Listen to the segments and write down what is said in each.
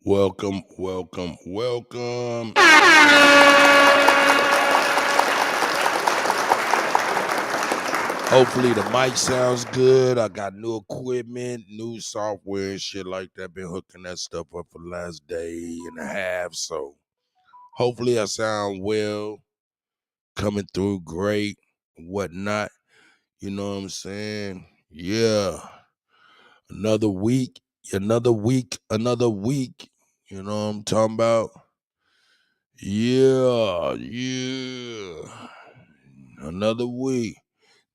Welcome. Hopefully the mic sounds good. I got new equipment, new software and shit like that. Been hooking that stuff up for the last day and a half. So hopefully I sound well, coming through great, whatnot. You know what I'm saying? Yeah. Another week. You know what I'm talking about? Yeah. Another week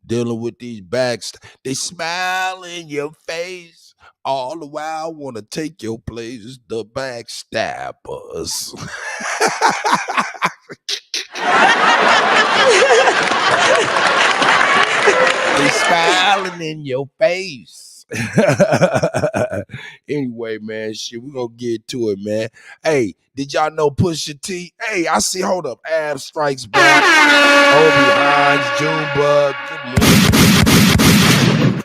dealing with these backs. They smile in your face. All the while want to take your place. The backstabbers. They smiling in your face. Anyway, man, shit, we gonna get to it, man. Hey, did y'all know Pusha T? Hey, I see, hold up, Ab Strikes Back, Obi Hines, Junebug.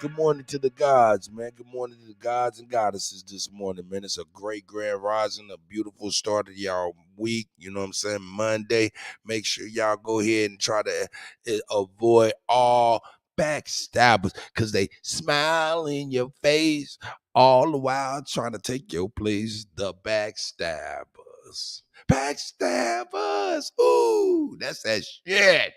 Good morning to the gods, man. Good morning to the gods and goddesses this morning, man. It's a great grand rising, a beautiful start of y'all week. You know what I'm saying? Monday. Make sure y'all go ahead and try to avoid all backstabbers, because they smile in your face all the while trying to take your place. The backstabbers. Ooh, that's that shit.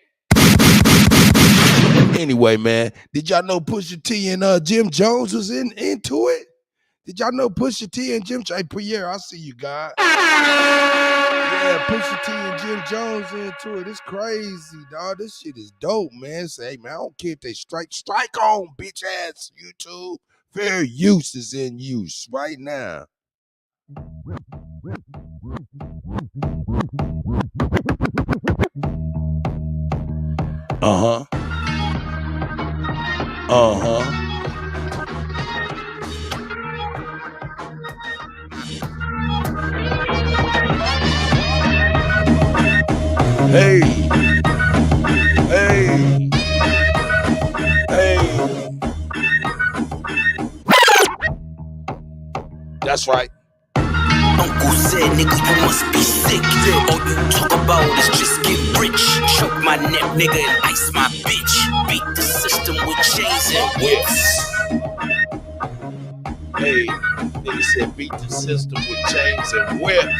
Anyway, man, did y'all know Pusha T and Jim Jones was into it? Did y'all know Pusha T and Jim? Hey, Pierre, I see you, God. Yeah, Pusha T and Jim Jones into it. It's crazy, dog. This shit is dope, man. Say, man, I don't care if they strike on, bitch ass YouTube. Fair use is in use right now. Hey. That's right. Uncle said, nigga, you must be sick. All you talk about is just get rich. Choke my neck, nigga, and ice my bitch. Beat the system with chains and whips. Hey, nigga said beat the system with chains and whips.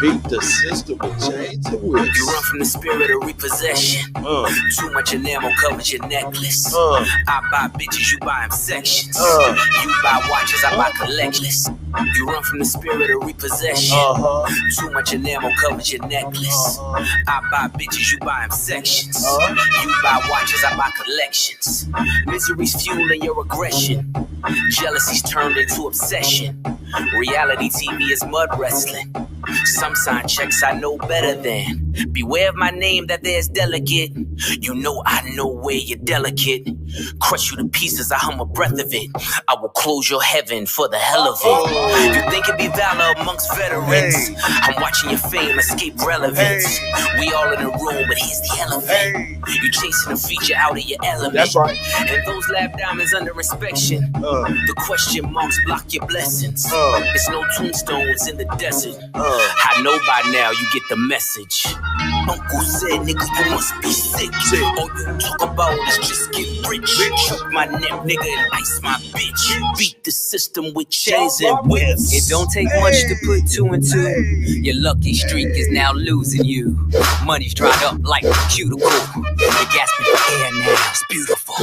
Beat the system with chains and whips. You run from the spirit of repossession. Too much enamel covers your necklace. I buy bitches, you buy them sections. You buy watches, I buy collections. You run from the spirit of repossession. Too much enamel covers your necklace. I buy bitches, you buy them sections. You buy watches, I buy collections. Misery's fueling your aggression. Jealousy's turned into obsession. Reality TV is mud wrestling. Some sign checks I know better than. Beware of my name that there's delicate. You know I know where you're delicate. Crush you to pieces, I hum a breath of it. I will close your heaven for the hell of it. You think it'd be valor amongst veterans? I'm watching your fame escape relevance. We all in a room, but here's the elephant. You chasing a feature out of your element. That's right. And those lab diamonds under inspection. The question marks block your blessings. It's no tombstones in the desert. I know by now you get the message. Uncle said, nigga, you must be sick. All you talk about is just get rich. Choke my neck, nigga, and ice my bitch. Beat the system with chains and whips. It don't take much to put two and two. Your lucky streak is now losing you. Money's dried up like a cuticle. You're gasping for air now, it's beautiful.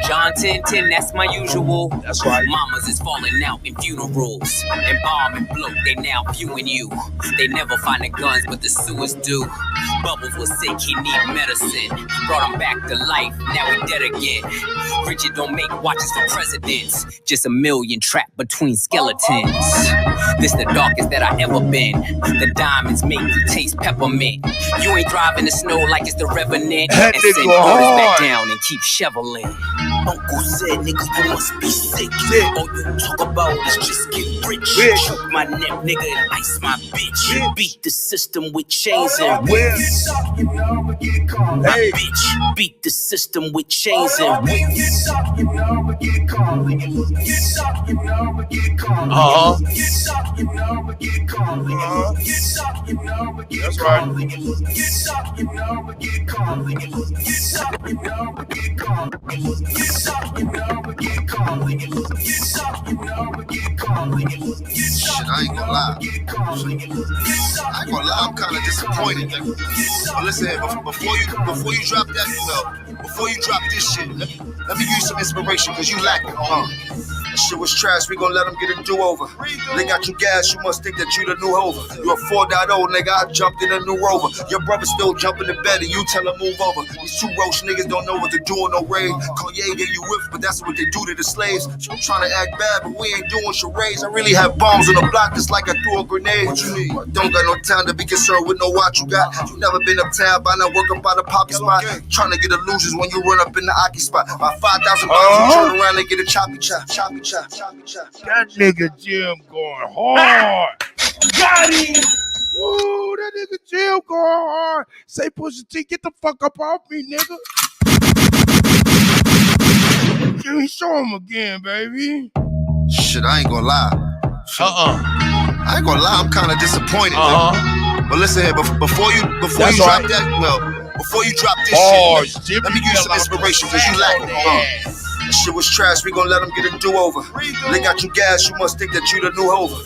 John 10:10, that's my usual. That's right. Mamas is falling out in funerals. Embalm and bloat, they now viewing you. They never find the guns, but the sewers do. Bubbles was sick, he need medicine. Brought him back to life, now he dead again. Richard don't make watches for presidents. Just a million trapped between skeletons. This the darkest that I ever been. The diamonds make you taste peppermint. You ain't driving the snow like it's the Revenant. And send orders back down and keep shoveling. calling. Uncle said, nigga, you must be sick. All you talk about is just get rich. Choke my neck, nigga, and ice my bitch. Beat the system with chains and whips. My bitch beat the system with chains and whips. That's right. Shit, I ain't gonna lie. I'm kinda disappointed, nigga. But listen here, before you drop that, before you drop this shit, let me give you some inspiration, cause you lacking, That shit was trash, we gon' let them get a do-over. They got you gas, you must think that you the new Hover. You a 4.0, nigga, I jumped in a new Rover. Your brother still jumping in bed and you tell him move over. These two roach niggas don't know what to do on no raid. Kanye gave you whips, but that's what they do to the slaves. I'm trying to act bad, but we ain't doing charades. I really have bombs on the block just like I threw a grenade. What you need? Don't got no time to be concerned with no watch you got. You never been uptown, by now working by the poppy spot. Trying to get illusions when you run up in the Aki spot. By 5,000 pounds, you turn around and get a choppy chop. That nigga Jim going hard. Got him. Ooh, that nigga Jim going hard. Say Pusha T, get the fuck up off me, nigga. Jimmy, show him again, baby. Shit, I ain't gonna lie. I ain't gonna lie, I'm kinda disappointed. But listen here, before you drop that, before you drop this shit, let me give you some inspiration, cause you lacking. That shit was trash, we gon' let them get a do-over. They got you gas, you must think that you the new Hover.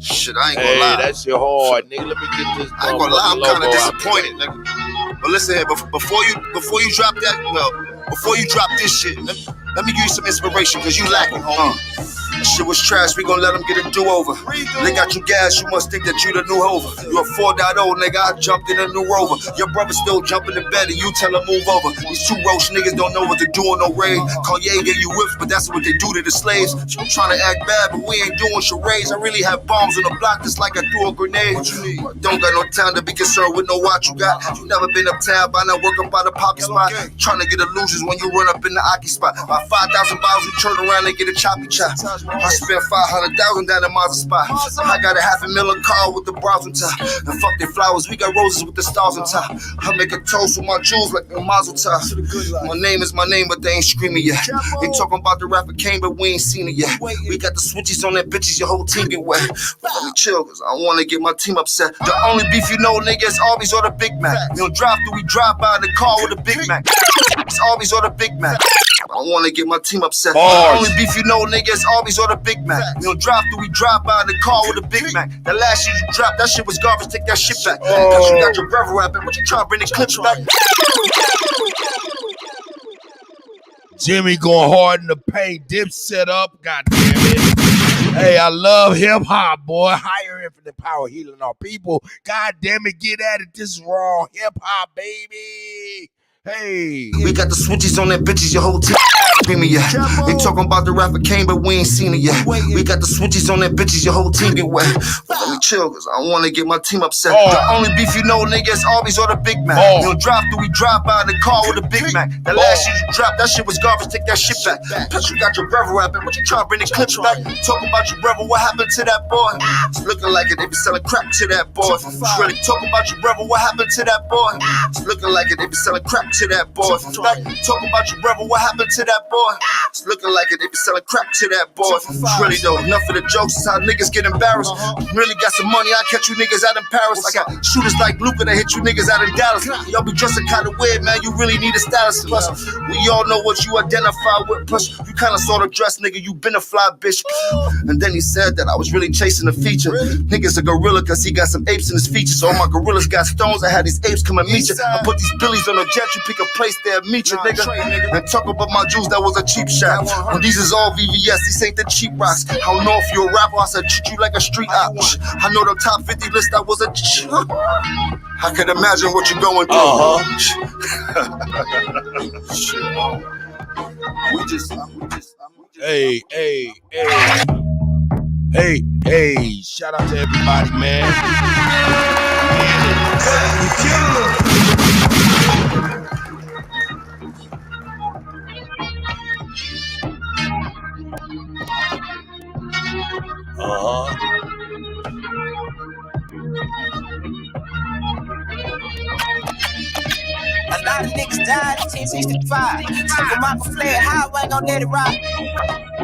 Shit, I ain't gonna lie. That shit hard, nigga. Let me get this. I ain't gonna lie, I'm kinda disappointed, nigga. But listen here, before you drop that, before you drop this shit, let me give you some inspiration, cause you lacking, That shit was trash, we gon' let them get a do-over. They got you gas, you must think that you the new Hover. You a 4.0, nigga, I jumped in a new Rover. Your brother still jumping in bed and you tell him move over. These two roach niggas don't know what to do on no raid. Kanye gave you whips, but that's what they do to the slaves. I'm trying to act bad, but we ain't doing charades. I really have bombs on the block just like I threw a grenade. Don't got no time to be concerned with no watch you got. You never been uptown, by now working by the poppy spot. Trying to get illusions when you run up in the Aki spot. By 5,000 bottles, you turn around and get a choppy chop. I spent 500,000 down in Mazda spot. I got a $500,000 car with the bras on top. And fuck their flowers, we got roses with the stars on top. I make a toast with my jewels like a mazel tov. My name is my name, but they ain't screaming yet. They talking about the rapper came, but we ain't seen it yet. We got the switches on that bitches, your whole team get wet. But let me chill, cause I don't wanna get my team upset. The only beef you know, niggas, always order Big Mac. We don't drive through, we drive by the car with a Big Mac. It's always order Big Mac. I don't wanna get my team upset. Only beef you know, niggas, always order Big Mac. We don't drive through, we drive by the car with a Big Mac. The last shit you dropped, that shit was garbage, take that shit back. Cause you got your brother rapping, but you trying to bring the clips back. Jimmy going hard in the paint, dip set up, goddamn it. Hey, I love hip hop, boy. Higher infinite power healing our people. God damn it, get at it. This is raw hip hop, baby. Hey. We got the switches on that bitches, your whole team screaming yet. They talking about the rapper came, but we ain't seen it yet. We got the switches on that bitches, your whole team get wet. But let me chill, cause I don't wanna get my team upset. The only beef you know, niggas, always order Big Mac. We don't drive through, we drive by the car with a Big Mac. The last shit you dropped, that shit was garbage, take that shit back. Plus you got your brother rapping, but you trying to bring the clips back. Talking about your brother, what happened to that boy? It's looking like it, they be selling crack to that boy. Really talking about your brother, what happened to that boy? It's looking like it, they be selling crack to that boy. Talking about your brother, what happened to that boy? It's looking like it, they be selling crack to that boy. Really though, enough of the jokes, is how niggas get embarrassed. Really got some money, I catch you niggas out in Paris. I got shooters like Luca that hit you niggas out in Dallas. Y'all be dressing kinda weird, man, you really need a stylist. Plus, we all know what you identify with. Plus, you kinda sorta dress, nigga, you been a fly bitch. And then he said that I was really chasing the feature. Niggas a gorilla cause he got some apes in his features. All my gorillas got stones, I had these apes come and meet you. I put these billies on a jet, you pick a place there, meet you, nigga. And talk about my jewels, that was a cheap shot. And these is all VVS, these ain't the cheap rocks. I don't know if you a rapper, I said treat you like a street op. I know the top 50 list, that was a I can imagine what you're going through. Hey, shout out to everybody, man. A lot of niggas died in 1065. Took them off a flare, how I ain't gon' let it rock. A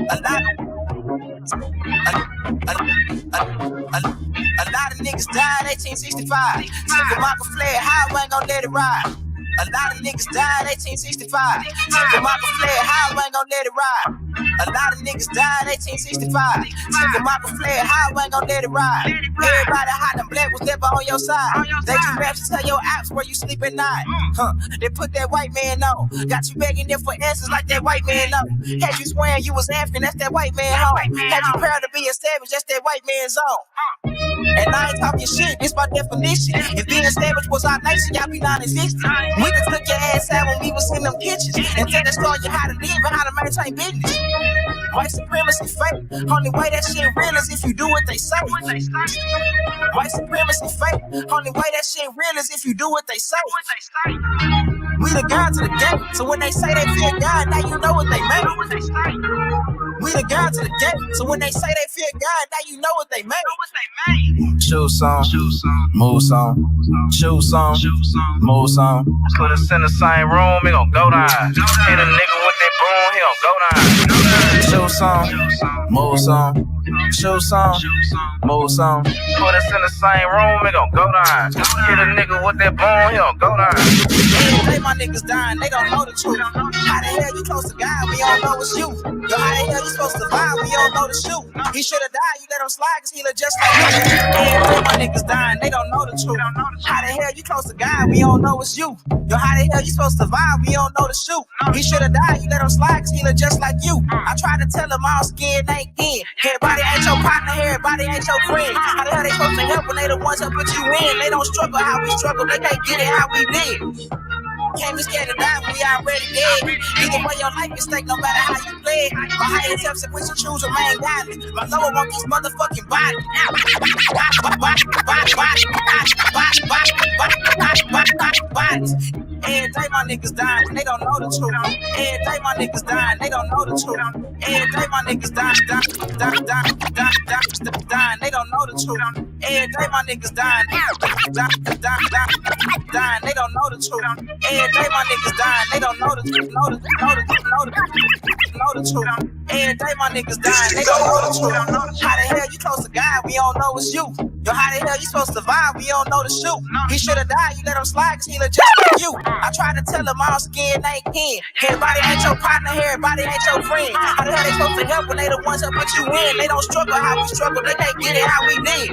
lot of niggas died in 1865. Took them off a flare, how I ain't gon' let it ride. A lot of niggas died in 1865. Took them off a flare, how I ain't gon' let it ride. A lot of niggas died in 1865. Took them off a flare, how I ain't gon' let it ride. Everybody hot and black was never on your side. They do raps to tell your apps where you sleep at night. They put that white man on. Got you begging them for answers like that white man know. Had you swearing you was African, that's that white man home. Had you proud to be a savage, that's that white man's zone. And I ain't talking shit, this my definition. If being savage was our nation, y'all be non-existent. We just took your ass out when we was in them kitchens and tell the story you how to live and how to maintain business. White supremacy fake. Only way that shit real is if you do what they say. White supremacy fake. Only way that shit real is if you do what they say. We the God to the gate, so when they say they fear God, now you know what they mean. We the God to the gate, so when they say they fear God, now you know what they mean. Choose some, move some, choose some, move some. Put us in the same room, we gon' go down. Hit a nigga with that broom, he gon' go down. Choose some, move some, choose some, move some. Put us in the same room, we gon' go down. Hit a nigga with that broom, he gon' go down. Hey, my niggas dying, they don't know the truth. How the hell you close to God, we don't know it's you. Yo, how the hell you supposed to survive, we don't know the shoot. He should've died, you let him slide, cause he look just like you. Hey, my niggas dying, they don't know the truth. How the hell you close to God, we don't know it's you. Yo, how the hell you supposed to survive, we don't know the shoot. He should've died, you let him slide, cause he look just like you. I tried to tell him all skin ain't in. Everybody ain't your partner, everybody ain't your friend. How the hell they supposed to help when they the ones that put you in? They don't struggle how we struggle, they can't get it how we did. Can't be scared to die when we already dead. Either way, your life is stake no matter how you play. My higher self said we should choose remain godly. My lower want these motherfucking bodies. Every day my niggas dying, they don't know the truth. Every day my niggas dying, they don't know the truth. Every day my niggas dying, they don't know the truth. Every day my niggas dying, they don't know the truth. Every day my niggas dying, they don't know the truth. Know the truth. Every day my niggas dying, they don't know the truth. How the hell you close to God, we don't know it's you. Yo, how the hell you supposed to survive, we don't know the shoot. He should've died, you let him slide, cause he look just like you. I tried to tell him all skin ain't kin. Everybody ain't your partner, everybody ain't your friend. How the hell they supposed to help when they the ones that put you in? They don't struggle how we struggle, they can't get it how we did.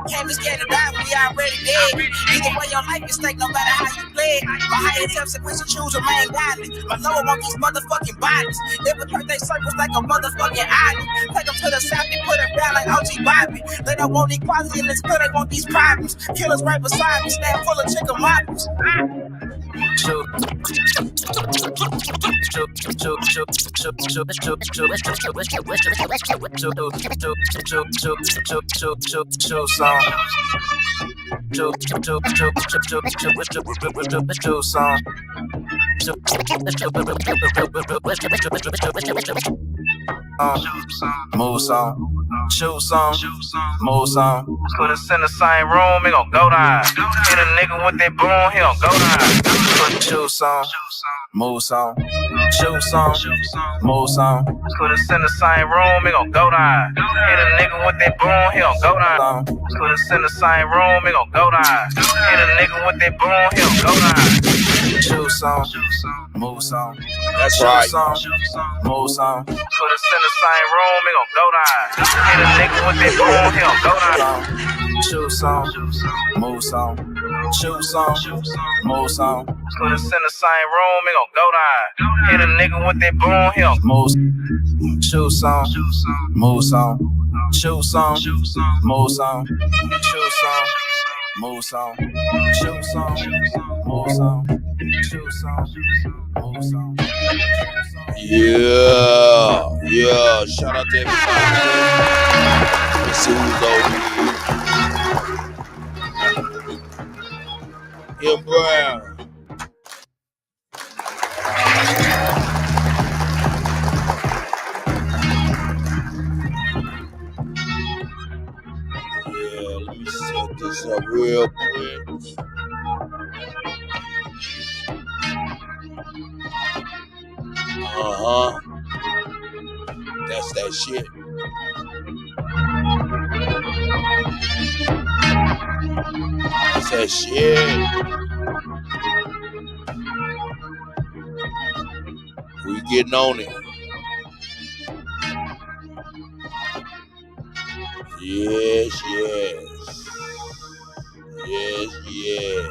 Can't be scared to die when we already dead. Either way, your life is stake no matter how you play. My higher self said we should choose remain godly. My lower want these motherfucking bodies. They protect their circles like a motherfucking island. Take them to the south and put them down like OG Bobby. They don't want equality in this club, they want these problems. Killers right beside me, stand full of chicken models. Move some, choose some, move some. Put us in the same room, we gon' go down. Hit a nigga with that broom, he gon' go down. Choose some, move some, choose some, move some. Put us in the same room, we gon' go down. Hit a nigga with that broom, he gon' go down. Put us in the same room, we gon' go down. Hit a nigga with that broom, he gon' go down. Choose some, move some. That's right. Move some. Put us in the same room, we gon' go down. Hit a nigga with that broom, he gon' go down. Choose some, move some. Choose some, move some. Put us in the same room, we gon' go down. Hit a nigga with that broom, he gon' move. Choose some, move some. Choose some, move some. Choose some, move some. Choose some, move some. Choose some, move some. Yeah. Shout out to everybody. Let's see who's over here. M. Brown. up real quick. That's that shit. That's that shit. We getting on it. Yes, yes. Yes, yes.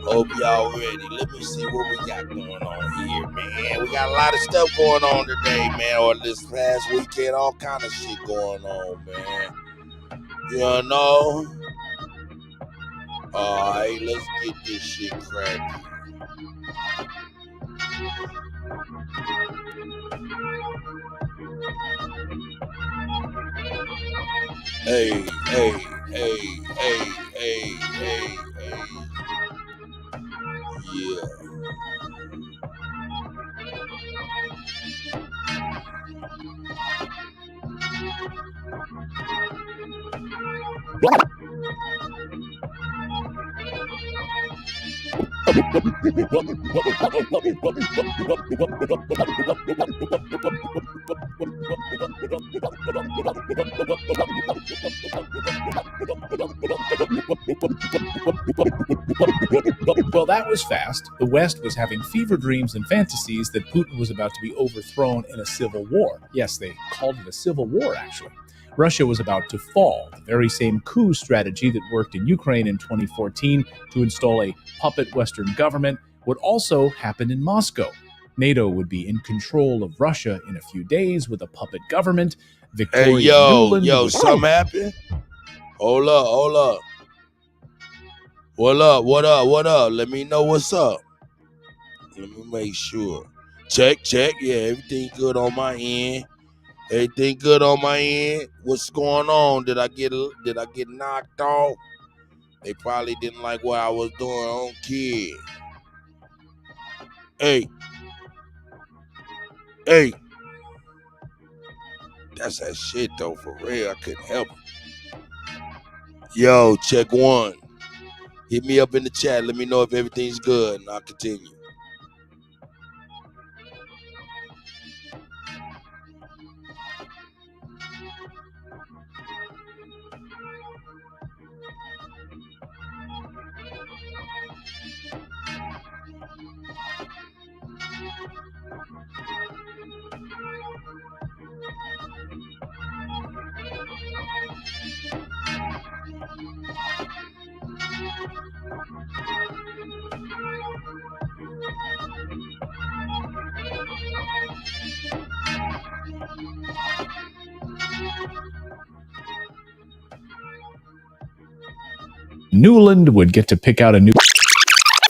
Hope y'all ready. Let me see what we got going on here, man. We got a lot of stuff going on today, man. Or this past weekend, all kind of shit going on, man. You know? All right, let's get this shit cracking. Hey, hey, hey, hey, hey, hey, hey. Yeah. Well, that was fast. The West was having fever dreams and fantasies that Putin was about to be overthrown in a civil war. Yes, they called it a civil war, actually. Russia was about to fall, the very same coup strategy that worked in Ukraine in 2014 to install a puppet Western government would also happen in Moscow. NATO would be in control of Russia in a few days with a puppet government. Victoria Yo, something happened? Hold up. What up? Let me know what's up. Let me make sure. Check. Yeah, everything good on my end. Everything good on my end. What's going on? Did I get knocked off? They probably didn't like what I was doing. I don't care. Hey. That's that shit though, for real. I couldn't help it. Yo, check one. Hit me up in the chat. Let me know if everything's good and I'll continue. Newland would get to pick out a new...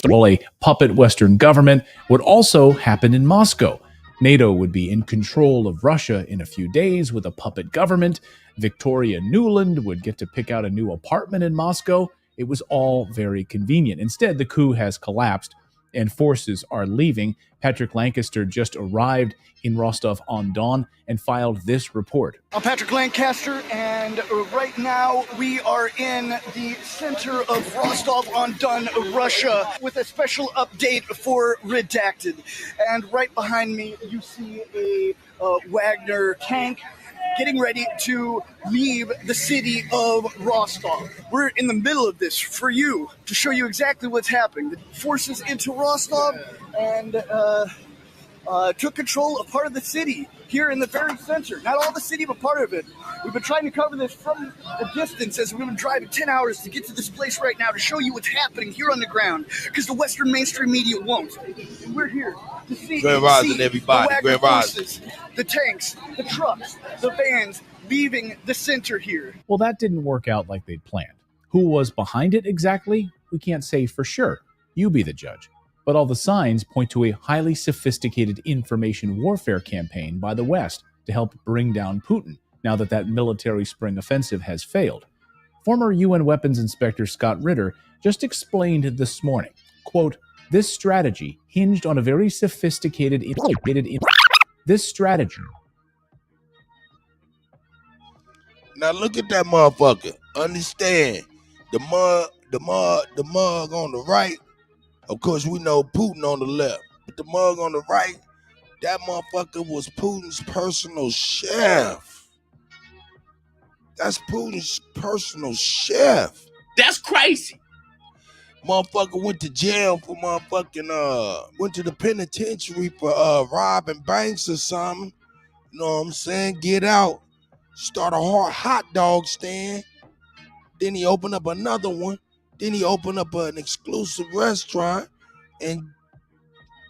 Well, a puppet Western government would also happen in Moscow. NATO would be in control of Russia in a few days with a puppet government. Victoria Newland would get to pick out a new apartment in Moscow. It was all very convenient. Instead, the coup has collapsed and forces are leaving. Patrick Lancaster just arrived in Rostov-on-Don and filed this report. I'm Patrick Lancaster, and right now we are in the center of Rostov-on-Don, Russia, with a special update for Redacted. And right behind me, you see a Wagner tank getting ready to leave the city of Rostov. We're in the middle of this for you, to show you exactly what's happening. The forces into Rostov and took control of part of the city here in the very center. Not all the city, but part of it. We've been trying to cover this from a distance as we've been driving 10 hours to get to this place right now to show you what's happening here on the ground, because the Western mainstream media won't. We're here to see, Grand Rising, everybody. the Wagner Grand Rising. forces, the tanks, the trucks, the vans leaving the center here. Well, that didn't work out like they'd planned. Who was behind it exactly? We can't say for sure. You be the judge. But all the signs point to a highly sophisticated information warfare campaign by the West to help bring down Putin, now that that military spring offensive has failed. Former UN Weapons Inspector Scott Ritter just explained this morning, quote, this strategy hinged on a very sophisticated... This strategy Now look at that motherfucker. Understand, the mug on the right. Of course, we know Putin on the left, but the mug on the right, that motherfucker was Putin's personal chef. That's Putin's personal chef. That's crazy. Motherfucker went to jail for went to the penitentiary for robbing banks or something. You know what I'm saying? Get out, start a hot dog stand. Then he opened up another one. Then he opened up an exclusive restaurant, and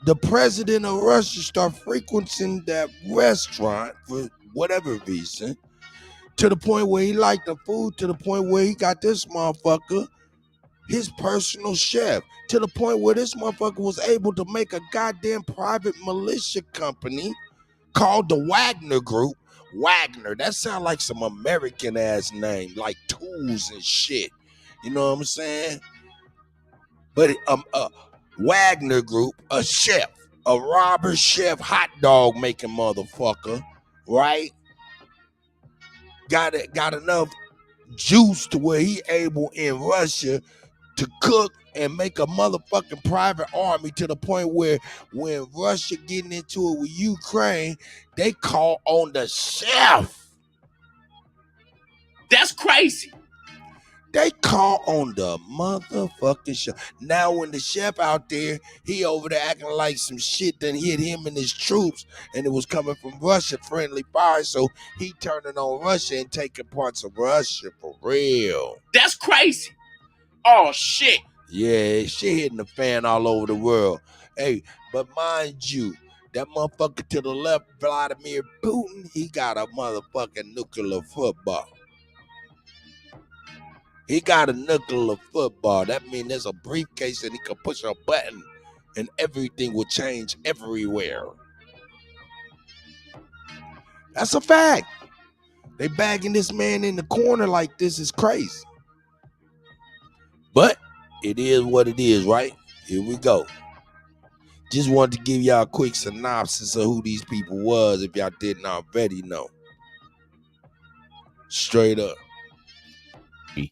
the president of Russia started frequenting that restaurant for whatever reason, to the point where he liked the food, to the point where he got this motherfucker his personal chef, to the point where this motherfucker was able to make a goddamn private militia company called the Wagner Group. Wagner, that sounds like some American ass name, like tools and shit. You know what I'm saying? But Wagner Group, a chef, a robber chef, hot dog making motherfucker, right? Got enough juice to where he able in Russia to cook and make a motherfucking private army, to the point where when Russia getting into it with Ukraine, they call on the chef. That's crazy. They call on the motherfucking chef. Now when the chef out there, he over there acting like some shit done hit him and his troops, and it was coming from Russia, friendly fire, so he turning on Russia and taking parts of Russia for real. That's crazy. Oh, shit. Yeah, shit hitting the fan all over the world. Hey, but mind you, that motherfucker to the left, Vladimir Putin, he got a motherfucking nuclear football. He got a nuclear football. That means there's a briefcase and he can push a button and everything will change everywhere. That's a fact. They bagging this man in the corner like this is crazy. But it is what it is, right? Here we go. Just wanted to give y'all a quick synopsis of who these people was if y'all didn't already know. Straight up.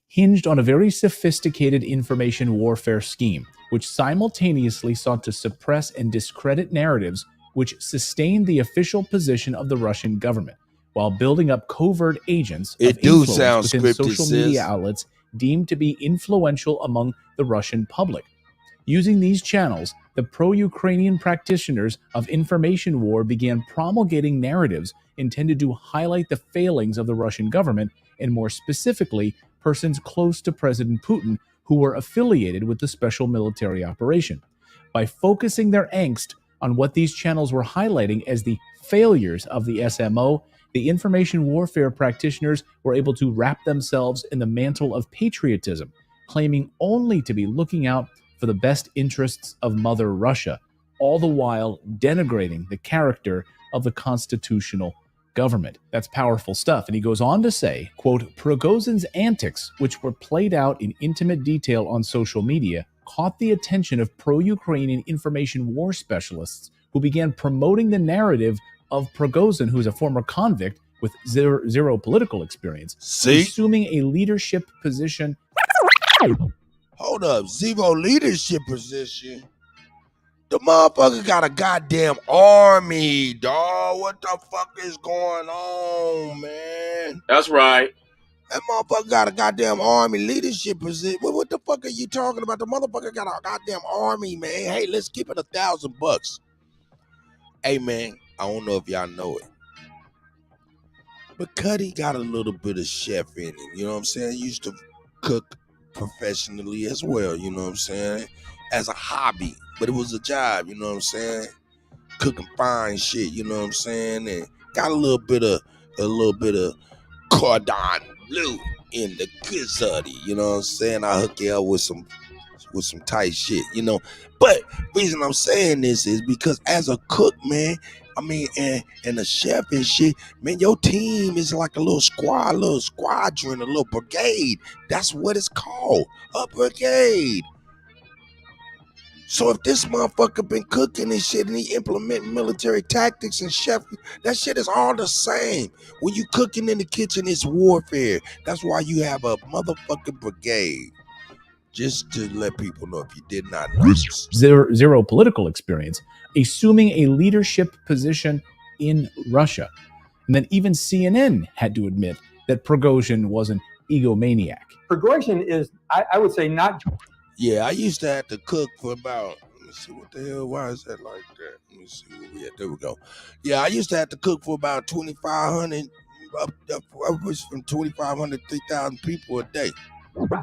Hinged on a very sophisticated information warfare scheme, which simultaneously sought to suppress and discredit narratives which sustained the official position of the Russian government, while building up covert agents of influence within social media outlets deemed to be influential among the Russian public. Using these channels, the pro-Ukrainian practitioners of information war began promulgating narratives intended to highlight the failings of the Russian government, and more specifically, persons close to President Putin who were affiliated with the special military operation. By focusing their angst on what these channels were highlighting as the failures of the SMO, the information warfare practitioners were able to wrap themselves in the mantle of patriotism, claiming only to be looking out for the best interests of Mother Russia, all the while denigrating the character of the constitutional government. That's powerful stuff. And he goes on to say, quote, Prigozhin's antics, which were played out in intimate detail on social media, caught the attention of pro-Ukrainian information war specialists who began promoting the narrative of Prigozhin, who's a former convict with zero political experience, assuming a leadership position. Hold up, zero leadership position? The motherfucker got a goddamn army, dawg. What the fuck is going on, man? That's right. That motherfucker got a goddamn army leadership position. What the fuck are you talking about? The motherfucker got a goddamn army, man. Hey, let's keep it $1,000. Hey, man, I don't know if y'all know it, but Kutty got a little bit of chef in him. You know what I'm saying? He used to cook professionally as well, you know what I'm saying? As a hobby, but it was a job, you know what I'm saying? Cooking fine shit, you know what I'm saying? And got a little bit of cordon bleu in the Kuttack, you know what I'm saying? I hook you up with some tight shit, you know. But reason I'm saying this is because as a cook, man, I mean, and a chef and shit, man, your team is like a little squad, a little squadron, a little brigade. That's what it's called, a brigade. So if this motherfucker been cooking and shit and he implement military tactics and chef, that shit is all the same. When you cooking in the kitchen, it's warfare. That's why you have a motherfucking brigade. Just to let people know if you did not know. Zero political experience, assuming a leadership position in Russia. And then even CNN had to admit that Prigozhin was an egomaniac. Prigozhin is, I would say, not. Yeah, I used to have to cook for about, let me see, what the hell, why is that like that? Let me see where we at, there we go. Yeah, I used to have to cook for about 2,500, upwards from 2,500 to 3,000 people a day.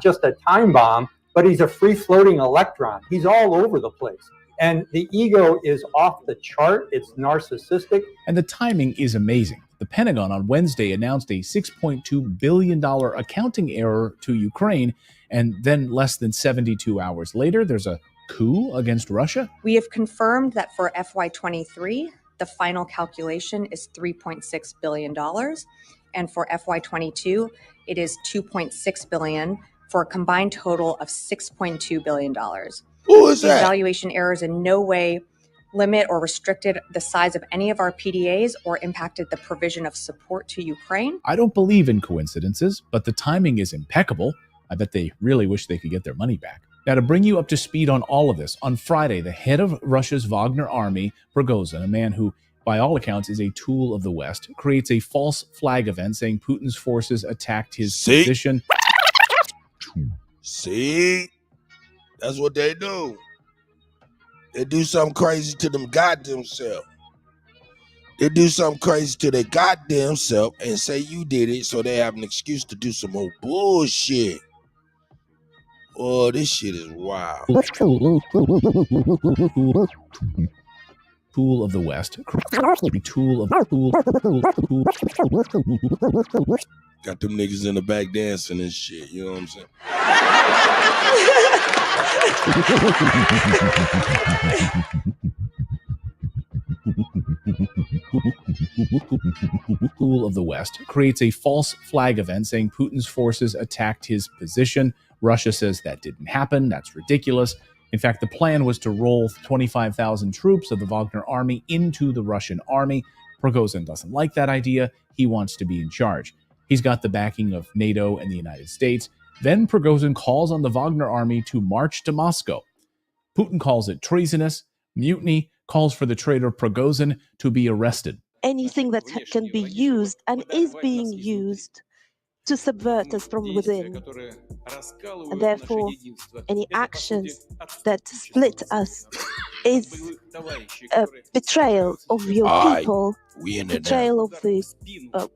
Just a time bomb, but he's a free-floating electron. He's all over the place. And the ego is off the chart. It's narcissistic. And the timing is amazing. The Pentagon on Wednesday announced a $6.2 billion accounting error to Ukraine, and then less than 72 hours later, there's a coup against Russia. We have confirmed that for FY23, the final calculation is $3.6 billion. And for FY22, it is $2.6 billion for a combined total of $6.2 billion. Who is that? These valuation errors in no way limit or restricted the size of any of our PDAs or impacted the provision of support to Ukraine. I don't believe in coincidences, but the timing is impeccable. I bet they really wish they could get their money back. Now, to bring you up to speed on all of this, on Friday, the head of Russia's Wagner army, Prigozhin, a man who, by all accounts, is a tool of the West, creates a false flag event saying Putin's forces attacked his position. See? That's what they do. They do something crazy to them goddamn self. They do something crazy to their goddamn self and say you did it, so they have an excuse to do some more bullshit. Oh, this shit is wild. Tool of the West. Tool of. Got them niggas in the back dancing and shit, you know what I'm saying? Tool of the West creates a false flag event saying Putin's forces attacked his position. Russia says that didn't happen. That's ridiculous. In fact, the plan was to roll 25,000 troops of the Wagner army into the Russian army. Prigozhin doesn't like that idea. He wants to be in charge. He's got the backing of NATO and the United States. Then Prigozhin calls on the Wagner army to march to Moscow. Putin calls it treasonous. Mutiny, calls for the traitor Prigozhin to be arrested. Anything that can be used and is being used to subvert us from within. And therefore, any actions that split us is a betrayal of your people, betrayal of the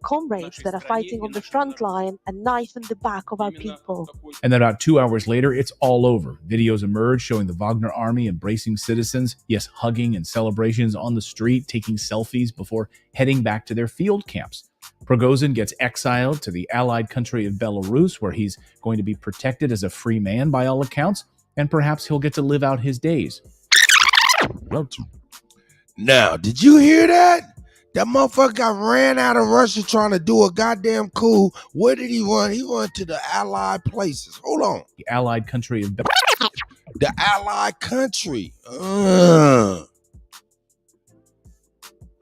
comrades that are fighting on the front line, a knife in the back of our people. And then about 2 hours later, it's all over. Videos emerge showing the Wagner army embracing citizens, yes, hugging and celebrations on the street, taking selfies before heading back to their field camps. Prigozhin gets exiled to the allied country of Belarus, where he's going to be protected as a free man by all accounts, and perhaps he'll get to live out his days. Now, did you hear that? That motherfucker got ran out of Russia trying to do a goddamn coup. Where did he run? He went to the allied places. Hold on. The allied country of Belarus. The allied country.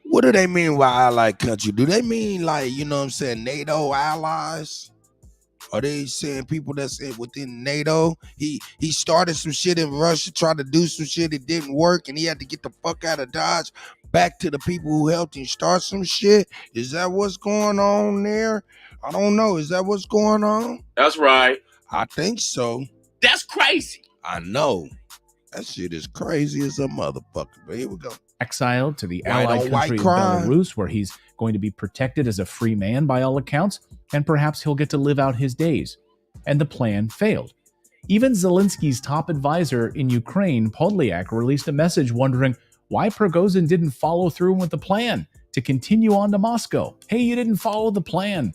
What do they mean by allied country? Do they mean like, you know what I'm saying, NATO allies? Are they saying people that's within NATO? He started some shit in Russia, tried to do some shit, it didn't work, and he had to get the fuck out of Dodge, back to the people who helped him start some shit? Is that what's going on there? I don't know. Is that what's going on? That's right. I think so. That's crazy. I know. That shit is crazy as a motherfucker, but here we go. Exiled to the allied country of Belarus, where he's going to be protected as a free man by all accounts, and perhaps he'll get to live out his days. And the plan failed. Even Zelensky's top advisor in Ukraine, Podolyak, released a message wondering why Prigozhin didn't follow through with the plan to continue on to Moscow. Hey, you didn't follow the plan.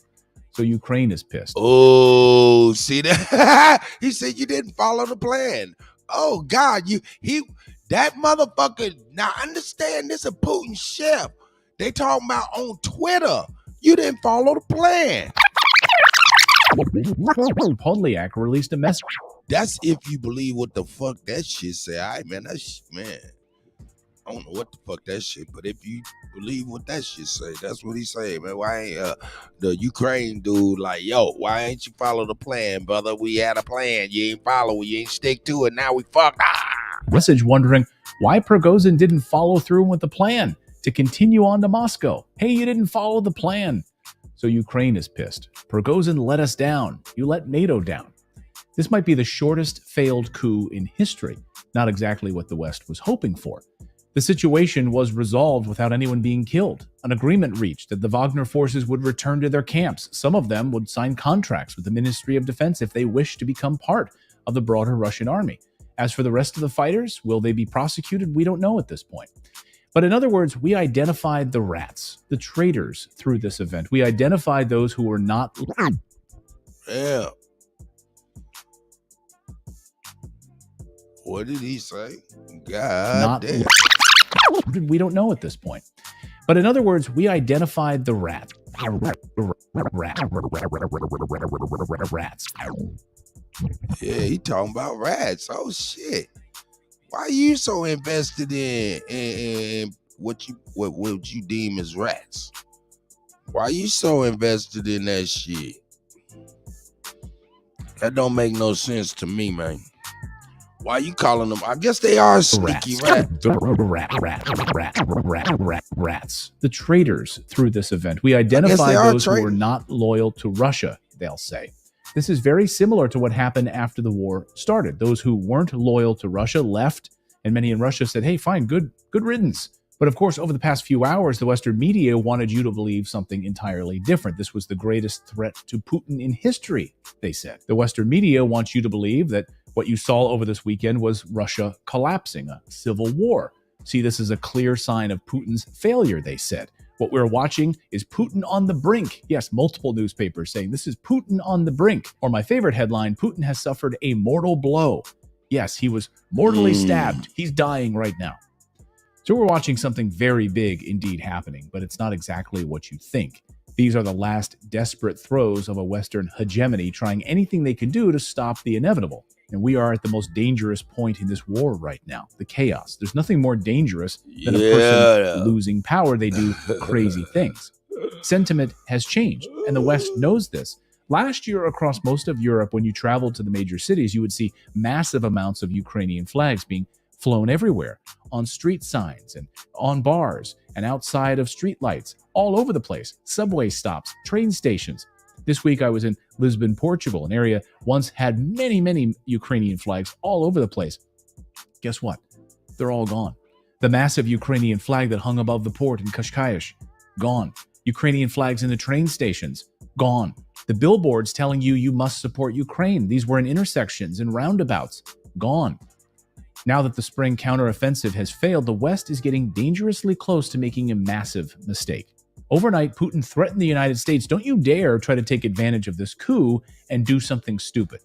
So Ukraine is pissed. Oh, see that? He said you didn't follow the plan. Oh God, that motherfucker. Now understand this, a Putin chef. They talking about on Twitter. You didn't follow the plan. Podolyak released a message. That's if you believe what the fuck that shit say. All right, man, man. I don't know what the fuck that shit, but if you believe what that shit say, that's what he say, man. Why ain't the Ukraine dude like, yo, why ain't you follow the plan, brother? We had a plan. You ain't follow it. You ain't stick to it. Now we fucked. Message wondering why Prigozhin didn't follow through with the plan to continue on to Moscow. Hey, you didn't follow the plan. So Ukraine is pissed. Prigozhin let us down. You let NATO down. This might be the shortest failed coup in history. Not exactly what the West was hoping for. The situation was resolved without anyone being killed. An agreement reached that the Wagner forces would return to their camps. Some of them would sign contracts with the Ministry of Defense if they wished to become part of the broader Russian army. As for the rest of the fighters, will they be prosecuted? We don't know at this point. But in other words, we identified the rats, the traitors through this event. We identified those who were not... Yeah. What did he say? God damn. We don't know at this point. But in other words, we identified the rats. Yeah, he talking about rats. Oh shit. Why are you so invested in what you deem as rats? Why are you so invested in that shit? That don't make no sense to me, man. Why you calling them? I guess they are sneaky rats. Rats. The traitors through this event. We identified those who were not loyal to Russia, they'll say. This is very similar to what happened after the war started. Those who weren't loyal to Russia left, and many in Russia said, hey, fine, good riddance. But of course, over the past few hours, the Western media wanted you to believe something entirely different. This was the greatest threat to Putin in history, they said. The Western media wants you to believe that what you saw over this weekend was Russia collapsing, a civil war. See this as a clear sign of Putin's failure, they said. What we're watching is Putin on the brink. Yes, multiple newspapers saying this is Putin on the brink. Or my favorite headline, Putin has suffered a mortal blow. Yes, he was mortally stabbed. He's dying right now. So we're watching something very big indeed happening, but it's not exactly what you think. These are the last desperate throes of a Western hegemony trying anything they can do to stop the inevitable. And we are at the most dangerous point in this war right now, the chaos. There's nothing more dangerous than a person losing power. They do crazy things. Sentiment has changed, and the West knows this. Last year, across most of Europe, when you traveled to the major cities, you would see massive amounts of Ukrainian flags being flown everywhere, on street signs and on bars and outside of streetlights, all over the place, subway stops, train stations. This week I was in Lisbon, Portugal, an area once had many Ukrainian flags all over the place. Guess what? They're all gone. The massive Ukrainian flag that hung above the port in Kuttack, gone. Ukrainian flags in the train stations, gone. The billboards telling you must support Ukraine. These were in intersections and roundabouts, gone. Now that the spring counteroffensive has failed, the West is getting dangerously close to making a massive mistake. Overnight, Putin threatened the United States, don't you dare try to take advantage of this coup and do something stupid.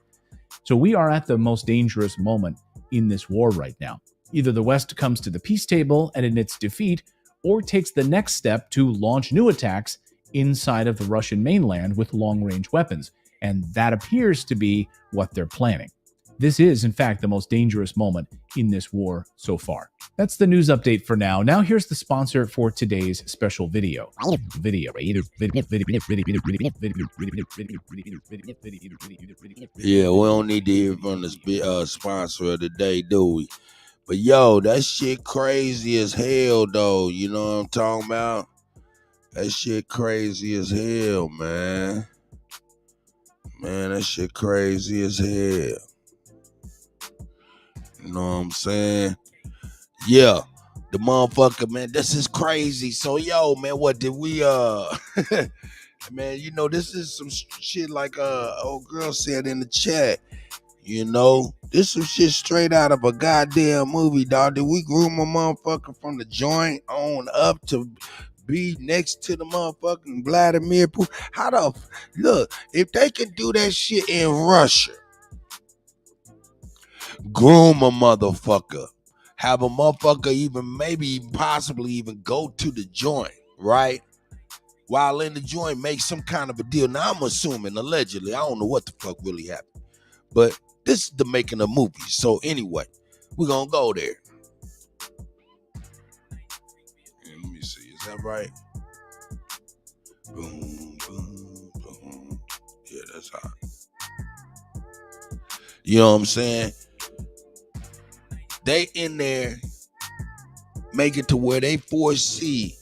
So we are at the most dangerous moment in this war right now. Either the West comes to the peace table and admits defeat, or takes the next step to launch new attacks inside of the Russian mainland with long-range weapons. And that appears to be what they're planning. This is, in fact, the most dangerous moment in this war so far. That's the news update for now. Now here's the sponsor for today's special video. Yeah, we don't need to hear from the sponsor of the day, do we? But yo, that shit crazy as hell, though. You know what I'm talking about? That shit crazy as hell, man. Man, that shit crazy as hell. You know what I'm saying? Yeah, the motherfucker, man, this is crazy. So, yo, man, what did we, man, you know, this is some shit like old girl said in the chat. You know, this some shit straight out of a goddamn movie, dog. Did we groom a motherfucker from the joint on up to be next to the motherfucking Vladimir Putin? How the, look, if they can do that shit in Russia, groom a motherfucker, have a motherfucker even maybe possibly even go to the joint, right? While in the joint, make some kind of a deal. Now I'm assuming, allegedly, I don't know what the fuck really happened, but This is the making of movies. So anyway, we're gonna go there. Let me see, is that right? Boom, boom, boom. Yeah, that's hot. You know what I'm saying? They in there make it to where they foresee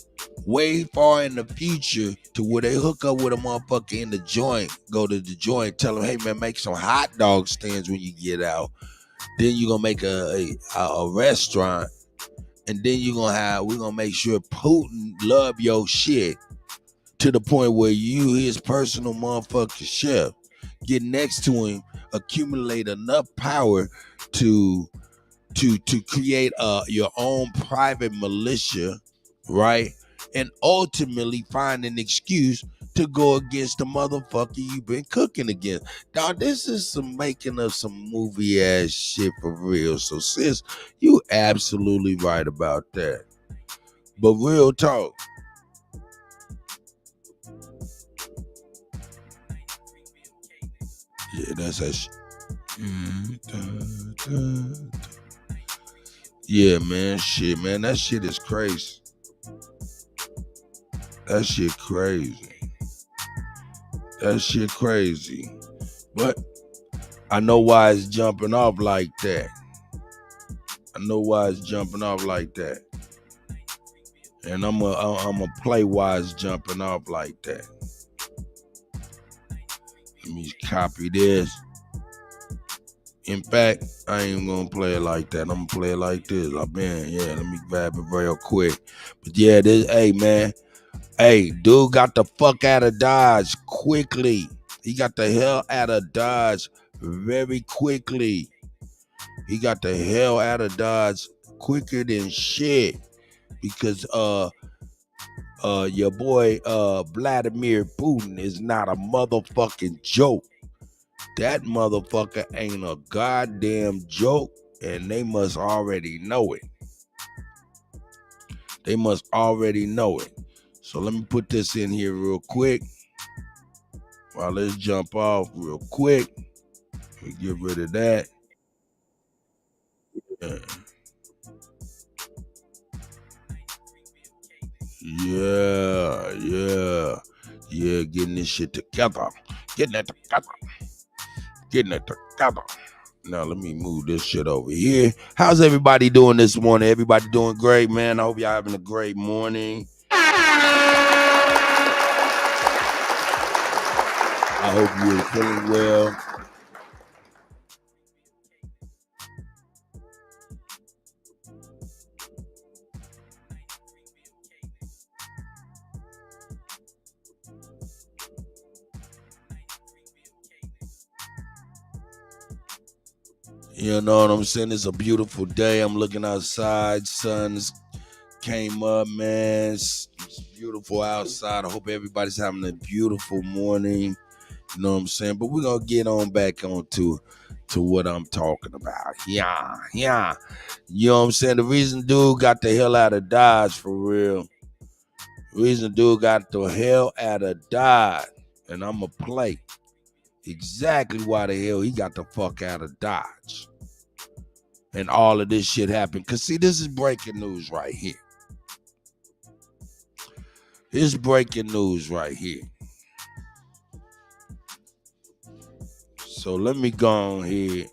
way far in the future to where they hook up with a motherfucker in the joint, go to the joint, tell them, hey man, make some hot dog stands when you get out. Then you're gonna make a restaurant, and then we're gonna make sure Putin love your shit to the point where you, his personal motherfucking chef, get next to him, accumulate enough power to create your own private militia, right? And ultimately find an excuse to go against the motherfucker you've been cooking against. Now, this is some making of some movie ass shit for real. So, sis, you absolutely right about that. But real talk. Yeah, that's that shit. Yeah, man, shit, man, that shit is crazy. That shit crazy. That shit crazy. But I know why it's jumping off like that. I know why it's jumping off like that. And I'm a play why it's jumping off like that. Let me copy this. In fact, I ain't gonna play it like that. I'm gonna play it like this. Let me grab it real quick. But yeah, hey man. Hey, dude got the fuck out of Dodge quickly. He got the hell out of Dodge very quickly. He got the hell out of Dodge quicker than shit. Because your boy Vladimir Putin is not a motherfucking joke. That motherfucker ain't a goddamn joke, and they must already know it. They must already know it. So let me put this in here real quick. Well, let's jump off real quick. We get rid of that. Yeah, getting this shit together. Getting it together. Now, let me move this shit over here. How's everybody doing this morning? Everybody doing great, man. I hope y'all having a great morning. I hope you're feeling well. You know what I'm saying? It's a beautiful day. I'm looking outside. Sun's came up, man. It's beautiful outside. I hope everybody's having a beautiful morning. You know what I'm saying? But we're going to get on back on to what I'm talking about. Yeah. You know what I'm saying? The reason dude got the hell out of Dodge for real. The reason dude got the hell out of Dodge. And I'm going to play exactly why the hell he got the fuck out of Dodge. And all of this shit happened. Because, see, this is breaking news right here. It's breaking news right here. So let me go on here.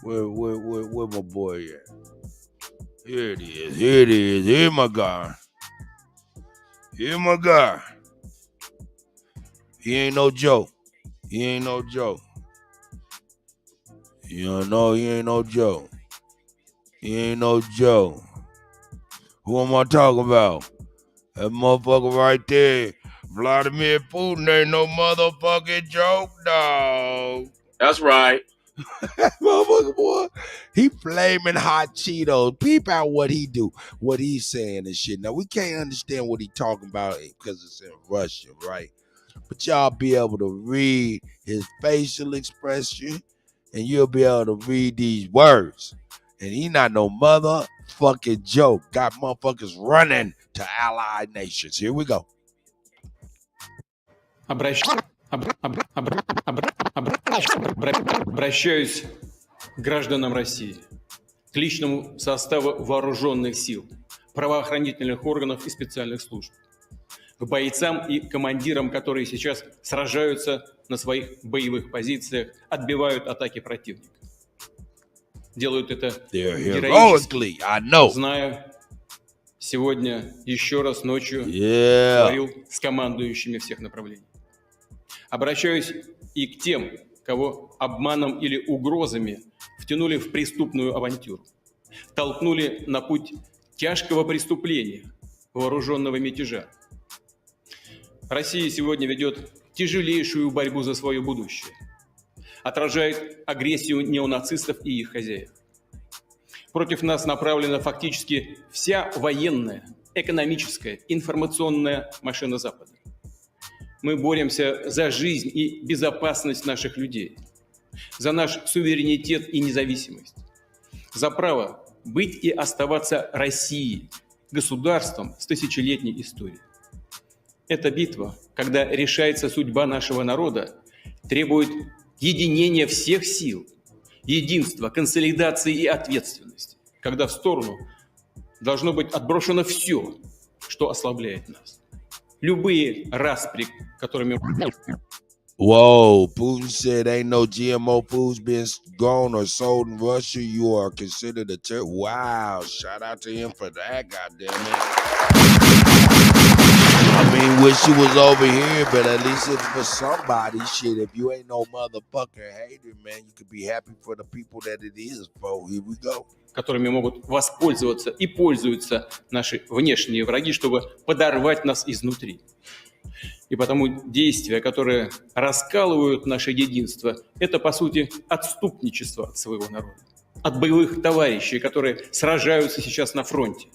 Where my boy at? Here it is. Here my guy. He ain't no joke. You know, he ain't no joke. Who am I talking about? That motherfucker right there. Vladimir Putin ain't no motherfucking joke, dog. That's right. Motherfucker, boy. He flaming hot Cheetos. Peep out what he do, what he's saying and shit. Now, we can't understand what he talking about because it's in Russian, right? But y'all be able to read his facial expression, and you'll be able to read these words. And he not no motherfucking joke. Got motherfuckers running to allied nations. Here we go. Обращаюсь к гражданам России, к личному составу вооруженных сил, правоохранительных органов и специальных служб, к бойцам и командирам, которые сейчас сражаются на своих боевых позициях, отбивают атаки противника. Делают это героически, зная, сегодня еще раз ночью говорил с командующими всех направлений. Обращаюсь и к тем, кого обманом или угрозами втянули в преступную авантюру, толкнули на путь тяжкого преступления, вооруженного мятежа. Россия сегодня ведет тяжелейшую борьбу за свое будущее, отражает агрессию неонацистов и их хозяев. Против нас направлена фактически вся военная, экономическая, информационная машина Запада. Мы боремся за жизнь и безопасность наших людей, за наш суверенитет и независимость, за право быть и оставаться Россией, государством с тысячелетней историей. Эта битва, когда решается судьба нашего народа, требует единения всех сил, единства, консолидации и ответственности, когда в сторону должно быть отброшено все, что ослабляет нас. Любые распри, которыми... Whoa, Putin said ain't no GMO foods being grown or sold in Russia. You are considered a terrorist. Wow, shout out to him for that, goddammit. I mean, wish he was over here, but at least it's for somebody. Shit, if you ain't no motherfucker hater, man, you could be happy for the people that it is for. Here we go. Которыми могут воспользоваться и пользуются наши внешние враги, чтобы подорвать нас изнутри. И потому действия, которые раскалывают наше единство, это, по сути, отступничество от своего народа, от боевых товарищей, которые сражаются сейчас на фронте.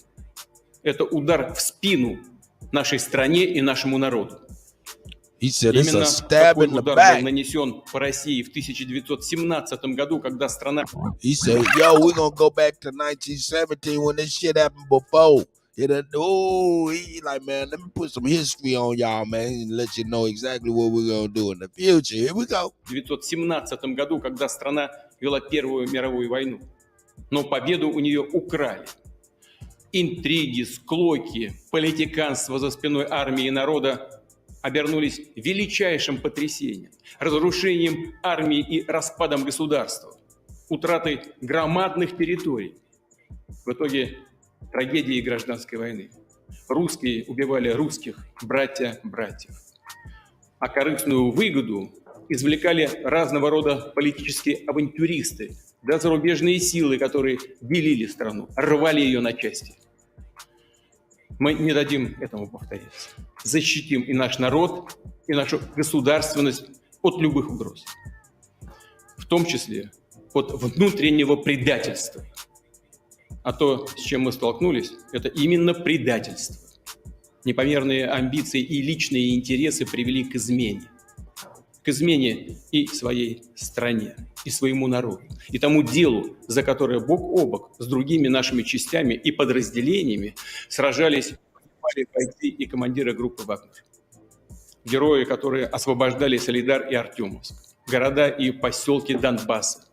Это удар в спину нашей стране и нашему народу. Именно такой удар был нанесен по России в 1917 году, когда страна... He said, yo, we're gonna go back to 1917 when this shit happened before. He like, man, let me put some history on y'all, man, and let you know exactly what we're gonna do in the future. Here we go. В 1917 году, когда страна вела Первую мировую войну, но победу у нее украли. Интриги, склоки, политиканство за спиной армии и народа обернулись величайшим потрясением, разрушением армии и распадом государства, утратой громадных территорий. В итоге трагедии гражданской войны. Русские убивали русских, братьев. А корыстную выгоду извлекали разного рода политические авантюристы, да зарубежные силы, которые делили страну, рвали ее на части. Мы не дадим этому повториться. Защитим и наш народ, и нашу государственность от любых угроз. В том числе от внутреннего предательства. А то, с чем мы столкнулись, это именно предательство. Непомерные амбиции и личные интересы привели к измене. К измене и своей стране, и своему народу, и тому делу, за которое бок о бок с другими нашими частями и подразделениями сражались бойцы и командиры группы «Вагнер». Герои, которые освобождали Солидар и Артемовск, города и поселки Донбасса.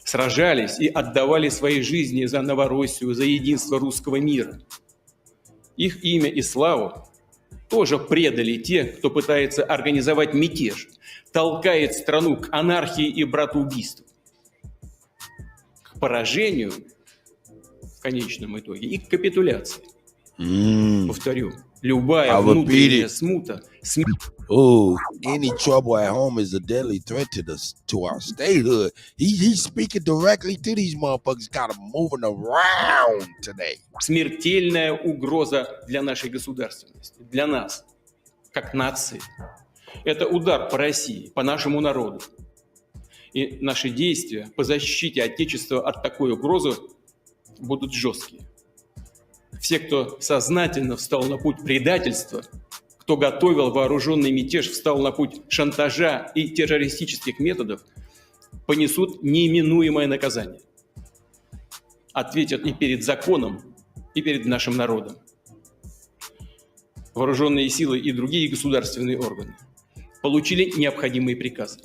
Сражались и отдавали свои жизни за Новороссию, за единство русского мира. Их имя и славу тоже предали те, кто пытается организовать мятеж, толкает страну к анархии и братоубийству, к поражению в конечном итоге и к капитуляции. Повторю, любая внутренняя смута... Any trouble at home is a deadly threat to our statehood. He's speaking directly to these motherfuckers, got them moving around today. Смертельная угроза для нашей государственности, для нас, как нации. Это удар по России, по нашему народу. И наши действия по защите Отечества от такой угрозы будут жесткие. Все, кто сознательно встал на путь предательства, кто готовил вооруженный мятеж, встал на путь шантажа и террористических методов, понесут неименуемое наказание. Ответят и перед законом, и перед нашим народом. Вооруженные силы и другие государственные органы получили необходимые приказы.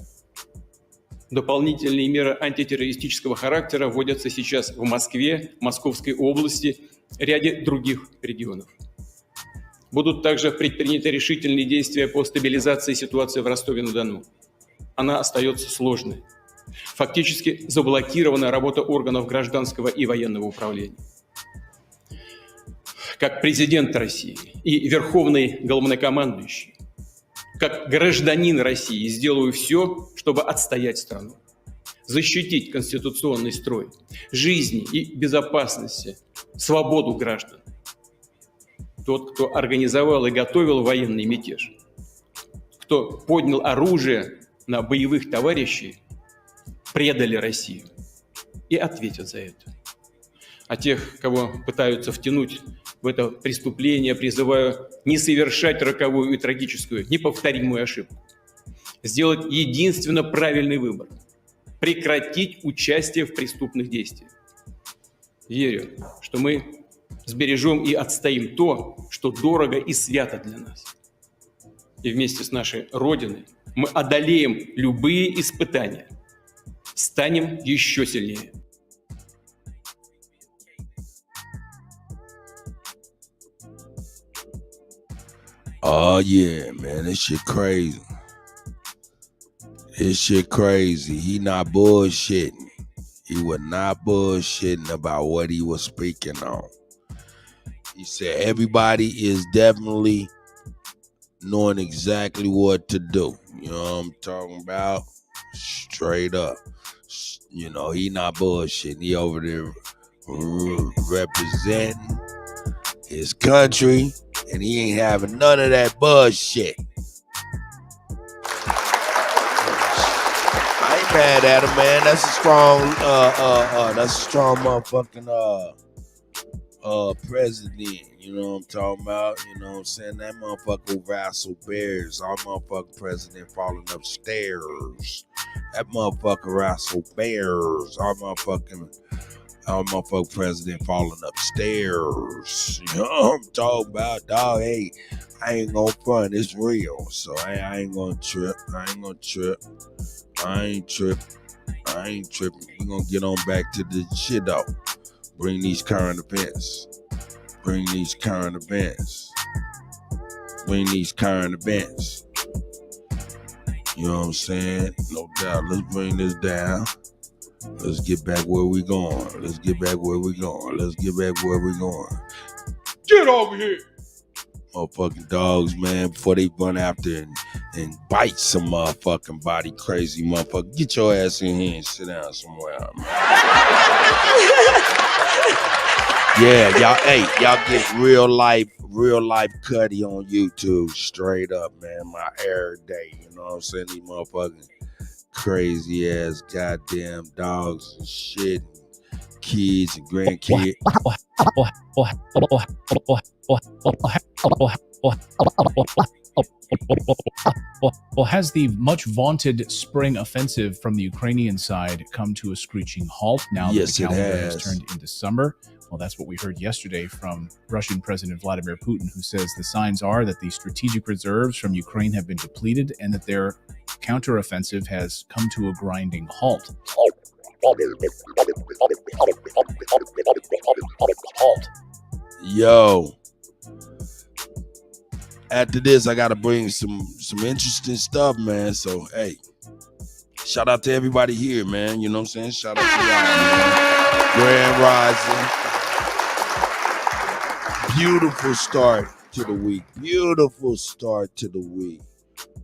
Дополнительные меры антитеррористического характера вводятся сейчас в Москве, Московской области, ряде других регионов. Будут также предприняты решительные действия по стабилизации ситуации в Ростове-на-Дону. Она остается сложной. Фактически заблокирована работа органов гражданского и военного управления. Как президент России и верховный главнокомандующий, как гражданин России сделаю все, чтобы отстоять страну, защитить конституционный строй, жизни и безопасности, свободу граждан. Тот, кто организовал и готовил военный мятеж, кто поднял оружие на боевых товарищей, предали Россию и ответят за это. А тех, кого пытаются втянуть в это преступление, призываю не совершать роковую и трагическую, неповторимую ошибку. Сделать единственно правильный выбор. Прекратить участие в преступных действиях. Верю, что мы сбережем и отстоим то, что дорого и свято для нас. И вместе с нашей Родиной мы одолеем любые испытания. Станем еще сильнее. Oh yeah, man, this shit crazy. This shit crazy. He not bullshitting. He was not bullshitting about what he was speaking on. He said everybody is definitely knowing exactly what to do. You know what I'm talking about? Straight up. You know, he not bullshitting. He over there representing his country, and he ain't having none of that bullshit. I ain't mad at him, man. That's a strong motherfucking president. You know what I'm talking about? You know what I'm saying? That motherfucker wrestle bears. Our motherfucking president falling upstairs. That motherfucker wrestle bears. Our motherfucking president falling upstairs. You know what I'm talking about, dog? Hey, I ain't gonna front. It's real. So I ain't gonna trip. I ain't tripping. We gonna get on back to the shit though. Bring these current events. You know what I'm saying? No doubt. Let's bring this down. Let's get back where we going. Get over here! Motherfucking dogs, man, before they run after and bite some motherfucking body crazy motherfucker. Get your ass in here and sit down somewhere, man. Yeah, y'all get real life Kutty on YouTube straight up, man. My every day, you know what I'm saying? These motherfucking crazy ass goddamn dogs and shit, and kids and grandkids. Well, has the much vaunted spring offensive from the Ukrainian side come to a screeching halt now that the calendar has turned into summer? Well, that's what we heard yesterday from Russian President Vladimir Putin, who says the signs are that the strategic reserves from Ukraine have been depleted and that their counteroffensive has come to a grinding halt. Yo, after this, I gotta bring some interesting stuff, man. So, hey, shout out to everybody here, man. You know what I'm saying? Shout out to y'all, man. Grand Rising. Beautiful start to the week.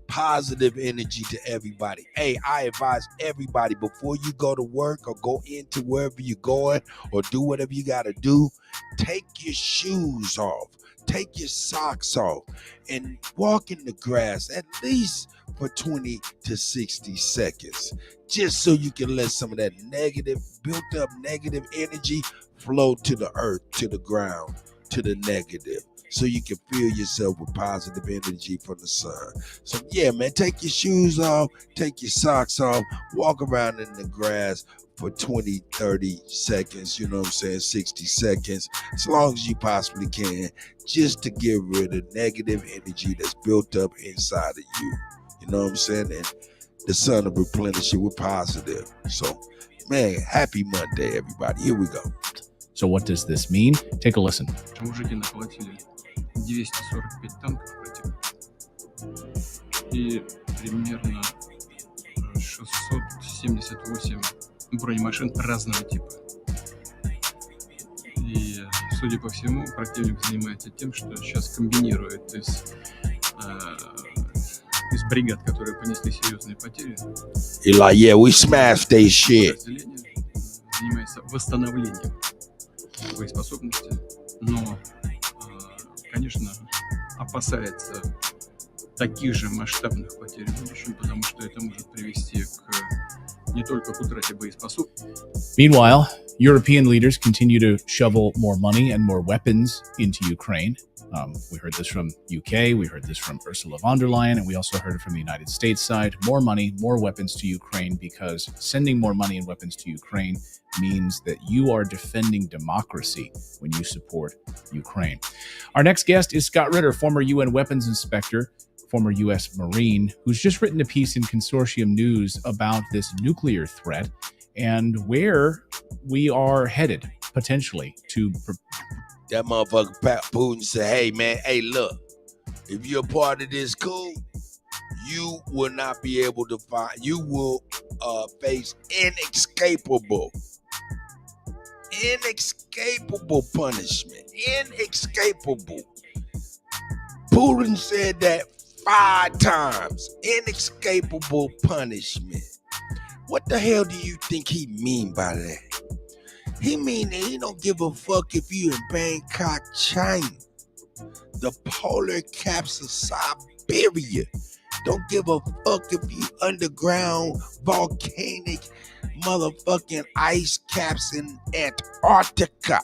Positive energy to everybody. Hey, I advise everybody before you go to work or go into wherever you're going or do whatever you got to do, take your shoes off, take your socks off, and walk in the grass at least for 20 to 60 seconds, just so you can let some of that built up negative energy flow to the earth, to the ground, to the negative, so you can fill yourself with positive energy from the sun. So yeah, man, take your shoes off, take your socks off, walk around in the grass for 20, 30 seconds, you know what I'm saying, 60 seconds, as long as you possibly can, just to get rid of negative energy that's built up inside of you. You know what I'm saying? And the sun will replenish it with positive. So, man, happy Monday, everybody. Here we go. So what does this mean? Take a listen. Мужики наплатили 245 танков противника и примерно 678 бронемашин разного типа. И, судя по всему, противник занимается тем, что сейчас комбинирует из бригад, которые понесли серьезные потери. He like, yeah, we smashed they shit. Занимается восстановлением боеспособности, но, конечно, опасается таких же масштабных потерь в будущем, потому что это может привести не только к утрате боеспособности. Meanwhile, European leaders continue to shovel more money and more weapons into Ukraine. We heard this from UK, we heard this from Ursula von der Leyen, and we also heard it from the United States side. More money, more weapons to Ukraine, because sending more money and weapons to Ukraine means that you are defending democracy when you support Ukraine. Our next guest is Scott Ritter, former UN weapons inspector, former U.S. Marine, who's just written a piece in Consortium News about this nuclear threat and where we are headed, potentially, to... That motherfucker Putin said, hey, man, hey, look, if you're part of this coup, you will not be able to find, you will face inescapable punishment. Inescapable. Putin said that 5 times. Inescapable punishment. What the hell do you think he mean by that? He mean that he don't give a fuck if you in Bangkok, China, the polar caps of Siberia. Don't give a fuck if you underground volcanic motherfucking ice caps in Antarctica.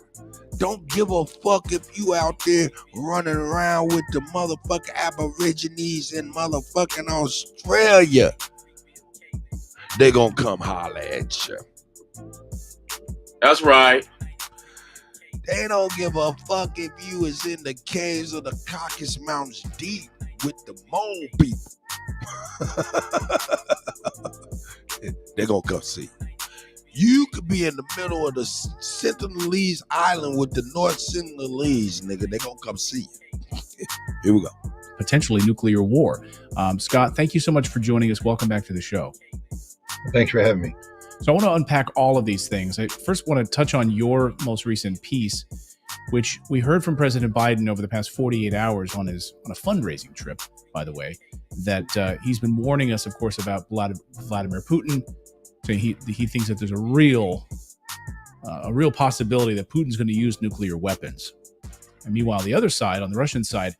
Don't give a fuck if you out there running around with the motherfucking Aborigines in motherfucking Australia. They gonna come holler at you. That's right. They don't give a fuck if you is in the caves of the Caucasus Mountains deep with the mole people. They're gonna come see. You could be in the middle of the Sentinelese Island with the North Sentinelese, nigga. They're gonna come see you. Here we go. Potentially nuclear war. Scott, thank you so much for joining us. Welcome back to the show. Thanks for having me. So I want to unpack all of these things. I first want to touch on your most recent piece, which we heard from President Biden over the past 48 hours on a fundraising trip, by the way, that he's been warning us, of course, about Vladimir Putin. So he thinks that there's a real possibility that Putin's going to use nuclear weapons. And meanwhile, the other side, on the Russian side,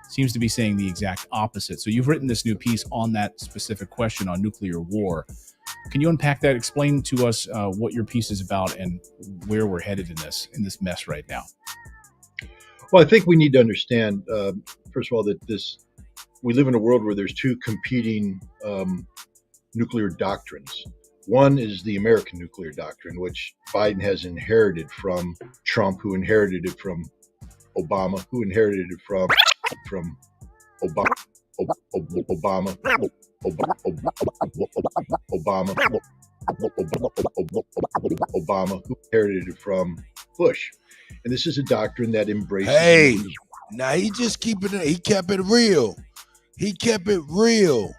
seems to be saying the exact opposite. So you've written this new piece on that specific question on nuclear war. Can you unpack that? Explain to us what your piece is about and where we're headed in this mess right now. Well, I think we need to understand, first of all, that we live in a world where there's 2 competing nuclear doctrines. One is the American nuclear doctrine, which Biden has inherited from Trump, who inherited it from Obama, who inherited it from Obama, who inherited it from Bush. And this is a doctrine that embraces... Hey, now he just kept it real. He kept it real.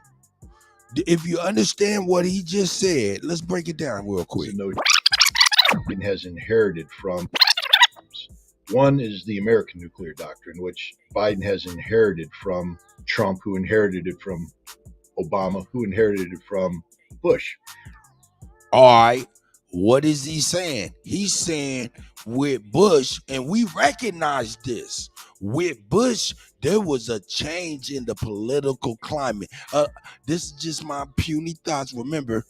If you understand what he just said, let's break it down real quick. Biden has inherited from... One is the American nuclear doctrine, which Biden has inherited from Trump, who inherited it from Obama, who inherited it from Bush. All right. What is he saying? He's saying with Bush, and we recognize this, with Bush, there was a change in the political climate. This is just my puny thoughts. Remember,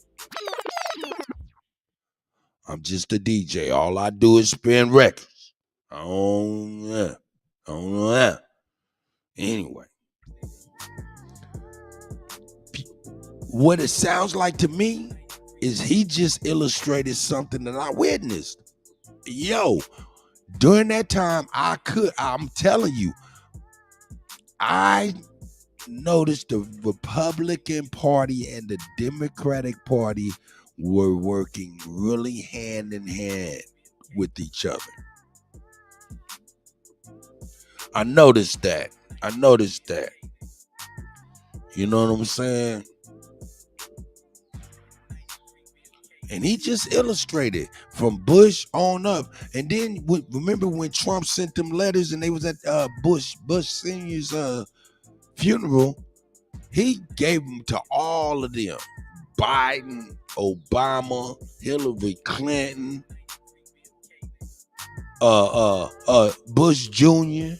I'm just a DJ. All I do is spin records. I don't know that. Anyway, what it sounds like to me is he just illustrated something that I witnessed. Yo, during that time, I'm telling you, I notice the Republican Party and the Democratic Party were working really hand in hand with each other. I noticed that. You know what I'm saying? And he just illustrated from Bush on up. And then remember when Trump sent them letters and they was at Bush Senior's funeral, he gave them to all of them. Biden, Obama, Hillary Clinton, Bush Jr.,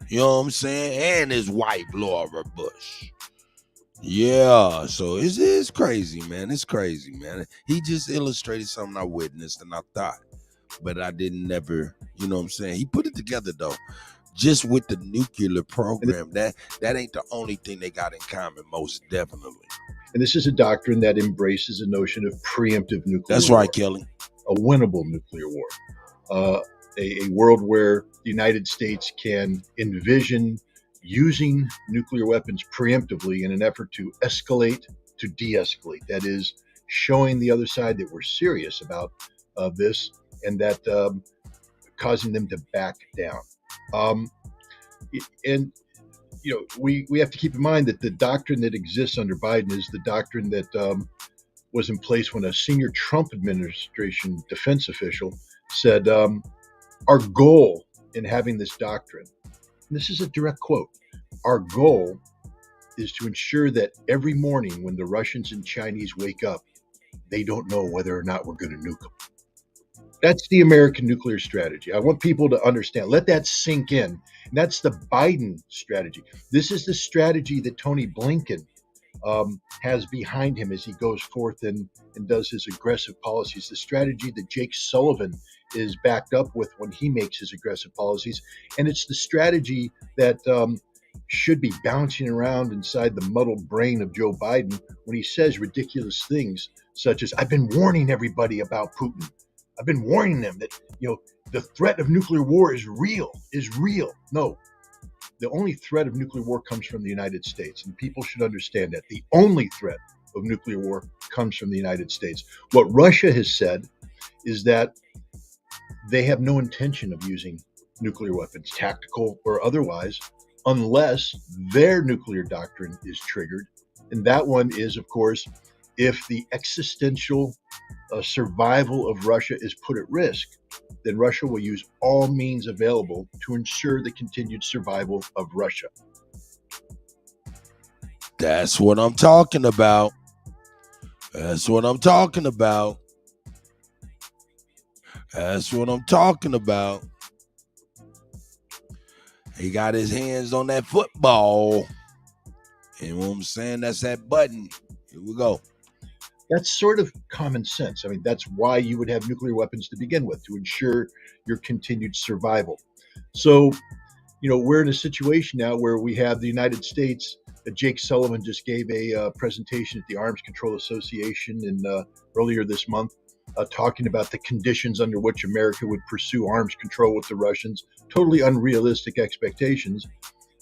you know what I'm saying? And his wife, Laura Bush. Yeah, so it's crazy, man. It's crazy, man. He just illustrated something I witnessed and I thought, but I didn't never, you know what I'm saying? He put it together, though. Just with the nuclear program, that ain't the only thing they got in common, most definitely. And this is a doctrine that embraces a notion of preemptive nuclear war. That's right, Kelly. A winnable nuclear war. A world where the United States can envision using nuclear weapons preemptively in an effort to escalate, to de-escalate. That is, showing the other side that we're serious about this and that causing them to back down. And you know, we have to keep in mind that the doctrine that exists under Biden is the doctrine that was in place when a senior Trump administration defense official said, our goal in having this doctrine, and this is a direct quote, our goal is to ensure that every morning when the Russians and Chinese wake up, they don't know whether or not we're going to nuke them. That's the American nuclear strategy. I want people to understand. Let that sink in. And that's the Biden strategy. This is the strategy that Tony Blinken has behind him as he goes forth and does his aggressive policies. The strategy that Jake Sullivan is backed up with when he makes his aggressive policies. And it's the strategy that should be bouncing around inside the muddled brain of Joe Biden when he says ridiculous things such as, I've been warning everybody about Putin. I've been warning them that, you know, the threat of nuclear war is real. No, the only threat of nuclear war comes from the United States, and people should understand that. The only threat of nuclear war comes from the United States. What Russia has said is that they have no intention of using nuclear weapons, tactical or otherwise, unless their nuclear doctrine is triggered. And that one is, of course, if the existential survival of Russia is put at risk, then Russia will use all means available to ensure the continued survival of Russia. That's what I'm talking about. That's what I'm talking about. That's what I'm talking about. He got his hands on that football. You know what I'm saying? That's that button. Here we go. That's sort of common sense. I mean, that's why you would have nuclear weapons to begin with, to ensure your continued survival. So, you know, we're in a situation now where we have the United States. Jake Sullivan just gave a presentation at the Arms Control Association earlier this month, talking about the conditions under which America would pursue arms control with the Russians. Totally unrealistic expectations.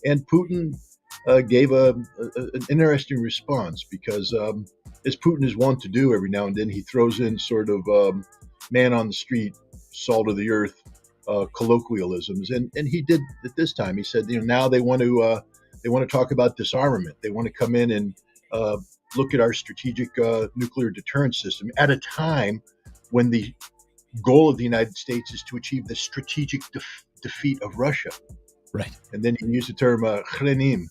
And Putin gave an interesting response because, as Putin is wont to do every now and then, he throws in sort of man on the street, salt of the earth colloquialisms, and he did it this time. He said, you know, now they want to talk about disarmament. They want to come in and look at our strategic nuclear deterrence system at a time when the goal of the United States is to achieve the strategic defeat of Russia. Right. And then he used the term chrenim,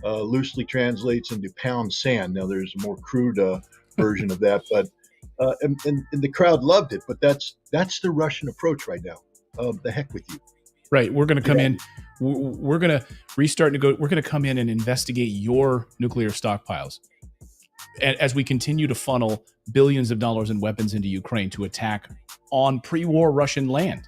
loosely translates into pound sand. Now there's a more crude version of that, but and the crowd loved it. But that's the Russian approach right now. The heck with you. Right. We're going to come in. We're going to restart. We're going to come in and investigate your nuclear stockpiles as we continue to funnel billions of dollars in weapons into Ukraine to attack on pre-war Russian land.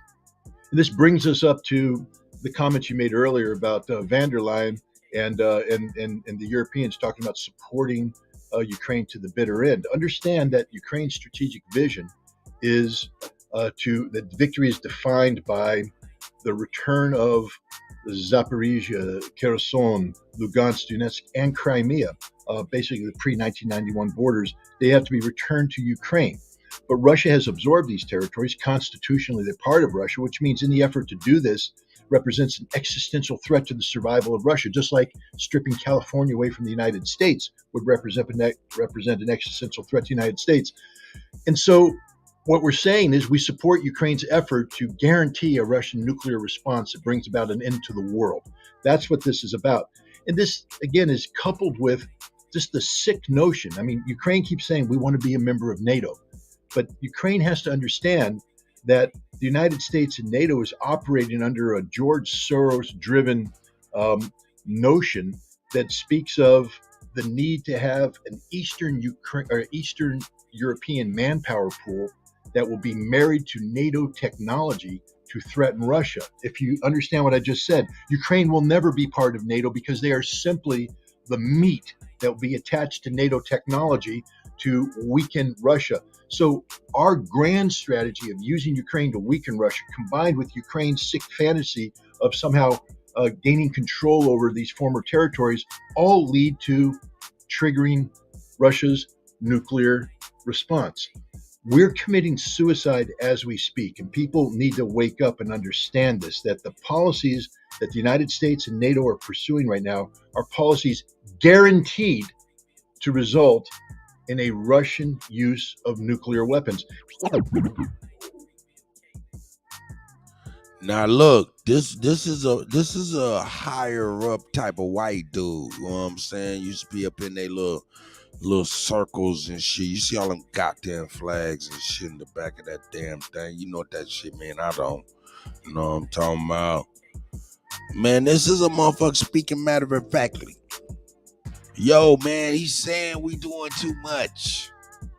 This brings us up to the comments you made earlier about van der Leyen and the Europeans talking about supporting Ukraine to the bitter end. Understand that Ukraine's strategic vision is that victory is defined by the return of Zaporizhia, Kherson, Lugansk, Donetsk, and Crimea, basically the pre-1991 borders, they have to be returned to Ukraine. But Russia has absorbed these territories. Constitutionally, they're part of Russia, which means any effort to do this represents an existential threat to the survival of Russia, just like stripping California away from the United States would represent an existential threat to the United States. And so what we're saying is we support Ukraine's effort to guarantee a Russian nuclear response that brings about an end to the world. That's what this is about. And this, again, is coupled with just the sick notion. I mean, Ukraine keeps saying we want to be a member of NATO, but Ukraine has to understand that the United States and NATO is operating under a George Soros-driven notion that speaks of the need to have an Eastern European manpower pool that will be married to NATO technology to threaten Russia. If you understand what I just said, Ukraine will never be part of NATO because they are simply the meat that will be attached to NATO technology to weaken Russia. So our grand strategy of using Ukraine to weaken Russia, combined with Ukraine's sick fantasy of somehow gaining control over these former territories, all lead to triggering Russia's nuclear response. We're committing suicide as we speak, and people need to wake up and understand this, that the policies that the United States and NATO are pursuing right now are policies guaranteed to result in a Russian use of nuclear weapons. Now look, this is a higher up type of white dude. You know what I'm saying? Used to be up in they little circles and shit. You see all them goddamn flags and shit in the back of that damn thing. You know what that shit mean? I don't. You know what I'm talking about? Man, this is a motherfucker speaking matter of factly. Yo, man, he's saying we doing too much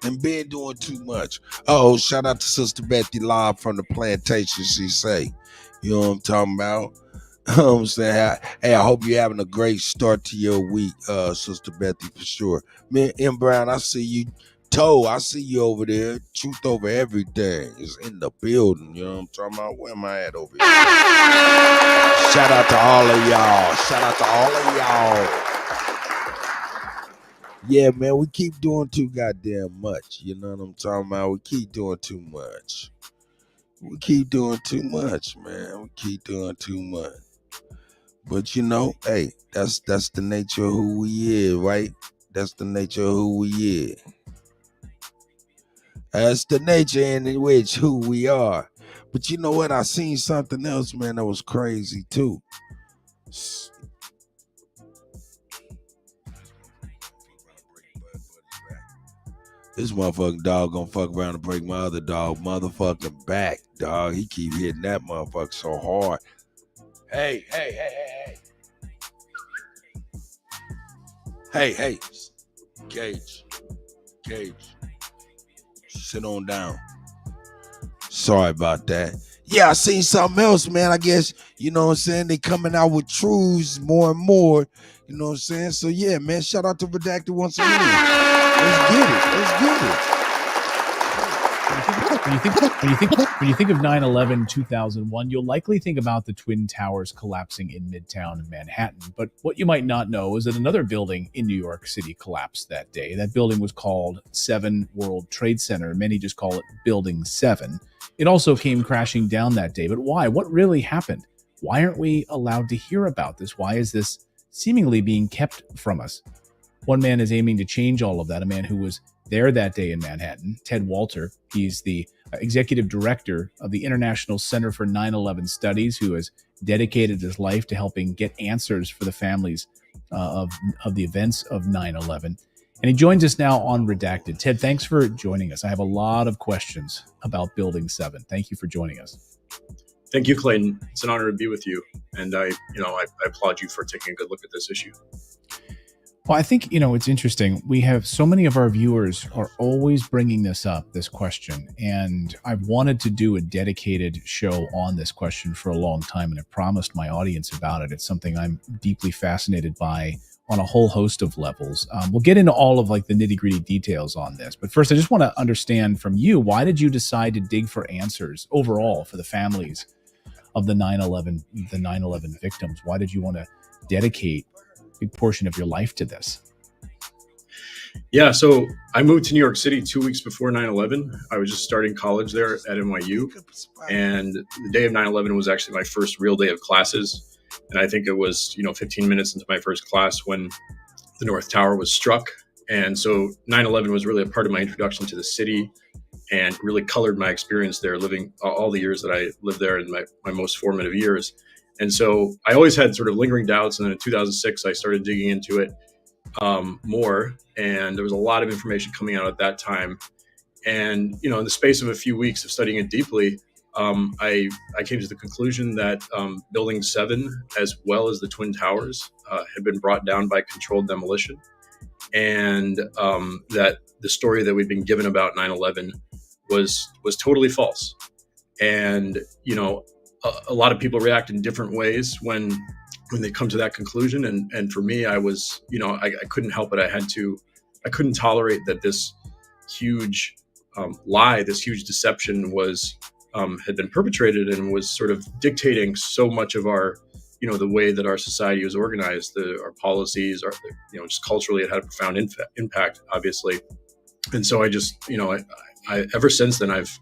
and been doing too much. Oh, shout out to Sister Betty live from the plantation, she say. You know what I'm talking about? I'm saying, hey, I hope you're having a great start to your week, Sister Betty, for sure. Man, M. Brown, I see you. Toe, I see you over there. Truth over everything is in the building. You know what I'm talking about? Where am I at over here? Shout out to all of y'all. Shout out to all of y'all. Yeah, man, we keep doing too goddamn much. You know what I'm talking about? We keep doing too much. We keep doing too much, man. We keep doing too much. But you know, hey, that's the nature of who we is, right? That's the nature of who we is. That's the nature in which who we are. But you know what? I seen something else, man, that was crazy too. This motherfucking dog gonna fuck around and break my other dog motherfucking back, dog. He keep hitting that motherfucker so hard. Hey. Hey. Gage. Sit on down. Sorry about that. Yeah, I seen something else, man. I guess, you know what I'm saying, they coming out with truths more and more. You know what I'm saying? So yeah, man, shout out to Redacted once again. Let's get it. When you think of 9/11 2001, you'll likely think about the Twin Towers collapsing in Midtown Manhattan. But what you might not know is that another building in New York City collapsed that day. That building was called 7 World Trade Center. Many just call it Building 7. It also came crashing down that day. But why? What really happened? Why aren't we allowed to hear about this? Why is this seemingly being kept from us? One man is aiming to change all of that, a man who was there that day in Manhattan, Ted Walter. He's the executive director of the International Center for 9/11 Studies, who has dedicated his life to helping get answers for the families of the events of 9/11. And he joins us now on Redacted. Ted, thanks for joining us. I have a lot of questions about Building 7. Thank you for joining us. Thank you, Clayton. It's an honor to be with you. And I applaud you for taking a good look at this issue. Well, I think, it's interesting. We have so many of our viewers are always bringing this up, this question. And I've wanted to do a dedicated show on this question for a long time. And I promised my audience about it. It's something I'm deeply fascinated by on a whole host of levels. We'll get into all of the nitty gritty details on this. But first, I just want to understand from you, why did you decide to dig for answers overall for the families of the 9/11 victims. Why did you want to dedicate a big portion of your life to this? Yeah, so I moved to New York City 2 weeks before 9/11. I was just starting college there at NYU. And the day of 9/11 was actually my first real day of classes. And I think it was, 15 minutes into my first class when the North Tower was struck. And so 9/11 was really a part of my introduction to the city and really colored my experience there, living all the years that I lived there in my most formative years. And so I always had sort of lingering doubts. And then in 2006, I started digging into it more. And there was a lot of information coming out at that time. And, in the space of a few weeks of studying it deeply, I came to the conclusion that Building 7, as well as the Twin Towers, had been brought down by controlled demolition. And that the story that we'd been given about 9/11 was totally false. And, a lot of people react in different ways when they come to that conclusion. And for me, I was, I couldn't help it. I couldn't tolerate that this huge lie, this huge deception had been perpetrated and was sort of dictating so much of our, the way that our society was organized, our policies, just culturally, it had a profound impact, obviously. And so I just, I ever since then, I've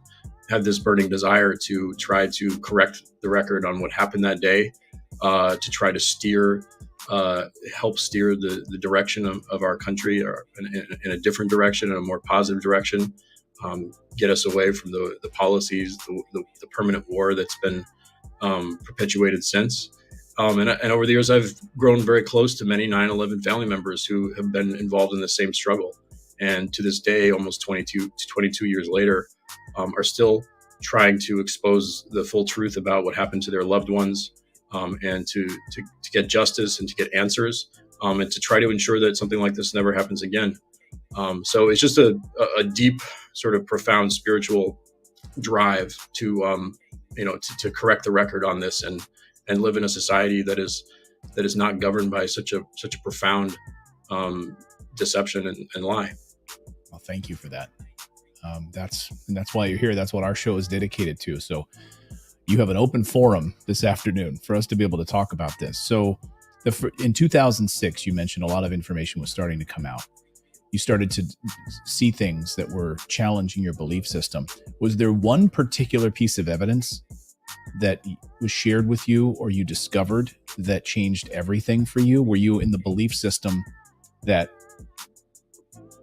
had this burning desire to try to correct the record on what happened that day, to try to help steer the direction of our country or in a different direction, in a more positive direction, get us away from the policies, the permanent war that's been perpetuated since. And over the years, I've grown very close to many 9/11 family members who have been involved in the same struggle. And to this day, almost 22 years later, are still trying to expose the full truth about what happened to their loved ones, and to get justice and to get answers, and to try to ensure that something like this never happens again. So it's just a deep, sort of profound spiritual drive to correct the record on this and live in a society that is not governed by such a profound deception and lie. Well, thank you for that. That's why you're here. That's what our show is dedicated to. So you have an open forum this afternoon for us to be able to talk about this. So in 2006, you mentioned a lot of information was starting to come out. You started to see things that were challenging your belief system. Was there one particular piece of evidence that was shared with you or you discovered that changed everything for you? Were you in the belief system that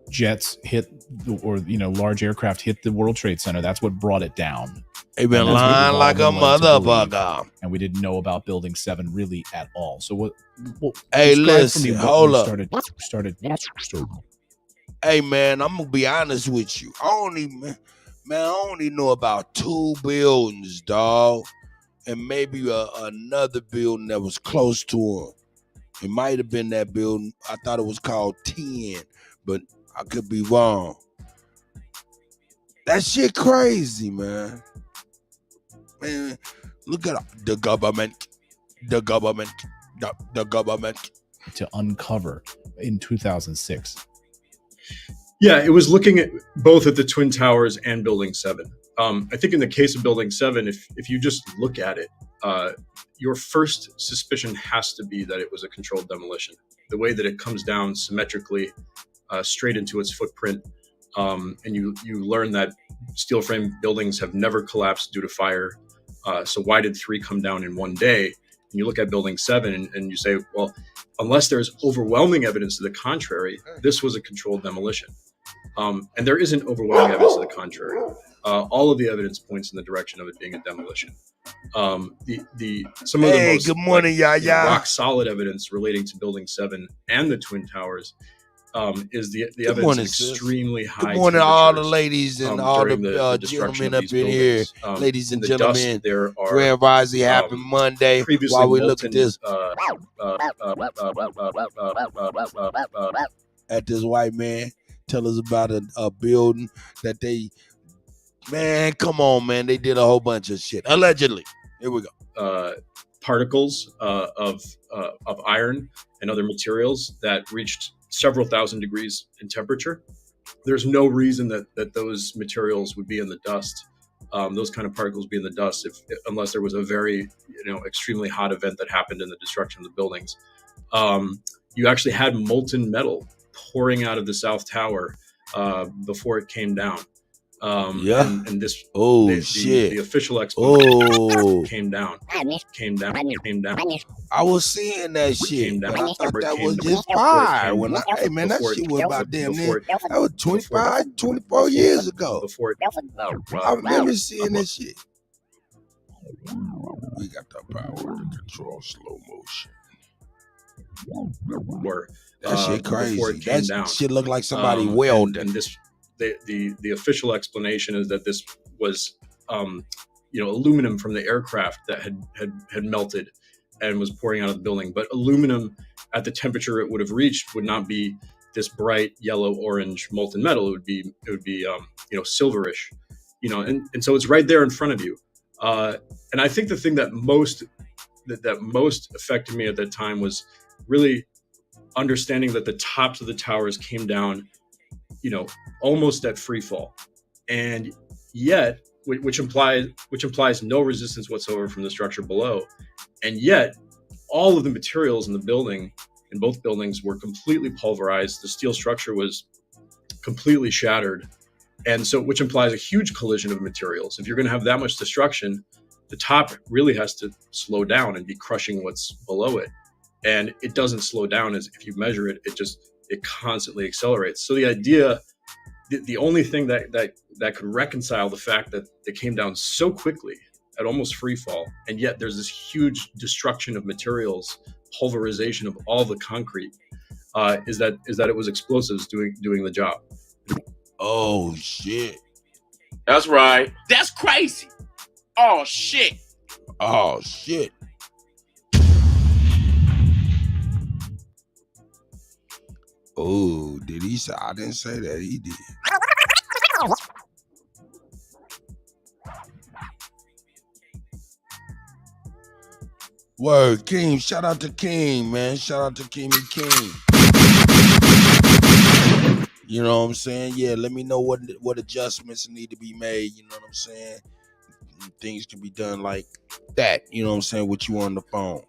jets hit large aircraft hit the World Trade Center? That's what brought it down. They've been lying like a motherfucker. And we didn't know about Building 7 really at all. So what hey, listen, hold up. Started. Hey, man, I'm going to be honest with you. I only know about 2 buildings, dog. And maybe another building that was close to them. It might have been that building. I thought it was called 10, but I could be wrong. That shit crazy, man. Man, look at the government. To uncover in 2006. Yeah, it was looking at both at the Twin Towers and Building 7. I think in the case of Building 7, if you just look at it, your first suspicion has to be that it was a controlled demolition. The way that it comes down symmetrically, straight into its footprint, and you learn that steel frame buildings have never collapsed due to fire. So why did 3 come down in one day? And you look at Building 7 and you say, well, unless there's overwhelming evidence to the contrary, this was a controlled demolition. And there isn't overwhelming evidence to the contrary. All of the evidence points in the direction of it being a demolition. Some of the most good morning, rock solid evidence relating to Building 7 and the Twin Towers is the evidence morning, of extremely high. Good morning, all the ladies and all the gentlemen up in here. Ladies and gentlemen, Grand Rising, happy Monday. While we look at this, at this white man, tell us about a building that they, man, come on, man, they did a whole bunch of shit. Allegedly. Here we go. Particles of iron and other materials that reached several thousand degrees in temperature. There's no reason that those materials would be in the dust those kind of particles be in the dust unless there was a very, extremely hot event that happened in the destruction of the buildings. You actually had molten metal pouring out of the South Tower before it came down. And this, the official explanation came down. I was seeing that shit, but I thought that was just fire. Hey man, that shit was about damn near, that was 24 years ago. I remember seeing that shit. We got the power to control slow motion. That shit crazy. That shit looked like somebody welded. And this, the official explanation is that this was, aluminum from the aircraft that had melted and was pouring out of the building. But aluminum at the temperature it would have reached would not be this bright yellow orange molten metal. It would be silverish, and so it's right there in front of you. And I think the thing that most affected me at that time was really understanding that the tops of the towers came down, almost at free fall, and yet, which implies no resistance whatsoever from the structure below, and yet all of the materials in both buildings were completely pulverized. The steel structure was completely shattered, and so which implies a huge collision of materials. If you're going to have that much destruction, the top really has to slow down and be crushing what's below it. And it doesn't slow down. As if you measure it, it constantly accelerates. So the idea, the only thing that could reconcile the fact that it came down so quickly at almost free fall, and yet there's this huge destruction of materials, pulverization of all the concrete, is that it was explosives doing the job. Oh shit. That's right. That's crazy. Oh shit. Oh shit. Oh, did he say? I didn't say that. He did. Word, King. Shout out to King, man. Shout out to Kimmy King. You know what I'm saying? Yeah, let me know what adjustments need to be made. You know what I'm saying? Things can be done like that. You know what I'm saying? With you on the phone.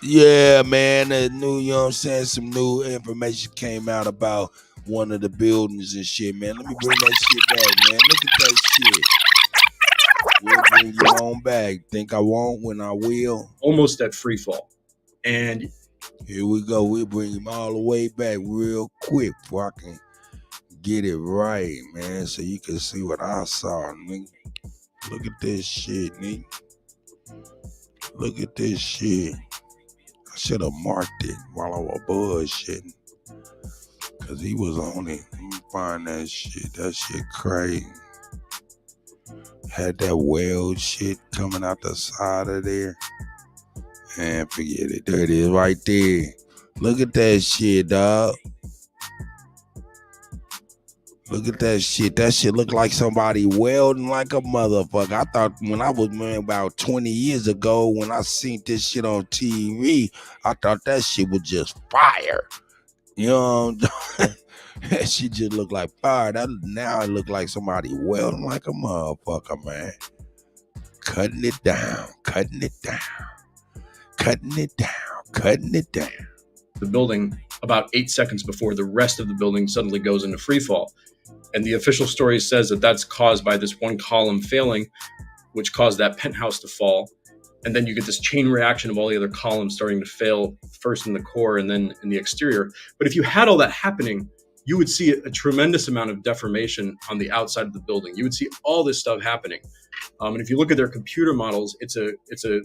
Yeah, man, you know what I'm saying? Some new information came out about one of the buildings and shit, man. Let me bring that shit back, man. Look at that shit. We'll bring you on back. Think I won't when I will. Almost at free fall. And here we go. We'll bring him all the way back real quick before I can get it right, man, so you can see what I saw, nigga. Look at this shit, nigga. Look at this shit. I should have marked it while I was bullshitting, cause he was on it. Let me find that shit. That shit crazy. Had that weld shit coming out the side of there. Man, forget it. There it is right there. Look at that shit, dog. Look at that shit. That shit look like somebody welding like a motherfucker. I thought when I was, man, about 20 years ago, when I seen this shit on TV, I thought that shit was just fire. You know what I'm saying? That shit just look like fire. Now it look like somebody welding like a motherfucker, man. Cutting it down, cutting it down, cutting it down, cutting it down. The building about 8 seconds before the rest of the building suddenly goes into free fall. And the official story says that that's caused by this one column failing, which caused that penthouse to fall. And then you get this chain reaction of all the other columns starting to fail, first in the core and then in the exterior. But if you had all that happening, you would see a tremendous amount of deformation on the outside of the building. You would see all this stuff happening. And if you look at their computer models, it's a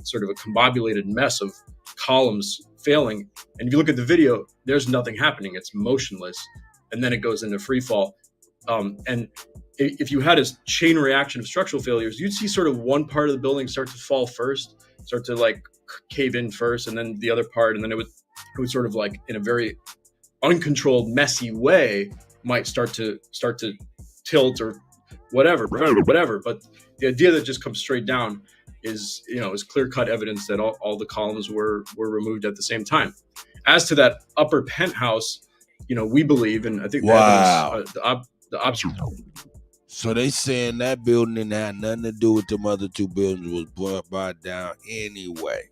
sort of a combobulated mess of columns failing. And if you look at the video, there's nothing happening. It's motionless. And then it goes into free fall. And if you had a chain reaction of structural failures, you'd see sort of one part of the building start to fall first, start to like cave in first, and then the other part, and then it would sort of like in a very uncontrolled, messy way might start to tilt or whatever. But the idea that just comes straight down is clear-cut evidence that all the columns were removed at the same time. As to that upper penthouse, we believe, and I think Wow. the evidence, So they saying that building didn't have nothing to do with them other two buildings, was brought down anyway,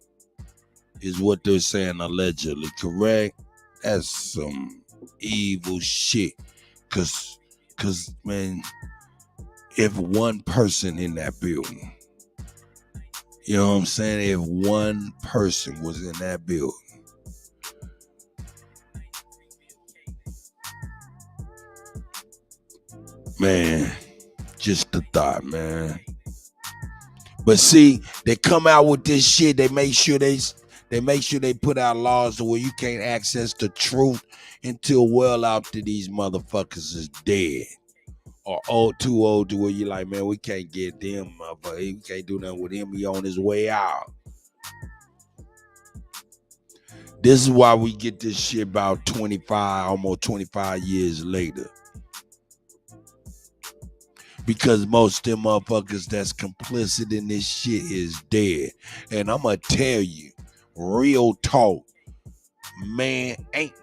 is what they're saying allegedly, correct? That's some evil shit. Cause man, if one person in that building, you know what I'm saying? If one person was in that building, man, just the thought, man. But see, they come out with this shit. They make sure they put out laws where you can't access the truth until well after these motherfuckers is dead or too old to where you're like, man, we can't get them, motherfucker. We can't do nothing with him. He on his way out. This is why we get this shit about almost 25 years later. Because most of them motherfuckers that's complicit in this shit is dead. And I'm going to tell you, real talk, man, ain't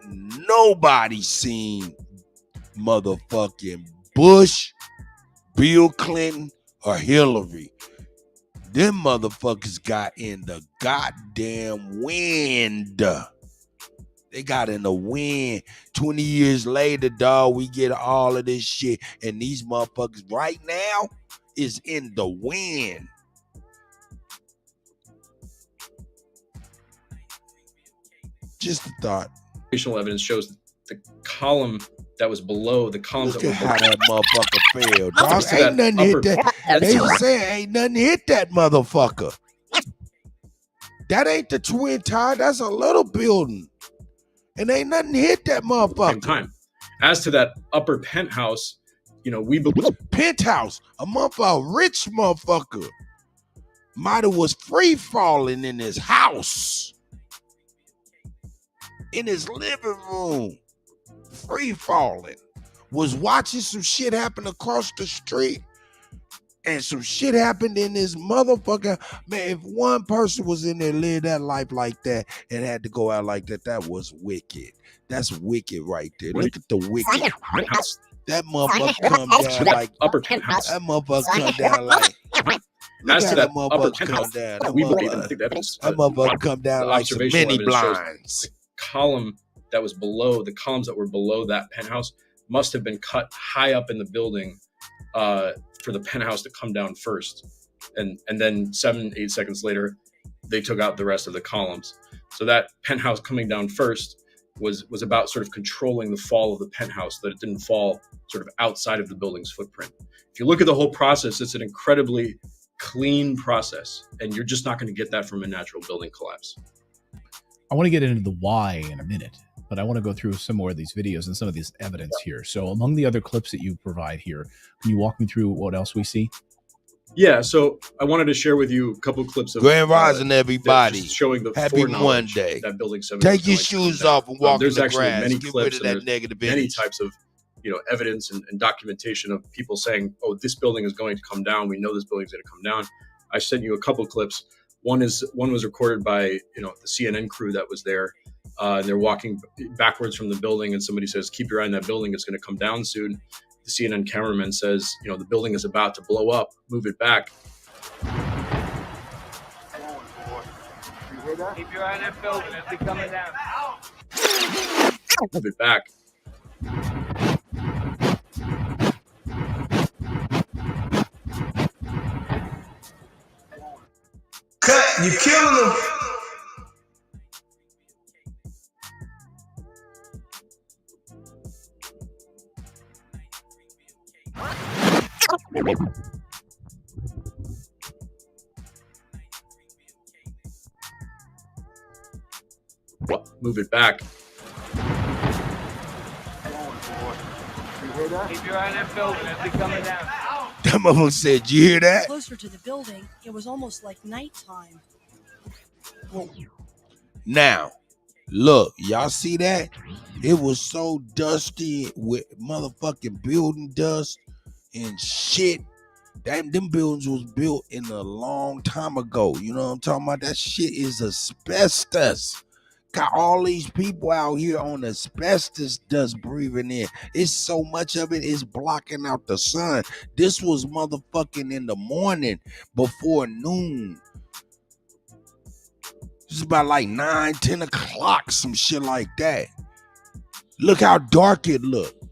nobody seen motherfucking Bush, Bill Clinton, or Hillary. Them motherfuckers got in the goddamn wind. They got in the wind. 20 years later, dog, we get all of this shit. And these motherfuckers right now is in the wind. Just a thought. Evidence shows the column that was below the columns Look that at were how that motherfucker fell. Dog, to ain't that nothing hit upper- that. They were saying ain't nothing hit that motherfucker. That ain't the Twin Tower. That's a little building. And ain't nothing hit that motherfucker. same time. As to that upper penthouse, we believe Penthouse, a rich motherfucker, might have was free falling in his house, in his living room, free falling, was watching some shit happen across the street, and some shit happened in this motherfucker. Man, if one person was in there, live that life like that, and had to go out like that, that was wicked. That's wicked right there. Look at the wicked. That motherfucker come down like upper penthouse. that motherfucker come down like. Look As how to that motherfucker upper come penthouse, down. That we believe, and I motherfucker, think the evidence, that motherfucker come down the like some observational mini evidence shows blinds. column that was below the columns that were below that penthouse must have been cut high up in the building for the penthouse to come down first, and then 7-8 seconds later they took out the rest of the columns. So that penthouse coming down first was about sort of controlling the fall of the penthouse, so that it didn't fall sort of outside of the building's footprint. If you look at the whole process, it's an incredibly clean process, and you're just not going to get that from a natural building collapse. I want to get into the why in a minute, but I want to go through some more of these videos and some of this evidence here. So among the other clips that you provide here, can you walk me through what else we see? Yeah, so I wanted to share with you a couple of clips of Grand Rising, everybody. showing the Happy foreknowledge Monday. that Building 7 Take your shoes off and walk in There's the actually grass. many Get clips rid of and that there's negative many energy. types of evidence and documentation of people saying, oh, this building is going to come down. We know this building is going to come down. I sent you a couple of clips. One was recorded by the CNN crew that was there. They're walking backwards from the building, and somebody says, keep your eye on that building. It's going to come down soon. The CNN cameraman says, the building is about to blow up. Move it back. Keep your eye on that building. It's coming down. Move it back. Cut, you killing them. Move it back. Keep your eye on that building. It's coming down. That motherfucker said, you hear that? Closer to the building, it was almost like nighttime. Now, look, y'all see that? It was so dusty with motherfucking building dust and shit. Them buildings was built in a long time ago. You know what I'm talking about? That shit is asbestos. Got all these people out here on asbestos dust breathing in. It's so much of it is blocking out the sun. This was motherfucking in the morning before noon. It's about like 9, 10 o'clock, some shit like that. Look how dark it looked.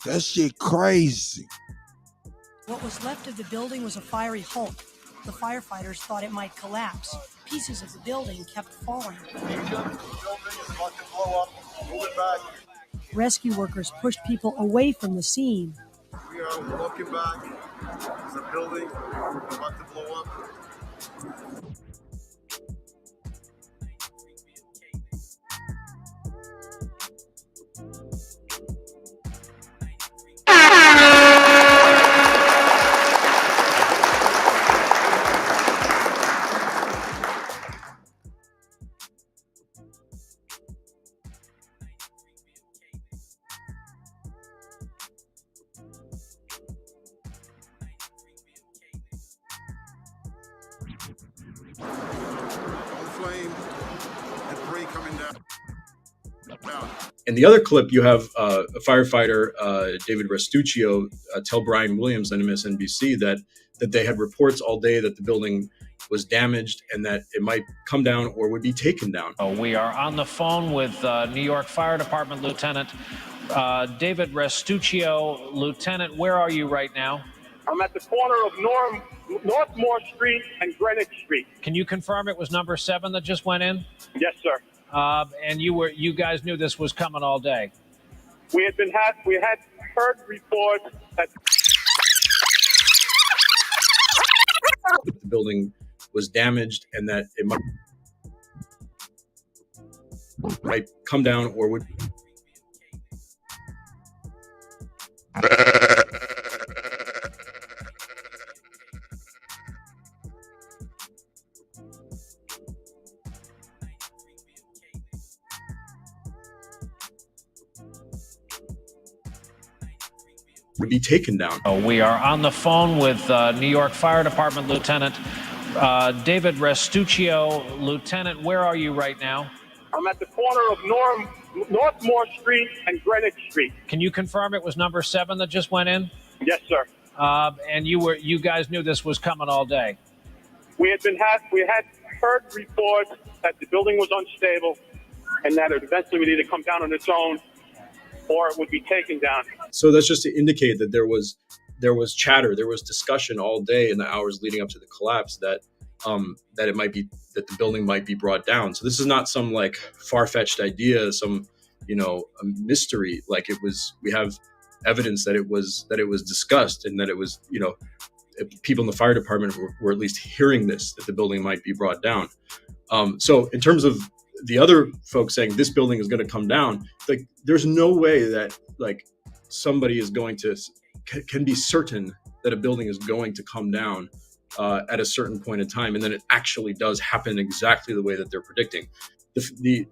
That shit crazy. What was left of the building was a fiery hulk. The firefighters thought it might collapse. Pieces of the building kept falling. Rescue workers pushed people away from the scene. We are walking back. There's a building about to blow up. In the other clip, you have a firefighter, David Restuccio, tell Brian Williams on MSNBC that they had reports all day that the building was damaged and that it might come down or would be taken down. We are on the phone with New York Fire Department Lieutenant David Restuccio. Lieutenant, where are you right now? I'm at the corner of Northmore Street and Greenwich Street. Can you confirm it was number 7 that just went in? Yes, sir. And you guys knew this was coming all day. We had heard reports that the building was damaged and that it might come down or would. Would be taken down. We are on the phone with New York Fire Department Lieutenant David Restuccio. Lieutenant, where are you right now? I'm at the corner of Northmore Street and Greenwich Street. Can you confirm it was number 7 that just went in? Yes, sir. And you guys knew this was coming all day. We had heard reports that the building was unstable and that it eventually would either come down on its own or it would be taken down. So that's just to indicate that there was chatter, there was discussion all day in the hours leading up to the collapse that it might be that the building might be brought down. So this is not some like far-fetched idea, some a mystery. Like it was, we have evidence that it was discussed and that it was people in the fire department were at least hearing this, that the building might be brought down. So in terms of the other folks saying this building is going to come down, like there's no way that like somebody is going to can be certain that a building is going to come down at a certain point in time, and then it actually does happen exactly the way that they're predicting. The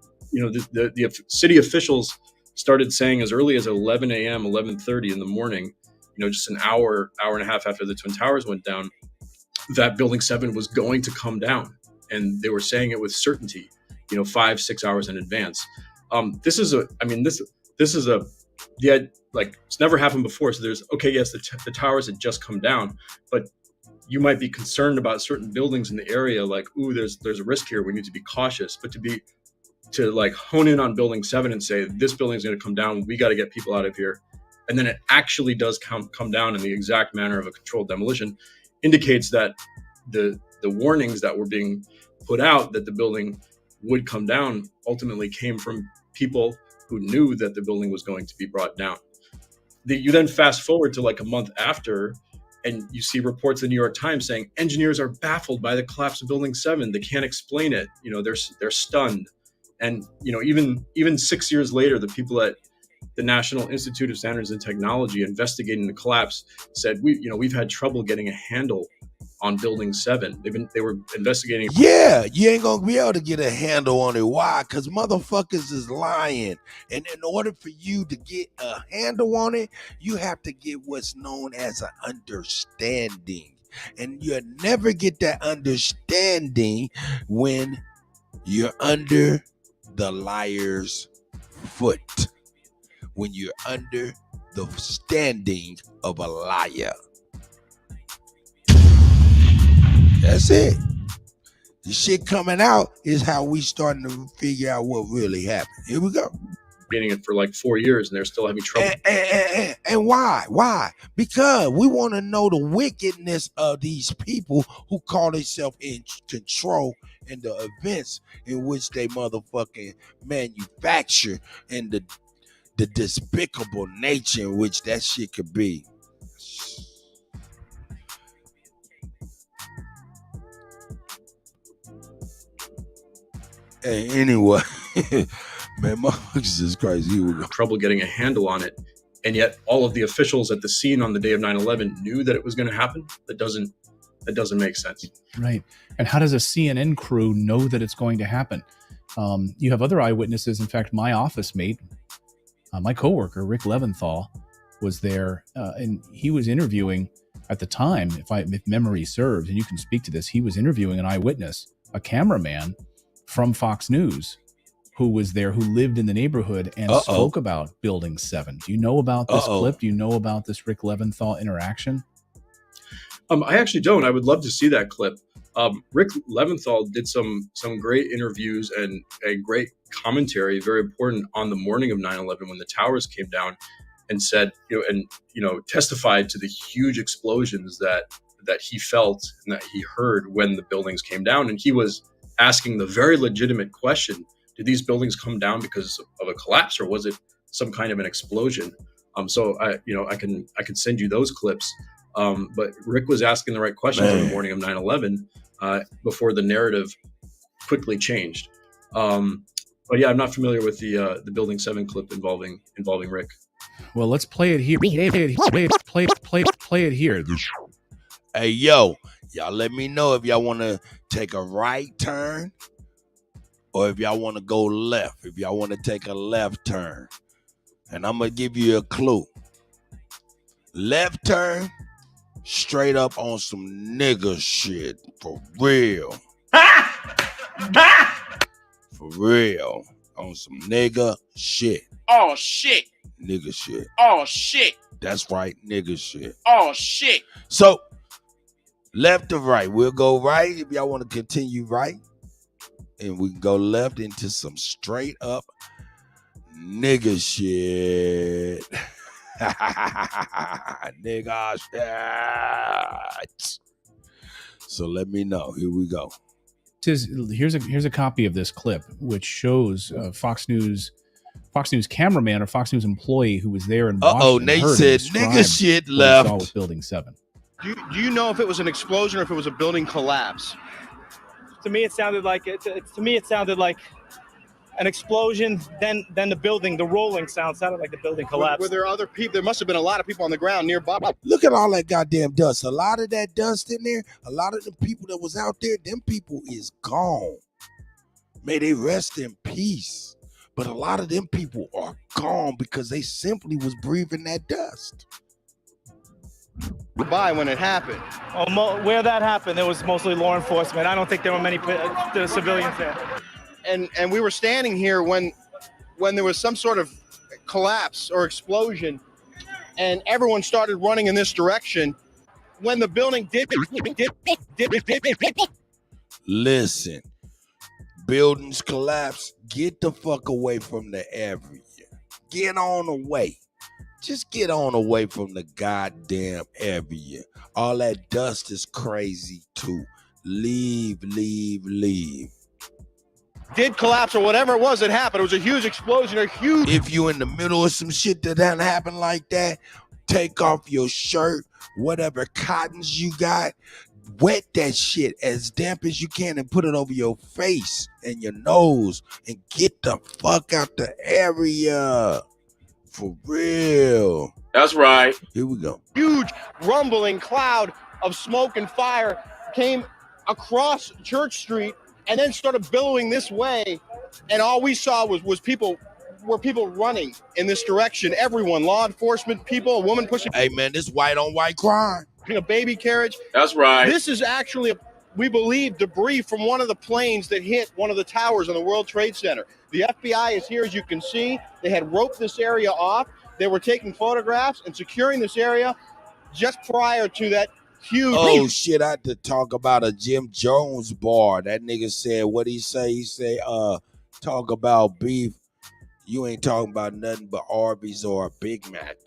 city officials started saying as early as 11 a.m., 11:30 in the morning, just an hour and a half after the Twin Towers went down, that Building 7 was going to come down, and they were saying it with certainty. 5-6 hours in advance. This is it's never happened before. So there's, yes, the towers had just come down, but you might be concerned about certain buildings in the area. Like, there's a risk here. We need to be cautious. But to like hone in on Building 7 and say, this building is going to come down. We got to get people out of here. And then it actually does come down in the exact manner of a controlled demolition indicates that the warnings that were being put out that the building would come down ultimately came from people who knew that the building was going to be brought down. You then fast forward to like a month after, and you see reports in the New York Times saying engineers are baffled by the collapse of Building 7. They can't explain it. They're stunned. And even 6 years later, the people at the National Institute of Standards and Technology investigating the collapse said we've had trouble getting a handle on Building 7. They were investigating. Yeah, you ain't gonna be able to get a handle on it. Why? Because motherfuckers is lying. And in order for you to get a handle on it, you have to get what's known as an understanding. And you'll never get that understanding when you're under the liar's foot. When you're under the standing of a liar. That's it. The shit coming out is how we starting to figure out what really happened. Here we go. Beating it for like 4 years, and they're still having trouble. And why? Why? Because we want to know the wickedness of these people who call themselves in control in the events in which they motherfucking manufacture, and the despicable nature in which that shit could be. Hey, anyway, man, motherfuckers is crazy. Here we go. Trouble getting a handle on it, and yet all of the officials at the scene on the day of 9/11 knew that it was going to happen. That doesn't make sense. Right. And how does a CNN crew know that it's going to happen? You have other eyewitnesses. In fact, my office mate, my coworker, Rick Leventhal, was there, and he was interviewing at the time, if memory serves, and you can speak to this, he was interviewing an eyewitness, a cameraman from Fox News, who was there, who lived in the neighborhood and spoke about Building 7. Do you know about this clip? Do you know about this Rick Leventhal interaction? I actually don't. I would love to see that clip. Rick Leventhal did some great interviews and a great commentary, very important, on the morning of 9/11 when the towers came down, and said, testified to the huge explosions that he felt and that he heard when the buildings came down. And he was asking the very legitimate question: did these buildings come down because of a collapse, or was it some kind of an explosion? So I can send you those clips. But Rick was asking the right questions on the morning of 9/11 before the narrative quickly changed. But yeah, I'm not familiar with the Building 7 clip involving Rick. Well, let's play it here. Play it here. Hey, yo, y'all let me know if y'all want to take a right turn or if y'all want to go left. If y'all want to take a left turn. And I'm going to give you a clue. Left turn, straight up on some nigga shit. For real. For real. On some nigga shit. Oh, shit. Nigga shit. Oh, shit. That's right, nigga shit. Oh, shit. So, left or right? We'll go right if y'all want to continue right. And we can go left into some straight up nigga shit. Nigga shit. So let me know. Here we go. Here's a copy of this clip, which shows Fox News cameraman or Fox News employee who was there in Washington. They said nigga shit left. Saw with Building 7. Do you know if it was an explosion or if it was a building collapse? To me, it sounded like an explosion. Then the building, the rolling sound sounded like the building collapsed. Were there other people? There must have been a lot of people on the ground nearby. Look at all that goddamn dust. A lot of that dust in there, a lot of the people that was out there, them people is gone. May they rest in peace. But a lot of them people are gone because they simply was breathing that dust. By when it happened. Where that happened, it was mostly law enforcement. I don't think there were many civilians there. And we were standing here when there was some sort of collapse or explosion, and everyone started running in this direction. When the building did. Listen, buildings collapse. Get the fuck away from the area. Get on away. Just get on away from the goddamn area. All that dust is crazy too. Leave. Did collapse or whatever it was that happened. It was a huge explosion, If you in the middle of some shit that done happen like that, take off your shirt, whatever cottons you got, wet that shit as damp as you can and put it over your face and your nose and get the fuck out the area. For real. That's right. Here we go. Huge rumbling cloud of smoke and fire came across Church Street and then started billowing this way. And all we saw was people running in this direction. Everyone, law enforcement, people, a woman pushing. Hey man, this white on white crime. A baby carriage. That's right. This is actually we believe, debris from one of the planes that hit one of the towers on the World Trade Center. The FBI is here, as you can see. They had roped this area off. They were taking photographs and securing this area just prior to that huge... Oh, shit, I had to talk about a Jim Jones bar. That nigga said, what he say? He say, talk about beef. You ain't talking about nothing but Arby's or a Big Mac.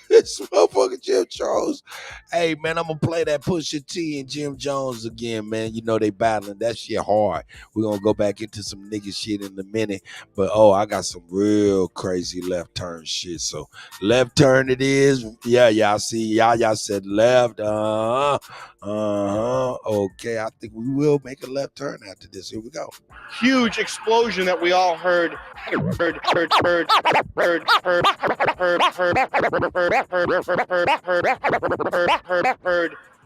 This motherfucker Jim Jones. Hey, man, I'm going to play that Pusha T and Jim Jones again, man. You know they battling. That shit hard. We're going to go back into some nigga shit in a minute. But, I got some real crazy left turn shit. So, left turn it is. Yeah, y'all see. Y'all said left. Okay, I think we will make a left turn after this. Here we go. Huge explosion that we all heard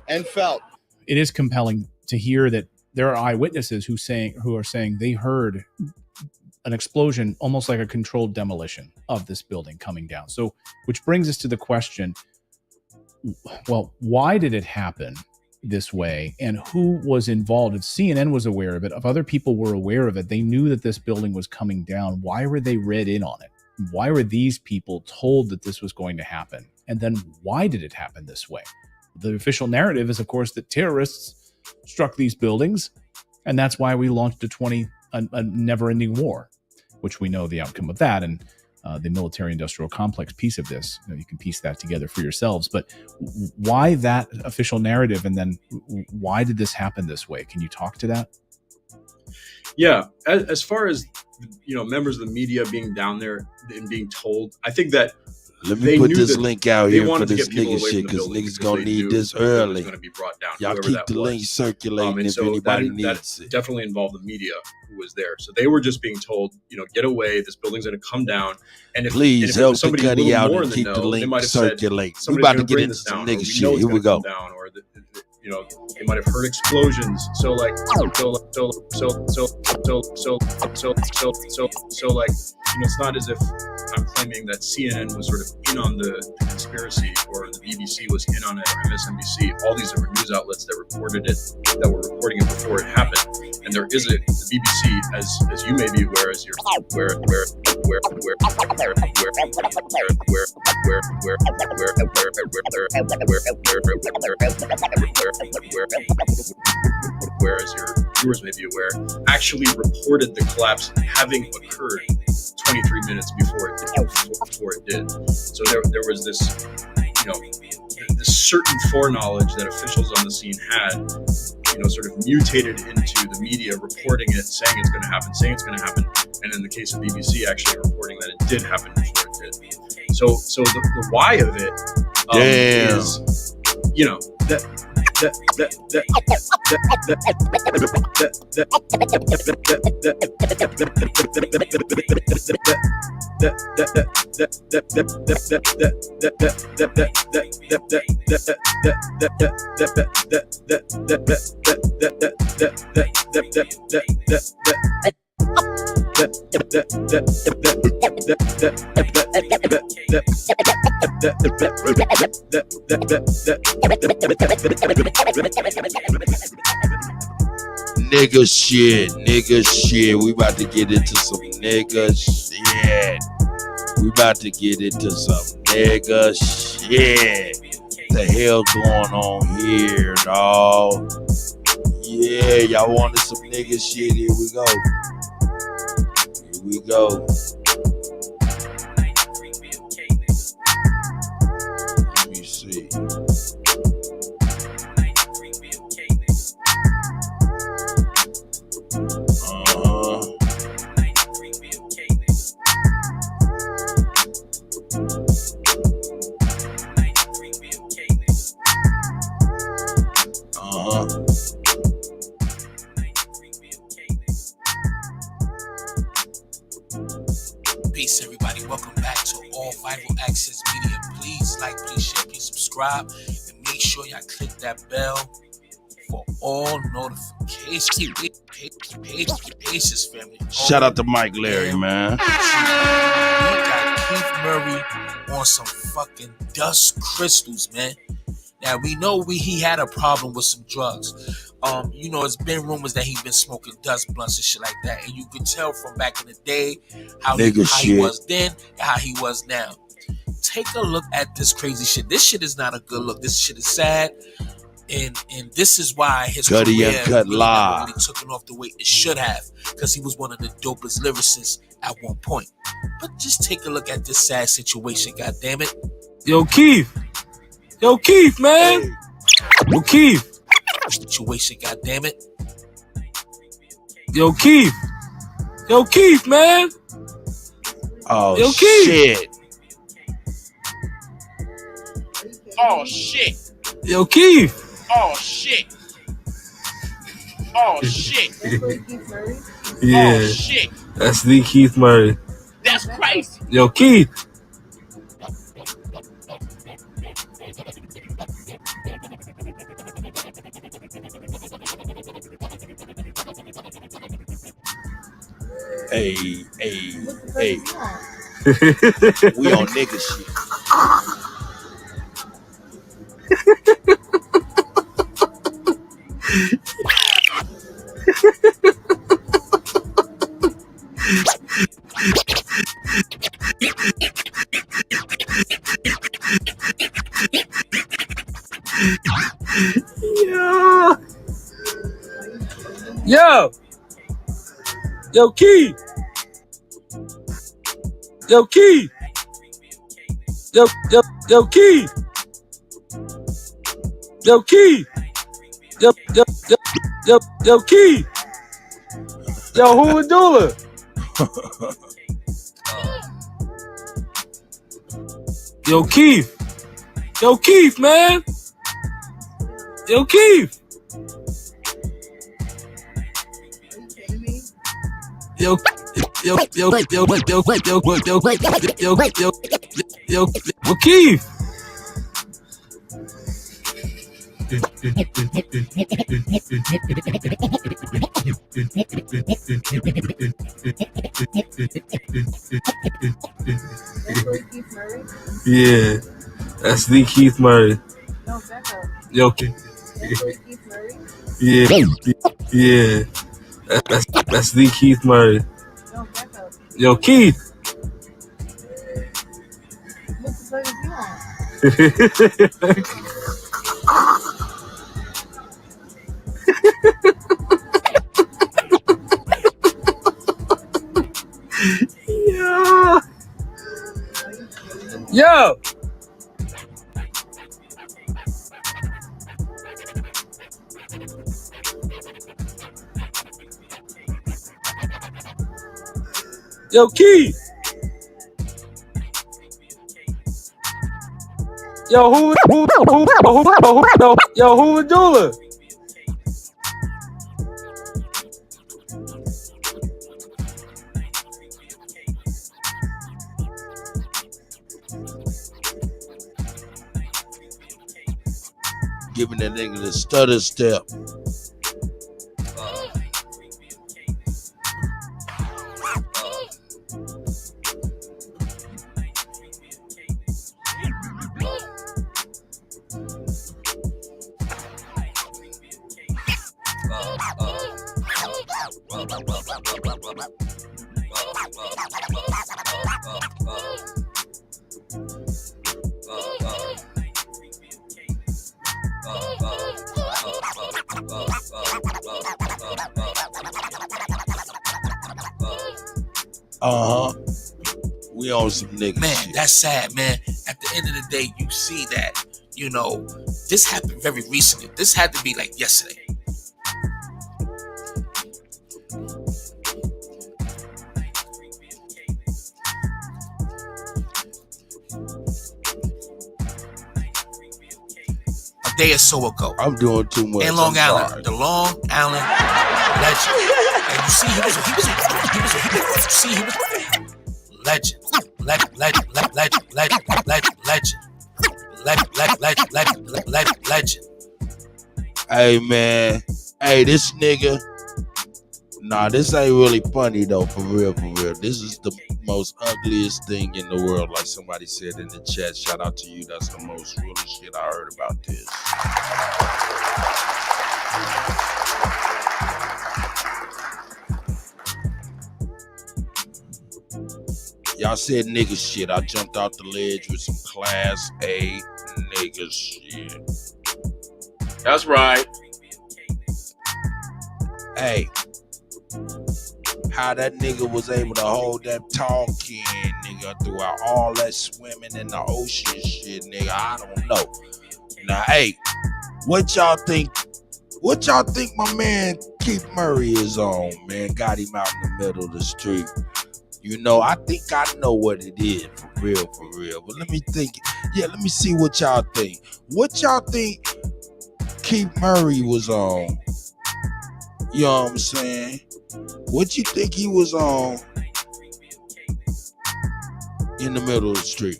and felt. It is compelling to hear that there are eyewitnesses who are saying they heard an explosion, almost like a controlled demolition of this building coming down. So, which brings us to the question, well, why did it happen this way, and who was involved? If CNN was aware of it, if other people were aware of it, they knew that this building was coming down, why were they read in on it? Why were these people told that this was going to happen? And then why did it happen this way? The official narrative is, of course, that terrorists struck these buildings, and that's why we launched a never-ending war, which we know the outcome of that, and the military-industrial complex piece of this. You can piece that together for yourselves. But why that official narrative, and then why did this happen this way? Can you talk to that? Yeah, as far as members of the media being down there and being told, I think that let me put this link out here for this nigga shit, because niggas gonna need this early. Y'all keep the link circulating if anybody needs it. Definitely involved the media who was there. So they were just being told, get away. This building's gonna come down. And please help the Kutty out and keep the link circulating. We about to get into some nigga shit. Here we go. They might have heard explosions. So it's not as if I'm claiming that CNN was sort of in on the conspiracy, or the BBC was in on it, or MSNBC. All these different news outlets that reported it, that were reporting it before it happened. And there is the BBC, as you may be aware, as you're whereas your viewers may be aware, actually reported the collapse having occurred 23 minutes before it did. So there was this, this certain foreknowledge that officials on the scene had, sort of mutated into the media reporting it, saying it's going to happen, and in the case of BBC, actually reporting that it did happen before it did. So the why of it is, Nigga shit. We about to get into some nigga shit. The hell going on here, dog? Yeah, y'all wanted some nigga shit. Here we go. Let me see. Peace, everybody. Welcome back to All Vital Access Media. Please like, please share, please subscribe, and make sure y'all click that bell for all notifications. Paces, family. Shout out to Mike Larry, man. We got Keith Murray on some fucking dust crystals, man. Now we know he had a problem with some drugs. You know, it's been rumors that he's been smoking dust blunts and shit like that, and you could tell from back in the day how he was then and how he was now. Take a look at this crazy shit. This shit is not a good look. This shit is sad, and this is why his Kutty career UnKutt live really took off the way it should have, because he was one of the dopest lyricists at one point. But just take a look at this sad situation. God damn it, Yo, Keith, man, Yo, Keith. Situation, God damn it. Yo, Keith, man. Oh, Yo, Keith. shit. Oh shit. Yo, Keith. Oh shit. Oh shit. Yeah. Oh shit. That's the Keith Murray. That's crazy. Yo, Keith. Hey. We on nigga shit. Yo, Keith. Yo, Keith. Yo, Keith. Yo, Keith. Yo, Keith. Yo, who is Dula? Yo, Keith. Yo, Keith, man. Yo, Keith. Yo, Keith. Yeah, that's the Keith Murray. Yo, yeah, that's the Keith Murray. Yo, Keith. Yo. Yo, Keith. Yo, who is Dula? Giving that nigga the stutter step. We on some niggas. Man, shit. that's sad, man. At the end of the day, you see that, you know, this happened very recently. This had to be like yesterday. A day or so ago. I'm doing too much. In Long Island, the Long Island legend. And you see, he was legend. Legend. Hey man, hey, this nigga. Nah, this ain't really funny though. For real. This is the most ugliest thing in the world, like somebody said in the chat. Shout out to you. That's the most realest shit I heard about this. Y'all said nigga shit. I jumped out the ledge with some class A nigga shit. That's right. Hey, how that nigga was able to hold that tall can, nigga, throughout all that swimming in the ocean shit, nigga, I don't know. Now, hey, what y'all think my man Keith Murray is on, man? Got him out in the middle of the street. You know, I think I know what it is, for real. But let me think. Yeah, let me see what y'all think. What y'all think Keith Murray was on? You know what I'm saying? What you think he was on in the middle of the street?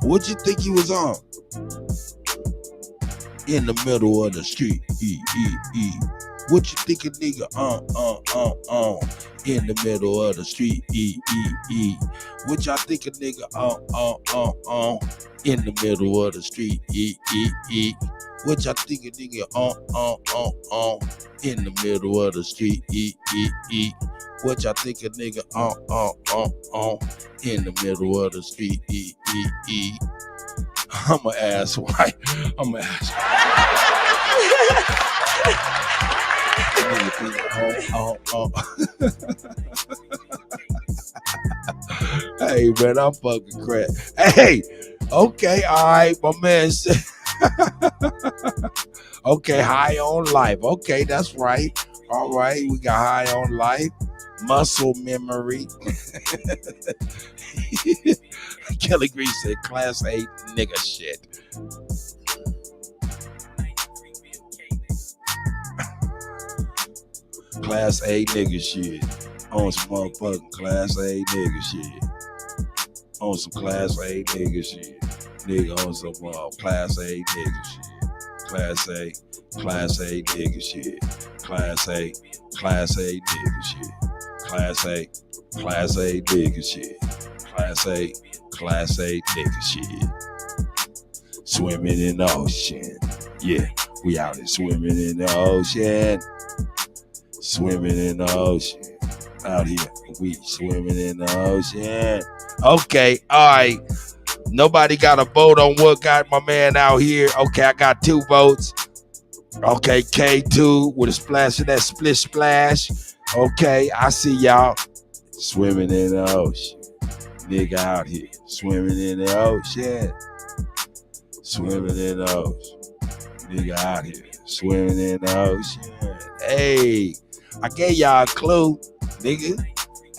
What you think he was on in the middle of the street? What you think a nigga in the middle of the street? What y'all think a nigga in the middle of the street? What y'all think a nigga in the middle of the street? What y'all think a nigga in the middle of the street? I'ma ask why. Hey man, I'm fucking crap. Hey, okay, all right, my man said. Okay, high on life. Okay, that's right. All right, we got high on life, muscle memory. Kelly Green said, "Class A nigga shit." Class A nigga shit. On some motherfucking Class A nigga shit. On some Class A nigga shit. Nigga on some Class A nigga shit. Class A nigga shit. Class A nigga shit. Class A nigga shit. Class A nigga shit. Swimming in the ocean. Yeah, we out here swimming in the ocean. Swimming in the ocean. Out here, we swimming in the ocean. Okay, all right. Nobody got a vote on what got my man out here. Okay, I got 2 votes. Okay, K2 with a splash of that splish splash. Okay, I see y'all. Swimming in the ocean. Nigga out here. Swimming in the ocean. Swimming in the ocean. Nigga out here. Swimming in the ocean. Hey, I gave y'all a clue, nigga.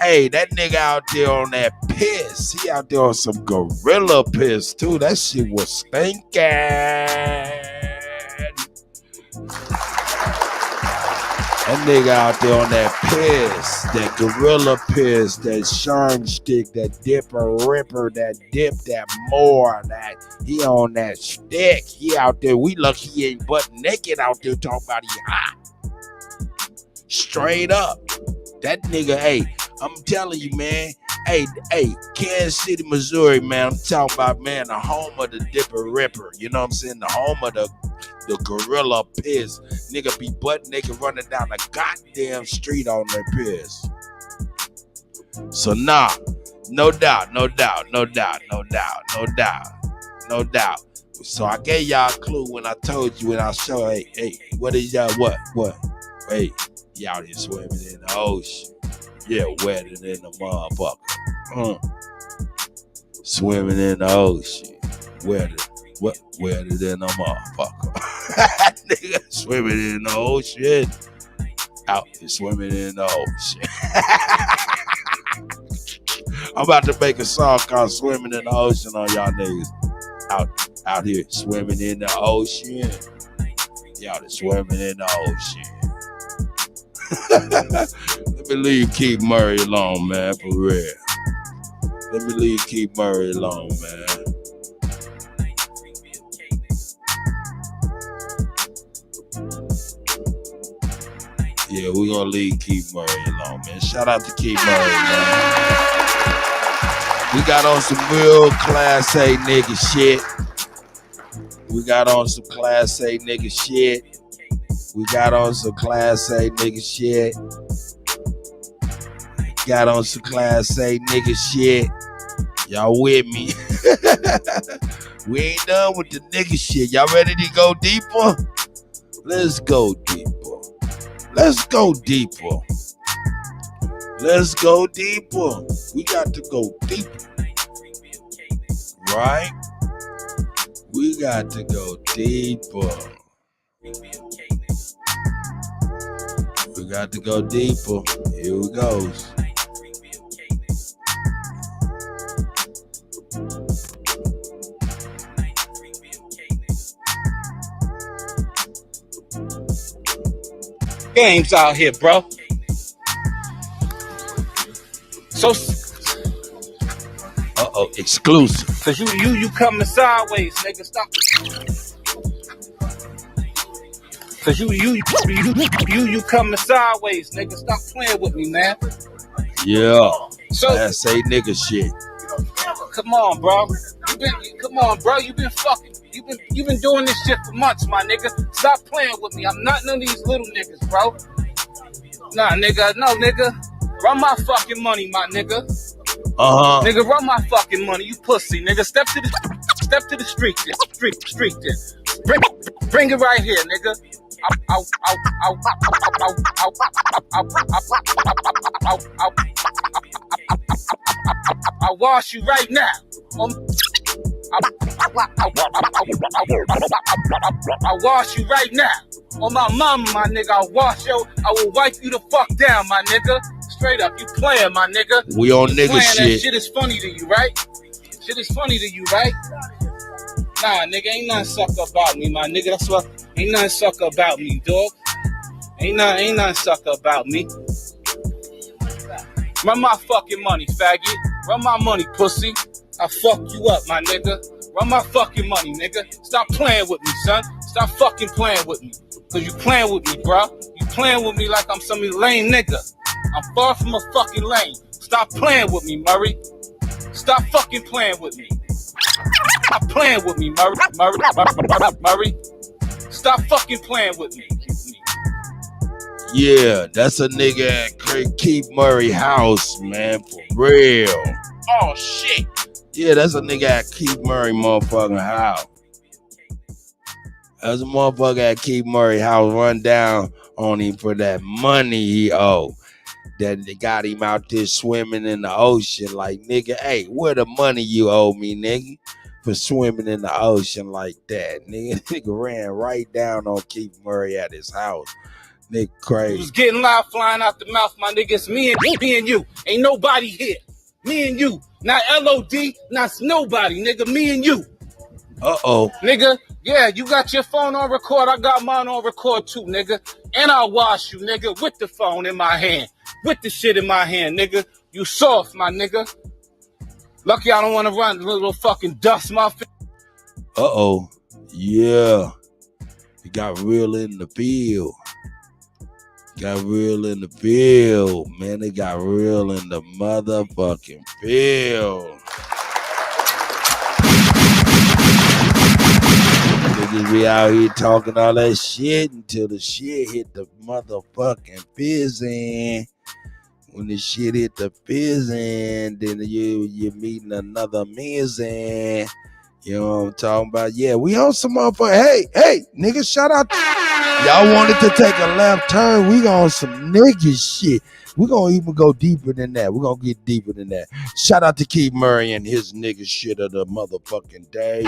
Hey, that nigga out there on that piss. He out there on some gorilla piss, too. That shit was stinking. That nigga out there on that piss, that gorilla piss, that sharn stick, that dipper ripper, that dip, that more, that he on that stick. He out there, we lucky he ain't butt naked out there talking about he hot. Straight up. That nigga, hey, I'm telling you, man. Hey, Kansas City, Missouri, man. I'm talking about, man, the home of the dipper ripper. You know what I'm saying? The home of the gorilla piss. Nigga be butt naked running down the goddamn street on their piss. So nah, no doubt. So I gave y'all a clue when I told you, when I showed, hey, what is y'all, what? Hey, y'all out here swimming in the ocean. Yeah, wetter than the motherfucker. Swimming in the ocean. Wetter than a motherfucker. Nigga swimming in the ocean. Out here swimming in the ocean. I'm about to make a song called Swimming in the Ocean on y'all niggas. Out here swimming in the ocean. Y'all just swimming in the ocean. Let me leave Keith Murray alone, man, for real. Let me leave Keith Murray alone, man. Yeah, we're gonna leave Keith Murray alone, man. Shout out to Keith Murray, man. We got on some real Class A nigga shit. We got on some Class A nigga shit. Got on some Class A nigga shit. Y'all with me? We ain't done with the nigga shit. Y'all ready to go deeper? Let's go deeper. We got to go deeper. Right? We got to go deeper. Here we goes. Games out here, bro. So, exclusive. Cause you coming sideways, nigga. Stop. Cause you coming sideways, nigga. Stop playing with me, man. Yeah. So, Class A nigga shit. Come on, bro. You've been doing this shit for months, my nigga. Stop playing with me. I'm not none of these little niggas, bro. Nah, nigga. No, nigga. Run my fucking money, my nigga. Nigga, run my fucking money, you pussy, nigga. Step to the street there. Bring it right here, nigga. I'll wash you right now. I'll wash you right now. On my mama, my nigga, I will wipe you the fuck down, my nigga. Straight up, you playing, my nigga. We on nigga shit. That shit is funny to you, right? Nah, nigga, ain't nothing sucker about me, my nigga. That's what, ain't nothing sucker about me, dog. Ain't nothing sucker about me. Run my fucking money, faggot. Run my money, pussy. I fuck you up, my nigga. Run my fucking money, nigga. Stop playing with me, son. Stop fucking playing with me. Cause you playing with me, bro. You playing with me like I'm some lame nigga. I'm far from a fucking lame. Stop playing with me, Murray. Stop fucking playing with me. Stop playing with me, Murray. Stop fucking playing with me. Yeah, that's a nigga at Keith Murray house, man. For real. Oh, shit. Yeah, that's a nigga at Keith Murray motherfucking house. That's a motherfucker at Keith Murray house run down on him for that money he owed. That they got him out there swimming in the ocean like, nigga, hey, where the money you owe me, nigga? For swimming in the ocean like that. Nigga ran right down on Keith Murray at his house. Nigga crazy. You was getting loud flying out the mouth, my nigga. It's me and you. Ain't nobody here. Me and you. Not LOD, not nobody, nigga. Me and you. Nigga, yeah, you got your phone on record. I got mine on record too, nigga. And I'll wash you, nigga, with the phone in my hand. With the shit in my hand, nigga. You soft, my nigga. Lucky I don't want to run little fucking dust my face. Yeah. It got real in the field. Man. It got real in the motherfucking field. Niggas be out here talking all that shit until the shit hit the motherfucking fizzing. When the shit hit the fizzing, then you're meeting another mizzen. You know what I'm talking about? Yeah, we on some motherfucker. Hey, nigga, shout out. Y'all wanted to take a left turn. We on some nigga shit. We're going to even go deeper than that. We're going to get deeper than that. Shout out to Keith Murray and his nigga shit of the motherfucking day.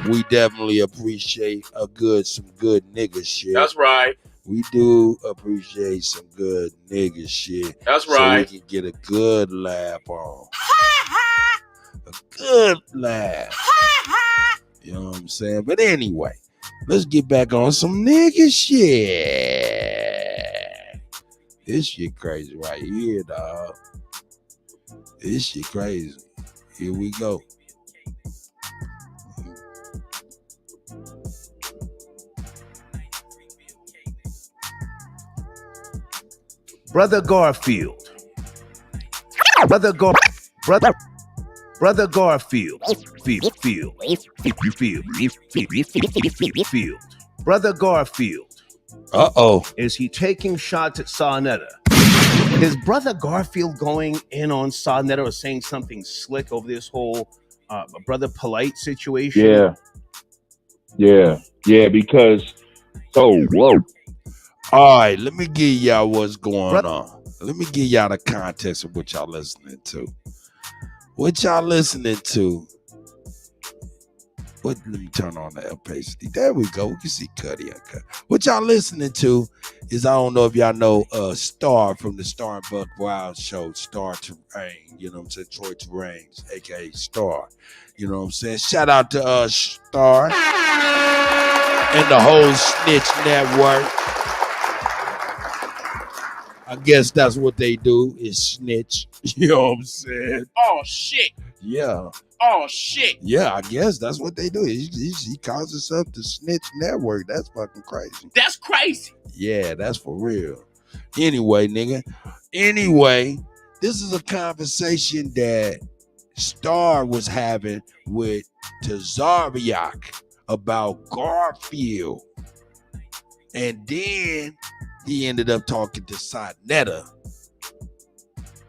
We definitely appreciate some good nigga shit. That's right. We do appreciate some good nigga shit. That's right. So we can get a good laugh on. A good laugh. You know what I'm saying? But anyway, let's get back on some nigga shit. This shit crazy right here, dog. This shit crazy. Here we go. Brother Garfield. Brother Garfield. Brother Garfield. Uh-oh. Is he taking shots at Sarnetta? Is Brother Garfield going in on Sarnetta or saying something slick over this whole Brother Polite situation? Yeah, because whoa. All right, let me give y'all what's going on. Let me give y'all the context of what y'all listening to. What y'all listening to? Let me turn on the LPC. There we go. We can see Kutty UnKutt. What y'all listening to is, I don't know if y'all know Star from the Star and Buck Wild show, Star Terrain. You know what I'm saying? Troy Terrains, aka Star. You know what I'm saying? Shout out to Star and the whole Snitch Network. I guess that's what they do, is snitch. You know what I'm saying? Oh, shit. Yeah. Oh, shit. Yeah, I guess that's what they do. He calls himself the Snitch Network. That's fucking crazy. That's crazy. Yeah, that's for real. Anyway, nigga. Anyway, this is a conversation that Star was having with Tazariak about Garfield. And then he ended up talking to Sarnetta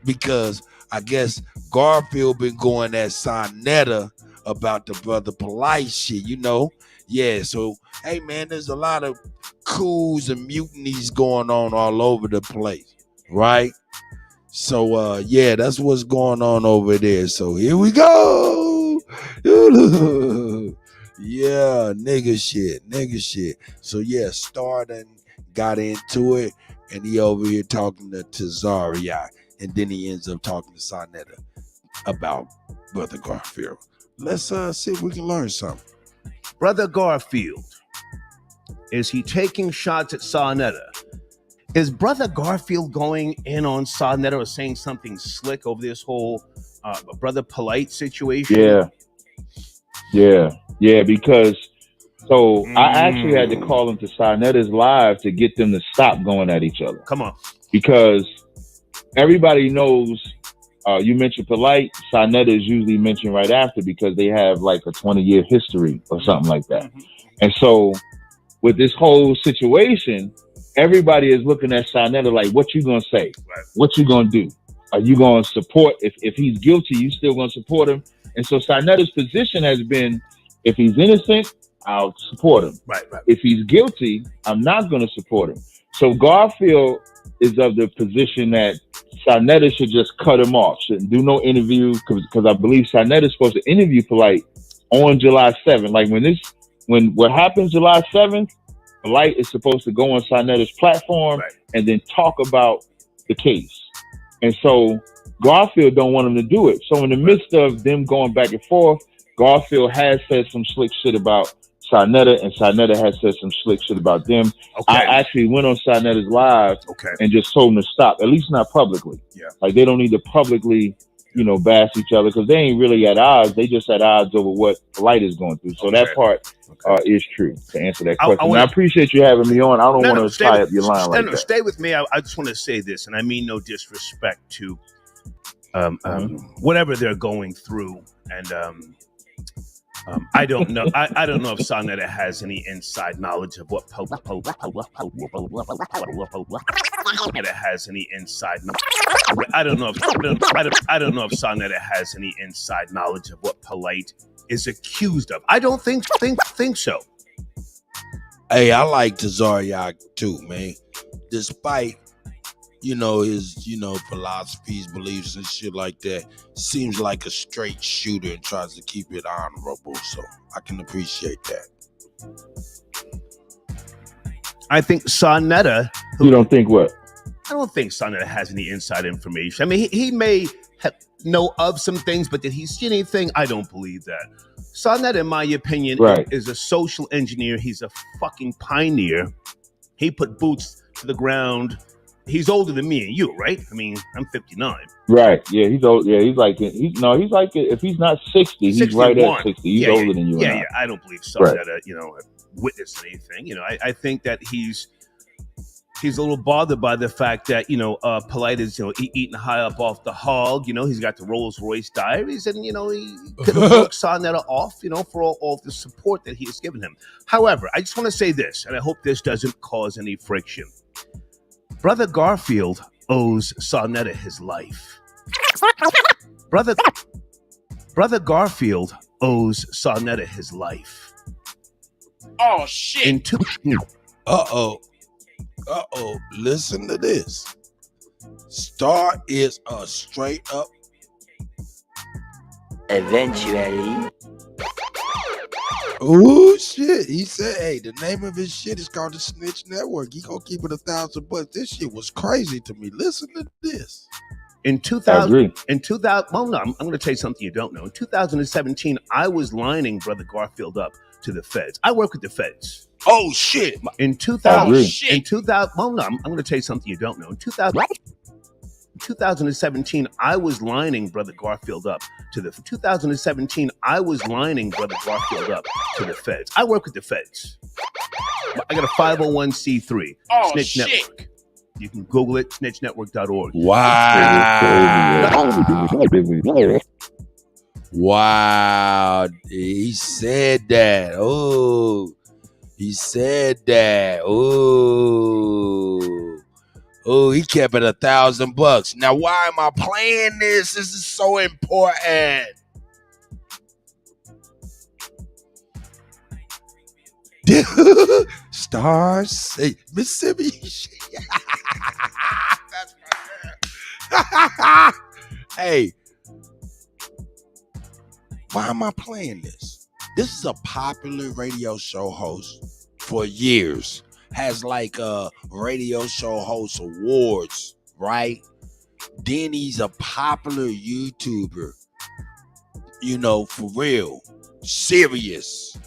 because I guess Garfield been going at Sarnetta about the Brother Polite shit, you know? Yeah, so, hey, man, there's a lot of coups and mutinies going on all over the place, right? So, yeah, that's what's going on over there. So here we go. Yeah, nigga shit. So, yeah, Star done got into it, and he over here talking to Tazariak, and then he ends up talking to Sarnetta about Brother Garfield. Let's see if we can learn something. Brother Garfield. Is he taking shots at Sarnetta? Is Brother Garfield going in on Sarnetta or saying something slick over this whole Brother Polite situation? Yeah, because I actually had to call into Sarnetta's live to get them to stop going at each other. Come on. Because everybody knows, you mentioned Polite, Sarnetta is usually mentioned right after because they have like a 20-year history or something like that. And so with this whole situation, everybody is looking at Sarnetta like, what you gonna say? Right. What you gonna do? Are you gonna support, if he's guilty, you still gonna support him? And so Sarnetta's position has been, if he's innocent, I'll support him. Right. If he's guilty, I'm not gonna support him. So Garfield is of the position that Sarnetta should just cut him off, shouldn't do no interview, because I believe Sarnetta is supposed to interview Polite on July 7th. Like when what happens July 7th, Polite is supposed to go on Sarnetta's platform and then talk about the case. And so Garfield don't want him to do it. So in the midst of them going back and forth, Garfield has said some slick shit about Sarnetta, and Sarnetta has said some slick shit about them. Okay. I actually went on Sarnetta's live and just told them to stop, at least not publicly. Yeah. Like they don't need to publicly, bash each other because they ain't really at odds. They just at odds over what Polite is going through. So that part is true, to answer that question. I appreciate you having me on. I don't want to tie up your line like that. Stay with me. I just want to say this, and I mean no disrespect to whatever they're going through, and I don't know. I don't know if Sarnetta has any inside knowledge of what has any inside. I don't know if Sarnetta has any inside knowledge of what Polite is accused of. I don't think so. Hey, I like Tazariak too, man. Despite his philosophies, beliefs, and shit like that, seems like a straight shooter and tries to keep it honorable. So I can appreciate that. I think Sarnetta. You don't think what? I don't think Sarnetta has any inside information. I mean, he may know of some things, but did he see anything? I don't believe that. Sarnetta, in my opinion, is a social engineer. He's a fucking pioneer. He put boots to the ground. He's older than me and you, right? I mean, I'm 59. Right. Yeah, he's old. Yeah, he's like if he's not 60, he's 61. Right at 60. He's older than you. Yeah. I don't believe Sarnetta, witnessed anything. I think that he's He's a little bothered by the fact that, Polite is, eating high up off the hog. He's got the Rolls Royce diaries, and, he could have broke Sarnetta off, for all the support that he has given him. However, I just want to say this, and I hope this doesn't cause any friction. Brother Garfield owes Sarnetta his life. Brother Garfield owes Sarnetta his life. Oh, shit. Listen to this. Star is a straight up. Eventually. Oh shit. He said, hey, the name of his shit is called the Snitch Network. He gonna keep it $1,000. This shit was crazy to me. Listen to this. In 2000, well, no, I'm going to tell you something you don't know. In 2017, I was lining Brother Garfield up to the feds. I work with the feds. Oh shit. In 2000, well, no, I'm going to tell you something you don't know. In 2017, I was lining Brother Garfield up to the 2017. I was lining Brother Garfield up to the feds. I work with the feds. I got a 501c3 Snitch Network. You can Google it, snitchnetwork.org. Wow. He said that. Oh, he said that. Oh, he kept it $1,000. Now, why am I playing this? This is so important. Stars, hey, Mississippi. That's my girl. Hey, why am I playing this? This is a popular radio show host for years. Has like radio show host awards, right? Then he's a popular YouTuber. For real, serious.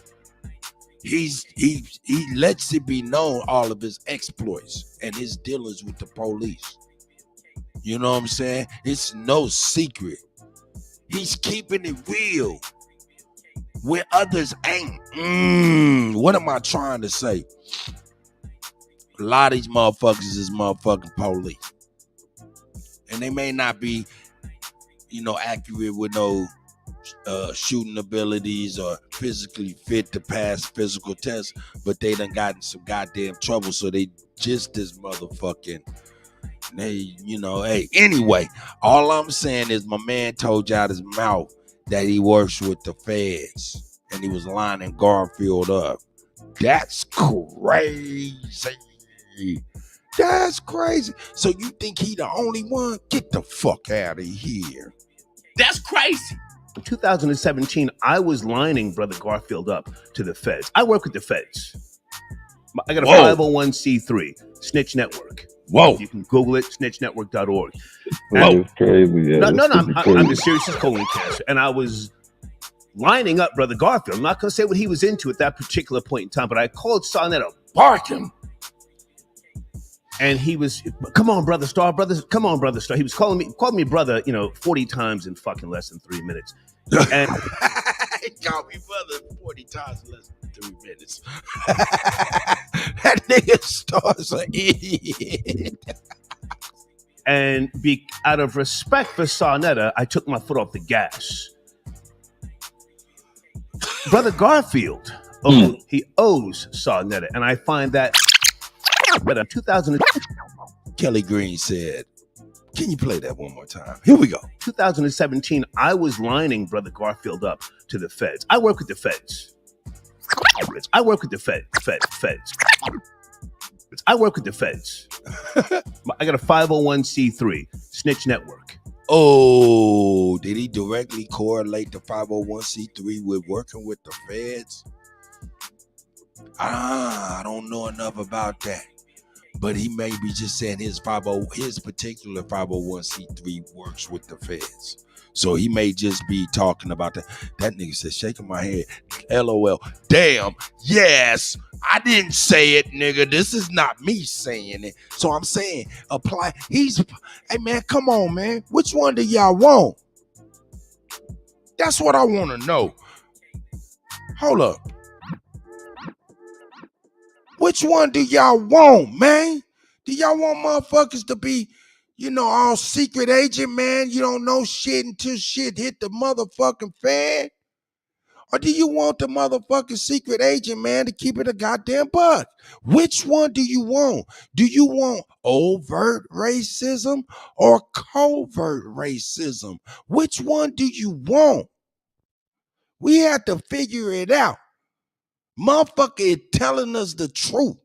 He lets it be known all of his exploits and his dealings with the police. You know what I'm saying? It's no secret. He's keeping it real when others ain't. What am I trying to say? A lot of these motherfuckers is motherfucking police. And they may not be, accurate with no shooting abilities or physically fit to pass physical tests, but they done gotten some goddamn trouble, so they just as motherfucking, hey, anyway, all I'm saying is my man told you out his mouth that he works with the feds and he was lining Garfield up. That's crazy. That's crazy. So you think he the only one? Get the fuck out of here. That's crazy. In 2017, I was lining Brother Garfield up to the feds. I work with the feds. I got a 501c3 Snitch Network. Whoa. You can Google it, snitchnetwork.org. That's crazy. Yeah, No, I'm as serious as colon cancer. And I was lining up Brother Garfield. I'm not going to say what he was into at that particular point in time, but I called Sarnetta barking. And he was, come on, Brother Star, come on, Brother Star. He was calling me brother, 40 times in fucking less than 3 minutes. And he called me brother 40 times in less than 3 minutes. That nigga Star's an idiot. And out of respect for Sarnetta, I took my foot off the gas. Brother Garfield, he owes Sarnetta, and I find that. But in 2000, Kelly Green said, can you play that one more time? Here we go. 2017, I was lining Brother Garfield up to the feds. I work with the feds. I work with the feds. I work with the feds. I got a 501c3 Snitch Network. Oh, did he directly correlate the 501c3 with working with the feds? I don't know enough about that. But he may be just saying his particular 501c3 works with the feds. So he may just be talking about that. That nigga said, shaking my head. LOL. Damn. Yes. I didn't say it, nigga. This is not me saying it. So I'm saying apply. Hey, man, come on, man. Which one do y'all want? That's what I want to know. Hold up. Which one do y'all want, man? Do y'all want motherfuckers to be, all secret agent, man? You don't know shit until shit hit the motherfucking fan? Or do you want the motherfucking secret agent, man, to keep it a goddamn buck? Which one do you want? Do you want overt racism or covert racism? Which one do you want? We have to figure it out. Motherfucker is telling us the truth.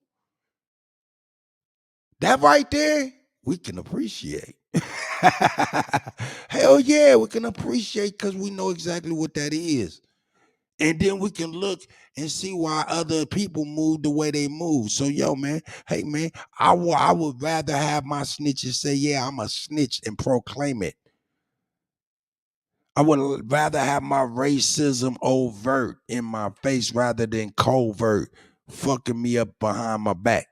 That right there, we can appreciate. Hell yeah, we can appreciate because we know exactly what that is. And then we can look and see why other people move the way they move. So, man, hey, man, I would rather have my snitches say, yeah, I'm a snitch and proclaim it. I would rather have my racism overt in my face rather than covert fucking me up behind my back.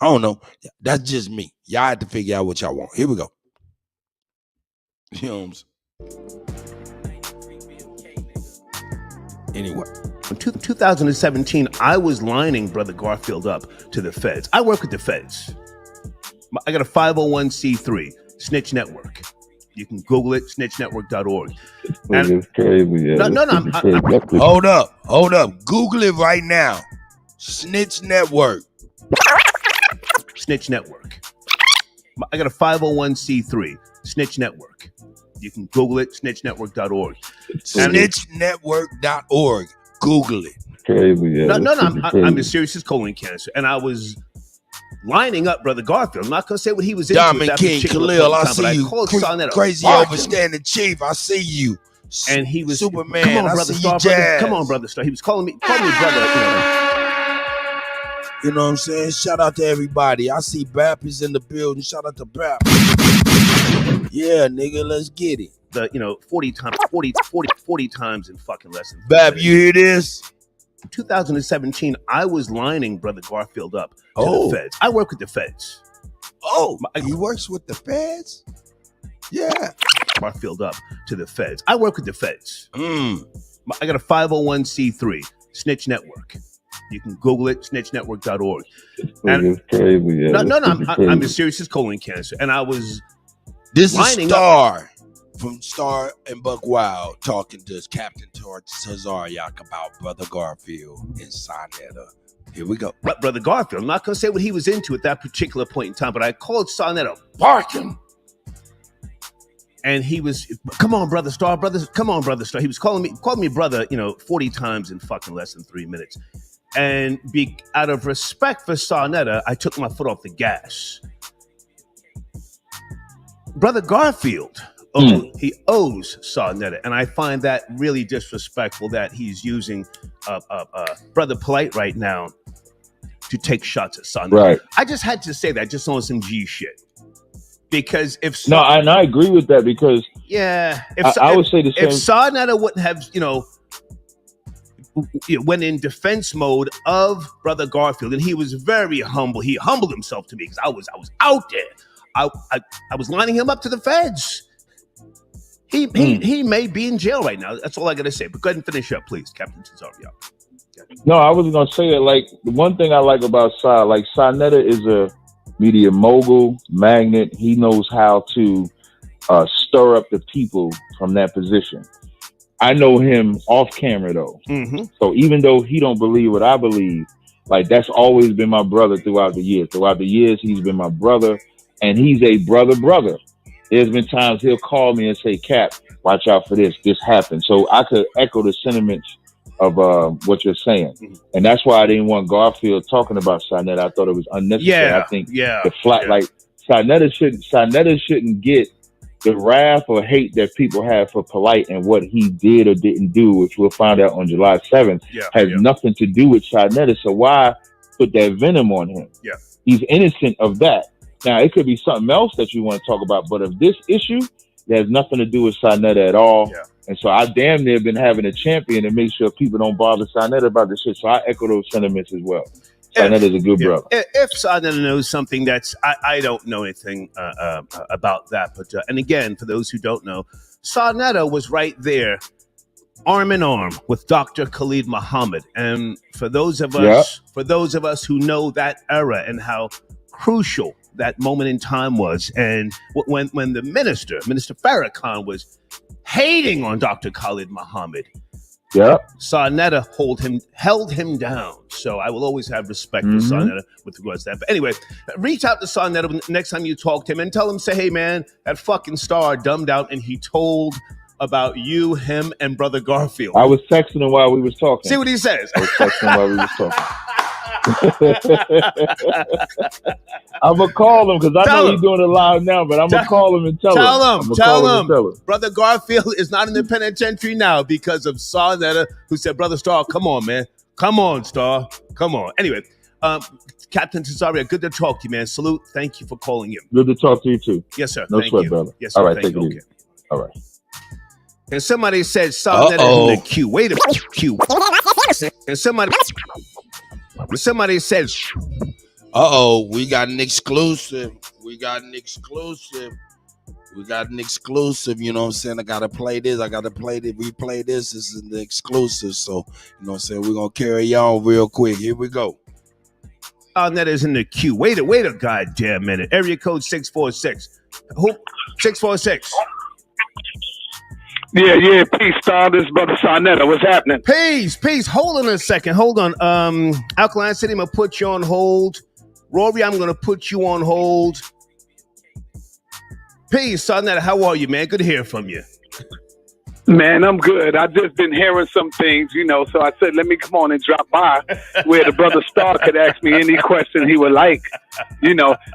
I don't know. That's just me. Y'all have to figure out what y'all want. Here we go. You know what I'm saying? Anyway. In 2017, I was lining Brother Garfield up to the feds. I work with the feds. I got a 501c3, Snitch Network. You can Google it, snitchnetwork.org. It's crazy. Yeah. Hold up. Google it right now. Snitch Network. Snitch Network. I got a 501c3, Snitch Network. You can Google it, snitchnetwork.org. Snitchnetwork.org. Google it. Crazy. Yeah. I'm as serious as colon cancer. And I was lining up Brother Garfield. I'm not going to say what he was into. Diamond King Khalil, I see you. Crazy overstanding chief, I see you. And he was Superman. Come on, Brother Star. Come on, Brother Star. He was calling me brother. You know what I'm saying? Shout out to everybody. I see Bap is in the building. Shout out to Bap. Yeah, nigga, let's get it. 40 times in fucking less than Bap, you hear this? In 2017, I was lining Brother Garfield up to the feds. I work with the feds. He works with the feds? Yeah. Garfield up to the feds. I work with the feds. I got a 501c3, Snitch Network. You can Google it, snitchnetwork.org. It's crazy. Yeah. I'm as serious as colon cancer. And I was This is Star from Star and Buck Wild talking to Captain Tazaryak about Brother Garfield and Sonetta. Here we go. Brother Garfield, I'm not going to say what he was into at that particular point in time, but I called Sonetta barking. And he was, come on, Brother Star. He was calling me brother, 40 times in fucking less than 3 minutes. And out of respect for Sonetta, I took my foot off the gas. Brother Garfield, he owes Sonetta, and I find that really disrespectful that he's using Brother Polite right now to take shots at Sonetta. Right. I just had to say that just on some G shit. Because if and I agree with that because I would say the same. If Sonetta wouldn't have, went in defense mode of Brother Garfield, and he was very humble. He humbled himself to me because I was out there. I was lining him up to the feds. He may be in jail right now. That's all I gotta say. But go ahead and finish up, please, Captain Cesario. No, I was gonna say it. Like the one thing I like about Sonetta is a media mogul, magnet. He knows how to stir up the people from that position. I know him off camera though. Mm-hmm. So even though he don't believe what I believe, like that's always been my brother throughout the years. Throughout the years, he's been my brother, and he's a brother. There's been times he'll call me and say, Cap, watch out for this. This happened. So I could echo the sentiments of what you're saying. Mm-hmm. And that's why I didn't want Garfield talking about Sonetta. I thought it was unnecessary. Yeah, I think like Sonetta shouldn't get the wrath or hate that people have for Polite and what he did or didn't do, which we'll find out on July 7th, has nothing to do with Sonetta. So why put that venom on him? Yeah. He's innocent of that. Now, it could be something else that you want to talk about, but of this issue, it has nothing to do with Sonetta at all. Yeah. And so I damn near been having a champion to make sure people don't bother Sonetta about this shit. So I echo those sentiments as well. Sonetta's a good brother. If Sonetta knows something I don't know anything about that. But and again, for those who don't know, Sonetta was right there, arm in arm with Dr. Khalid Muhammad. And for those of us who know that era and how crucial that moment in time was. And when the Minister Farrakhan, was hating on Dr. Khalid Muhammad, Sarnetta held him down. So I will always have respect for Sarnetta with regards to that. But anyway, reach out to Sarnetta next time you talk to him and tell him, say, hey man, that fucking star dumbed out and he told about you, him, and Brother Garfield. I was texting him while we was talking. See what he says. I was texting him while we was talking. I'm gonna call him because I know he's doing it live now, but I'm gonna call him and tell him. Brother Garfield is not in the penitentiary now because of Sarnetta, who said, Brother Star, come on, man. Come on, Star. Come on. Anyway, Captain Cesaria, good to talk to you, man. Salute. Thank you for calling in. Good to talk to you too. Yes, sir. No Thank sweat, you. brother. Yes, sir. All right, Thank take it you. easy. All right. And somebody said Sarnetta in the queue. Wait a queue. And somebody said, we got an exclusive. You know what I'm saying? I gotta play this. Replay this. This is the exclusive. So, you know what I'm saying? We're gonna carry on real quick. Here we go. Sarnetta's in the queue. Wait a goddamn minute. Area code 646. Who? 646. Yeah, peace, Star. This is Brother Sarnetta. What's happening? Peace. Hold on a second. Hold on. Alkaline City, I'm going to put you on hold. Rory, I'm going to put you on hold. Peace, Sarnetta. How are you, man? Good to hear from you. Man, I'm good. I just been hearing some things, so I said, let me come on and drop by where the Brother Star could ask me any question he would like.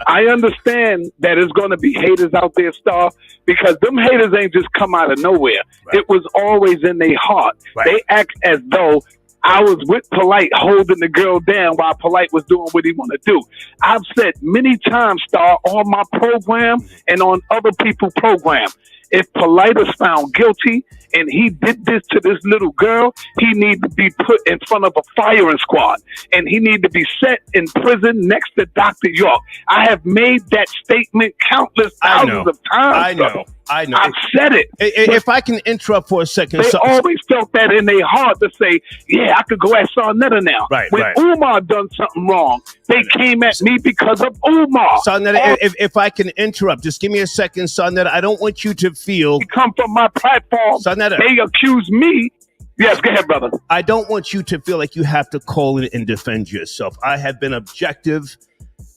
I understand that there's going to be haters out there, Star, because them haters ain't just come out of nowhere. Right. It was always in their heart. Right. They act as though I was with Polite holding the girl down while Polite was doing what he want to do. I've said many times, Star, on my program and on other people's program, if Polite is found guilty and he did this to this little girl, he needs to be put in front of a firing squad and he needs to be set in prison next to Dr. York. I have made that statement countless thousands of times. I know. I've said it. If I can interrupt for a second. They always felt that in their heart to say, yeah, I could go at Sarnetta now. Right, when Umar done something wrong, they came at me because of Umar. Sarnetta, if I can interrupt, just give me a second, Sarnetta. I don't want you to feel... You come from my platform. Sarnetta. They accuse me. Yes, go ahead, brother. I don't want you to feel like you have to call in and defend yourself. I have been objective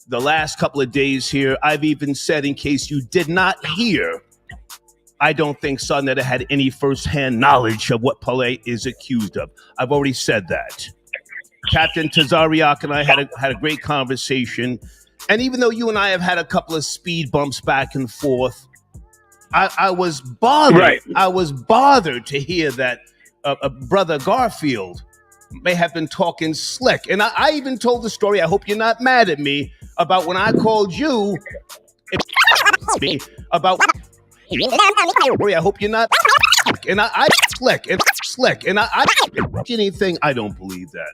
the last couple of days here. I've even said, in case you did not hear, I don't think Sarnetta had any firsthand knowledge of what Palais is accused of. I've already said that. Captain Tazariak and I had a great conversation. And even though you and I have had a couple of speed bumps back and forth, I was bothered. Right. I was bothered to hear that Brother Garfield may have been talking slick. And I even told the story, I hope you're not mad at me, about when I called you about... I hope you're not. And I slick. And I anything. I don't believe that.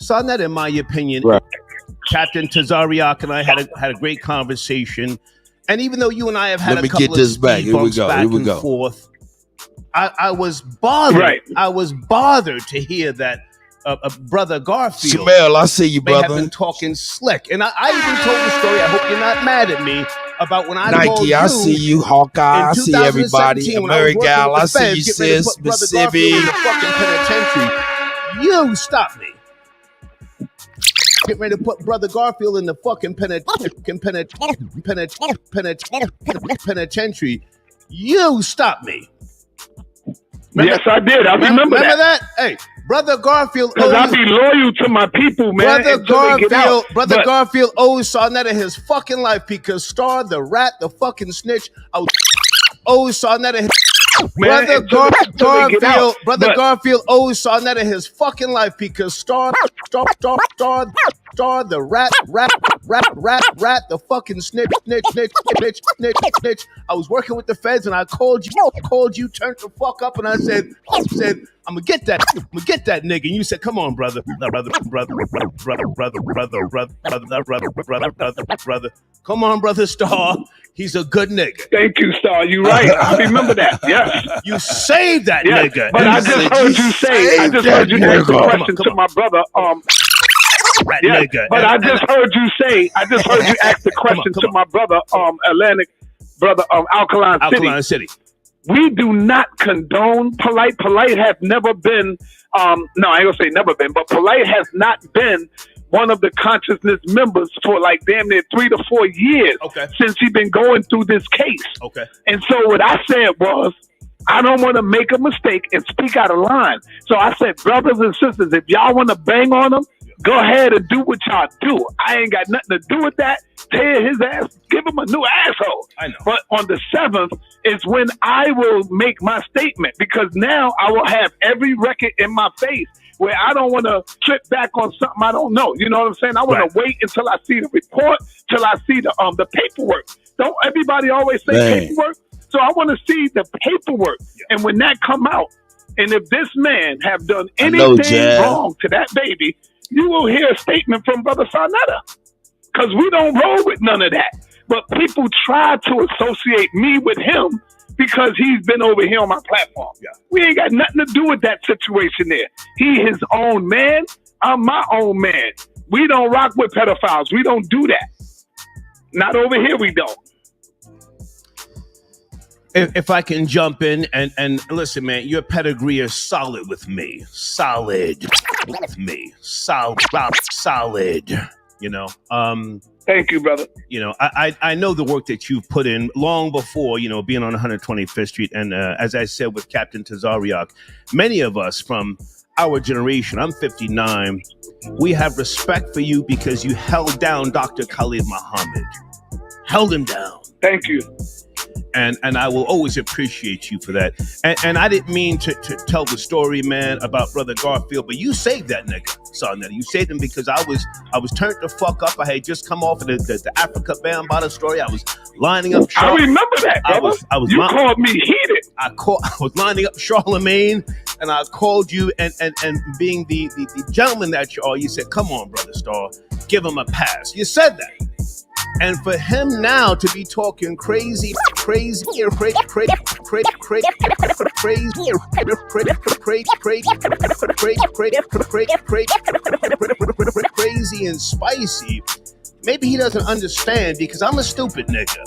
Sarnetta, in my opinion, Captain Tazariak and I had a great conversation. And even though you and I have had a couple of speed bumps back and forth, I was bothered. Right. I was bothered to hear that Brother Garfield. Smell, I see you, brother. May have been talking slick. And I even told the story. I hope you're not mad at me. About when I Nike, I see you, Hawkeye, I see everybody, American Gal, I see you, sis, Mississippi. You stop me. Get ready to put Brother Garfield in the fucking penitentiary. You stop me. Yes, I did. I remember that. Hey, Brother Garfield. Because I be loyal to my people, man. Brother Garfield owes Sarnetta his fucking life because Star, the rat, the fucking snitch, owes Sarnetta his... Brother Garfield owes Sarnetta his fucking life because Star, the rat, the fucking snitch. I was working with the feds and I called you, turned the fuck up, and I said, I'm gonna get that nigga. And you said, come on, brother. Come on, brother Star. He's a good nigga. Thank you, Star. You right. I remember that. Yes. You saved that nigga. But I just heard you say, I just heard you ask a question to my brother. Yeah, nigga. but I just heard you ask the question to my brother, Alkaline City. We do not condone Polite. Polite has never been, no, I ain't gonna say never been, but Polite has not been one of the consciousness members for like damn near 3 to 4 years since he's been going through this case. Okay. And so what I said was, I don't want to make a mistake and speak out of line. So I said, brothers and sisters, if y'all want to bang on him, go ahead and do what y'all do. I ain't got nothing to do with that. Tear his ass, give him a new asshole. I know. But on the 7th is when I will make my statement, because now I will have every record in my face where I don't want to trip back on something I don't know. You know what I'm saying? I want to wait until I see the report, till I see the paperwork. Don't everybody always say paperwork? So I want to see the paperwork. And when that come out, and if this man have done anything wrong to that baby, you will hear a statement from Brother Sarnetta. Because we don't roll with none of that. But people try to associate me with him because he's been over here on my platform. Yeah. We ain't got nothing to do with that situation there. He his own man. I'm my own man. We don't rock with pedophiles. We don't do that. Not over here, we don't. If I can jump in and listen, man, your pedigree is solid with me. Solid with me. Solid. You know. Thank you, brother. You know, I know the work that you've put in long before, you know, being on 125th Street. And as I said with Captain Tazariak, many of us from our generation, I'm 59, we have respect for you because you held down Dr. Khalid Muhammad. Held him down. Thank you. And I will always appreciate you for that. And I didn't mean to tell the story, man, about Brother Garfield, but you saved that nigga, son. You saved him because I was turned the fuck up. I had just come off of the Africa Bambaataa story. I was lining up. I remember that, brother. You called me heated. I was lining up Charlemagne, and I called you, and being the gentleman that you are, you said, "Come on, Brother Star, give him a pass." You said that. And for him now to be talking crazy and spicy, maybe he doesn't understand because I'm a stupid nigga.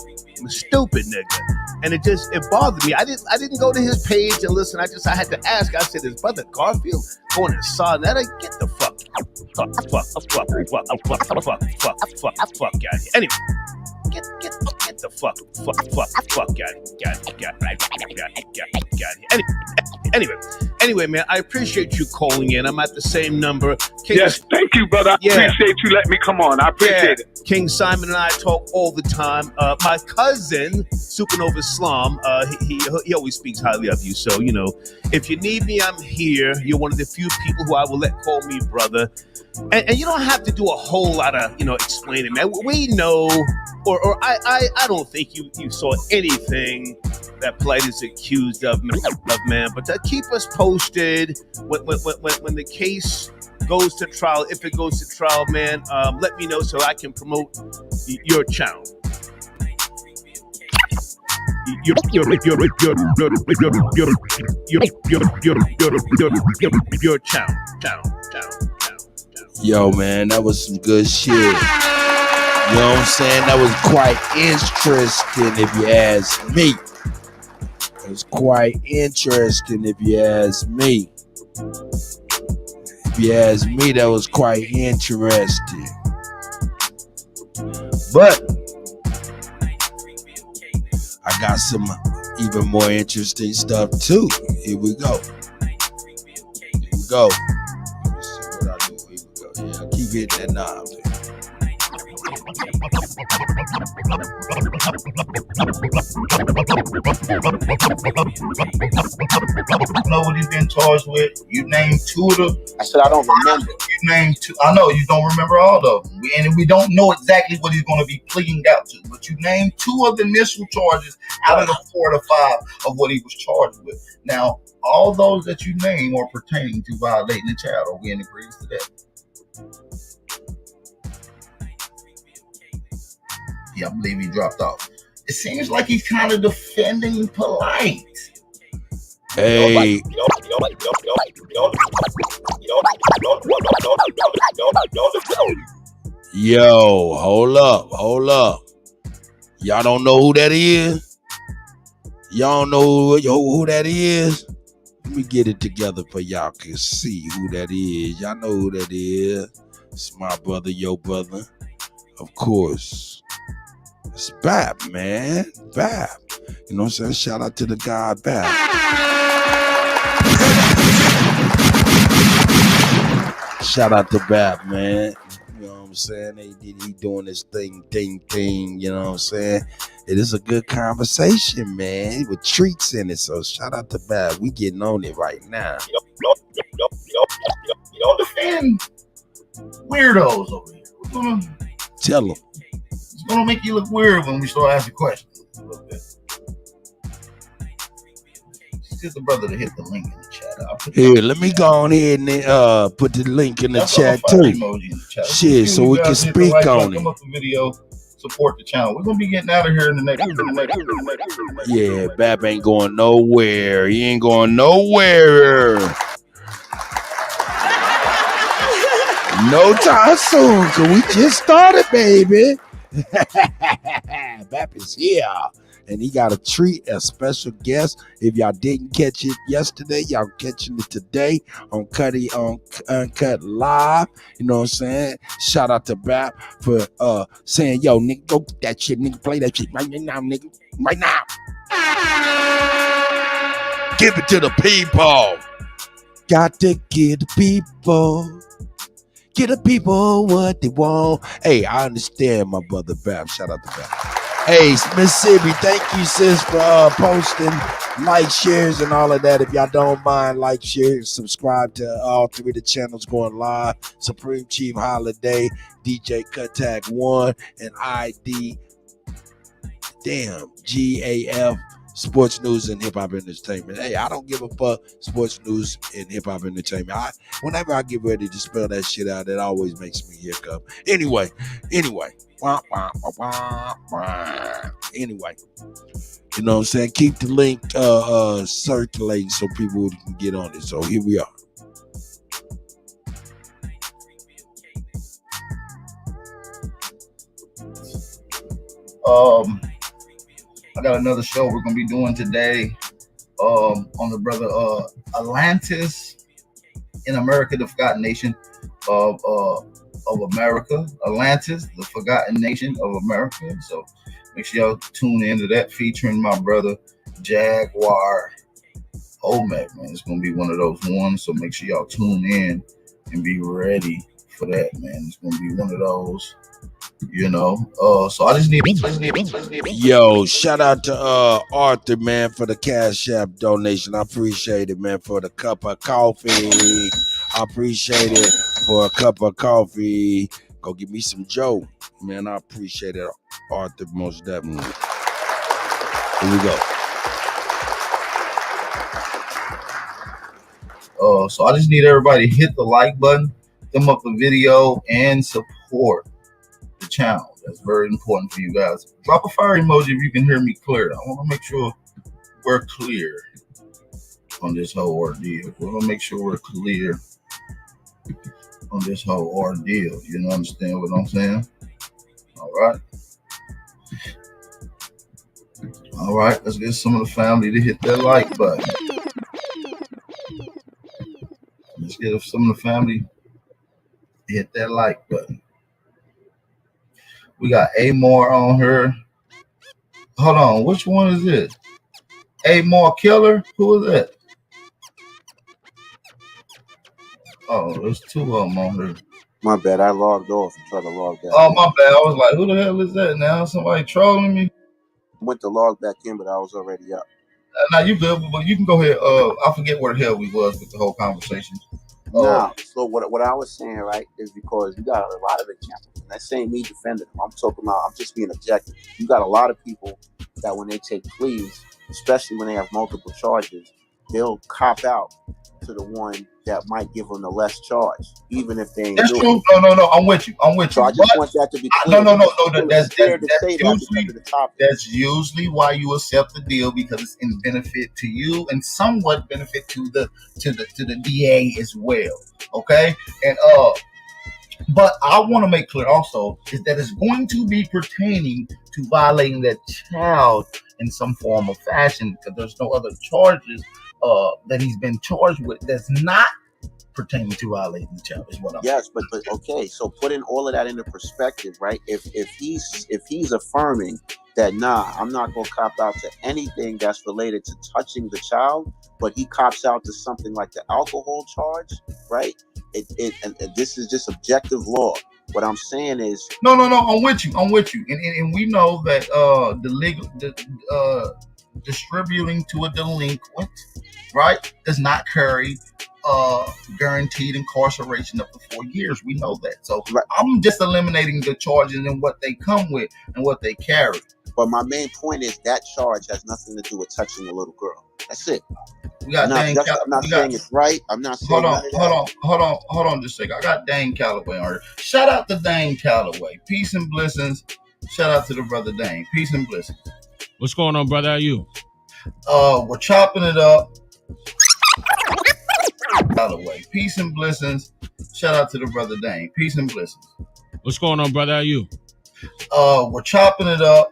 And it bothered me. I didn't go to his page and listen. I had to ask. I said, "Is Brother Garfield going to Sarnetta? Get the fuck out of here." Anyway, get the fuck out of here. Anyway, man, I appreciate you calling in. I'm at the same number. Yes, thank you, brother. I appreciate you letting me come on. I appreciate it. King Simon and I talk all the time. My cousin, Supernova Islam, he always speaks highly of you. So, you know, if you need me, I'm here. You're one of the few people who I will let call me brother. And you don't have to do a whole lot of, you know, explaining, man. We know, or I don't think you saw anything that Polite is accused of, man. But to keep us posted when the case goes to trial, if it goes to trial, man, let me know so I can promote your channel. Your channel. Yo, man, that was some good shit. You know what I'm saying? That was quite interesting if you ask me. It was quite interesting if you ask me. If you ask me, that was quite interesting. But I got some even more interesting stuff too. Here we go. Let me see what I do. Here we go. Yeah, keep hitting that knob. Know what he's been charged with? You named 2 of them. I said I don't remember. You named 2. I know you don't remember all of them, and we don't know exactly what he's going to be pleading out to. But you named 2 of the initial charges out of the 4 to 5 of what he was charged with. Now, all those that you name are pertaining to violating the child. Are we in agreement to that? Yeah, I believe he dropped off. It seems like he's kind of defending Polite. Hey. Yo, hold up. Y'all don't know who that is? Y'all don't know who that is? Let me get it together for y'all can see who that is. Y'all know who that is. It's my brother, your brother. Of course. It's Bap, man. Bap. You know what I'm saying? Shout out to the guy, Bap. Shout out to Bap, man. You know what I'm saying? He doing this thing, you know what I'm saying? It is a good conversation, man, with treats in it. So shout out to Bap. We getting on it right now. You understand? Weirdos over here. Tell them. It's gonna make you look weird when we start asking questions a little bit. Just get the brother to hit the link in the chat. Here, let me go on ahead and put the link in the chat too. Shit, so we can speak on it. Come up the video, support the channel. We're gonna be getting out of here in the next. Yeah, Bap ain't going nowhere. He ain't going nowhere. No time soon, cause we just started, baby. Bap is here. And he got a treat, a special guest. If y'all didn't catch it yesterday, y'all catching it today on Kutty UnKutt Live. You know what I'm saying? Shout out to Bap for saying, yo, nigga, go get that shit, nigga. Play that shit right now, nigga. Right now. Give it to the people. Got to give the people. Give the people what they want. Hey, I understand, my brother Bap. Shout out to Bap. Hey, Mississippi, thank you, sis, for posting, like, shares, and all of that. If y'all don't mind, like, share, subscribe to all three of the channels going live. Supreme Chief Holiday, DJ Kuttack 1, and GAF, Sports News and Hip Hop Entertainment. Hey, I don't give a fuck, Sports News and Hip Hop Entertainment. Whenever I get ready to spell that shit out, it always makes me hiccup. Anyway. Anyway, you know what I'm saying? Keep the link circulating so people can get on it. So here we are. I got another show we're gonna be doing today on the brother Atlantis in America, the Forgotten Nation of America. Atlantis, the Forgotten Nation of America. So make sure y'all tune into that, featuring my brother Jaguar Omek, man. It's gonna be one of those ones. So make sure y'all tune in and be ready for that, man. It's gonna be one of those. You know, so I just need. Yo, shout out to Arthur, man, for the Cash App donation. I appreciate it, man, for the cup of coffee. I appreciate it for a cup of coffee. Go get me some Joe, man. I appreciate it, Arthur, most definitely. Here we go. So I just need everybody to hit the like button, thumb up the video, and support the channel. That's very important for you guys. Drop a fire emoji if you can hear me clear. I want to make sure we're clear on this whole ordeal. We want to make sure we're clear on this whole ordeal. You understand what I'm saying? All right. Let's get some of the family to hit that like button. Let's get some of the family to hit that like button. We got Amor on her. Hold on, which one is this? Amor Killer? Who is that? Oh, there's two of them on her. My bad, I logged off and tried to log back. Oh, my bad. I was like, who the hell is that now? Somebody trolling me? Went to log back in, but I was already up. Now you good, but you can go ahead. I forget where the hell we was with the whole conversation. So what I was saying, right, is because you got a lot of examples. And that ain't me defending them. I'm talking about, I'm just being objective. You got a lot of people that when they take pleas, especially when they have multiple charges, they'll cop out to the one that might give them the less charge, even if they ain't. That's true. No. I'm with you. So I just want that to be clear. No. That's usually why you accept the deal, because it's in benefit to you and somewhat benefit to the DA as well. Okay, and But I want to make clear also is that it's going to be pertaining to violating that child in some form or fashion, because there's no other charges that he's been charged with that's not pertaining to violating the child is what I'm saying. Yes, but okay, so putting all of that into perspective, right? If he's affirming that I'm not gonna cop out to anything that's related to touching the child, but he cops out to something like the alcohol charge, right? And this is just objective law. What I'm saying is no, I'm with you, and we know that distributing to a delinquent, right, does not carry guaranteed incarceration up to 4 years. We know that. So I'm just eliminating the charges and what they come with and what they carry. But my main point is that charge has nothing to do with touching a little girl. That's it. We got I'm not saying it's right. I'm not saying hold on just a second. I got Dane Calloway on here. Shout out to Dane Calloway. Peace and blessings. Shout out to the brother Dane. Peace and blessings. What's going on, brother? How are you? We're chopping it up. Calloway. Peace and blessings. Shout out to the brother Dane. Peace and blessings. What's going on, brother? How are you? We're chopping it up.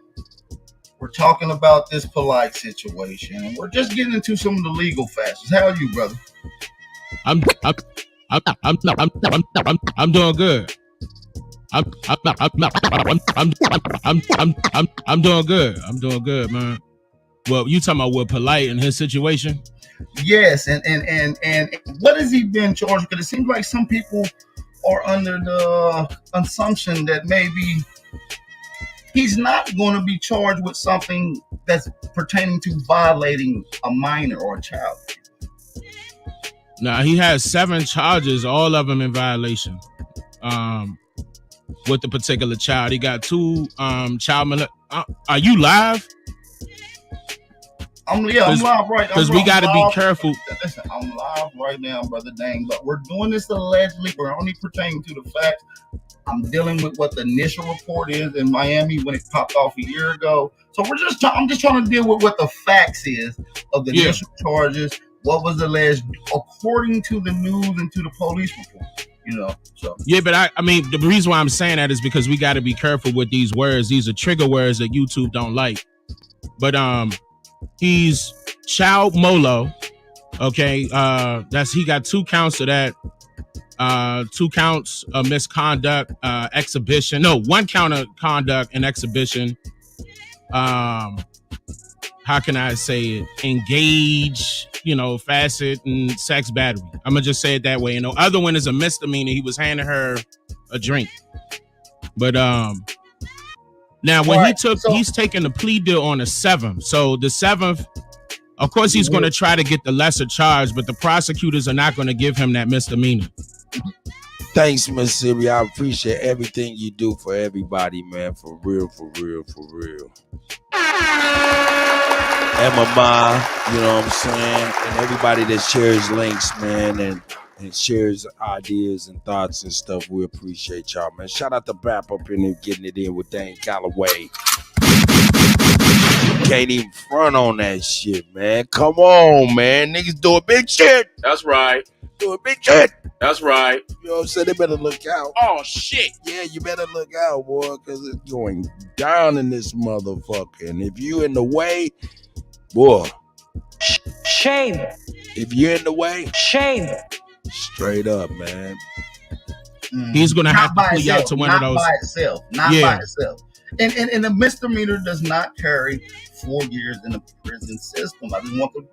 We're talking about this polite situation, and we're just getting into some of the legal factors. How are you, brother? I'm doing good. I'm doing good. I'm doing good, man. Well, you talking about what polite in his situation? Yes, and what has he been charged? Because it seems like some people are under the assumption that maybe he's not going to be charged with something that's pertaining to violating a minor or a child. Nah, he has 7 charges, all of them in violation. With the particular child, he got 2 child are you live? I'm live right now. Because we got to be careful. Listen, I'm live right now, brother Dang, but we're doing this allegedly. We're only pertaining to the facts. I'm dealing with what the initial report is in Miami when it popped off a year ago. So I'm just trying to deal with what the facts is of the initial charges, what was alleged according to the news and to the police report. So yeah, but I mean, the reason why I'm saying that is because we got to be careful with these words. These are trigger words that YouTube don't like. But he's child molo. Okay, he got 2 counts of that. 2 counts of misconduct, exhibition. No, 1 count of conduct and exhibition. How can I say it? Engage, facet and sex battery. I'm gonna just say it that way. And the other one is a misdemeanor. He was handing her a drink. But now when he's taking the plea deal on the 7th. So the 7th, of course, he's going to try to get the lesser charge, but the prosecutors are not going to give him that misdemeanor. Thanks, Mississippi. I appreciate everything you do for everybody, man. For real. And my mom, you know what I'm saying? And everybody that shares links, man, and shares ideas and thoughts and stuff. We appreciate y'all, man. Shout out to Bap up in there getting it in with Dane Calloway. Can't even front on that shit, man. Come on, man. Niggas doing big shit. That's right. Doing big shit. That's right. You know what I'm saying? They better look out. Oh, shit. Yeah, you better look out, boy, because it's going down in this motherfucker. And if you in the way, boy. Shame. If you're in the way, shame. Straight up, man. He's going to have to plea out to one of those. Not by itself. And the misdemeanor does not carry 4 years in the prison system. I just want to.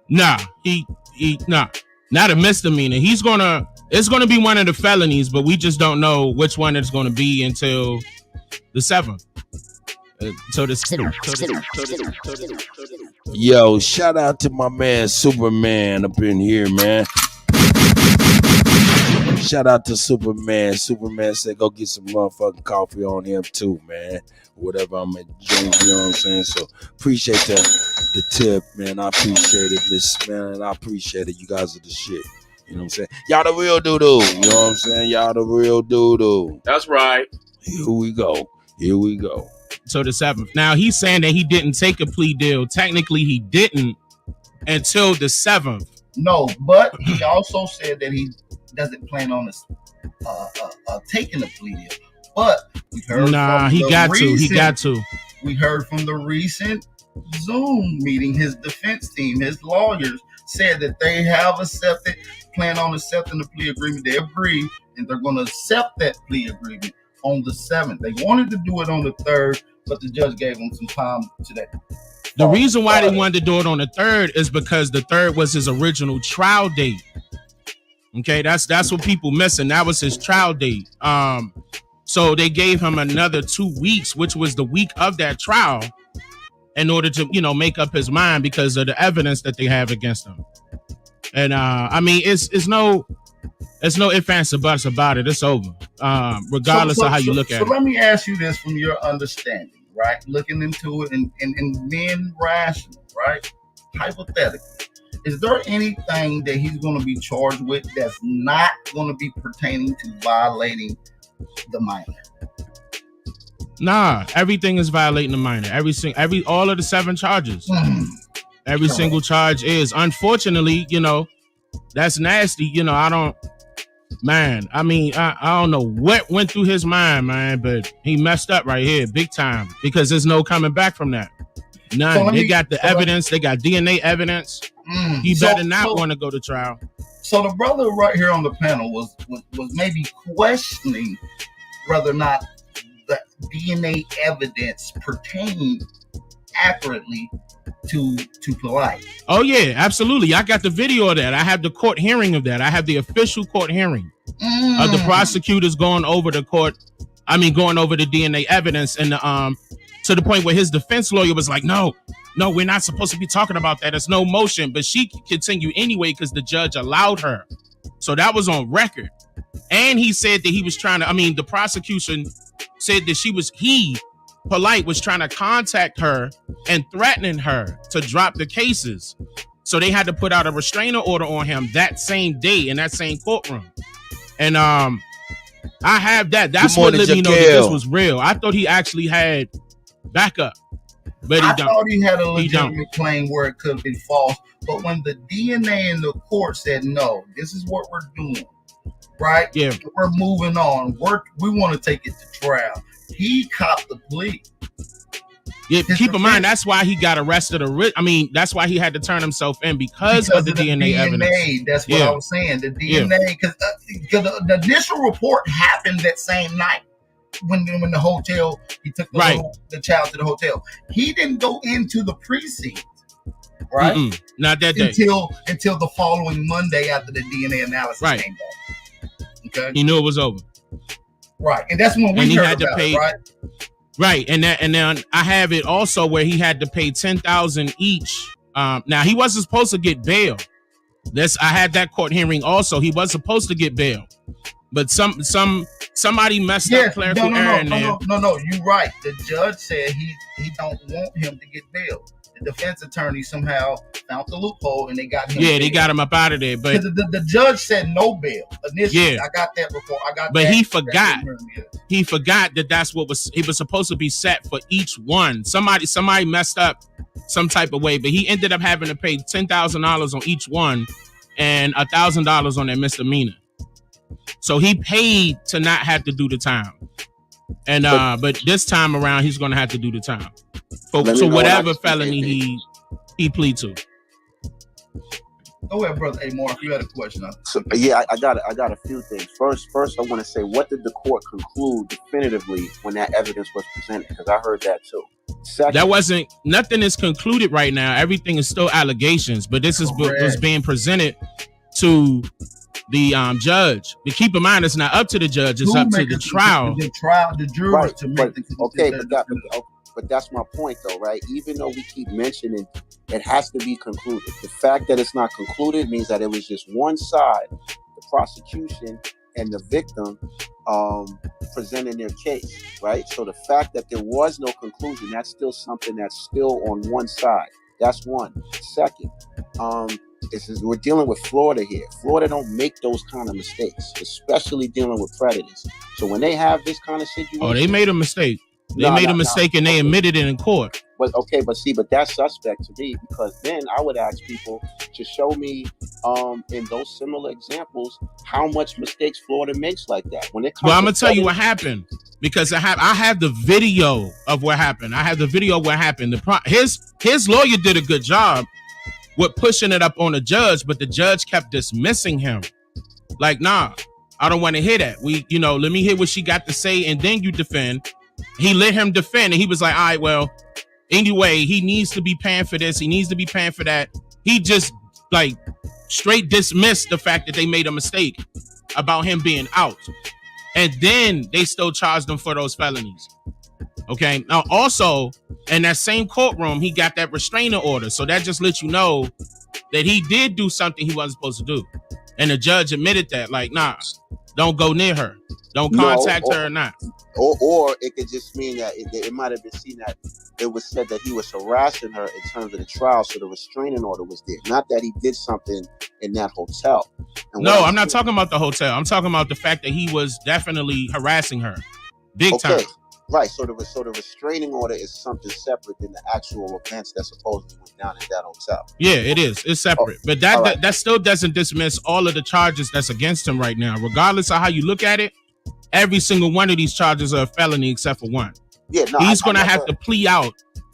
Nah, not a misdemeanor. It's gonna be one of the felonies, but we just don't know which one it's gonna be until the 7th. Yo, shout out to my man Superman up in here, man. Shout out to Superman. Superman said go get some motherfucking coffee on him too, man. Whatever I'm at drink, you know what I'm saying? So appreciate the tip, man. I appreciate it, Miss man. I appreciate it. You guys are the shit. You know what I'm saying? Y'all the real doo-doo. You know what I'm saying? Y'all the real doo-doo. That's right. Here we go. So the 7th. Now he's saying that he didn't take a plea deal. Technically he didn't until the 7th. No, but he also said that he doesn't plan on taking a plea deal. But we heard he got to. We heard from the recent Zoom meeting, his defense team, his lawyers said that they have plan on accepting the plea agreement. They agreed, and they're going to accept that plea agreement on the 7th. They wanted to do it on the 3rd, but the judge gave them some time today. The reason why they wanted to do it on the 3rd is because the 3rd was his original trial date. Okay, that's what people missing. That was his trial date. So they gave him another 2 weeks, which was the week of that trial, in order to, make up his mind because of the evidence that they have against him. And I mean, it's no ifs, ands, or buts about it. It's over, regardless of how you look at it. So let me ask you this from your understanding, right? Looking into it and being rational, right? Hypothetically, is there anything that he's going to be charged with that's not going to be pertaining to violating the minor? Nah, everything is violating the minor. All of the 7 charges. Every single charge is. Unfortunately, that's nasty. I don't know what went through his mind, man, but he messed up right here big time because there's no coming back from that. None. They got the evidence. They got DNA evidence. He better not want to go to trial. So the brother right here on the panel was maybe questioning whether or not the DNA evidence pertained accurately to Polite. Oh yeah, absolutely. I got the video of that. I have the court hearing of that. I have the official court hearing of the prosecutors going over the DNA evidence, and to the point where his defense lawyer was like, no, we're not supposed to be talking about that. It's no motion, but she continued anyway because the judge allowed her. So that was on record. And he said that he was trying to, the prosecution said that Polite was trying to contact her and threatening her to drop the cases. So they had to put out a restraining order on him that same day in that same courtroom. And I have that. That's what let me know that this was real. I thought he actually had backup, but I thought he had a legitimate claim where it could be false. But when the DNA in the court said, no, this is what we're doing, right? Yeah. We're moving on. We want to take it to trial. He copped the plea. Yeah, keep in mind, that's why he got arrested. That's why he had to turn himself in because of the DNA evidence. That's what I was saying. The DNA, because the initial report happened that same night when the hotel, he took the child to the hotel. He didn't go into the precinct, right? Not that day. Until the following Monday after the DNA analysis came back. Okay. He knew it was over. Right, and that's when we heard about it, right? Right, and then I have it also where he had to pay $10,000 each. Now he wasn't supposed to get bail. I had that court hearing also. He was supposed to get bail, but somebody messed up clerical error in there. No, you're right. The judge said he don't want him to get bail. The defense attorney somehow found the loophole and they got him. Yeah, they got him up out of there. But the judge said no bail initially. Yeah, I got that before. But he forgot. He forgot that's what it was supposed to be set for each one. Somebody messed up some type of way, but he ended up having to pay $10,000 on each one and $1,000 on that misdemeanor. So he paid to not have to do the time. And but this time around he's gonna have to do the time. So whatever felony he plead to. Go ahead, brother. Hey, Mark, you had a question. So yeah, I got a few things. First, I want to say, what did the court conclude definitively when that evidence was presented? Because I heard that too. Second, nothing is concluded right now. Everything is still allegations, but this is was being presented to the judge. But keep in mind, it's not up to the judge; it's up to the trial. The jurors to make the but that's my point, though, right? Even though we keep mentioning it has to be concluded, the fact that it's not concluded means that it was just one side, the prosecution and the victim, presenting their case, right? So the fact that there was no conclusion, that's still something that's still on one side. That's one. Second, we're dealing with Florida here. Florida don't make those kind of mistakes, especially dealing with predators. So when they have this kind of situation, they made a mistake. They made a mistake and they admitted it in court. But that's suspect to me, because then I would ask people to show me in those similar examples how much mistakes Florida makes like that. When it comes I'm gonna tell you what happened, because I have the video of what happened. I have the video of what happened. His lawyer did a good job with pushing it up on the judge, but the judge kept dismissing him. Like, nah, I don't want to hear that. Let me hear what she got to say, and then you defend. He let him defend, and he was like, all right, well, anyway, he needs to be paying for this. He needs to be paying for that. He just like straight dismissed the fact that they made a mistake about him being out. And then they still charged him for those felonies. Okay. Now, also, in that same courtroom, he got that restraining order. So that just lets you know that he did do something he wasn't supposed to do. And the judge admitted that, like, nah, don't go near her. Don't contact her or not. Or it could just mean that it might have been seen that it was said that he was harassing her in terms of the trial, so the restraining order was there. Not that he did something in that hotel. No, I'm not talking about the hotel. I'm talking about the fact that he was definitely harassing her. Big time. Right. So the restraining order is something separate than the actual events that supposedly went down in that hotel. Yeah, it is. It's separate. But that still doesn't dismiss all of the charges that's against him right now. Regardless of how you look at it, every single one of these charges are a felony except for one. Yeah, no, he's going to have to plea out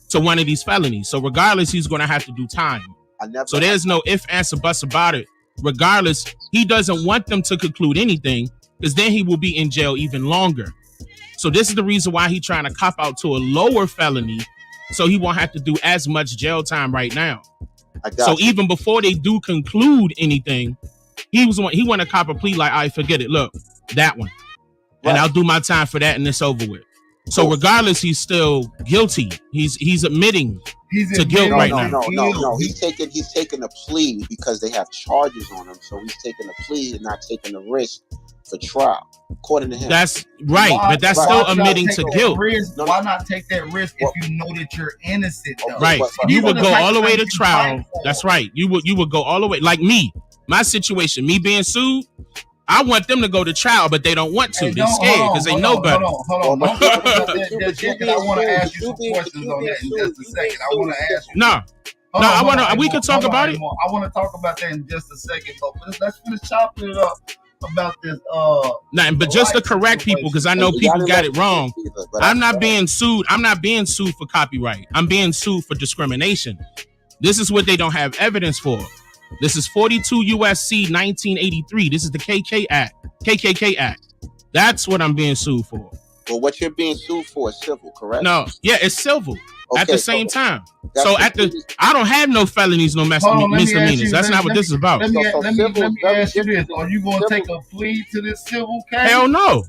to one of these felonies. So regardless, he's going to have to do time. So there's no if, answer, buts about it. Regardless, he doesn't want them to conclude anything, because then he will be in jail even longer. So this is the reason why he's trying to cop out to a lower felony, so he won't have to do as much jail time right now. So even before they do conclude anything, he want to cop a plea like, I forget it. Look, that one. And I'll do my time for that, and it's over with. So regardless, he's still guilty. He's admitting to guilt right now. No. He's taking a plea because they have charges on him. So he's taking a plea and not taking the risk for trial, according to him. That's right, but that's still admitting to guilt. Why not take that risk if you know that you're innocent? Though? Right. You would go all the way to trial. That's right. You would go all the way. Like me, my situation, me being sued, I want them to go to trial, but they don't want to. They're scared because they know better. Hold on. I want to ask you some questions on that in just a second. I want to ask you. We can talk about it. I want to talk about that in just a second, but let's finish chopping it up about this. But just to correct people, because I know people got it wrong. I'm not being sued. I'm not being sued for copyright. I'm being sued for discrimination. This is what they don't have evidence for. This is 42 USC 1983. This is the KKK Act. That's what I'm being sued for. Well, what you're being sued for is civil, correct? No, yeah, it's civil. At the same time. So I don't have no felonies, no misdemeanors. That's not what this is about. Let me ask you this. Are you going to take a plea to this civil case? Hell no.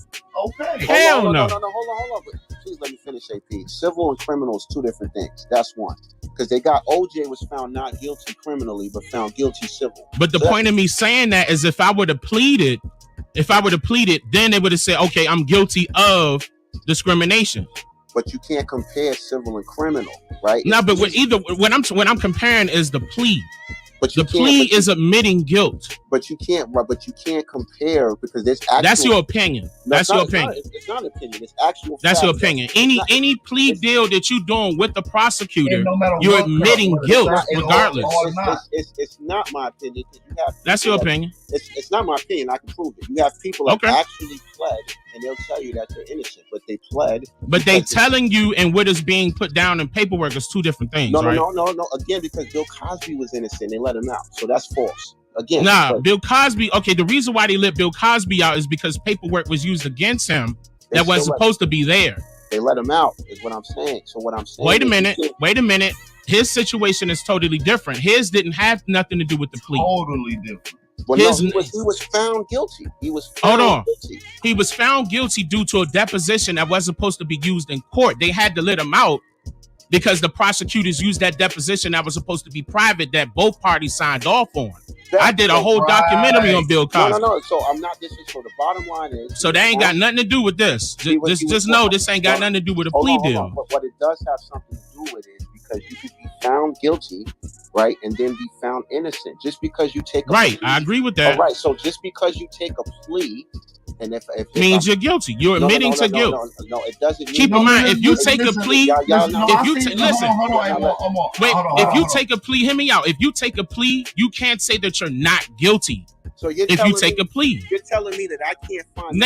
Okay. Hell no. Hold on. Please let me finish, AP. Civil and criminal is two different things. That's one. Because OJ was found not guilty criminally, but found guilty civil. But the point of me saying that is if I would have pleaded, then they would have said, okay, I'm guilty of discrimination. But you can't compare civil and criminal, right? No, but when I'm comparing is the plea. But the plea is admitting guilt. But you can't compare because there's actual. That's your opinion. That's your opinion. It's not an opinion. It's actual. That's your opinion. Any plea deal that you're doing with the prosecutor, you're admitting guilt regardless. It's not my opinion. That's your opinion. It's not my opinion. I can prove it. You have people that actually pled, and they'll tell you that they're innocent, but they pled. But they telling you and what is being put down in paperwork is two different things. No. Again, because Bill Cosby was innocent, they let him out, so that's false. Again, Bill Cosby. Okay, the reason why they let Bill Cosby out is because paperwork was used against him that wasn't supposed to be there. They let him out, is what I'm saying. So what I'm saying. Wait a minute. His situation is totally different. His didn't have nothing to do with the plea. Totally different. Well, he was found guilty. He was found guilty. He was found guilty due to a deposition that wasn't supposed to be used in court. They had to let him out because the prosecutors used that deposition that was supposed to be private that both parties signed off on. I did a whole documentary on Bill Cosby. No. So I'm not. So the bottom line is. So they ain't got nothing to do with this. Just know this ain't got nothing to do with a plea deal. But what it does have something to do with it is because you could be found guilty, right, and then be found innocent. Just because you take a plea, I agree with that. All right. So just because you take a plea And if means you're guilty. You're admitting to guilt. No, it doesn't. Keep in mind, if you take a plea, if you take a plea, hear me out. If you take a plea, you can't say that you're not guilty. So you're if you take a plea, you're telling me that I can't find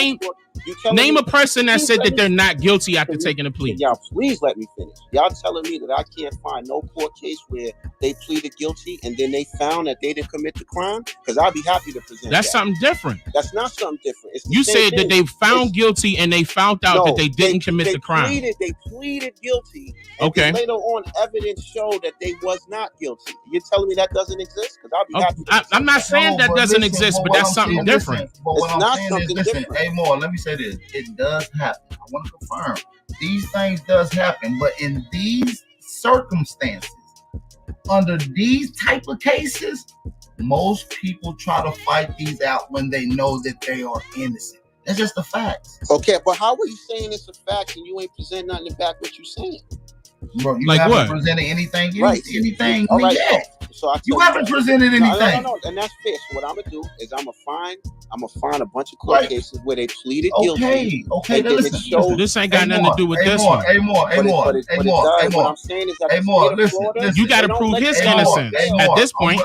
name a person that said that they're not guilty after taking a plea. Y'all, please let me finish. Y'all telling me that I can't find no court case where they pleaded guilty and then they found that they didn't commit the crime? Because I'll be happy to present That's something different. That's not something different. It's you said that they found guilty and they found out that they didn't commit the crime. They pleaded guilty. And okay. Later on, evidence showed that they was not guilty. You're telling me that doesn't exist? Because I'll be happy. I'm not saying that doesn't exist, but that's something different. But what I'm saying is, listen, hey, Moore, let me say this. It does happen. I want to confirm. These things does happen, but in these circumstances, under these type of cases, most people try to fight these out when they know that they are innocent. That's just the facts. Okay, but how are you saying it's a fact and you ain't presenting nothing to back what you're saying? Bro, you like haven't what? presented anything. Anything yet. So you haven't presented anything. No, and that's fair. So what I'm gonna do is I'm gonna find a bunch of court cases where they pleaded guilty. Okay, listen. This ain't got nothing to do with this one. What I'm saying is that listen, you got to prove his innocence at this point.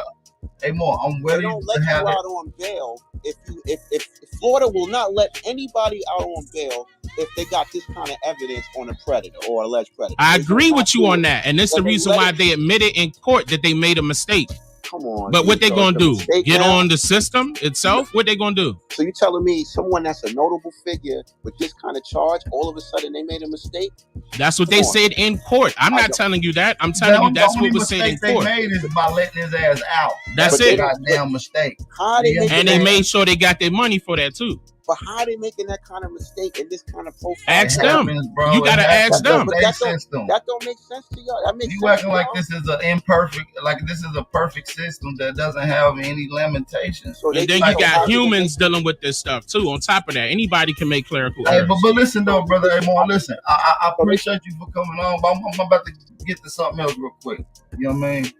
Hey, Moore, I'm ready to have out on bail. If Florida will not let anybody out on bail if they got this kind of evidence on a predator or alleged predator. I agree with you on that, and it's the reason why they admitted in court that they made a mistake. Come on. But what they gonna do? Get on the system itself? What they gonna do? So you telling me someone that's a notable figure with this kind of charge, all of a sudden they made a mistake? That's what they said in court. I'm not telling you that. I'm telling you that's what was said in court. They made is by letting his ass out. That's it. Goddamn mistake. And they made sure they got their money for that too. But how are they making that kind of mistake in this kind of profile? Ask them. You gotta ask them. That don't make sense to y'all. That makes you acting like this is an imperfect, like this is a perfect system that doesn't have any limitations. So and then you got humans dealing with this stuff too. On top of that, anybody can make clerical errors. But listen though, brother. Hey, Moore, listen. I appreciate you for coming on, but I'm about to get to something else real quick. You know what I mean?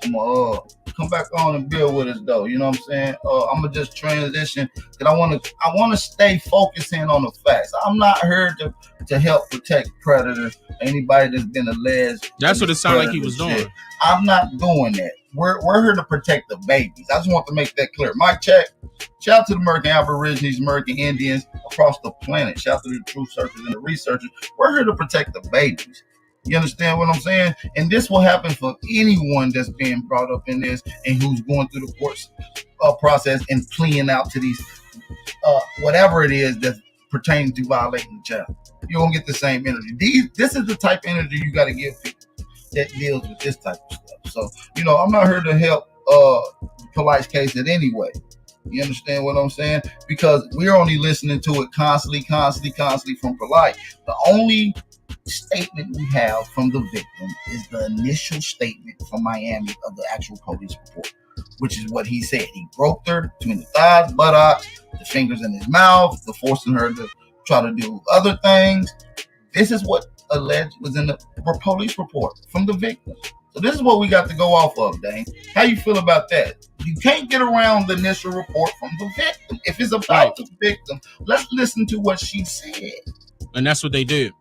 I'm gonna come back on and build with us though. You know what I'm saying? I'm gonna just transition because I want to stay focusing on the facts. I'm not here to help protect predators. Anybody that's been alleged. That's what it sounded like he was doing. I'm not doing that. We're here to protect the babies. I just want to make that clear. Mike, check. Shout out to the American Aborigines, American Indians across the planet. Shout out to the truth searchers and the researchers. We're here to protect the babies. You understand what I'm saying? And this will happen for anyone that's being brought up in this and who's going through the court process and pleading out to these, whatever it is that's pertaining to violating the child. You're going to get the same energy. This is the type of energy you got to give people that deals with this type of stuff. So, I'm not here to help Polite's case in any way. You understand what I'm saying? Because we're only listening to it constantly from Polite. The only statement we have from the victim is the initial statement from Miami of the actual police report, which is what he said. He groped her between the thighs, buttocks, the fingers in his mouth, the forcing her to try to do other things. This is what alleged was in the police report from the victim. So this is what we got to go off of, Dane. How you feel about that? You can't get around the initial report from the victim. If it's about the victim, let's listen to what she said. And that's what they did.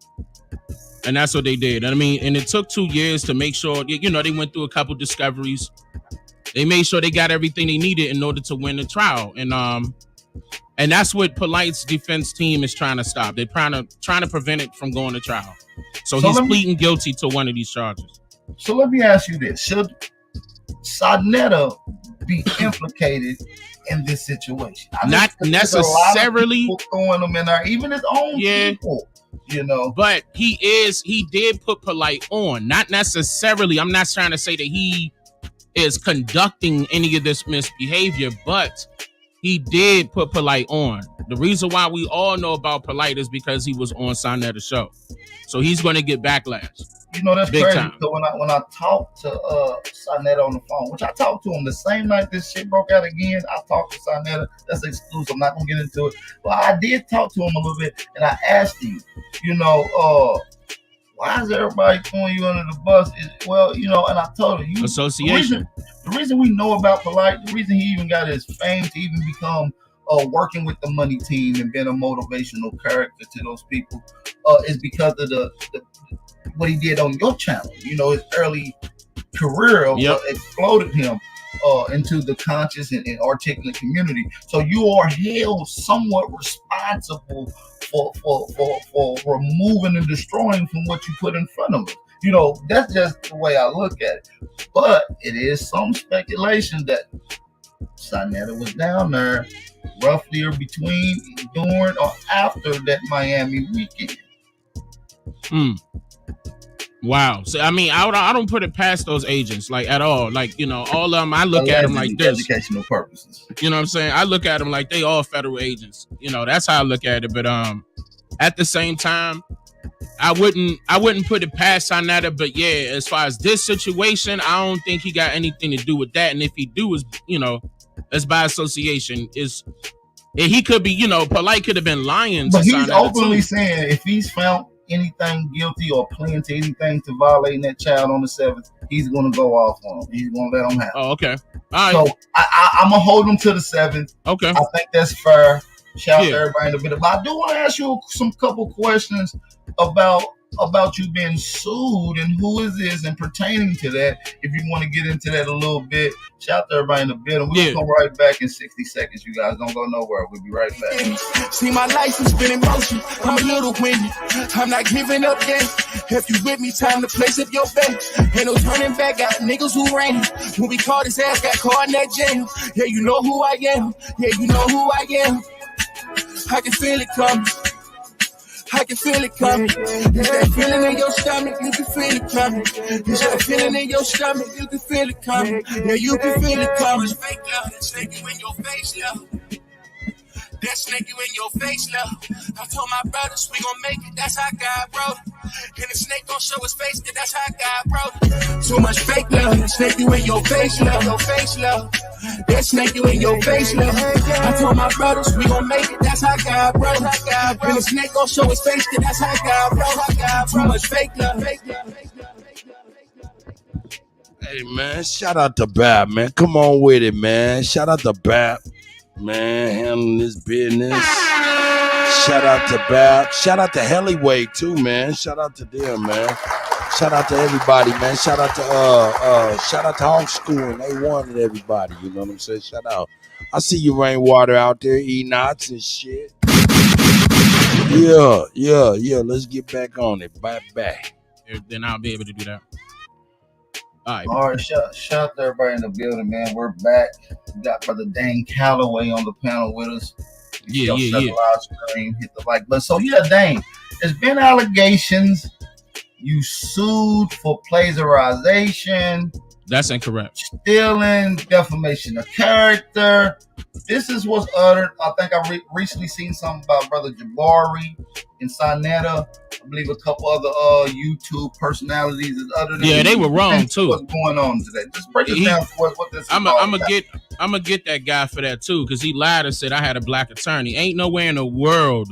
And I mean, and it took 2 years to make sure, they went through a couple discoveries. They made sure they got everything they needed in order to win the trial. And that's what Polite's defense team is trying to stop. They're trying to prevent it from going to trial. So he's pleading guilty to one of these charges. So let me ask you this. Should Sonetta be implicated in this situation? Not necessarily. Throwing them in there, even his own people. But he did put Polite on. Not necessarily. I'm not trying to say that he is conducting any of this misbehavior, but he did put Polite on. The reason why we all know about Polite is because he was on Sonetta's show. So he's going to get backlash. That's big crazy. Time. So when I talked to Sonetta on the phone, which I talked to him the same night this shit broke out again, I talked to Sonetta. That's exclusive. I'm not going to get into it. But I did talk to him a little bit, and I asked him, why is everybody throwing you under the bus? And I told him, association. The reason we know about Polite, the reason he even got his fame to even become working with the money team and being a motivational character to those people is because of the what he did on your channel. You know, his early career of what exploded him into the conscious and articulate community. So you are held somewhat responsible for removing and destroying from what you put in front of us. You know, that's just the way I look at it. But it is some speculation that Sonetta was down there roughly or between, during, or after that Miami weekend. Wow. So I mean, I don't put it past those agents like at all. Like, you know, all of them. I look at them like this. Educational purposes. You know what I'm saying? I look at them like they all federal agents. You know, that's how I look at it. But at the same time, I wouldn't put it past Sonetta. But yeah, as far as this situation, I don't think he got anything to do with that. And if he do, is, you know, it's by association. He could be, you know, Polite could have been lying. But to he's Sonetta openly too. saying if he's found anything guilty or plan to anything to violating that child on the 7th, he's going to go off on him. He's going to let him have it. Oh, okay. All right. So I'm going to hold him to the 7th. Okay. I think that's fair. Shout out to everybody in the video. But I do want to ask you some couple questions about you being sued and who is this and pertaining to that. If you want to get into that a little bit, shout out to everybody in the building. We'll come right back in 60 seconds. You guys don't go nowhere. We'll be right back. See, my life has been in motion. I'm a little windy. I'm not giving up yet. If you with me, time to place up your bet. Ain't no turning back. Got niggas who ran. When we caught his ass, got caught in that jail. Yeah, you know who I am. Yeah, you know who I am. I can feel it coming. I can feel it coming. Is that feeling in your stomach? You can feel it coming. Is that feeling in your stomach? You can feel it coming. Yeah, you can feel it coming. Fake love, that snake you in your face, love. That snake you in your face, love. I told my brothers we gon' make it. That's how God wrote it. And the snake gon' show his face, 'cause that's how God wrote it. Too much fake love. That snake you in your face, love. Your face, love. That snake you in your face, love. I told my brothers we gon' make it. That's how God wrote it. And the snake gon' show his face, 'cause that's how God wrote it. Too much fake love. Hey, man, shout out to Bap, man. Come on with it, man. Shout out to Bap, man, handling this business. Shout out to Bap. Shout out to Hellyway, too, man. Shout out to them, man. Shout out to everybody, man. Shout out to Hawk School and A1 and everybody. You know what I'm saying? Shout out. I see you, Rainwater, out there eating knots and shit. Yeah. Let's get back on it. Back. Then I'll be able to do that. All right, shout out to everybody in the building, man. We're back. We got Brother Dane Calloway on the panel with us. Yeah. Live stream, hit the like button. So Dane, there's been allegations you sued for plagiarization. That's incorrect. Stealing, defamation of character. This is what's uttered. I think I recently seen something about Brother Jabari and Sonetta. I believe a couple other YouTube personalities is uttered. Yeah, they were wrong too. What's going on today? Just break it down for us what this is. I'm gonna get that guy for that too, because he lied and said I had a black attorney. Ain't nowhere in the world.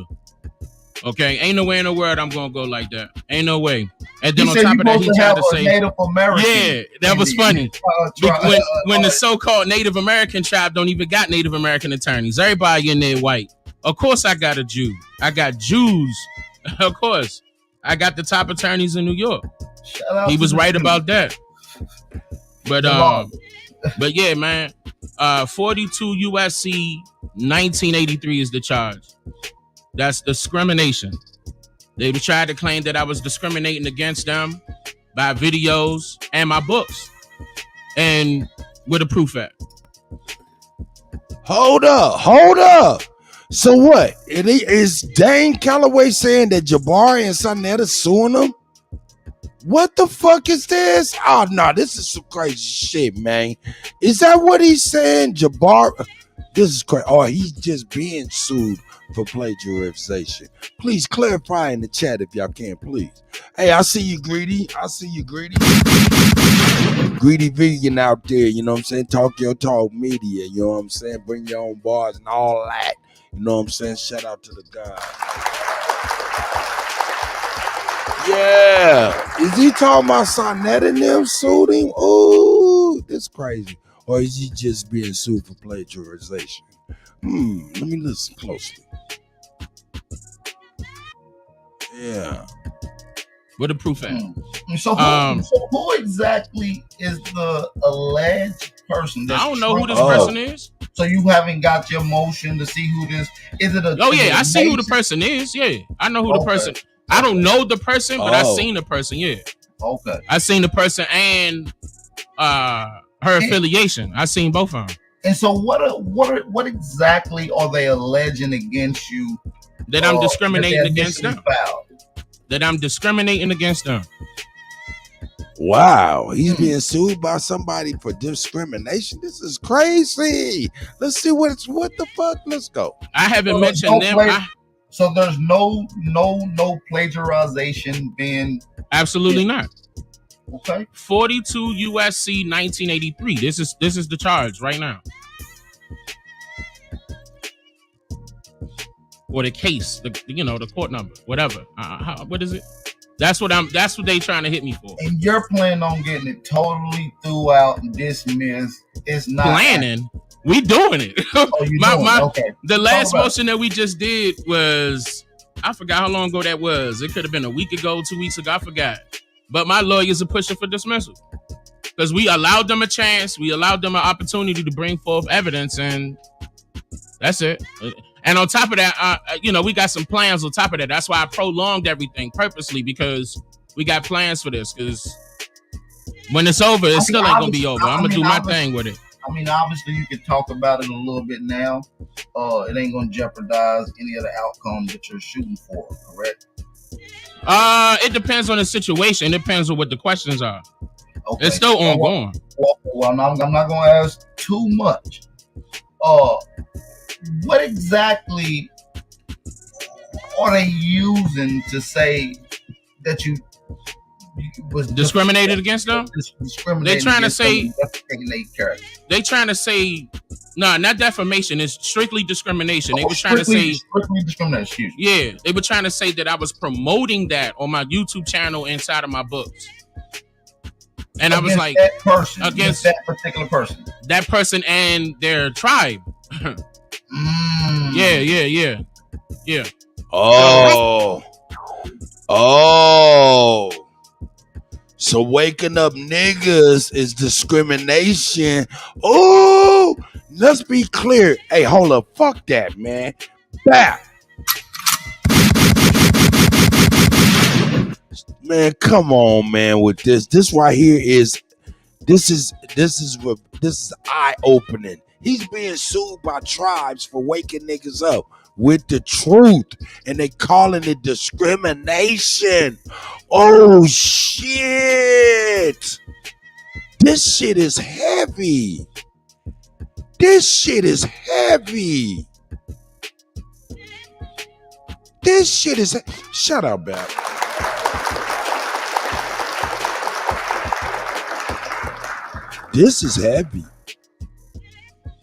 Okay, ain't nowhere in the world I'm gonna go like that. Ain't no way. And then on top of that, he tried to say Native American. Yeah, that was funny. When the so-called Native American tribe don't even got Native American attorneys. Everybody in there white. Of course I got a Jew. I got Jews. Of course. I got the top attorneys in New York. He was right about that. But yeah, man. 42 USC 1983 is the charge. That's discrimination. They tried to claim that I was discriminating against them by videos and my books. And where the proof at? Hold up. So what? Is Dane Calloway saying that Jabari and Sonetta suing him? What the fuck is this? Oh, no, this is some crazy shit, man. Is that what he's saying? Jabari? This is crazy. Or he's just being sued for plagiarization. Please clarify in the chat if y'all can, please. Hey, I see you, Greedy. Greedy vegan out there, you know what I'm saying? Talk your talk media, you know what I'm saying? Bring your own bars and all that. You know what I'm saying? Shout out to the guy. Yeah. Is he talking about Sonetta and them sued him? Oh, that's crazy. Or is he just being sued for plagiarization? Let me listen closely. Yeah. Where the proof at? So who exactly is the alleged person? I don't know who this person is. So you haven't got your motion to see who this is? It a? Oh yeah, I see who the person is. Yeah, I know who the person. I don't know the person, but I seen the person. Yeah. Okay. I seen the person and her affiliation. I seen both of them. And so what exactly are they alleging against you? That I'm discriminating against them. That I'm discriminating against them. Wow, he's being sued by somebody for discrimination. This is crazy. Let's see what the fuck. Let's go. I haven't mentioned them. So there's no plagiarization being. Absolutely not. Okay. 42 USC 1983. This is the charge right now. Or the case, the court number, whatever. What is it? That's what they trying to hit me for. And you're planning on getting it totally threw out and dismissed. It's not planning. We doing it. Okay. The last motion that we just did was, I forgot how long ago that was. It could have been a week ago, 2 weeks ago. I forgot. But my lawyers are pushing for dismissal because we allowed them a chance. We allowed them an opportunity to bring forth evidence, and that's it. And on top of that, we got some plans on top of that. That's why I prolonged everything purposely, because we got plans for this. Because when it's over, it still ain't gonna be over. I'm gonna do my thing with it. I mean, obviously, you can talk about it a little bit now. It ain't gonna jeopardize any of the outcome that you're shooting for, correct? It depends on the situation. It depends on what the questions are. Okay. It's still ongoing. Well, I'm not gonna ask too much. What exactly are they using to say that you was discriminated against them? They trying to say they trying to say no, not defamation. It's strictly discrimination. They were trying to say strictly discrimination. Yeah, they were trying to say that I was promoting that on my YouTube channel inside of my books. And I was like, that person, against that particular person, that person and their tribe. Yeah. Oh. So waking up niggas is discrimination. Oh, let's be clear. Hey, hold up. Fuck that, man. Back. Man, come on, man, with this. This right here is eye-opening. He's being sued by tribes for waking niggas up with the truth, and they calling it discrimination. Oh shit! This shit is heavy. This shit is heavy. This shit is. Shut up, Bab. This is heavy.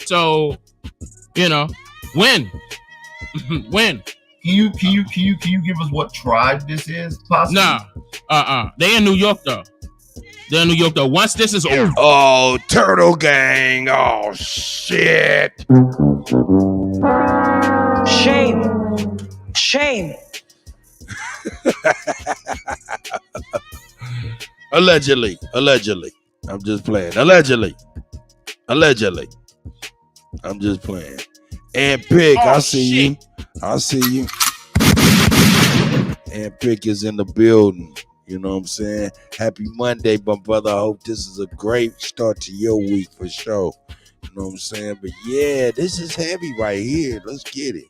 So, when? When? Can you give us what tribe this is? Possibly? Nah. They in New York though. Once this is over. Oh, Turtle Gang. Oh shit. Shame. Allegedly. I'm just playing. Allegedly. I'm just playing. And Pick, I see you. And Pick is in the building. You know what I'm saying? Happy Monday, my brother. I hope this is a great start to your week for sure. You know what I'm saying? But yeah, this is heavy right here. Let's get it.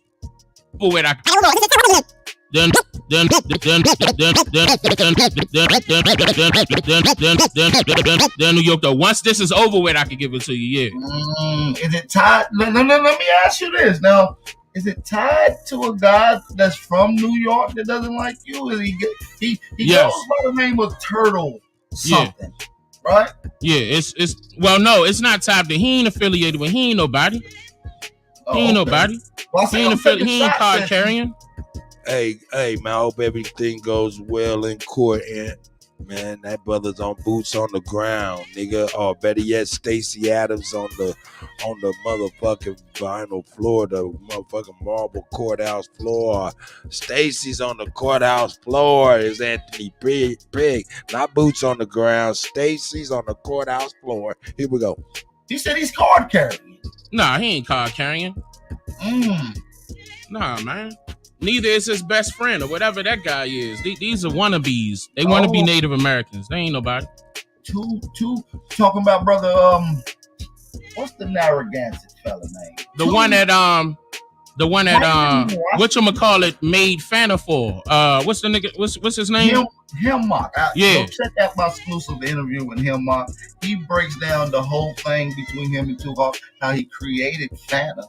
Then New York though. Once this is over with, I can give it to you. Yeah. Is it tied? Let me ask you this now. Is it tied to a guy that's from New York that doesn't like you? Is he goes by the name of Turtle something, right? Yeah. It's no, it's not tied to. He ain't affiliated with. He ain't nobody. He ain't nobody. Well, he ain't card carrying. Hey, man, I hope everything goes well in court. And Man, that brother's on boots on the ground, nigga. Or better yet, Stacey Adams on the motherfucking vinyl floor, the motherfucking marble courthouse floor. Stacey's on the courthouse floor. Is Anthony Big? Not boots on the ground. Stacey's on the courthouse floor. Here we go. He said he's card carrying. Nah, he ain't card carrying. Nah, man. Neither is his best friend or whatever that guy is. These are wannabes. They want to be Native Americans. They ain't nobody. Two talking about brother. What's the Narragansett fella name? The one that whatchamacallit made Fanta for. What's the nigga? What's his name? Hemlock. Yeah. Check out my exclusive interview with Hemlock. He breaks down the whole thing between him and Tupac, how he created Fanta.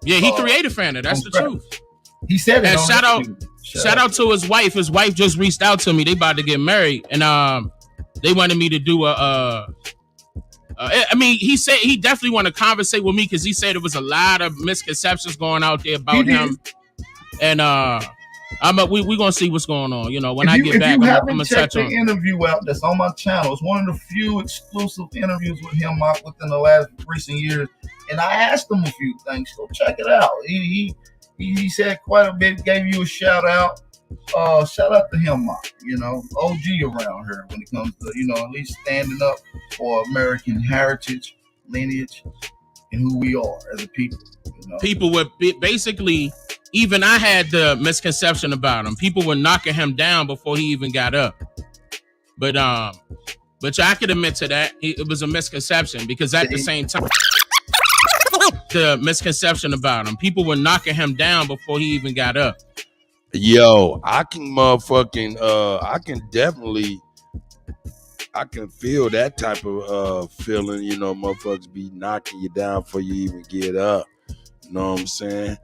Yeah, he created Fanta. That's the truth. He said it. And shout out to his wife. His wife just reached out to me. They about to get married, and they wanted me to do I mean, he said he definitely want to conversate with me because he said there was a lot of misconceptions going out there about him, and we gonna see what's going on. You know, when I get back, I'm gonna touch on the interview out that's on my channel. It's one of the few exclusive interviews with him within the last recent years, and I asked him a few things. So check it out. He said quite a bit. Gave you a shout out. Shout out to him, you know, OG around here when it comes to, you know, at least standing up for American heritage, lineage, and who we are as a people. You know? People were basically, even I had the misconception about him. People were knocking him down before he even got up. But I could admit to that. It was a misconception because at the same time, the misconception about him, people were knocking him down before he even got up. Yo, I can feel that type of feeling, you know, motherfuckers be knocking you down before you even get up. You know what I'm saying?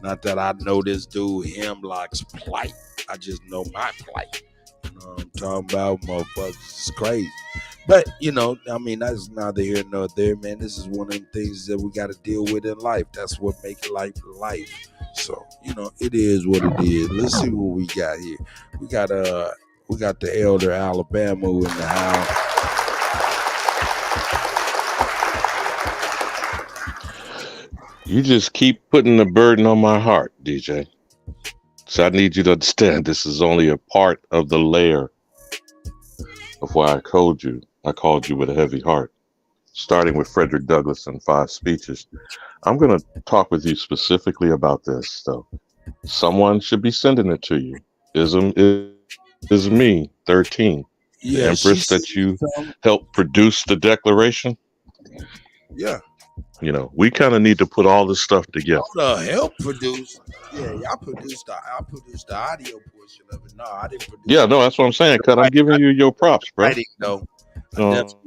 Not that I know this dude Hemlock's plight. I just know my plight. You know what I'm talking about? Motherfuckers, it's crazy. But, you know, I mean, that's neither here nor there, man. This is one of the things that we got to deal with in life. That's what makes life life. So, you know, it is what it is. Let's see what we got here. We got the elder Alabama in the house. You just keep putting the burden on my heart, DJ. So I need you to understand this is only a part of the layer of why I called you with a heavy heart. Starting with Frederick Douglass and 5 speeches. I'm going to talk with you specifically about this, though. Someone should be sending it to you. Is me, 13. Yeah, the Empress that you helped produce the Declaration. Yeah. You know, we kind of need to put all this stuff together. Help produce. Yeah, I produced the audio portion of it. No, I didn't produce. Yeah, no, that's what I'm saying. Cause I'm giving you your props, bro. I definitely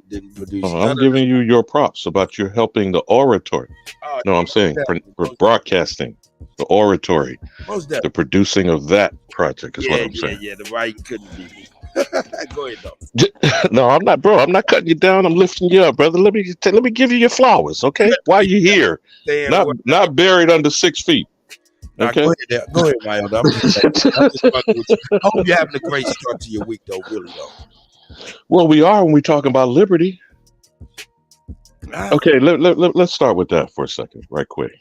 didn't produce. I'm giving you your props about you helping the oratory. No, I'm saying for broadcasting, the oratory, the producing of that project is what I'm saying. Yeah, the writing couldn't be me. Go ahead, though. No, I'm not, bro. I'm not cutting you down. I'm lifting you up, brother. Let me give you your flowers, okay? While you're here, not buried under 6 feet. Okay. Go ahead, Mild. I'm just fucking with you. I hope you're having a great start to your week, though. Really, though. Well, we are when we talking about liberty. Okay, let's start with that for a second, right quick,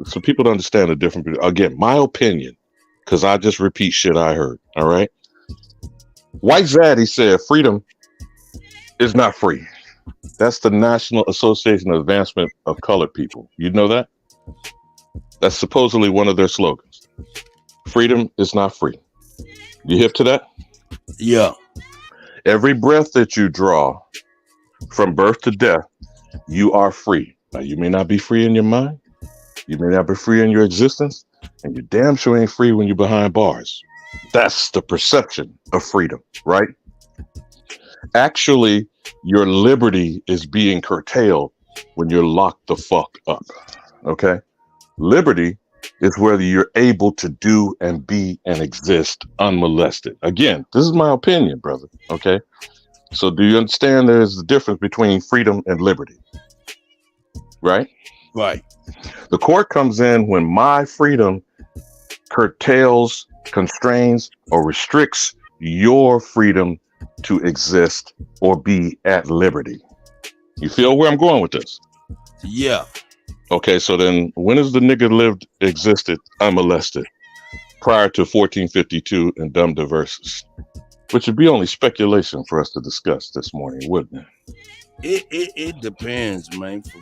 so people to understand the difference. Again, my opinion, because I just repeat shit I heard. All right. White Zaddy said freedom is not free. That's the National Association of Advancement of Colored People. You know that? That's supposedly one of their slogans. Freedom is not free. You hip to that? Yeah. Every breath that you draw from birth to death, you are free. Now, you may not be free in your mind. You may not be free in your existence. And you damn sure ain't free when you're behind bars. That's the perception of freedom, right? Actually, your liberty is being curtailed when you're locked the fuck up, okay? Liberty is whether you're able to do and be and exist unmolested. Again, this is my opinion, brother, okay? So do you understand there's a difference between freedom and liberty, right? Right. The court comes in when my freedom curtails, constrains, or restricts your freedom to exist or be at liberty. You feel where I'm going with this? Yeah. Okay, so then when has the nigga existed unmolested prior to 1452 and dumb diverses? Which would be only speculation for us to discuss this morning, wouldn't it? It depends, man. For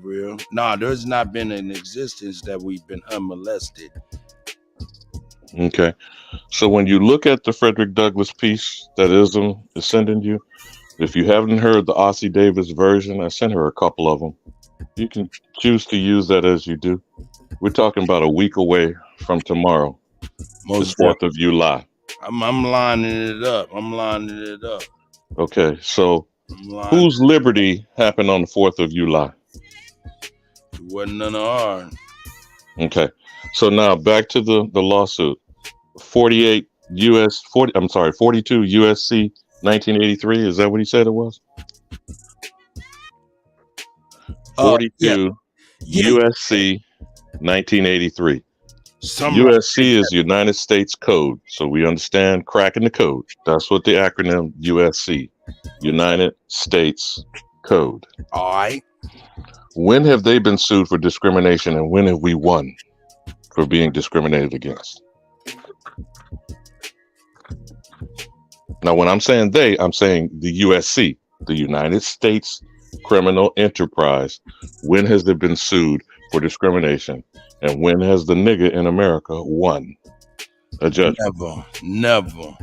real. Nah, there's not been an existence that we've been unmolested. Okay. So when you look at the Frederick Douglass piece that Ism is sending you, if you haven't heard the Ossie Davis version, I sent her a couple of them. You can choose to use that as you do. We're talking about a week away from tomorrow, the 4th of July. I'm lining it up. Okay, so whose liberty happened on the 4th of July? It wasn't none of ours. Okay, so now back to the lawsuit. 42 USC 1983. Is that what he said it was? 42 USC 1983. USC is United States Code, so we understand cracking the code. That's what the acronym USC, United States Code. All right. When have they been sued for discrimination, and when have we won for being discriminated against? Now, when I'm saying they, I'm saying the USC, the United States Criminal Enterprise. When has it been sued for discrimination? And when has the nigga in America won a judgment? Never.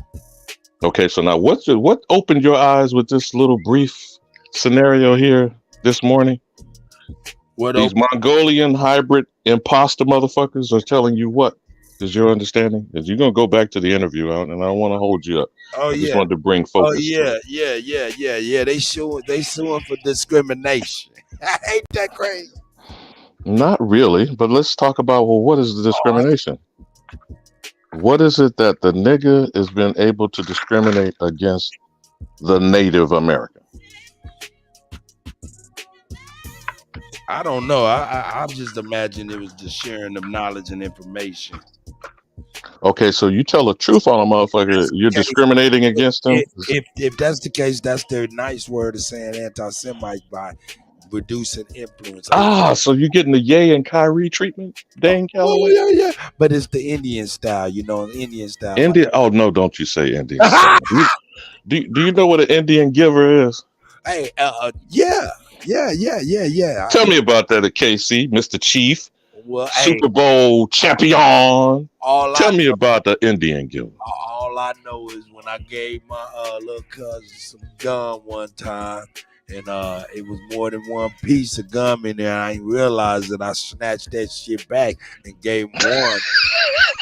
Okay, so now what opened your eyes with this little brief scenario here this morning? These Mongolian hybrid imposter motherfuckers are telling you what is your understanding? Because you're going to go back to the interview and I don't want to hold you up. I just wanted to bring focus. Yeah. They suing for discrimination. Ain't that crazy? Not really, but let's talk about, well, what is the discrimination? What is it that the nigga has been able to discriminate against the Native American? I don't know. I just imagine it was the sharing of knowledge and information. Okay, so you tell the truth on a motherfucker, you're discriminating against them? If that's the case, that's their nice word of saying anti-Semite by reducing influence. So you're getting the Ye and Kyrie treatment, Dane Calloway? Yeah. But it's the Indian style, Indian style. Indian? Oh, no, don't you say Indian. do you know what an Indian giver is? Hey, yeah. Tell me about that at KC, Mr. Chief. Well, Super Bowl champion. Tell me about the Indian giver. All I know is when I gave my little cousin some gum one time, and it was more than one piece of gum in there. I didn't realize that I snatched that shit back and gave him one.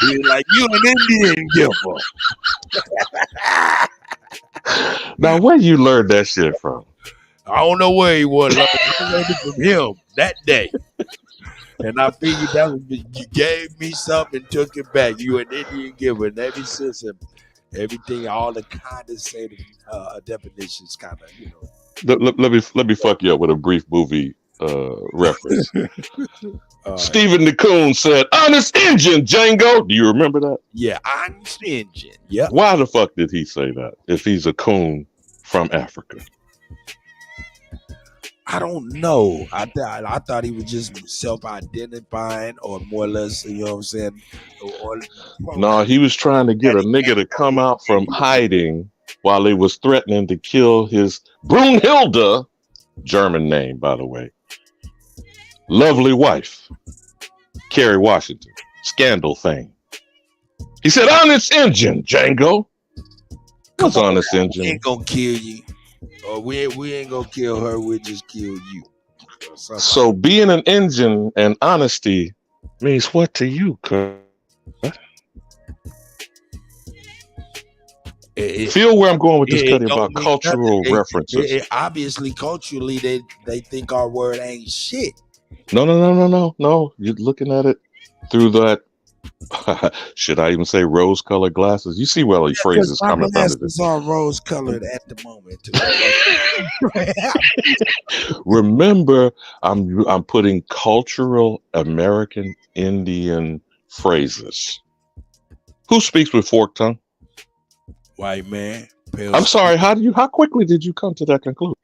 He was like, "You an Indian giver." Now, where you learned that shit from? I don't know where he was. I learned it from him that day. And I figured that was, you gave me something, took it back. You an Indian giver. And ever since, everything, all the condescending definitions kind of, Let me fuck you up with a brief movie reference. Stephen DeCoon said, "Honest Injun, Django." Do you remember that? Yeah, honest Injun. Yeah. Why the fuck did he say that if he's a coon from Africa? I don't know. I thought he was just self-identifying, or more or less, you know what I'm saying? No, he was trying to get a nigga to come out from hiding while they was threatening to kill his Brunhilde, German name, by the way, lovely wife, Kerry Washington, scandal thing. He said, "Honest Injun, Django." What's honest Injun? We ain't gonna kill you. Or we ain't gonna kill her, we'll just kill you. So being an Injun and honesty means what to you, cuz? Feel where I'm going with this, Kutty, about cultural references. Obviously, culturally, they think our word ain't shit. No. You're looking at it through that. Should I even say rose-colored glasses? You see where he phrases coming out of this. Are rose-colored at the moment. Remember, I'm putting cultural American Indian phrases. Who speaks with forked tongue? White man. I'm sorry. How quickly did you come to that conclusion?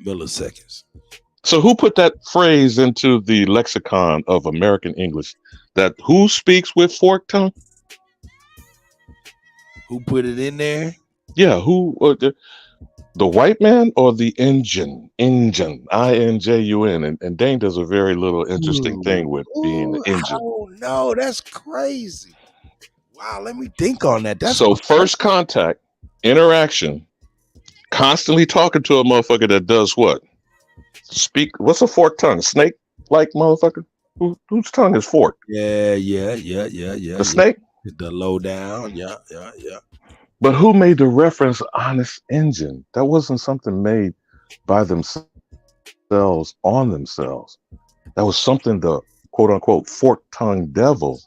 Milliseconds. So who put that phrase into the lexicon of American English? That who speaks with forked tongue? Who put it in there? Yeah, who? The white man or the engine? Engine, INJUN. And Dane does a very little interesting thing with being the engine. Oh no, that's crazy. Wow, let me think on that. That's so first contact, interaction, constantly talking to a motherfucker that does what? Speak. What's a forked tongue? Snake like motherfucker? Whose tongue is forked? Yeah. The snake? The low down. Yeah. But who made the reference honest engine? That wasn't something made by themselves on themselves. That was something the quote unquote forked tongue devil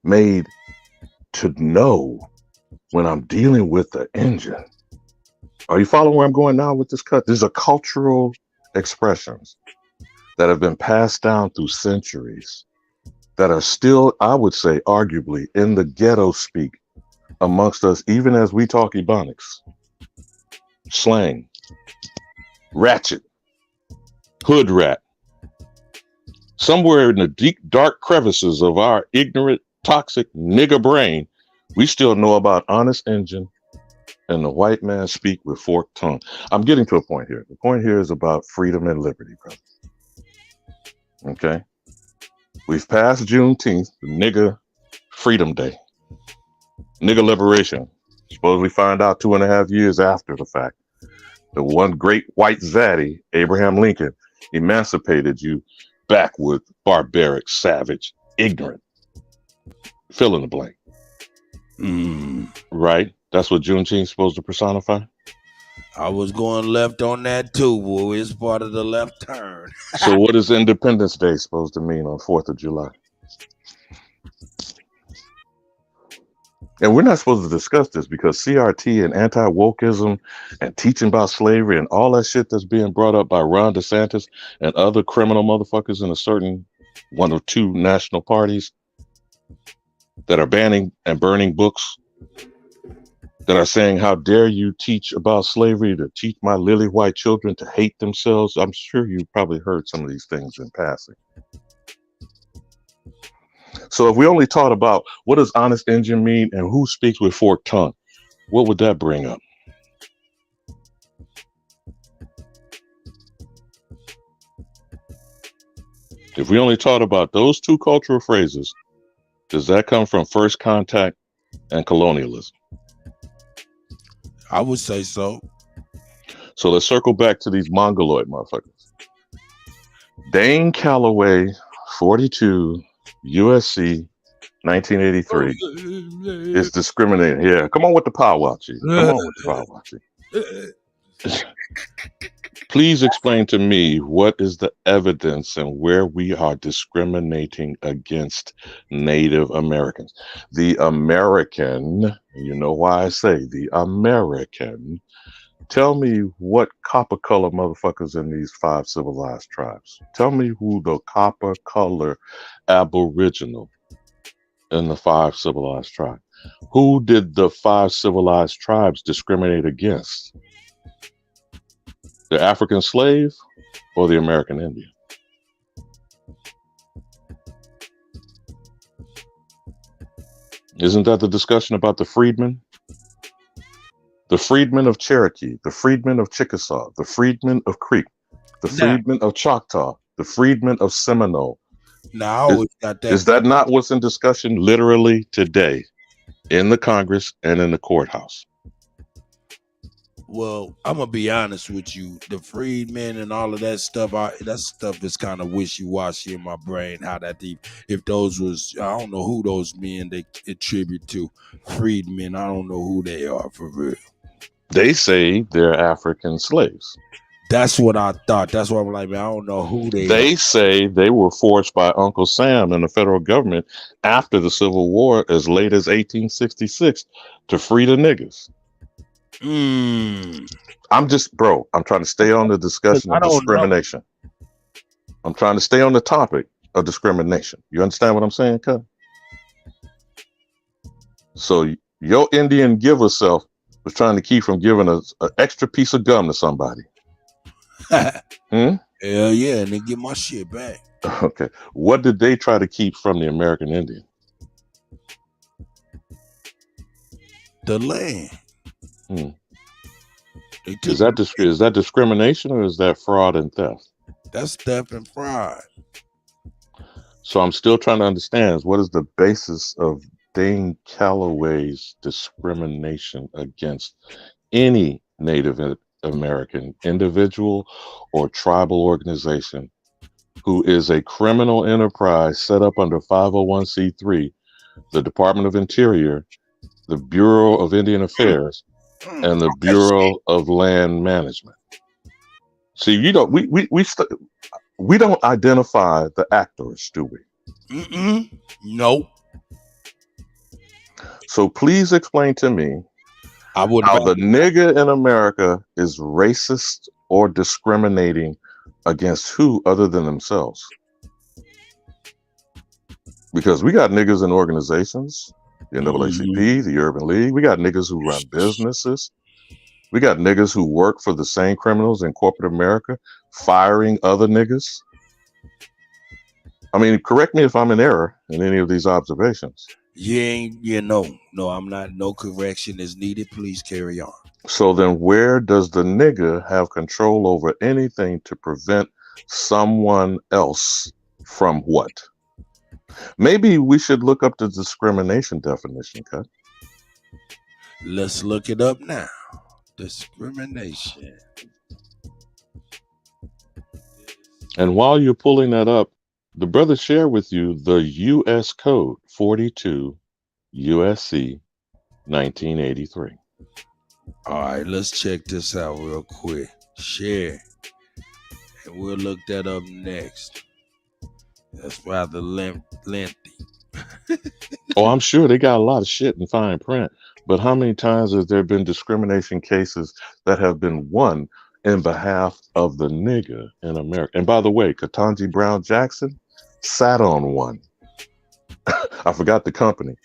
made to know when I'm dealing with the engine. Are you following where I'm going now with this cut? These are cultural expressions that have been passed down through centuries that are still, I would say, arguably in the ghetto speak amongst us, even as we talk Ebonics, slang, ratchet, hood rat. Somewhere in the deep, dark crevices of our ignorant, toxic nigger brain, we still know about honest engine and the white man speak with forked tongue. I'm getting to a point here. The point here is about freedom and liberty, brother. Okay? We've passed Juneteenth, the nigger freedom day. Nigger liberation. Suppose we find out 2.5 years after the fact. The one great white zaddy, Abraham Lincoln, emancipated you back with barbaric, savage, ignorant. Fill in the blank. Right? That's what Juneteenth's supposed to personify? I was going left on that too, boy. It's part of the left turn. So what is Independence Day supposed to mean on 4th of July? And we're not supposed to discuss this because CRT and anti-wokeism and teaching about slavery and all that shit that's being brought up by Ron DeSantis and other criminal motherfuckers in a certain one or two national parties that are banning and burning books that are saying, how dare you teach about slavery, to teach my lily white children to hate themselves. I'm sure you probably heard some of these things in passing. So if we only taught about what does honest engine mean and who speaks with forked tongue, what would that bring up? If we only taught about those two cultural phrases, does that come from first contact and colonialism? I would say so. So let's circle back to these mongoloid motherfuckers. Dane Calloway, 42, USC, 1983, is discriminating. Yeah, come on with the powwow, Chief. Come on with the powwow, Chief. Please explain to me what is the evidence and where we are discriminating against Native Americans. The American, you know why I say the American, tell me what copper color motherfuckers in these 5 civilized tribes. Tell me who the copper color aboriginal in the 5 civilized tribes. Who did the 5 civilized tribes discriminate against? The African slave or the American Indian? Isn't that the discussion about the freedmen? The freedmen of Cherokee, the freedmen of Chickasaw, the freedmen of Creek, the freedmen of Choctaw, the freedmen of Seminole. Now, I always got that. Is that not what's in discussion literally today in the Congress and in the courthouse? Well, I'm gonna be honest with you. The freedmen and all of that stuff, that stuff is kind of wishy-washy in my brain. How that deep? If those was, I don't know who those men they attribute to. Freedmen, I don't know who they are for real. They say they're African slaves. That's what I thought. That's why I'm like, man, I don't know who they are. They say they were forced by Uncle Sam and the federal government after the Civil War as late as 1866 to free the niggas. I'm trying to stay on the discussion of discrimination. I'm trying to stay on the topic of discrimination. You understand what I'm saying, Cut? So Your Indian giver self was trying to keep from giving an extra piece of gum to somebody. Hell yeah, and then get my shit back. Okay. What did they try to keep from the American Indian? The land. Is that discrimination or is that fraud and theft? That's theft and fraud. So I'm still trying to understand what is the basis of Dane Calloway's discrimination against any Native American individual or tribal organization who is a criminal enterprise set up under 501c3, the Department of Interior, the Bureau of Indian Affairs, and the Bureau of Land Management. See, we don't identify the actors, do we? Nope. So please explain to me how the nigga in America is racist or discriminating against who other than themselves? Because we got niggas in organizations, the NAACP, the Urban League. We got niggas who run businesses. We got niggas who work for the same criminals in corporate America, firing other niggas. I mean, correct me if I'm in error in any of these observations. No, I'm not. No correction is needed. Please carry on. So then where does the nigga have control over anything to prevent someone else from what? Maybe we should look up the discrimination definition, Kutt. Let's look it up now. Discrimination. And while you're pulling that up, the brother shared with you the U.S. Code 42 USC 1983. All right, let's check this out real quick. Share. And we'll look that up next. That's rather lengthy. Oh, I'm sure they got a lot of shit in fine print. But how many times has there been discrimination cases that have been won in behalf of the nigga in America? And by the way, Ketanji Brown Jackson sat on one. I forgot the company.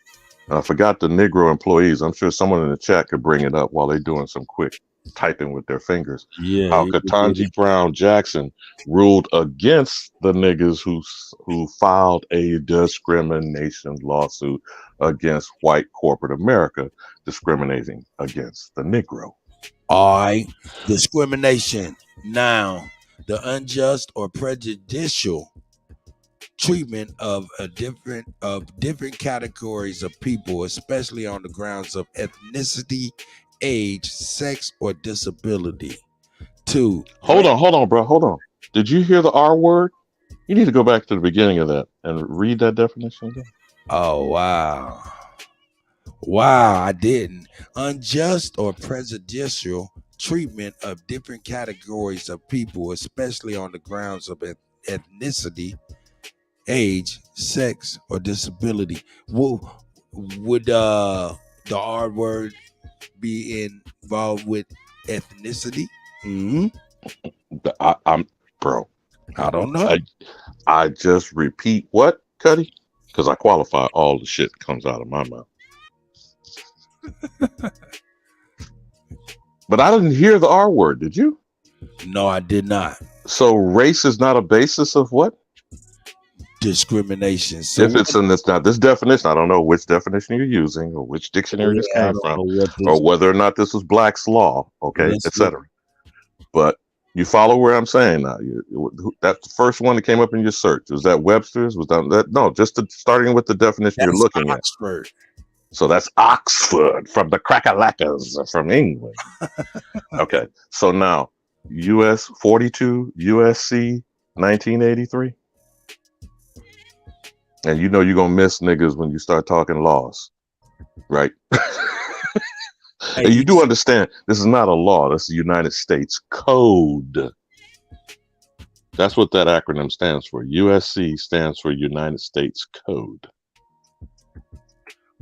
I forgot the Negro employees. I'm sure someone in the chat could bring it up while they're doing some quick typing with their fingers. Yeah. How Ketanji Brown Jackson ruled against the niggas who filed a discrimination lawsuit against white corporate America, discriminating against the Negro. All right. Discrimination. Now, the unjust or prejudicial treatment of different categories of people, especially on the grounds of ethnicity, age, sex, or disability. 2. Hold on, bro. Hold on. Did you hear the R word? You need to go back to the beginning of that and read that definition again. Oh, wow. Wow, I didn't. Unjust or prejudicial treatment of different categories of people, especially on the grounds of ethnicity, age, sex, or disability. Would the R word be involved with ethnicity? I'm bro. I don't know. I just repeat what, Kutty? Because I qualify all the shit that comes out of my mouth. But I didn't hear the R word, did you? No, I did not. So race is not a basis of what? Discrimination. So if it's in this definition, I don't know which definition you're using or which dictionary this came from, or whether or not this was Black's law, okay, etc. But you follow where I'm saying now. That's the first one that came up in your search. Was that Webster's? Was that no? Just starting with the definition you're looking Oxford. at. So that's Oxford from the Crackalackers from England. Okay, so now US 42 USC 1983. And you know you're going to miss niggas when you start talking laws, right? And you do understand this is not a law. That's the United States Code. That's what that acronym stands for. USC stands for United States Code.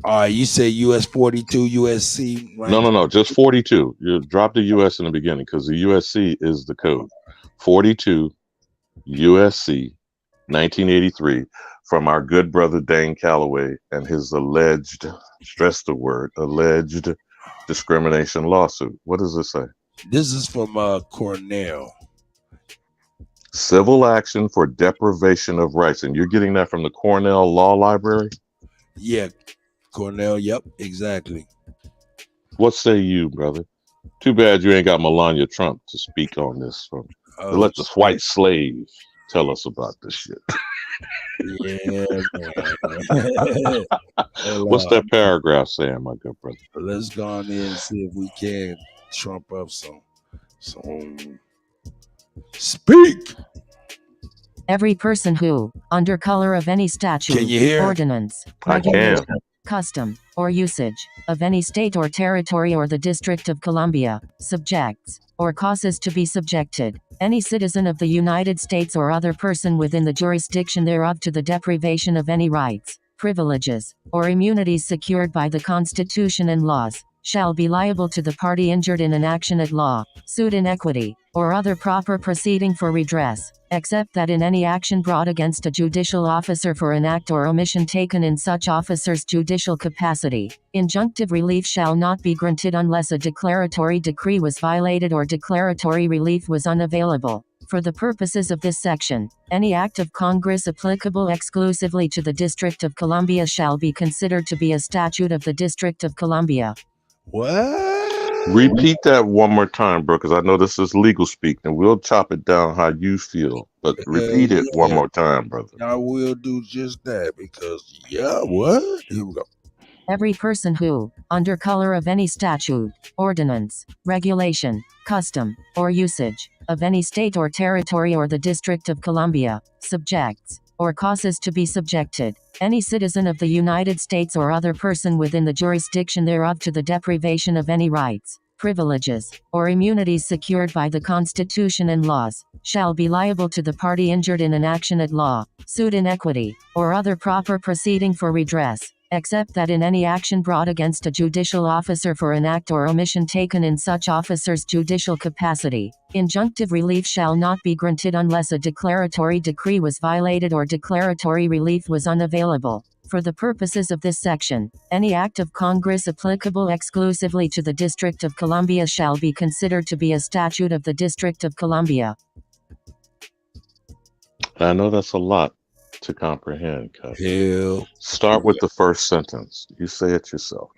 All right, you say US 42, USC. Right? No, just 42. You drop the US in the beginning because the USC is the code. 42 USC 1983 from our good brother Dane Calloway and his alleged, stress the word, alleged discrimination lawsuit. What does it say? This is from Cornell. Civil action for deprivation of rights. And you're getting that from the Cornell Law Library? Yeah, Cornell. Yep, exactly. What say you, brother? Too bad you ain't got Melania Trump to speak on this. Let this white slave tell us about this shit. Yeah, man. What's that paragraph saying, my good brother? Let's go on in and see if we can trump up some. Speak. Every person who, under color of any statute, Can you hear? ordinance, I regulation, can. custom, or usage of any state or territory or the District of Columbia, subjects, or causes to be subjected, any citizen of the United States or other person within the jurisdiction thereof to the deprivation of any rights, privileges, or immunities secured by the Constitution and laws, shall be liable to the party injured in an action at law, suit in equity, or other proper proceeding for redress, except that in any action brought against a judicial officer for an act or omission taken in such officer's judicial capacity, injunctive relief shall not be granted unless a declaratory decree was violated or declaratory relief was unavailable. For the purposes of this section, any act of Congress applicable exclusively to the District of Columbia shall be considered to be a statute of the District of Columbia. What? Repeat that one more time, bro, because I know this is legal speak, and we'll chop it down how you feel. But repeat it one more time, brother. I will do just that because, what? Here we go. Every person who, under color of any statute, ordinance, regulation, custom, or usage of any state or territory or the District of Columbia, subjects, or causes to be subjected, any citizen of the United States or other person within the jurisdiction thereof to the deprivation of any rights, privileges, or immunities secured by the Constitution and laws, shall be liable to the party injured in an action at law, suit in equity, or other proper proceeding for redress, except that in any action brought against a judicial officer for an act or omission taken in such officer's judicial capacity, injunctive relief shall not be granted unless a declaratory decree was violated or declaratory relief was unavailable. For the purposes of this section, any act of Congress applicable exclusively to the District of Columbia shall be considered to be a statute of the District of Columbia. I know that's a lot to comprehend, Kutt. Hell. Start with the first sentence. You say it yourself.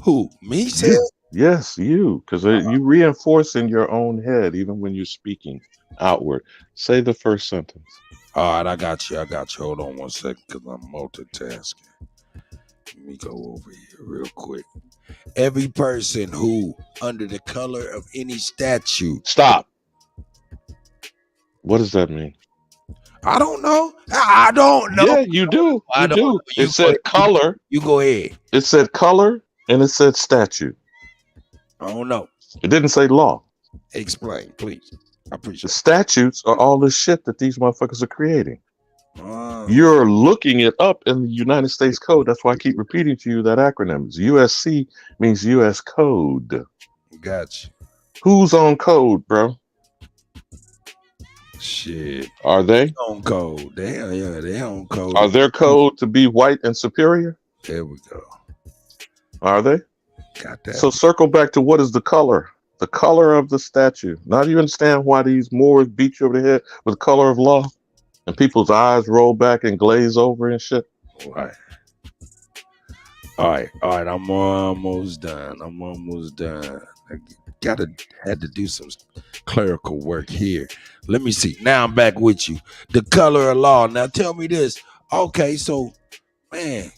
Who? Me say it? Yes, you. Because you reinforce in your own head, even when you're speaking outward. Say the first sentence. All right, I got you. Hold on one second because I'm multitasking. Let me go over here real quick. Every person who, under the color of any statute. Stop. What does that mean? I don't know. I don't know. Yeah, you do. You do. It said color. You go ahead. It said color and it said statute. I don't know. It didn't say law. Explain, please. I appreciate the statutes are all this shit that these motherfuckers are creating. it. You're looking it up in the United States Code. That's why I keep repeating to you that acronym. It's USC means U.S. Code. Gotcha. Who's on code, bro? Shit. Are they on code? They on code. Are their code to be white and superior? There we go. Are they? Got that. So circle back to what is the color? The color of the statue. Now do you understand why these Moors beat you over the head with the color of law? And people's eyes roll back and glaze over and shit? Right. All right. I'm almost done. I had to do some clerical work here. Let me see. Now I'm back with you. The color of law. Now tell me this. Okay, so man.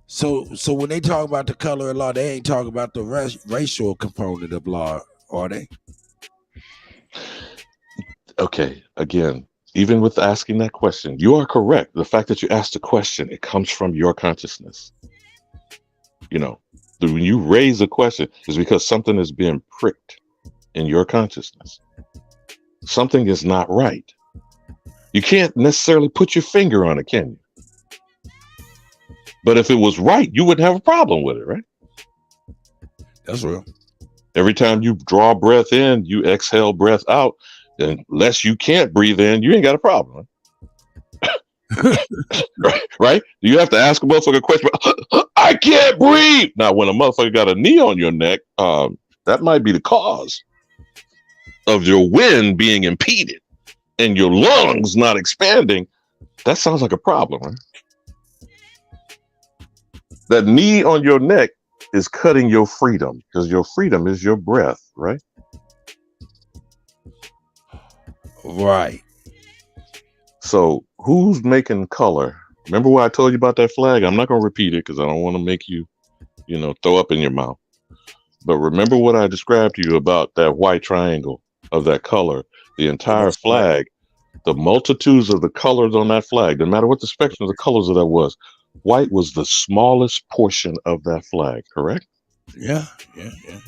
So when they talk about the color of law, they ain't talking about the racial component of law, are they? Okay, again, even with asking that question, you are correct. The fact that you asked the question, it comes from your consciousness. You know, when you raise a question, it's because something is being pricked in your consciousness. Something is not right. You can't necessarily put your finger on it, can you? But if it was right, you wouldn't have a problem with it, right? That's real. Every time you draw breath in, you exhale breath out. Unless you can't breathe in, you ain't got a problem. Right? Right? You have to ask a motherfucker a question. I can't breathe. Now, when a motherfucker got a knee on your neck, that might be the cause of your wind being impeded and your lungs not expanding. That sounds like a problem, right? That knee on your neck is cutting your freedom, because your freedom is your breath, right? Right. So who's making color? Remember what I told you about that flag? I'm not going to repeat it because I don't want to make you, throw up in your mouth. But remember what I described to you about that white triangle of that color, the entire flag, the multitudes of the colors on that flag, no matter what the spectrum of the colors of that was, white was the smallest portion of that flag, correct? Yeah.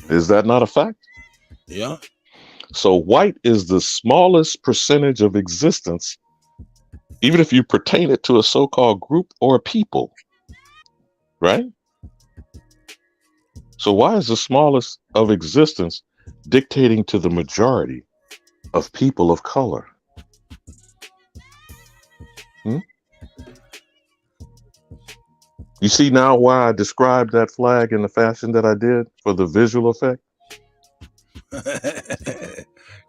Is that not a fact? Yeah. So white is the smallest percentage of existence, even if you pertain it to a so-called group or a people, right? So why is the smallest of existence dictating to the majority of people of color? You see now why I described that flag in the fashion that I did for the visual effect?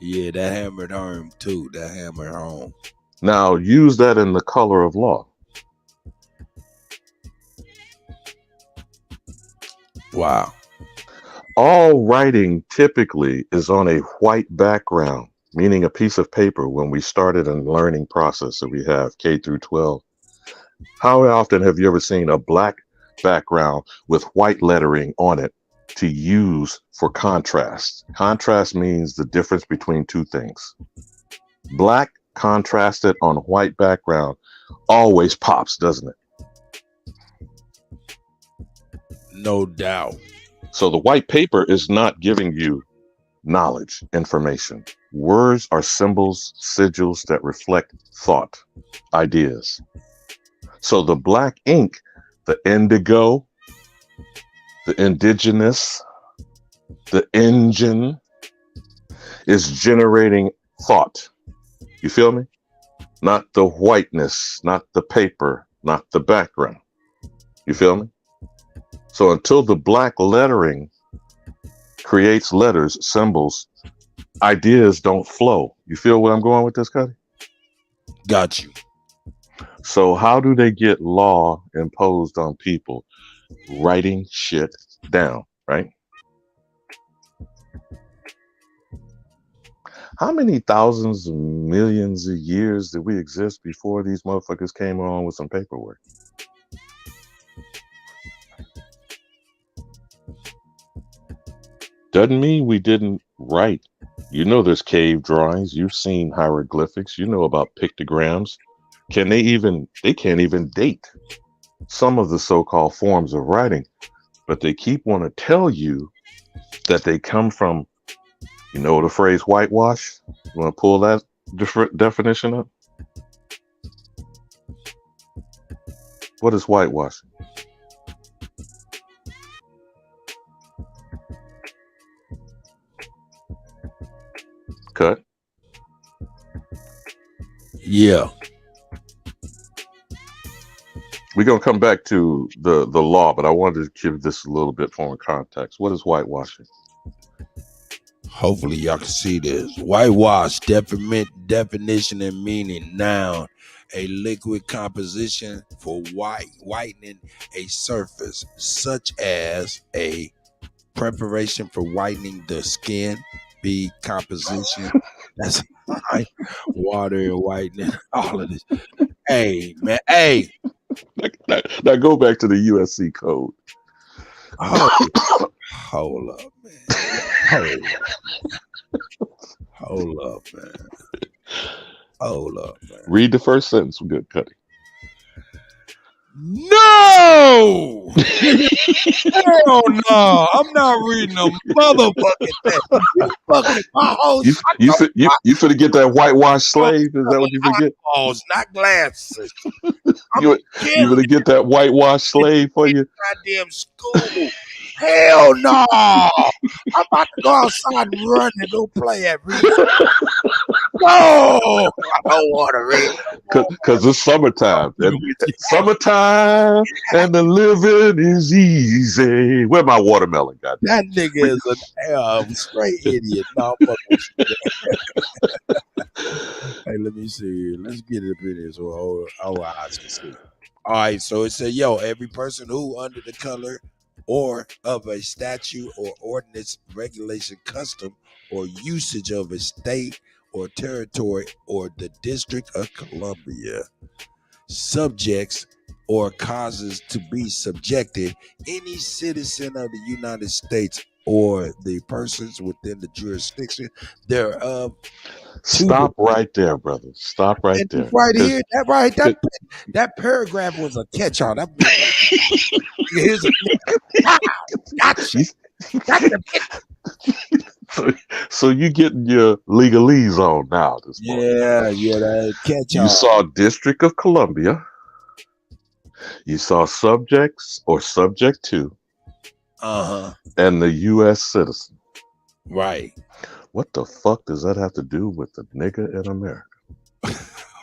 Yeah, that hammered home too. That hammered home. Now use that in the color of law. Wow. All writing typically is on a white background, meaning a piece of paper when we started a learning process that we have K through 12. How often have you ever seen a black background with white lettering on it to use for contrast? Contrast means the difference between two things. Black contrasted on white background always pops, doesn't it? No doubt. So the white paper is not giving you knowledge, information. Words are symbols, sigils that reflect thought, ideas. So the black ink, the indigo, the indigenous, the engine is generating thought. You feel me? Not the whiteness, not the paper, not the background. You feel me? So until the black lettering creates letters, symbols, ideas don't flow. You feel where I'm going with this, Kutty? Got you. So how do they get law imposed on people? Writing shit down, right? How many thousands of millions of years did we exist before these motherfuckers came on with some paperwork? Doesn't mean we didn't write. You know there's cave drawings. You've seen hieroglyphics. You know about pictograms. They can't even date some of the so-called forms of writing, but they keep want to tell you that they come from, you know the phrase whitewash? You want to pull that definition up? What is whitewashing? Cut. Yeah. We're going to come back to the law, but I wanted to give this a little bit more context. What is whitewashing? Hopefully y'all can see this. Whitewash, definition and meaning. Noun, a liquid composition for whitening a surface, such as a preparation for whitening the skin. B, composition. That's like water and whitening. All of this. Hey, man. Hey. Now go back to the USC code. Hold up, man. Hold up, man. Read the first sentence. Good, Kutty. No! Hell no! I'm not reading a motherfucking thing. You fucking my whole You finna get that whitewash slave? Is that what you forget? Eyeballs, not glasses. You finna get that whitewash slave for you? Goddamn school. Hell no! I'm about to go outside and run and go play at Reed. I don't want to read. Because it's summertime. Summertime and the living is easy. Where my watermelon got that nigga is a straight idiot. No, I'm fucking with you. Hey, let me see. Let's get it up in here so our eyes can see. All right, so it said, yo, every person who under the color or of a statute or ordinance, regulation, custom, or usage of a state or territory or the District of Columbia subjects or causes to be subjected any citizen of the United States or the persons within the jurisdiction thereof. Stop right there, brother. Stop right And there. right here, that paragraph was a catch-all. That here's a gotcha. So you getting your legalese on now this morning. Yeah, that catch-all. You saw District of Columbia. You saw subjects or subject to. And the U.S. citizen. Right. What the fuck does that have to do with the nigga in America?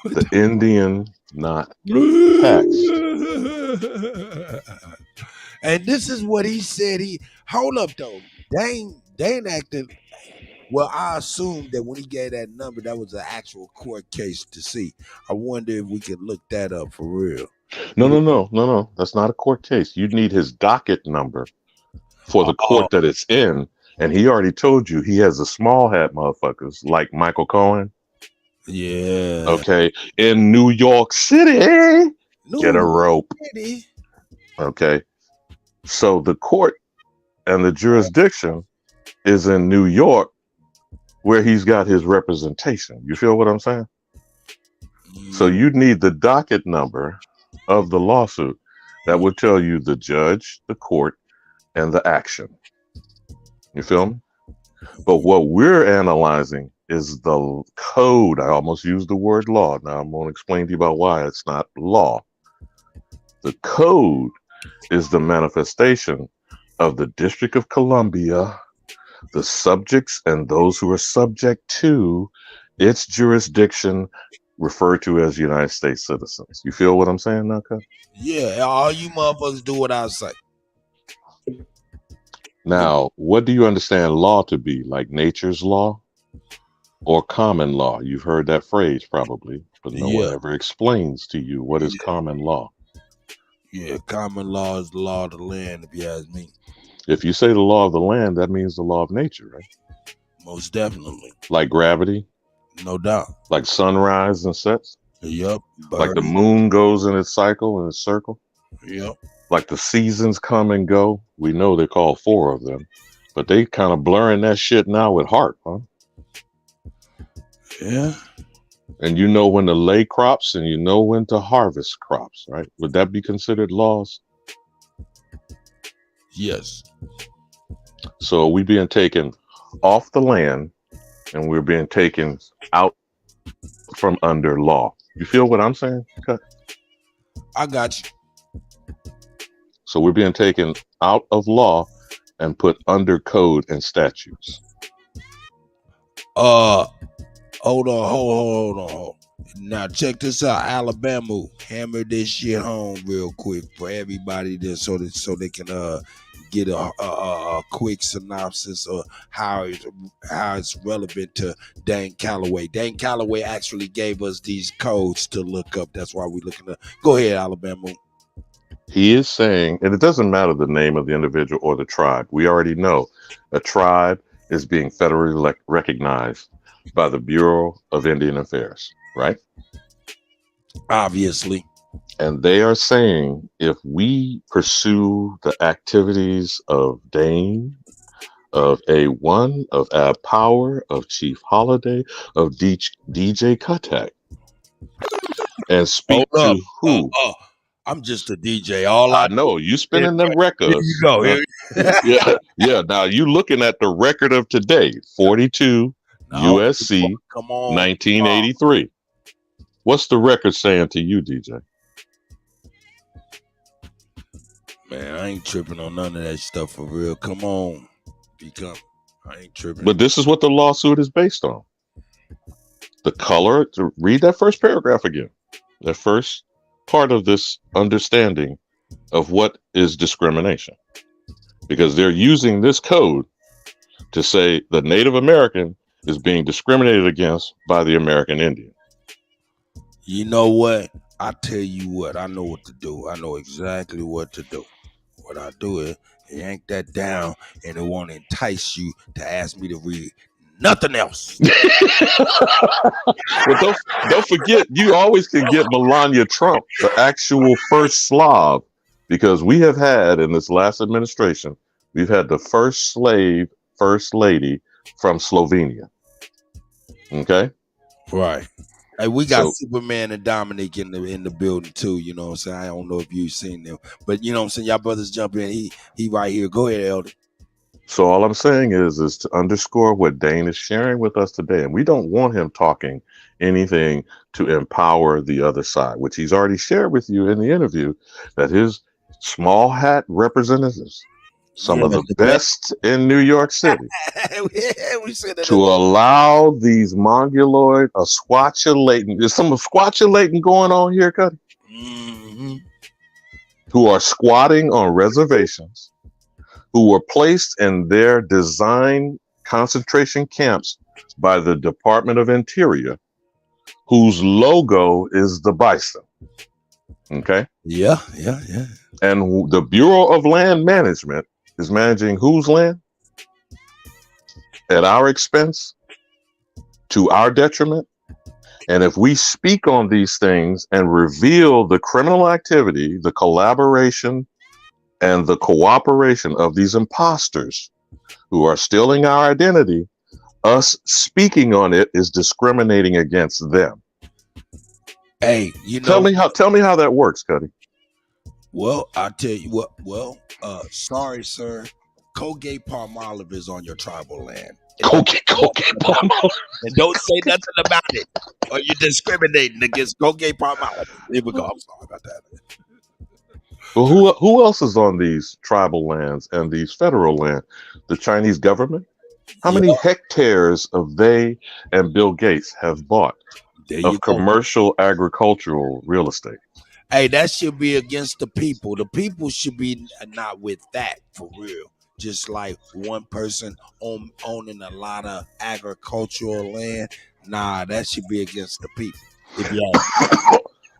The Indian not taxed. And this is what he said. Hold up though. Dane acted. Well, I assumed that when he gave that number, that was an actual court case to see. I wonder if we could look that up for real. No. That's not a court case. You need his docket number for the court that it's in. And he already told you he has a small hat motherfuckers like Michael Cohen. Yeah. Okay. In New York City, get a rope. City. Okay. So the court and the jurisdiction is in New York where he's got his representation. You feel what I'm saying? So you need the docket number of the lawsuit that would tell you the judge, the court, and the action. You feel me? But what we're analyzing is the code. I almost used the word law. Now I'm going to explain to you about why it's not law. The code is the manifestation of the District of Columbia, the subjects and those who are subject to its jurisdiction, referred to as United States citizens. You feel what I'm saying now, Cut? Yeah, all you motherfuckers do what I say. Now, what do you understand law to be? Like nature's law or common law? You've heard that phrase probably, but no one ever explains to you what is common law. Yeah, common law is the law of the land, if you ask me. If you say the law of the land, that means the law of nature, right? Most definitely. Like gravity? No doubt. Like sunrise and sets? Yep. Like the moon goes in its cycle and its circle? Yep. Like the seasons come and go. We know they call 4 of them, but they kind of blurring that shit now with heart, huh? Yeah. And you know when to lay crops and you know when to harvest crops, right? Would that be considered laws? Yes. So we being taken off the land and we're being taken out from under law. You feel what I'm saying? Cut? I got you. So we're being taken out of law and put under code and statutes. Hold on. Now check this out. Alabama, hammer this shit home real quick for everybody there, so they can get a quick synopsis of how it's relevant to Dane Calloway. Dane Calloway actually gave us these codes to look up. That's why we're looking up. Go ahead, Alabama. He is saying, and it doesn't matter the name of the individual or the tribe. We already know a tribe is being federally recognized by the Bureau of Indian Affairs, right? Obviously. And they are saying if we pursue the activities of Dane, of A1, of Ab Power, of Chief Holiday, of DJ Kuttack, and speak to who? I'm just a DJ. All I know, you spinning the records. Here you go. Yeah. Now you looking at the record of today, 42 USC, 1983. What's the record saying to you, DJ? Man, I ain't tripping on none of that stuff for real. Come on. I ain't tripping. But this is what the lawsuit is based on. the color. To read that first paragraph again. That first part of this understanding of what is discrimination. Because they're using this code to say the Native American is being discriminated against by the American Indian. You know what? I tell you what, I know what to do. I know exactly what to do. What I do is yank that down, and it won't entice you to ask me to read nothing else. But don't forget, you always can get Melania Trump, the actual first Slav, because we have had in this last administration, we've had the first slave first lady from Slovenia. Okay, right. Hey, we got Superman and Dominic in the building too. You know what I'm saying? I don't know if you've seen them, but you know what I'm saying. Y'all brothers jump in. He right here. Go ahead, Elder. So all I'm saying is to underscore what Dane is sharing with us today, and we don't want him talking anything to empower the other side, which he's already shared with you in the interview, that his small hat representatives, some of the best in New York City, we said that to allow these mongoloid, there's some squatulating going on here, Kutty, who are squatting on reservations, who were placed in their design concentration camps by the Department of Interior, whose logo is the bison. Okay? Yeah. And the Bureau of Land Management is managing whose land? At our expense, to our detriment. And if we speak on these things and reveal the criminal activity, the collaboration, and the cooperation of these imposters who are stealing our identity, us speaking on it is discriminating against them. Hey, you know, tell me how that works, Kutty. Well, I'll tell you what. Well, sorry, sir. Colgate Palmolive is on your tribal land. Colgate Palmolive. And don't say nothing about it, or you're discriminating against Colgate Palmolive. Here we go. I'm sorry about that. Well, who else is on these tribal lands and these federal land? The Chinese government? How many hectares of they and Bill Gates have bought of commercial agricultural real estate? Hey, that should be against the people. The people should be not with that, for real. Just like one person owning a lot of agricultural land. Nah, that should be against the people.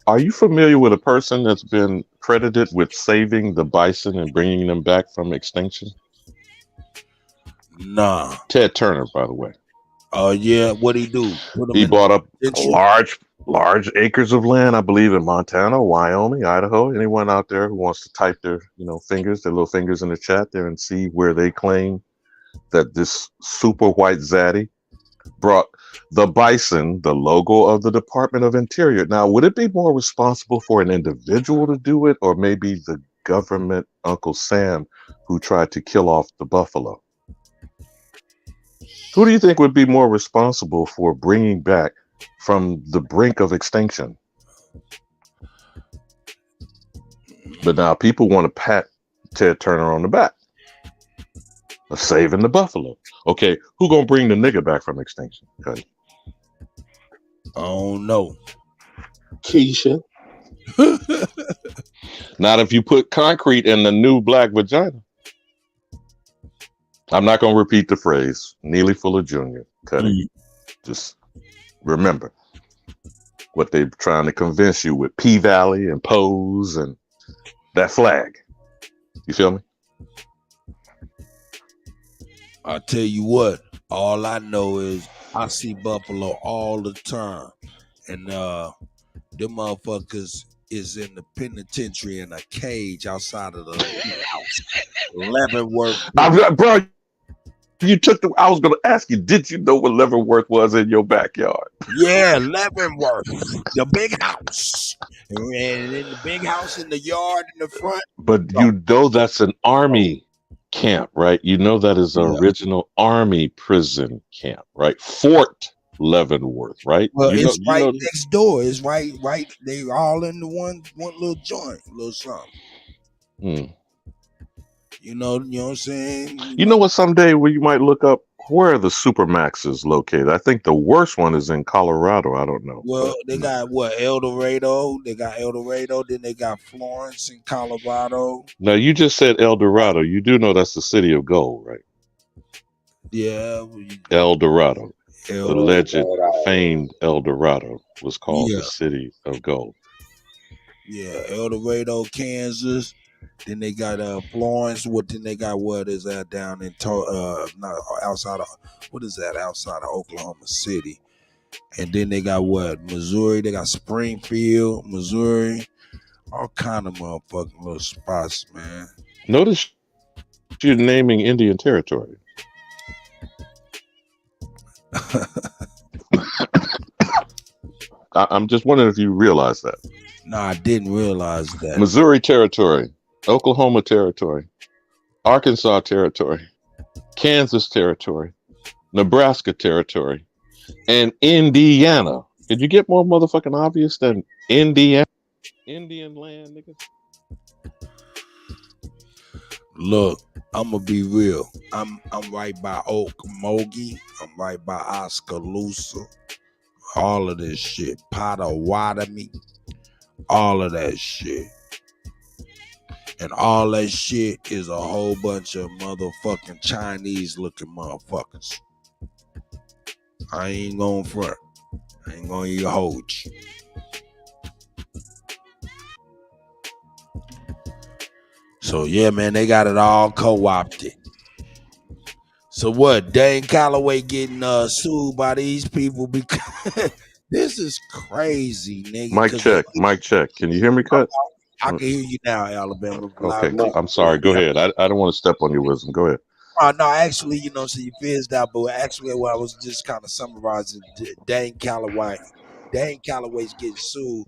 Are you familiar with a person that's been credited with saving the bison and bringing them back from extinction? Nah. Ted Turner, by the way. Oh, yeah. What'd he do? He bought up large acres of land, I believe, in Montana, Wyoming, Idaho. Anyone out there who wants to type their, their little fingers in the chat there and see where they claim that this super white zaddy brought the bison, the logo of the Department of Interior. Now, would it be more responsible for an individual to do it, or maybe the government Uncle Sam who tried to kill off the buffalo? Who do you think would be more responsible for bringing back from the brink of extinction? But now people want to pat Ted Turner on the back of saving the buffalo. Okay, who gonna bring the nigga back from extinction? Okay. Oh no, Keisha. Not if you put concrete in the new black vagina. I'm not gonna repeat the phrase. Neely Fuller Jr. Kutty. Just remember what they're trying to convince you with P-Valley and Pose and that flag. You feel me? I tell you what, all I know is I see buffalo all the time, and them motherfuckers is in the penitentiary in a cage outside of the house. Leavenworth. Bro, I was going to ask you, did you know what Leavenworth was in your backyard? Yeah, Leavenworth, the big house. And in the big house in the yard in the front. But you know that's an army camp, right? You know that is an original army prison camp, right? Fort Leavenworth, right? Well, it's next door. It's right. They all in the one little joint, little something. You know what I'm saying? You know what? Someday where you might look up Where are the supermaxes located? I think the worst one is in Colorado. I don't know. Well, they got what, El Dorado? They got El Dorado. Then they got Florence in Colorado. Now, you just said El Dorado. You do know that's the city of gold, right? Yeah. El Dorado. El Alleged, Dorado. famed El Dorado was called Yeah. the city of gold. Yeah, El Dorado, Kansas. Then they got Florence. Then they got what is that down in not outside of, what is that outside of Oklahoma City? And then they got what, Missouri. They got Springfield, Missouri. All kind of motherfucking little spots, man. Notice you're naming Indian Territory. I'm just wondering if you realize that. No, I didn't realize that. Missouri Territory, Oklahoma Territory, Arkansas Territory, Kansas Territory, Nebraska Territory, and Indiana. Did you get more motherfucking obvious than Indiana? Indian land, nigga. Look, I'm gonna be real. I'm right by Okmulgee. I'm right by Oskaloosa. All of this shit, Potawatomi, all of that shit. And all that shit is a whole bunch of motherfucking Chinese looking motherfuckers. I ain't going front. I ain't gonna even hold you. So yeah, man, they got it all co-opted. So what? Dane Calloway getting sued by these people because this is crazy, nigga. Mic check. Can you hear me, Cut? I can hear you now, Alabama. Okay, I'm sorry. Go ahead. I don't want to step on your wisdom. Go ahead. No, actually, so you fizzed out, but actually, what I was just kind of summarizing, Dane Calloway's getting sued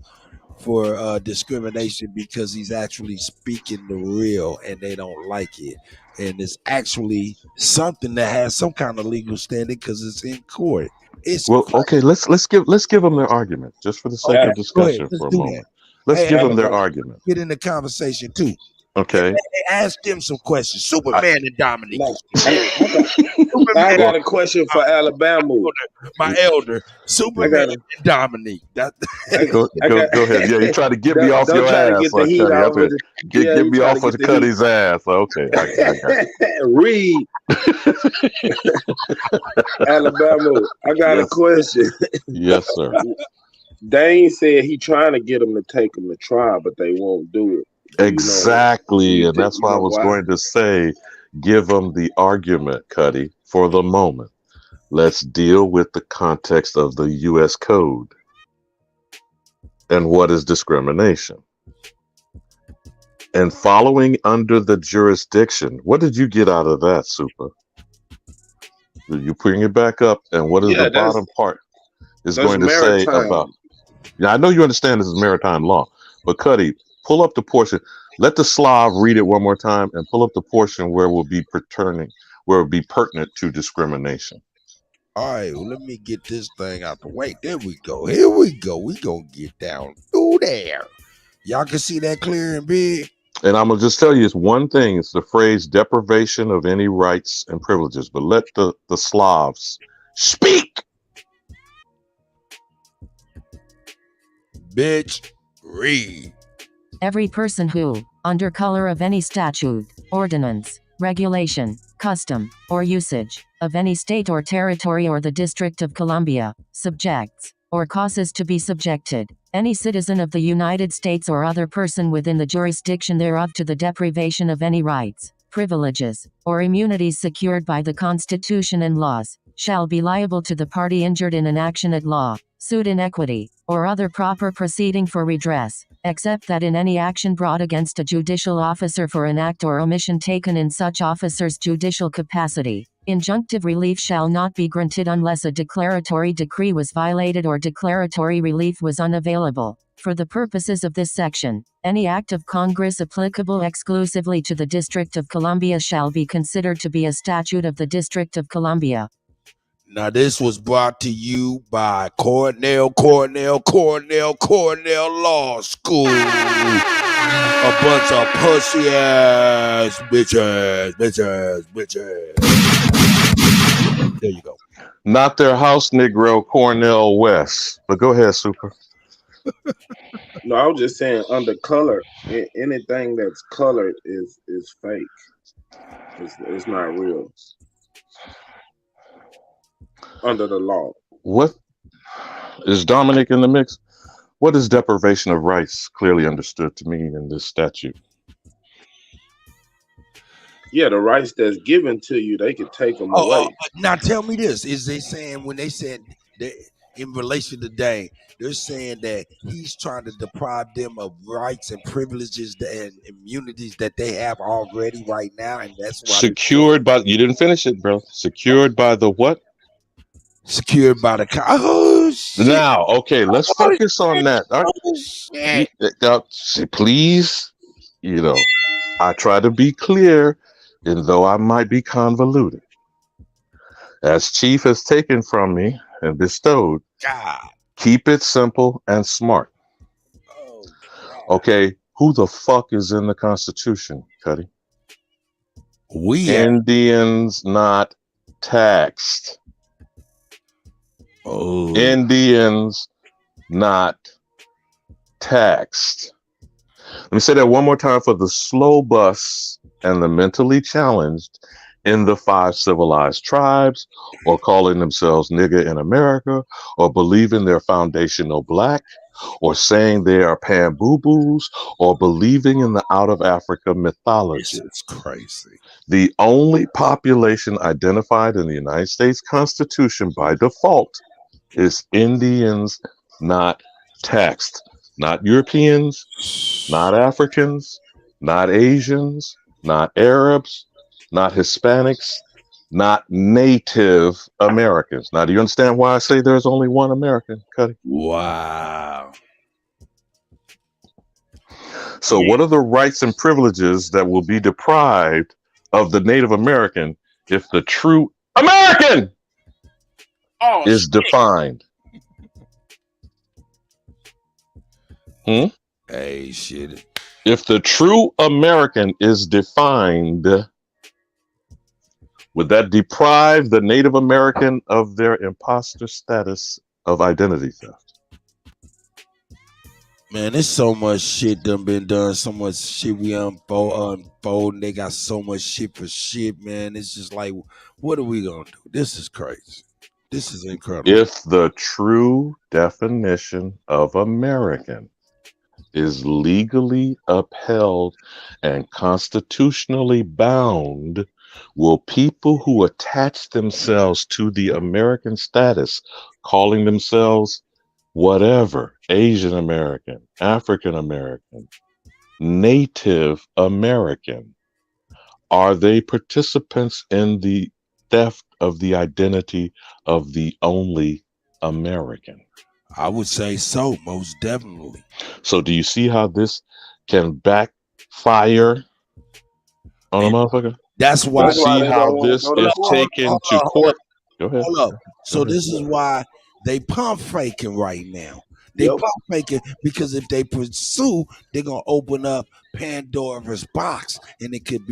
for discrimination because he's actually speaking the real, and they don't like it, and it's actually something that has some kind of legal standing because it's in court. Okay. Let's give them their argument just for the sake of discussion for a moment. Let's give them their argument. Get in the conversation too. Okay. Hey, ask them some questions. Superman and Dominique. I got a question for Alabama. My elder, Superman and Dominique. Go ahead. Yeah, you try to get me off your ass. Get me off of Cutty's ass. Okay. I got Read. Alabama, I got a question. Yes, sir. Dane said he trying to get them to take him to trial, but they won't do it. Exactly, and that's why I was going to say, give them the argument, Cutty, for the moment. Let's deal with the context of the U.S. Code and what is discrimination. And following under the jurisdiction, what did you get out of that, Super? You bring it back up, and what is the bottom part is going to say about? Yeah, I know you understand this is maritime law, but Cutty, pull up the portion. Let the Slav read it one more time and pull up the portion where it will be pertinent to discrimination. All right, well, let me get this thing out the way. There we go. Here we go. We gonna get down through there. Y'all can see that clear and big. And I'm gonna just tell you, it's one thing. It's the phrase deprivation of any rights and privileges. But let the Slavs speak. Bitch, read. Every person who, under color of any statute, ordinance, regulation, custom, or usage, of any state or territory or the District of Columbia, subjects, or causes to be subjected, any citizen of the United States or other person within the jurisdiction thereof to the deprivation of any rights, privileges, or immunities secured by the Constitution and laws, shall be liable to the party injured in an action at law, suit in equity, or other proper proceeding for redress, except that in any action brought against a judicial officer for an act or omission taken in such officer's judicial capacity, injunctive relief shall not be granted unless a declaratory decree was violated or declaratory relief was unavailable. For the purposes of this section, any act of Congress applicable exclusively to the District of Columbia shall be considered to be a statute of the District of Columbia. Now, this was brought to you by Cornell Law School. A bunch of pussy ass bitches. There you go. Not their house Negro Cornell West. But go ahead, Super. No, I was just saying under color, anything that's colored is fake. It's not real under the law. What is Dominic in the mix? What is deprivation of rights clearly understood to mean in this statute? Yeah, the rights that's given to you, they could take them away. Now tell me this: is they saying when they said that in relation to Dane, they're saying that he's trying to deprive them of rights and privileges and immunities that they have already right now, and that's why Secured by, you didn't finish it, bro. Secured by the what? Secured by the oh shit. Now, okay, let's focus on that. Please, you know, I try to be clear, and though I might be convoluted, as Chief has taken from me and bestowed, keep it simple and smart. Okay, who the fuck is in the Constitution, Kutty? Indians not taxed. Indians not taxed. Let me say that one more time for the slow bus and the mentally challenged in the 5 civilized tribes, or calling themselves nigger in America, or believing they're foundational black, or saying they are pan-boo-boos, or believing in the out of Africa mythology. It's crazy. The only population identified in the United States Constitution by default is Indians not taxed. Not Europeans, not Africans, not Asians, not Arabs, not Hispanics, not Native Americans. Now, do you understand why I say there's only one American, Kutty? Wow. So what are the rights and privileges that will be deprived of the Native American if the true American is defined? Hey, shit. If the true American is defined, would that deprive the Native American of their imposter status of identity theft? Man, there's so much shit done been done, so much shit we unfold, and they got so much shit for shit, man. It's just like, what are we gonna do? This is crazy. This is incredible. If the true definition of American is legally upheld and constitutionally bound, will people who attach themselves to the American status, calling themselves whatever, Asian American, African American, Native American, are they participants in the theft of the identity of the only American? I would say so, most definitely. So do you see how this can backfire on a motherfucker? That's why. See how this is taken to court. Go ahead. Hold up. So this is why they pump faking right now. They pump faking because if they pursue, they're gonna open up Pandora's box, and it could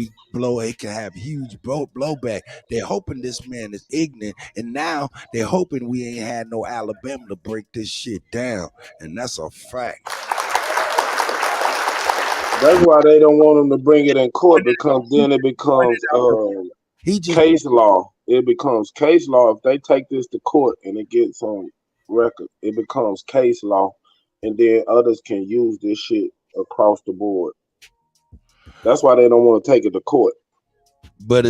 have huge blowback. They're hoping this man is ignorant, and now they're hoping we ain't had no Alabama to break this shit down, and that's a fact. That's why they don't want him to bring it in court, because then it becomes case law. It becomes case law. If they take this to court and it gets on record, it becomes case law, and then others can use this shit across the board. That's why they don't want to take it to court. But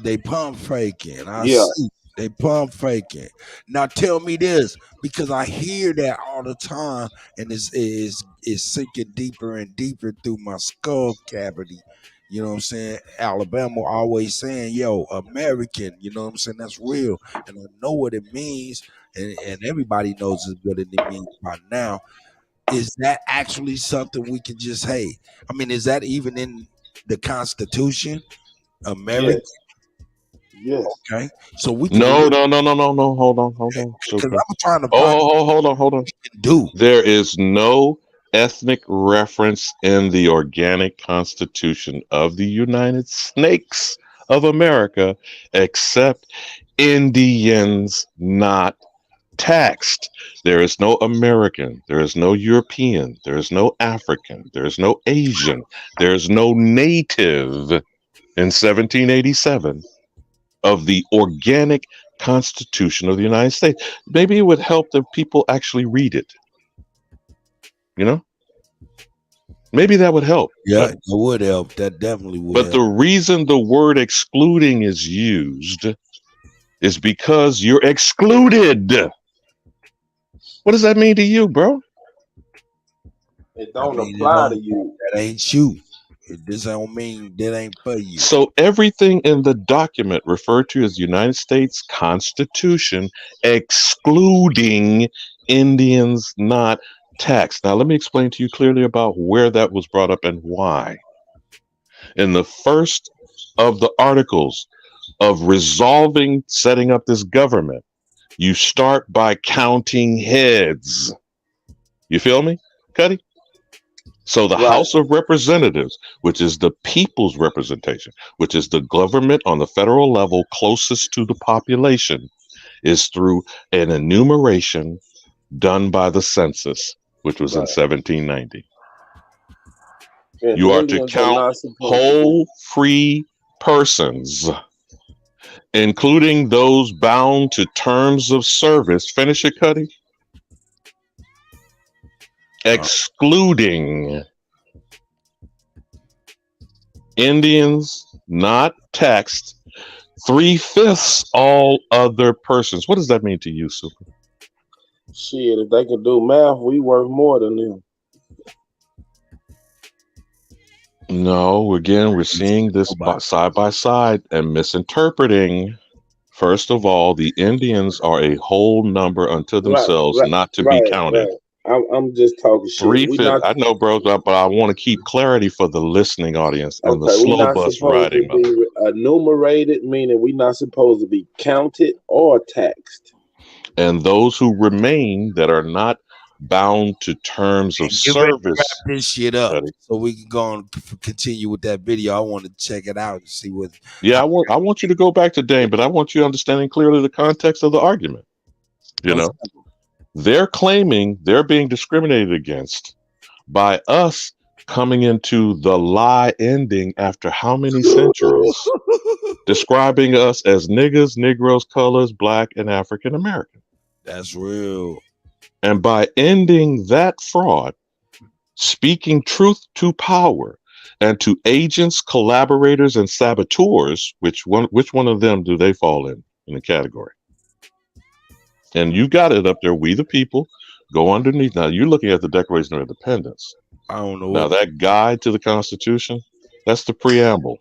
they pump faking. I see. They pump faking. Now tell me this, because I hear that all the time, and it's sinking deeper and deeper through my skull cavity. You know what I'm saying? Alabama always saying, yo, American, you know what I'm saying? That's real. And I know what it means, and everybody knows what it means by now. Is that actually something we can just, is that even in the Constitution? American? Yes. Okay. So we can No. Hold on. Because I'm trying to hold on. There is no ethnic reference in the organic constitution of the United Snakes of America, except Indians not taxed. There is no American, there is no European, there is no African, there is no Asian, there is no native in 1787 of the organic Constitution of the United States. Maybe it would help if people actually read it. You know? Maybe that would help. Yeah, it would help. That definitely would But help. the reason the word excluding is used is because you're excluded. What does that mean to you, bro? It don't apply to you. That ain't you. This don't mean that ain't for you. So everything in the document referred to as the United States Constitution, excluding Indians not taxed. Now, let me explain to you clearly about where that was brought up and why. In the first of the articles of resolving setting up this government, you start by counting heads. You feel me, Kutty? So the House of Representatives, which is the people's representation, which is the government on the federal level closest to the population, is through an enumeration done by the census, which was in 1790. And You are to Indians count not supposed to whole free persons, including those bound to terms of service. Finish it, Kutty. Excluding Indians not taxed, 3/5 all other persons. What does that mean to you, Super? Shit, if they can do math, we worth more than them. No, again, we're seeing this side by side and misinterpreting. First of all, the Indians are a whole number unto themselves, not to be counted. I'm just talking shit. 3/5. I know, bro, but I want to keep clarity for the listening audience and the Okay, we're slow not bus supposed riding. to be enumerated, meaning we're not supposed to be counted or taxed. And those who remain that are not bound to terms of Get ready to service. wrap this shit up Kutty. so we can go on continue with that video. I want to check it out and see what. Yeah, I want you to go back to Dane, but I want you understanding clearly the context of the argument. You know, they're claiming they're being discriminated against by us coming into the lie ending after how many centuries, describing us as niggas, Negroes, colors, Black, and African American. That's real. And by ending that fraud, speaking truth to power, and to agents, collaborators, and saboteurs, which one of them do they fall in the category? And you got it up there, we the people, go underneath. Now, you're looking at the Declaration of Independence. I don't know. Now, that guide to the Constitution, that's the preamble.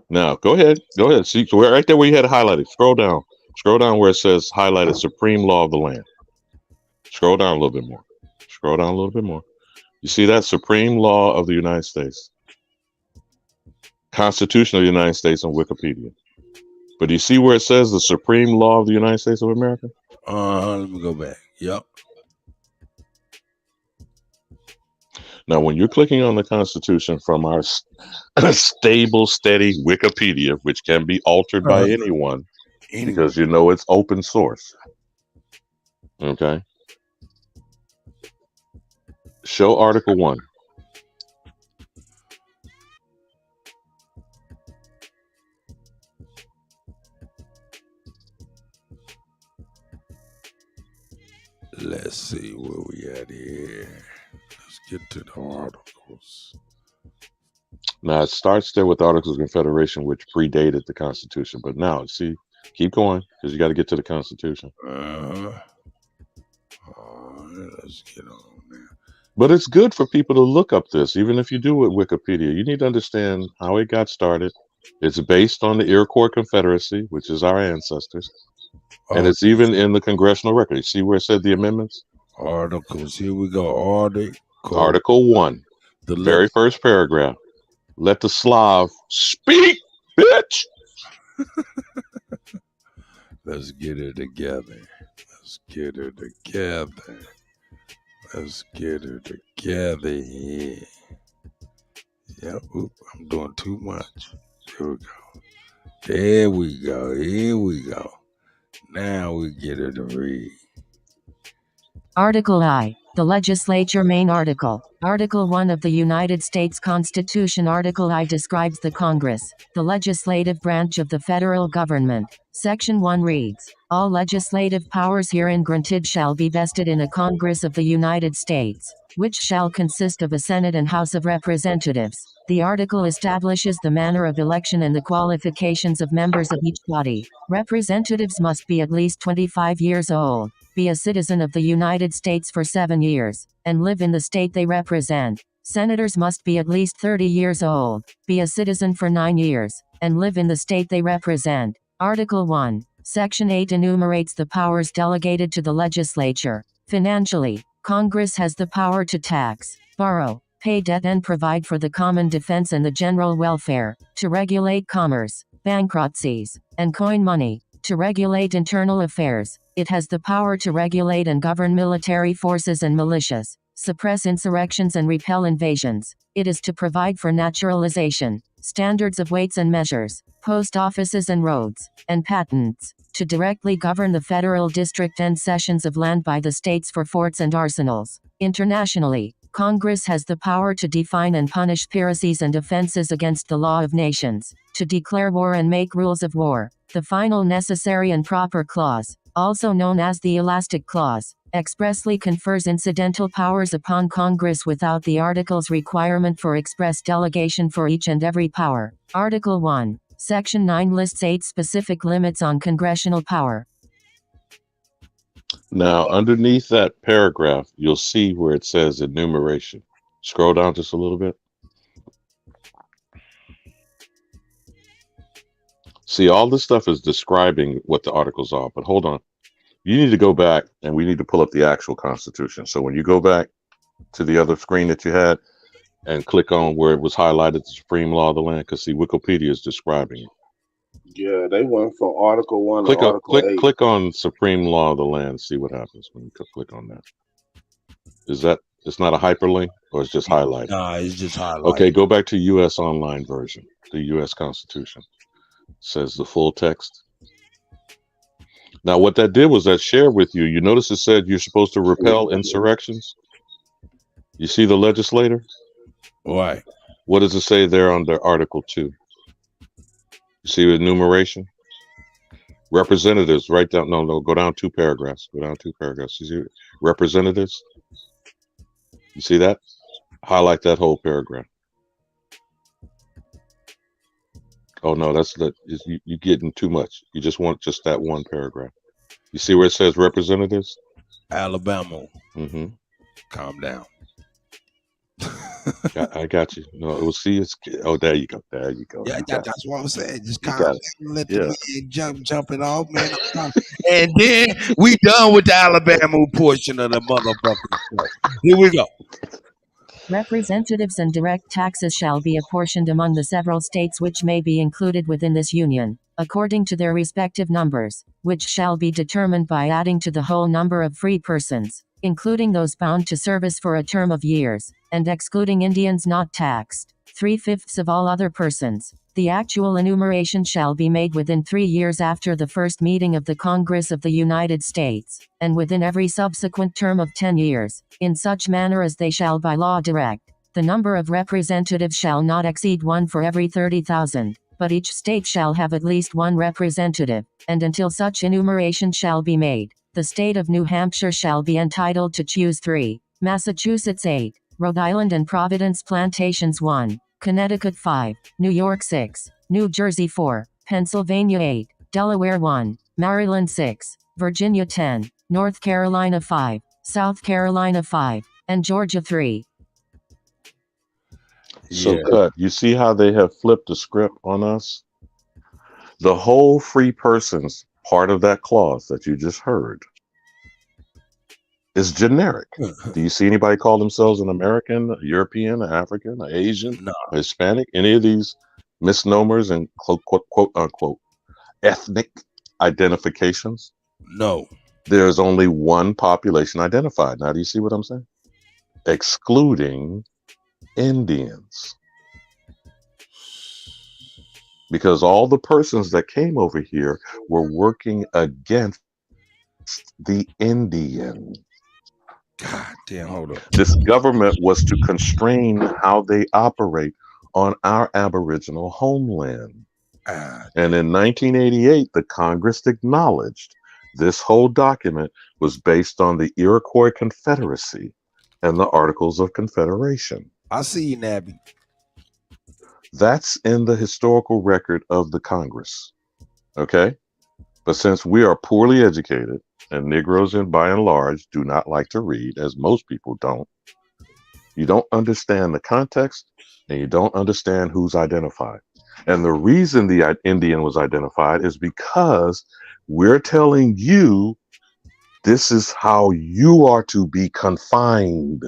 Now, go ahead. See, so right there where you had it highlighted. Scroll down where it says highlighted Supreme Law of the Land. Scroll down a little bit more. You see that? Supreme Law of the United States. Constitution of the United States on Wikipedia. But do you see where it says the Supreme Law of the United States of America? Let me go back. Yep. Now, when you're clicking on the Constitution from our stable, steady Wikipedia, which can be altered by anyone, because you know it's open source. Okay. Show Article 1. Let's see where we at here. Let's get to the articles. Now, it starts there with the Articles of Confederation, which predated the Constitution. But now, see, keep going, because you got to get to the Constitution. Let's get on there. But it's good for people to look up this, even if you do with Wikipedia. You need to understand how it got started. It's based on the Iroquois Confederacy, which is our ancestors. And it's even in the congressional record. You see where it said the amendments? Articles. Here we go. Article 1. The very first paragraph. Let the Slav speak, bitch. Let's get it together. Yeah. Yep. I'm doing too much. Here we go. Here we go. Now we get it to read. Article I. The Legislature Main Article. Article 1 of the United States Constitution. Article I describes the Congress, the legislative branch of the federal government. Section 1 reads, all legislative powers herein granted shall be vested in a Congress of the United States, which shall consist of a Senate and House of Representatives. The article establishes the manner of election and the qualifications of members of each body. Representatives must be at least 25 years old, be a citizen of the United States for 7 years, and live in the state they represent. Senators must be at least 30 years old, be a citizen for 9 years, and live in the state they represent. Article 1, Section 8 enumerates the powers delegated to the legislature. Financially, Congress has the power to tax, borrow, pay debt and provide for the common defense and the general welfare, to regulate commerce, bankruptcies, and coin money, to regulate internal affairs. It has the power to regulate and govern military forces and militias, suppress insurrections and repel invasions. It is to provide for naturalization, standards of weights and measures, post offices and roads, and patents, to directly govern the federal district and cessions of land by the states for forts and arsenals. Internationally, Congress has the power to define and punish piracies and offenses against the law of nations, to declare war and make rules of war. The final necessary and proper clause, also known as the elastic clause, expressly confers incidental powers upon Congress without the article's requirement for express delegation for each and every power. Article 1, Section 9 lists 8 specific limits on congressional power. Now, underneath that paragraph, you'll see where it says enumeration. Scroll down just a little bit. See, all this stuff is describing what the articles are, but hold on. You need to go back, and we need to pull up the actual Constitution. So when you go back to the other screen that you had and click on where it was highlighted, the supreme law of the land, because see, Wikipedia is describing it. Yeah, they went from Article 1 to Article 8. Click on supreme law of the land, see what happens when you click on that. It's not a hyperlink, or it's just highlighted? Nah, it's just highlighted. Okay, go back to U.S. online version, the U.S. Constitution. Says the full text. Now, what that did was that shared with you. You notice it said you're supposed to repel insurrections. You see the legislator? Right. What does it say there under Article 2? You see the enumeration? Representatives, right down. No, go down 2 paragraphs. Go down 2 paragraphs. You see representatives? You see that? Highlight that whole paragraph. Oh no, you're getting too much. You just want just that one paragraph. You see where it says representatives? Alabama. Mm-hmm. Calm down. I got you. No, it will see. There you go. There you go. Yeah, that's what I'm saying. Just calm got down. it. Let the man jump it off, man. And then we done with the Alabama portion of the motherfucking show. Here we go. Representatives and direct taxes shall be apportioned among the several states which may be included within this union, according to their respective numbers, which shall be determined by adding to the whole number of free persons, including those bound to service for a term of years, and excluding Indians not taxed, 3/5 of all other persons. The actual enumeration shall be made within 3 years after the first meeting of the Congress of the United States, and within every subsequent term of 10 years, in such manner as they shall by law direct. The number of representatives shall not exceed 1 for every 30,000, but each state shall have at least 1 representative, and until such enumeration shall be made, the state of New Hampshire shall be entitled to choose 3, Massachusetts 8, Rhode Island and Providence Plantations 1, Connecticut 5, New York 6, New Jersey 4, Pennsylvania 8, Delaware 1, Maryland 6, Virginia 10, North Carolina 5, South Carolina 5, and Georgia 3. So, Cut, you see how they have flipped the script on us? The whole free persons part of that clause that you just heard is generic. Do you see anybody call themselves an American, a European, an African, an Asian, a Hispanic? Any of these misnomers and quote unquote ethnic identifications? No. There's only one population identified. Now, do you see what I'm saying? Excluding Indians. because all the persons that came over here were working against the Indian. God damn, hold up. This government was to constrain how they operate on our Aboriginal homeland. And in 1988, the Congress acknowledged this whole document was based on the Iroquois Confederacy and the Articles of Confederation. I see you, Nabby. That's in the historical record of the Congress. Okay? But since we are poorly educated, and Negroes, by and large, do not like to read, as most people don't, you don't understand the context, and you don't understand who's identified. And the reason the Indian was identified is because we're telling you this is how you are to be confined.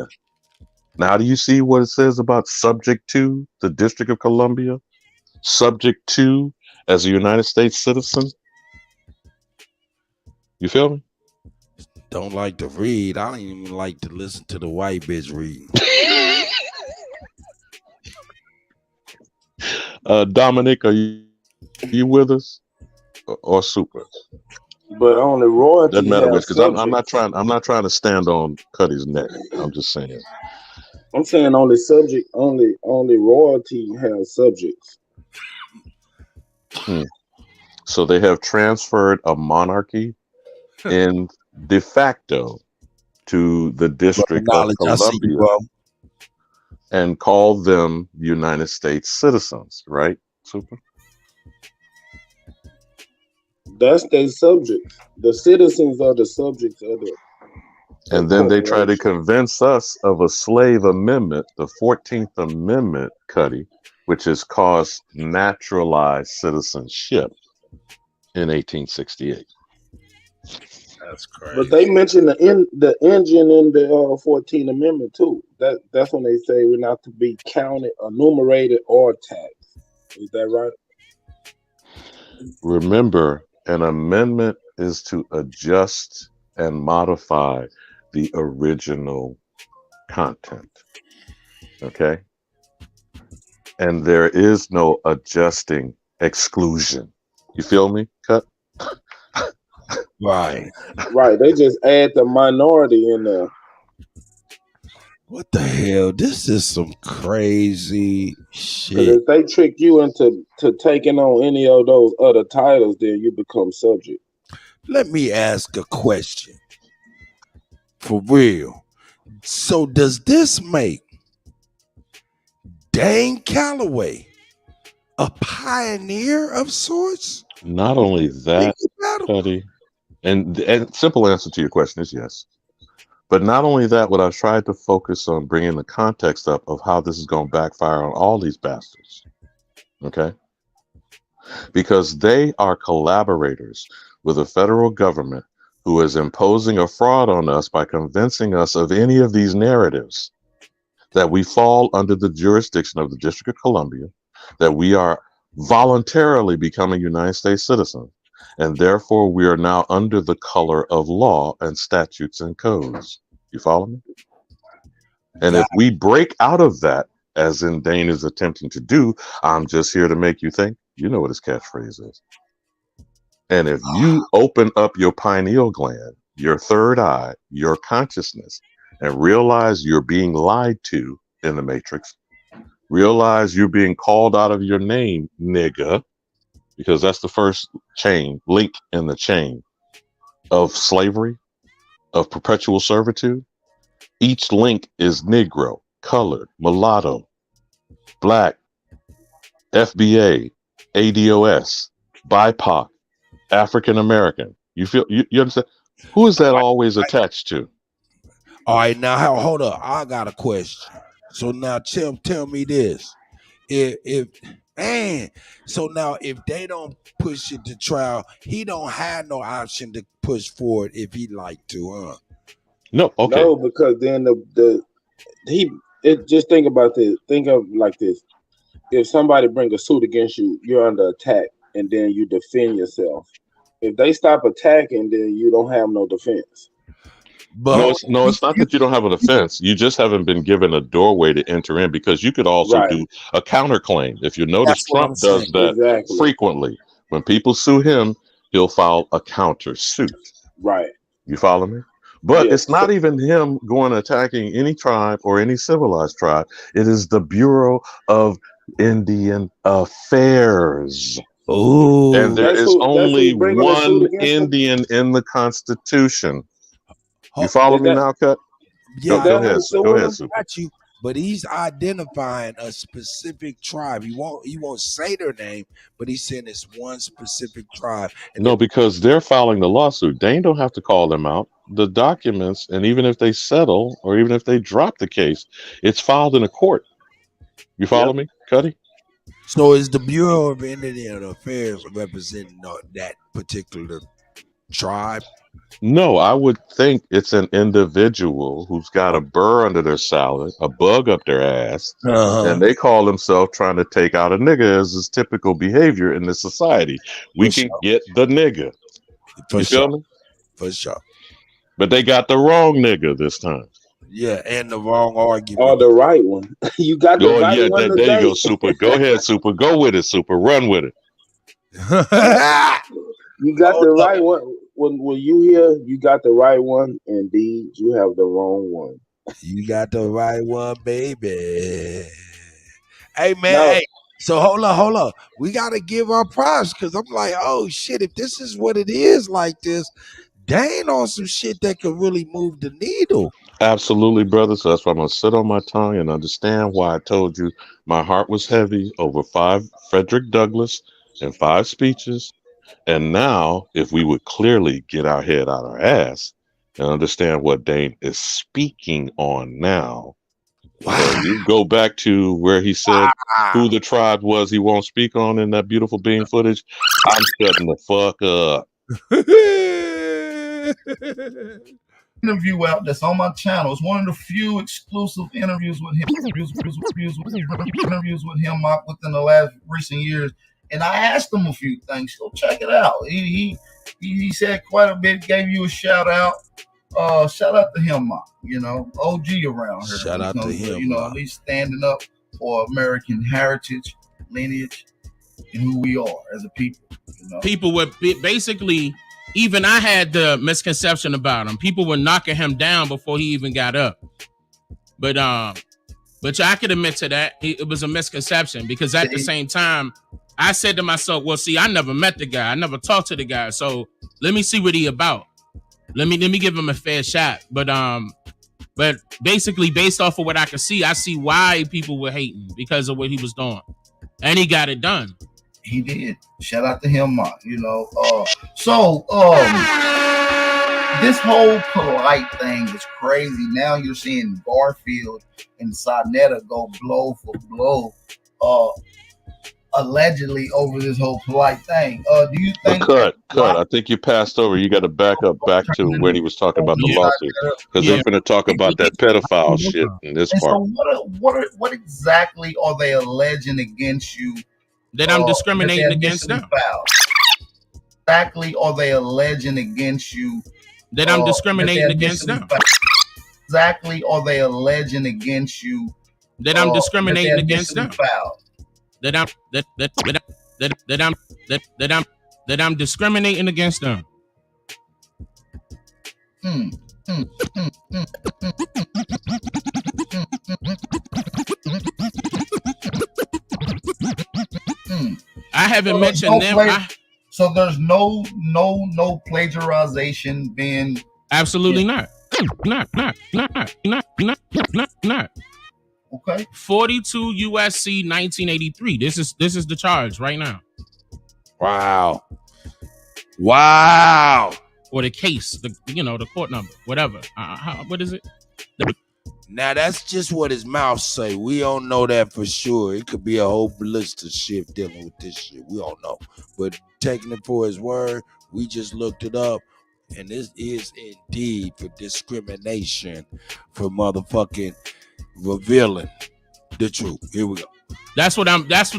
Now, do you see what it says about subject to the District of Columbia? Subject to as a United States citizen? You feel me? Don't like to read. I don't even like to listen to the white bitch read. Dominic, are you with us or Super? But only royalty Doesn't matter which, has because I'm subjects. not trying to stand on Kutty's neck. I'm just saying. I'm saying only royalty has subjects. So they have transferred a monarchy in de facto to the District of Columbia and called them United States citizens, right? Super. That's their subjects. The citizens are the subjects of the. And then they try to convince us of a slave amendment, the 14th Amendment, Kutty, which has caused naturalized citizenship in 1868. That's crazy. But they mentioned the engine in the 14th Amendment too. That's when they say we're not to be counted, enumerated, or taxed. Is that right? Remember, an amendment is to adjust and modify the original content. Okay? And there is no adjusting exclusion. You feel me, Cut? Right. Right. They just add the minority in there. What the hell? This is some crazy shit. Because if they trick you into taking on any of those other titles, then you become subject. Let me ask a question. For real. So does this make Dane Calloway a pioneer of sorts? Not only that, Kutty, and simple answer to your question is yes. But not only that, what I've tried to focus on bringing the context up of how this is going to backfire on all these bastards. Okay? Because they are collaborators with the federal government who is imposing a fraud on us by convincing us of any of these narratives that we fall under the jurisdiction of the District of Columbia, that we are voluntarily becoming United States citizens, and therefore we are now under the color of law and statutes and codes. You follow me? And if we break out of that, as in Dane is attempting to do, I'm just here to make you think, you know what his catchphrase is. And if you open up your pineal gland, your third eye, your consciousness, and realize you're being lied to in the Matrix, realize you're being called out of your name, nigga, because that's the first link in the chain of slavery, of perpetual servitude. Each link is Negro, colored, mulatto, black, FBA, ADOS, BIPOC, African American. You understand? Who is that always attached to? All right, now hold up. I got a question. So now tell me this. If they don't push it to trial, he don't have no option to push forward if he like to, huh? No, okay. No, because then just think about this. Think of like this. If somebody bring a suit against you, you're under attack, and then you defend yourself. If they stop attacking, then you don't have no defense. But it's not that you don't have an offense. You just haven't been given a doorway to enter in, because you could also Right. do a counterclaim. If you notice, That's what I'm Trump does saying. that Exactly. frequently. When people sue him, he'll file a counter suit. Right. You follow me? But Yeah. it's not even him going attacking any tribe or any civilized tribe. It is the Bureau of Indian Affairs. Ooh. And there That's is who only bringing the suit one against him? Indian in the Constitution. You Ho- follow Is me that now, Cut? Yeah, Go that ahead. who's Go suing ahead, him? Super. got you. But he's identifying a specific tribe. He won't say their name, but he's saying it's one specific tribe. And No, because they're filing the lawsuit. Dane don't have to call them out. The documents, and even if they settle or even if they drop the case, it's filed in a court. You follow me, Cuddy? so is the Bureau of Indian Affairs representing that particular tribe? No, I would think it's an individual who's got a burr under their salad, a bug up their ass, and they call themselves trying to take out a nigga, as is typical behavior in this society. We can get the nigga. You feel me? For sure. But they got the wrong nigga this time. Yeah, and the wrong argument. Oh, the right one. You got the right yeah, one there today. you go, Super. Go ahead, Super. Go with it, Super. Run with it. You got the right one. When you hear you got the right one, indeed, you have the wrong one. You got the right one, baby. Hey, man. Now- Hey, so hold on. We got to give our props, because I'm like, oh, shit, if this is what it is like this, Dane on some shit that could really move the needle. Absolutely, brother. So that's why I'm going to sit on my tongue and understand why I told you my heart was heavy over 5 Frederick Douglass and 5 speeches. And now, if we would clearly get our head out our ass and understand what Dane is speaking on now, and you go back to where he said who the tribe was he won't speak on in that beautiful bean footage, I'm shutting the fuck up. Interview out that's on my channel. It's one of the few exclusive interviews with him. Interviews with him within the last recent years. And I asked him a few things, so check it out. He said quite a bit, gave you a shout out. Shout out to him, OG around here. Shout out to him, at least standing up for American heritage, lineage, and who we are as a people. People were basically, even I had the misconception about him. People were knocking him down before he even got up. But I could admit to that. It was a misconception, because at the same time, I said to myself, well, see, I never met the guy. I never talked to the guy. So let me see what he about. Let me give him a fair shot. But basically, based off of what I could see, I see why people were hating, because of what he was doing. And he got it done. He did. Shout out to him, this whole polite thing is crazy. Now you're seeing Garfield and Sonetta go blow for blow, allegedly over this whole polite thing. Do you think? Cut. I think you passed over. You got to back to when he was talking about the lawsuit, because they're going to talk about that pedophile shit in this part. So what exactly are they alleging against you? That I'm discriminating against them. Exactly are they alleging against you? That I'm discriminating against them. Exactly are they alleging against you? That I'm discriminating against them. That I'm discriminating against them. I haven't mentioned them. So there's no plagiarization being. Absolutely not. Okay. 42 USC 1983. This is the charge right now. Wow. Or the case, the court number, whatever. What is it? Now that's just what his mouth say. We don't know that for sure. It could be a whole list of shit dealing with this shit. We don't know. But taking it for his word, we just looked it up. And this is indeed for discrimination, for motherfucking revealing the truth. Here we go. That's what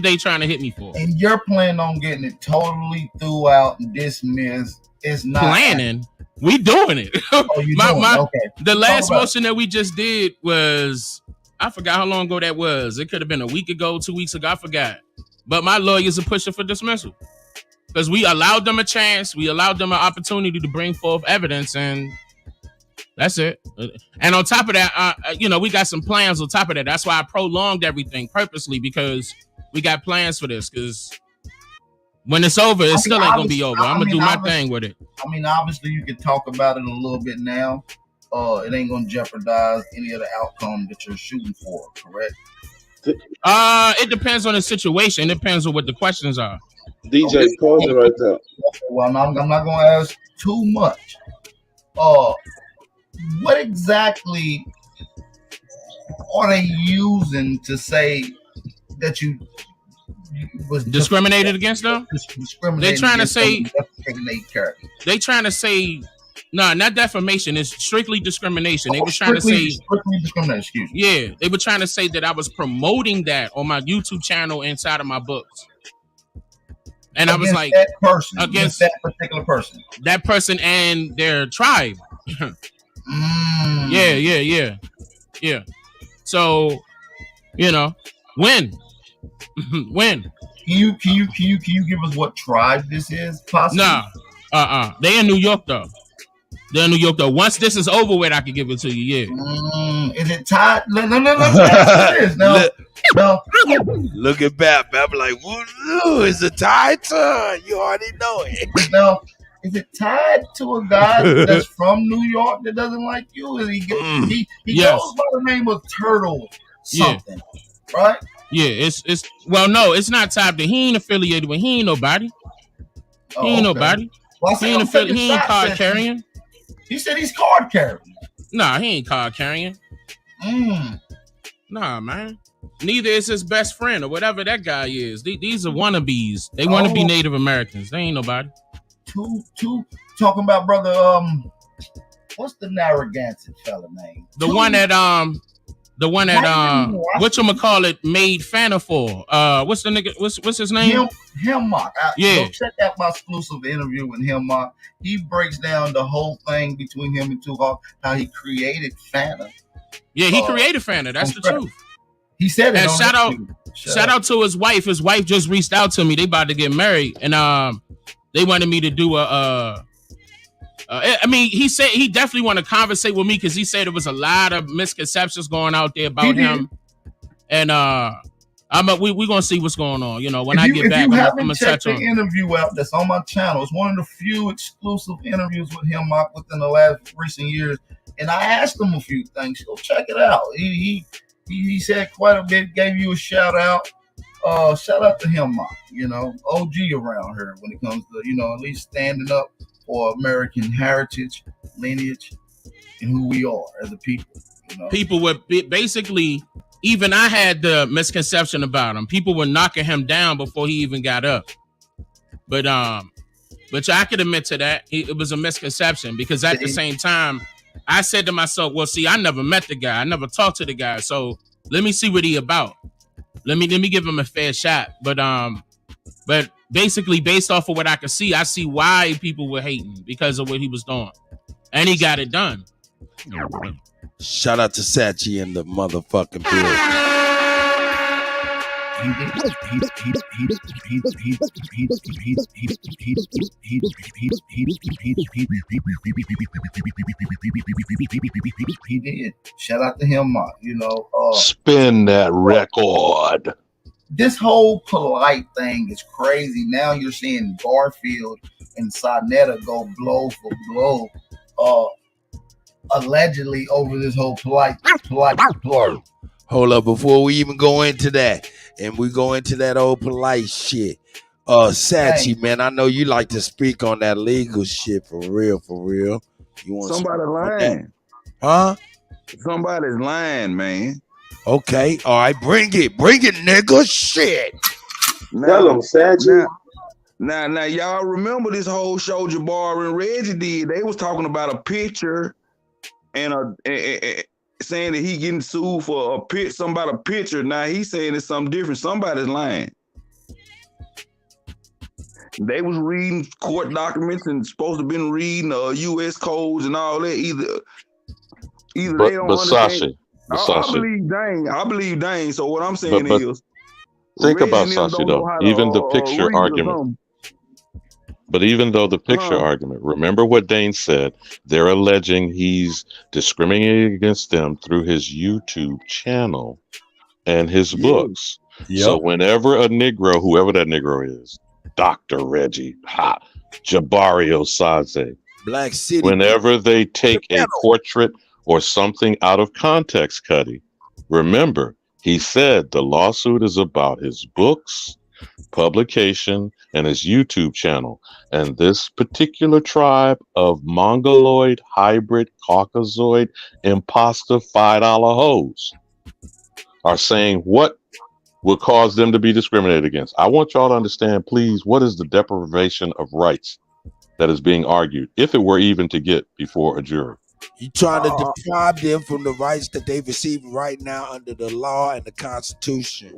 they trying to hit me for. And you're planning on getting it totally threw out and dismissed. It's not planning. We doing it. Oh, you doing it? Okay. The last motion that we just did was, I forgot how long ago that was. It could have been a week ago, 2 weeks ago. I forgot. But my lawyers are pushing for dismissal because we allowed them a chance. We allowed them an opportunity to bring forth evidence, and that's it. And on top of that, we got some plans on top of that. That's why I prolonged everything purposely, because we got plans for this. Because when it's over, it still ain't gonna be over. I'm gonna do my thing with it. I mean, obviously, you can talk about it a little bit now. It ain't gonna jeopardize any of the outcome that you're shooting for, correct? It depends on the situation. It depends on what the questions are. DJ, pause it right there. Well, I'm not gonna ask too much. What exactly are they using to say that you was discriminated against them? They trying to say they trying to say no, not defamation. It's strictly discrimination. They were trying to say strictly discrimination. Excuse me. Yeah, they were trying to say that I was promoting that on my YouTube channel inside of my books. And I was like, that person, against that particular person, and their tribe. Yeah. So, when? When? Can you give us what tribe this is? Possibly? Nah. They in New York though. They're in New York though. Once this is over with, I can give it to you. Yeah. Is it tied? No. No. Look at Bap. Bap like, woo, is it tied to? You already know it. No. Is it tied to a guy that's from New York that doesn't like you? Is he goes by the name of Turtle something, right? Yeah, it's well, no, it's not tied to. He ain't affiliated with. He ain't nobody. He ain't nobody. Well, he ain't card carrying. He said he's card carrying. Nah, he ain't card carrying. Nah, man. Neither is his best friend or whatever that guy is. These are wannabes. They want to be Native Americans. They ain't nobody. Two talking about brother. What's the Narragansett fella name? The one that whatchamacallit made Fanta for. What's the nigga? What's his name? Hemmock. Yeah. Check out my exclusive interview with Hemmock. He breaks down the whole thing between him and Tupac, how he created Fanta. Yeah, he created Fanta. That's the truth. He said it. And shout out to his wife. His wife just reached out to me. They about to get married, and they wanted me to do he said he definitely want to conversate with me because he said there was a lot of misconceptions going out there about him, and we're gonna see what's going on. When I get back, I'm gonna touch on the interview out that's on my channel. It's one of the few exclusive interviews with him within the last recent years, and I asked him a few things. So check it out. He said quite a bit. Gave you a shout out. Shout out to him, OG around here when it comes to at least standing up for American heritage, lineage, and who we are as a people. People were basically, even I had the misconception about him. People were knocking him down before he even got up. But I could admit to that. It was a misconception because at the same time, I said to myself, well, see, I never met the guy. I never talked to the guy. So let me see what he about. Let me give him a fair shot. But basically, based off of what I could see, I see why people were hating because of what he was doing. And he got it done. Shout out to Sachi in the motherfucking building. He did. Shout out to him, spin that record. This whole polite thing is crazy. Now you're seeing Garfield and Sonetta go blow for blow, allegedly over this whole polite. Hold up, before we even go into that, and we go into that old polite shit, Sachi, man, I know you like to speak on that legal shit for real. You want somebody lying? Huh? Somebody's lying, man. Okay, all right, bring it, nigga. Shit. Tell them, Sachi. Now, y'all remember this whole show Jabbar and Reggie did? They was talking about a picture and saying that he getting sued for somebody a picture. Now he's saying it's something different. Somebody's lying. They was reading court documents and supposed to have been reading U.S. codes and all that. Either they don't understand. I believe Dane. So what I'm saying is, think about Sashi though. Even the picture argument. But even though the picture argument, remember what Dane said. They're alleging he's discriminating against them through his YouTube channel and his books. Yep. So whenever a Negro, whoever that Negro is, Dr. Reggie, Jabario Saze, Black City, whenever they take a portrait or something out of context, Kutty, remember, he said the lawsuit is about his books, publication, and his YouTube channel. And this particular tribe of Mongoloid, hybrid, Caucasoid, imposter $5 hoes are saying what would cause them to be discriminated against. I want y'all to understand, please, what is the deprivation of rights that is being argued, if it were even to get before a jury? You trying to deprive them from the rights that they've received right now under the law and the Constitution.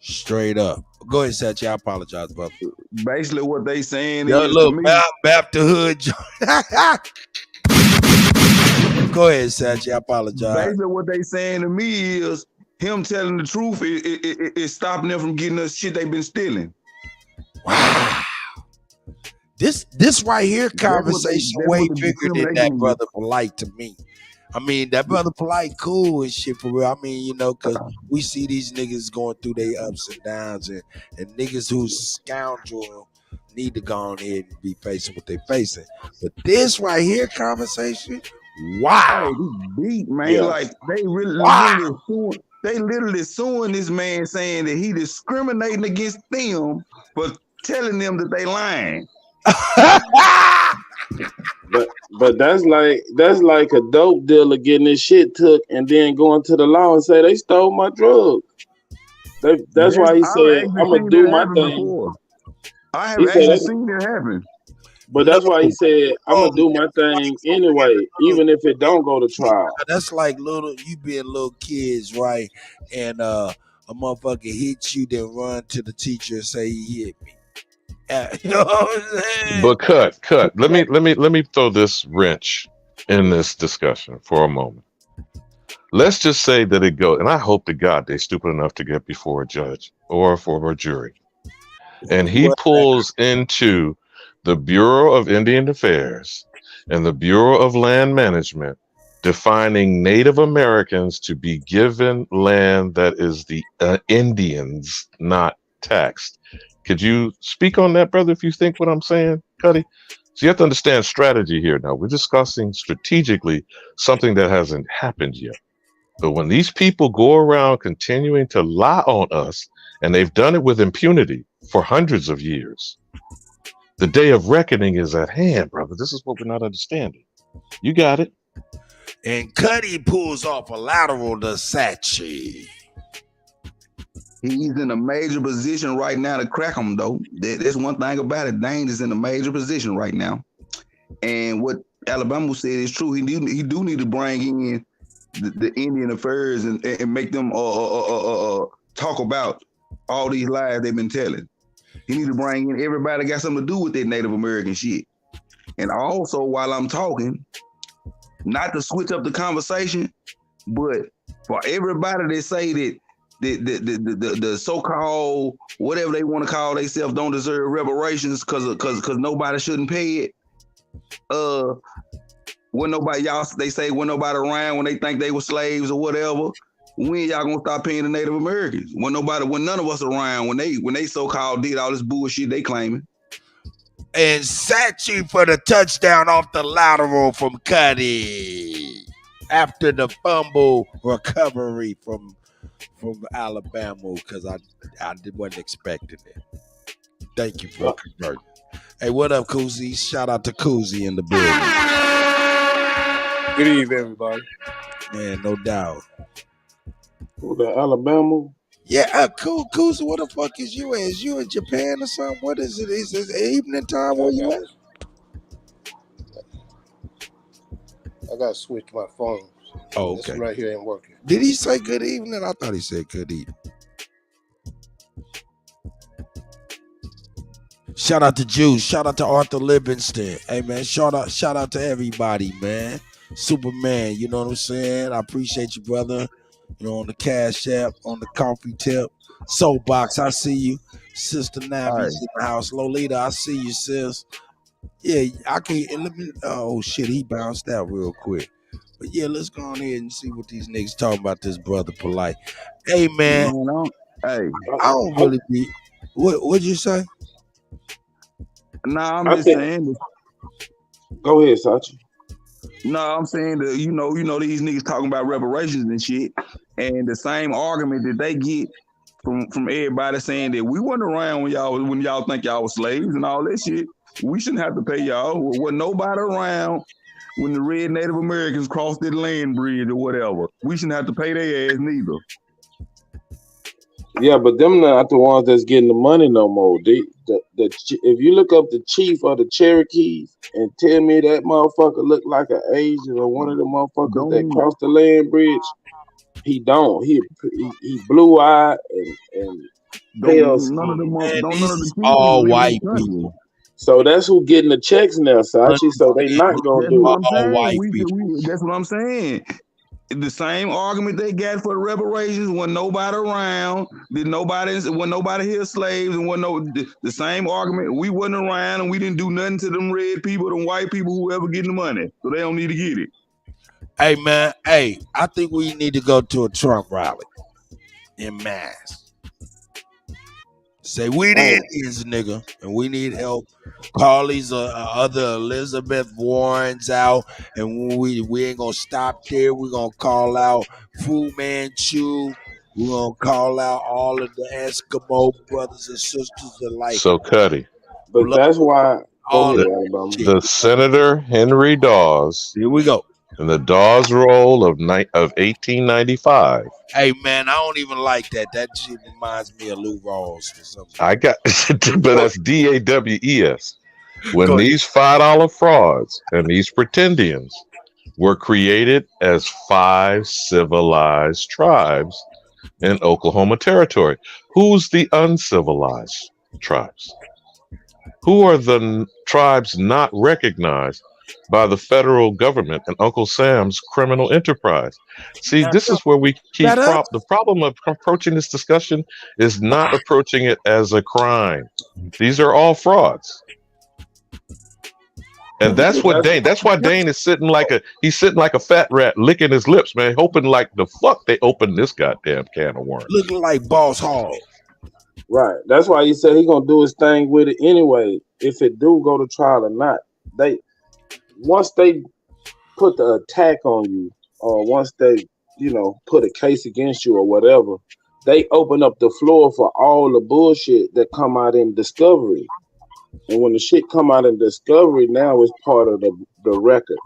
Straight up. Go ahead, Satchi. I apologize, brother. Basically, what they saying is look, Bap the Hood. Go ahead, Satchi. I apologize. Basically, what they saying to me is him telling the truth is stopping them from getting us shit they've been stealing. Wow. This right here conversation way bigger than that brother Polite to me. I mean, that brother Polite cool and shit for real. I mean, you know, because we see these niggas going through their ups and downs, and niggas who's scoundrel need to go on ahead and be facing what they facing. But this right here conversation, wow. Hey, beat, man. Yeah. Like, they literally suing this man, saying that he discriminating against them for telling them that they lying. But that's like a dope dealer getting his shit took and then going to the law and say they stole my drugs. That's why he said, I'm gonna do my thing. I have actually seen that happen. But that's why he said, I'm gonna do my thing anyway, even if it don't go to trial. That's like you being little kids, right? And a motherfucker hits you, then run to the teacher and say he hit me. You know what I'm saying? But cut. Let me throw this wrench in this discussion for a moment. Let's just say that it goes, and I hope to God they're stupid enough to get before a judge or for a jury. And he pulls into the Bureau of Indian Affairs and the Bureau of Land Management, defining Native Americans to be given land that is the Indians, not taxed. Could you speak on that, brother, if you think what I'm saying, Kutty? So you have to understand strategy here. Now, we're discussing strategically something that hasn't happened yet. But when these people go around continuing to lie on us, and they've done it with impunity for hundreds of years, the day of reckoning is at hand, brother. This is what we're not understanding. You got it. And Kutty pulls off a lateral to Satchi. He's in a major position right now to crack him, though. There's one thing about it. Dane is in a major position right now. And what Alabama said is true. He do need to bring in the Indian affairs and make them talk about all these lies they've been telling. He need to bring in everybody that got something to do with that Native American shit. And also, while I'm talking, not to switch up the conversation, but for everybody that say that the so-called whatever they want to call themselves don't deserve reparations because nobody shouldn't pay it. When nobody they say when nobody around when they think they were slaves or whatever. When y'all gonna stop paying the Native Americans? When none of us around when they so-called did all this bullshit they claiming. And Satchi for the touchdown off the lateral from Kutty after the fumble recovery from Alabama, because I wasn't expecting it. Thank you for converting. Hey, what up, Koozie? Shout out to Koozie in the building. Good evening, everybody. Man, no doubt. Who, the Alabama? Yeah, cool. Koozie, what the fuck is you at? Is you in Japan or something? What is it? Is it evening time where you at? I gotta switch my phone. Oh, This okay. right here ain't working. Did he say good evening? I thought he said good evening. Shout out to Juice. Shout out to Arthur Livingston. Hey man, shout out to everybody, man. Superman, you know what I'm saying? I appreciate you, brother. You know, on the Cash App, on the coffee tip. Soulbox, I see you. Sister Navi's in the house. Lolita, I see you, sis. Yeah, I can let me. Oh shit, he bounced out real quick. But yeah, let's go on ahead and see what these niggas talking about. This brother Polite. Hey man, Hey, I don't really be. What'd you say? Nah, I'm I just think. saying. Go ahead, Sachi. No, I'm saying that you know these niggas talking about reparations and shit, and the same argument that they get from everybody saying that we weren't around when y'all think y'all was slaves and all that shit. We shouldn't have to pay y'all. Wasn't nobody around when the red Native Americans crossed that land bridge or whatever. We shouldn't have to pay their ass neither. Yeah, but them not the ones that's getting the money no more. If you look up the chief of the Cherokees and tell me that motherfucker look like an Asian or one of the motherfuckers that crossed the land bridge, he don't. He blue eyed and pale skin. All white people. So that's who getting the checks now, Sachi. So they not gonna That's do what it. I'm saying. white people. That's what I'm saying. The same argument they got for the reparations when nobody around, when nobody here slaves, and the same argument. We wasn't around and we didn't do nothing to them red people, them white people, whoever getting the money, so they don't need to get it. Hey man, I think we need to go to a Trump rally in mass. Say we the Indians, nigga, and we need help. Call these other Elizabeth Warrens out, and we ain't gonna stop there. We're gonna call out Fu Manchu. We're gonna call out all of the Eskimo brothers and sisters alike. So Kutty. But that's why. Go ahead, Alabama. The Senator Henry Dawes. Here we go. In the Dawes roll of 1895. Hey man, I don't even like that. That shit reminds me of Lou Rawls for some reason. I got, but that's DAWES. When these $5 frauds and these pretendians were created as 5 civilized tribes in Oklahoma Territory. Who's the uncivilized tribes? Who are the tribes not recognized by the federal government and Uncle Sam's criminal enterprise? See, this is where we keep the problem of approaching this discussion is not approaching it as a crime. These are all frauds. And that's what Dane. That's why Dane is sitting like a fat rat, licking his lips, man, hoping like the fuck they open this goddamn can of worms. Looking like Boss Hall. Right. That's why he said he gonna do his thing with it anyway. If it do go to trial or not, once they put the attack on you, or once they put a case against you or whatever, they open up the floor for all the bullshit that come out in discovery. And when the shit come out in discovery, now it's part of the record.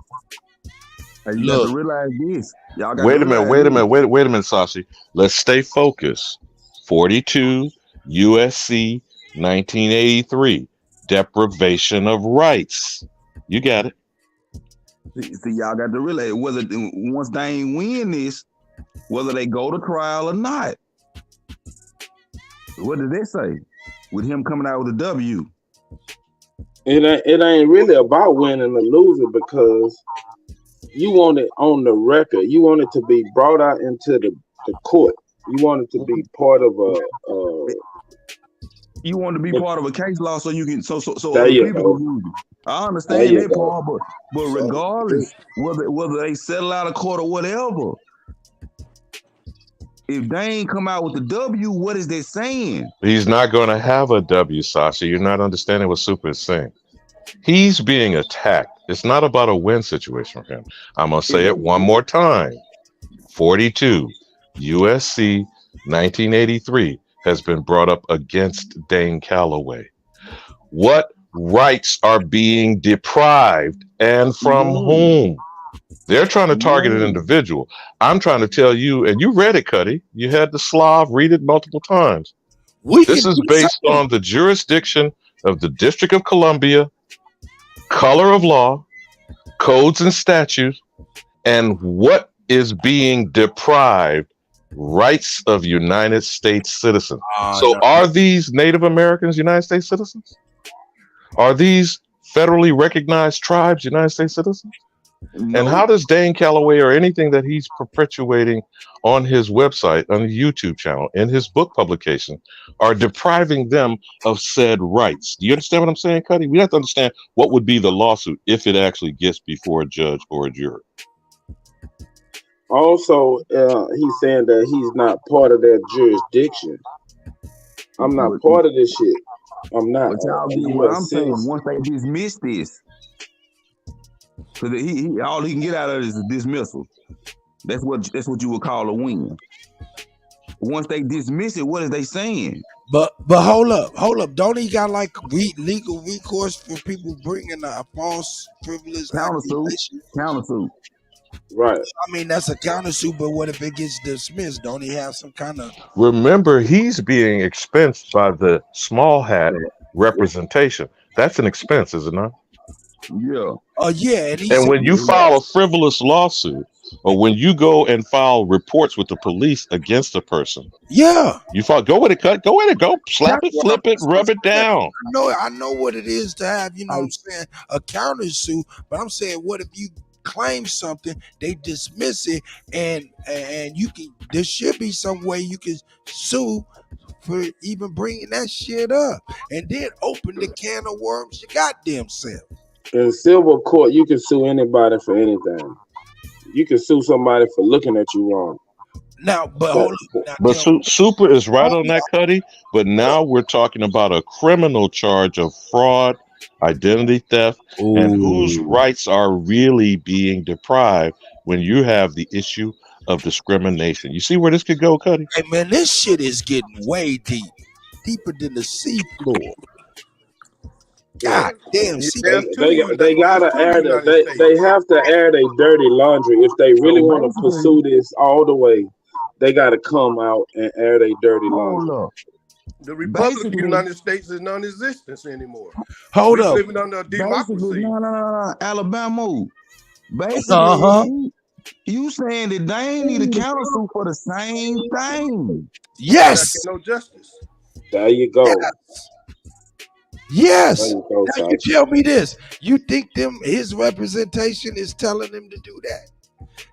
And you have to realize this. Y'all got Wait a minute, Sashi. Let's stay focused. 42 USC 1983, deprivation of rights. You got it. See, y'all got to realize whether once they ain't win this, whether they go to trial or not. What did they say? With him coming out with a W. It ain't really about winning or losing, because you want it on the record. You want it to be brought out into the court. You want it to be part of you want to be part of a case law so you can so there other you people go. can use it. I understand that part, but regardless, whether they settle out of court or whatever, if they ain't come out with the W, what is they saying? He's not going to have a W, Sasha. You're not understanding what Super is saying. He's being attacked. It's not about a win situation for him. I'm going to say it one more time. 42 USC 1983 has been brought up against Dane Calloway. What rights are being deprived and from whom? They're trying to target an individual. I'm trying to tell you, and you read it, Kutty. You had the Slav read it multiple times. This is based on the jurisdiction of the District of Columbia, color of law, codes and statutes, and what is being deprived rights of United States citizens. So no. are these Native Americans United States citizens? Are these federally recognized tribes United States citizens? No. And how does Dane Calloway or anything that he's perpetuating on his website, on his YouTube channel, in his book publication, are depriving them of said rights? Do you understand what I'm saying, Kutty? We have to understand what would be the lawsuit if it actually gets before a judge or a jury. Also, he's saying that he's not part of that jurisdiction. I'm not part of this shit. I'm not. But y'all get what I'm saying. Once they dismiss this, because he all he can get out of it is a dismissal. That's what you would call a win. Once they dismiss it, what are they saying? But hold up. Don't he got like legal recourse for people bringing a false frivolous accusation? Countersuit. Right. I mean, that's a countersuit, but what if it gets dismissed? Don't he have some kind of... Remember, he's being expensed by the small hat representation. That's an expense, is it not? Yeah. Oh, yeah. And when you file a frivolous lawsuit, or when you go and file reports with the police against a person, yeah, you file. Go with it, cut. Go with it. Go slap it, flip it, rub it down. I know what it is to have, you know what I'm saying, a countersuit. But I'm saying, what if you claim something, they dismiss it, and you can? There should be some way you can sue for even bringing that shit up, and then open the can of worms your goddamn self. In civil court, you can sue anybody for anything. You can sue somebody for looking at you wrong. Now, but hold on. But Super is right on that, Kutty. But now we're talking about a criminal charge of fraud, identity theft, and whose rights are really being deprived when you have the issue of discrimination. You see where this could go, Kutty? Hey, man, this shit is getting way deep. Deeper than the seafloor. God damn, they gotta air they have to air their dirty laundry if they really want to pursue this all the way. They gotta come out and air their dirty laundry. The Republic of the United States is non-existent anymore. Hold up. Living under a democracy. No, Alabama. Basically, you saying that they ain't need a countersuit for the same thing. Yes. No justice. There you go. Yes. Now you tell me this. You think his representation is telling him to do that?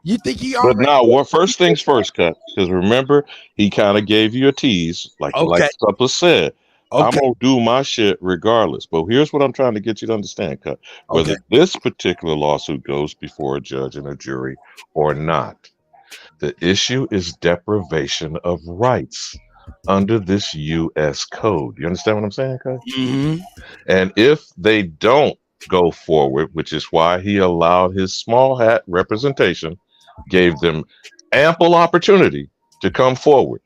You think he already... But now, what first things first, Cut? Because remember, he kind of gave you a tease, like Supper said. I'm gonna do my shit regardless. But here's what I'm trying to get you to understand, Cut. Whether this particular lawsuit goes before a judge and a jury or not, the issue is deprivation of rights under this U.S. code. You understand what I'm saying, Cut? Mm-hmm. And if they don't go forward, which is why he allowed his small hat representation, gave them ample opportunity to come forward,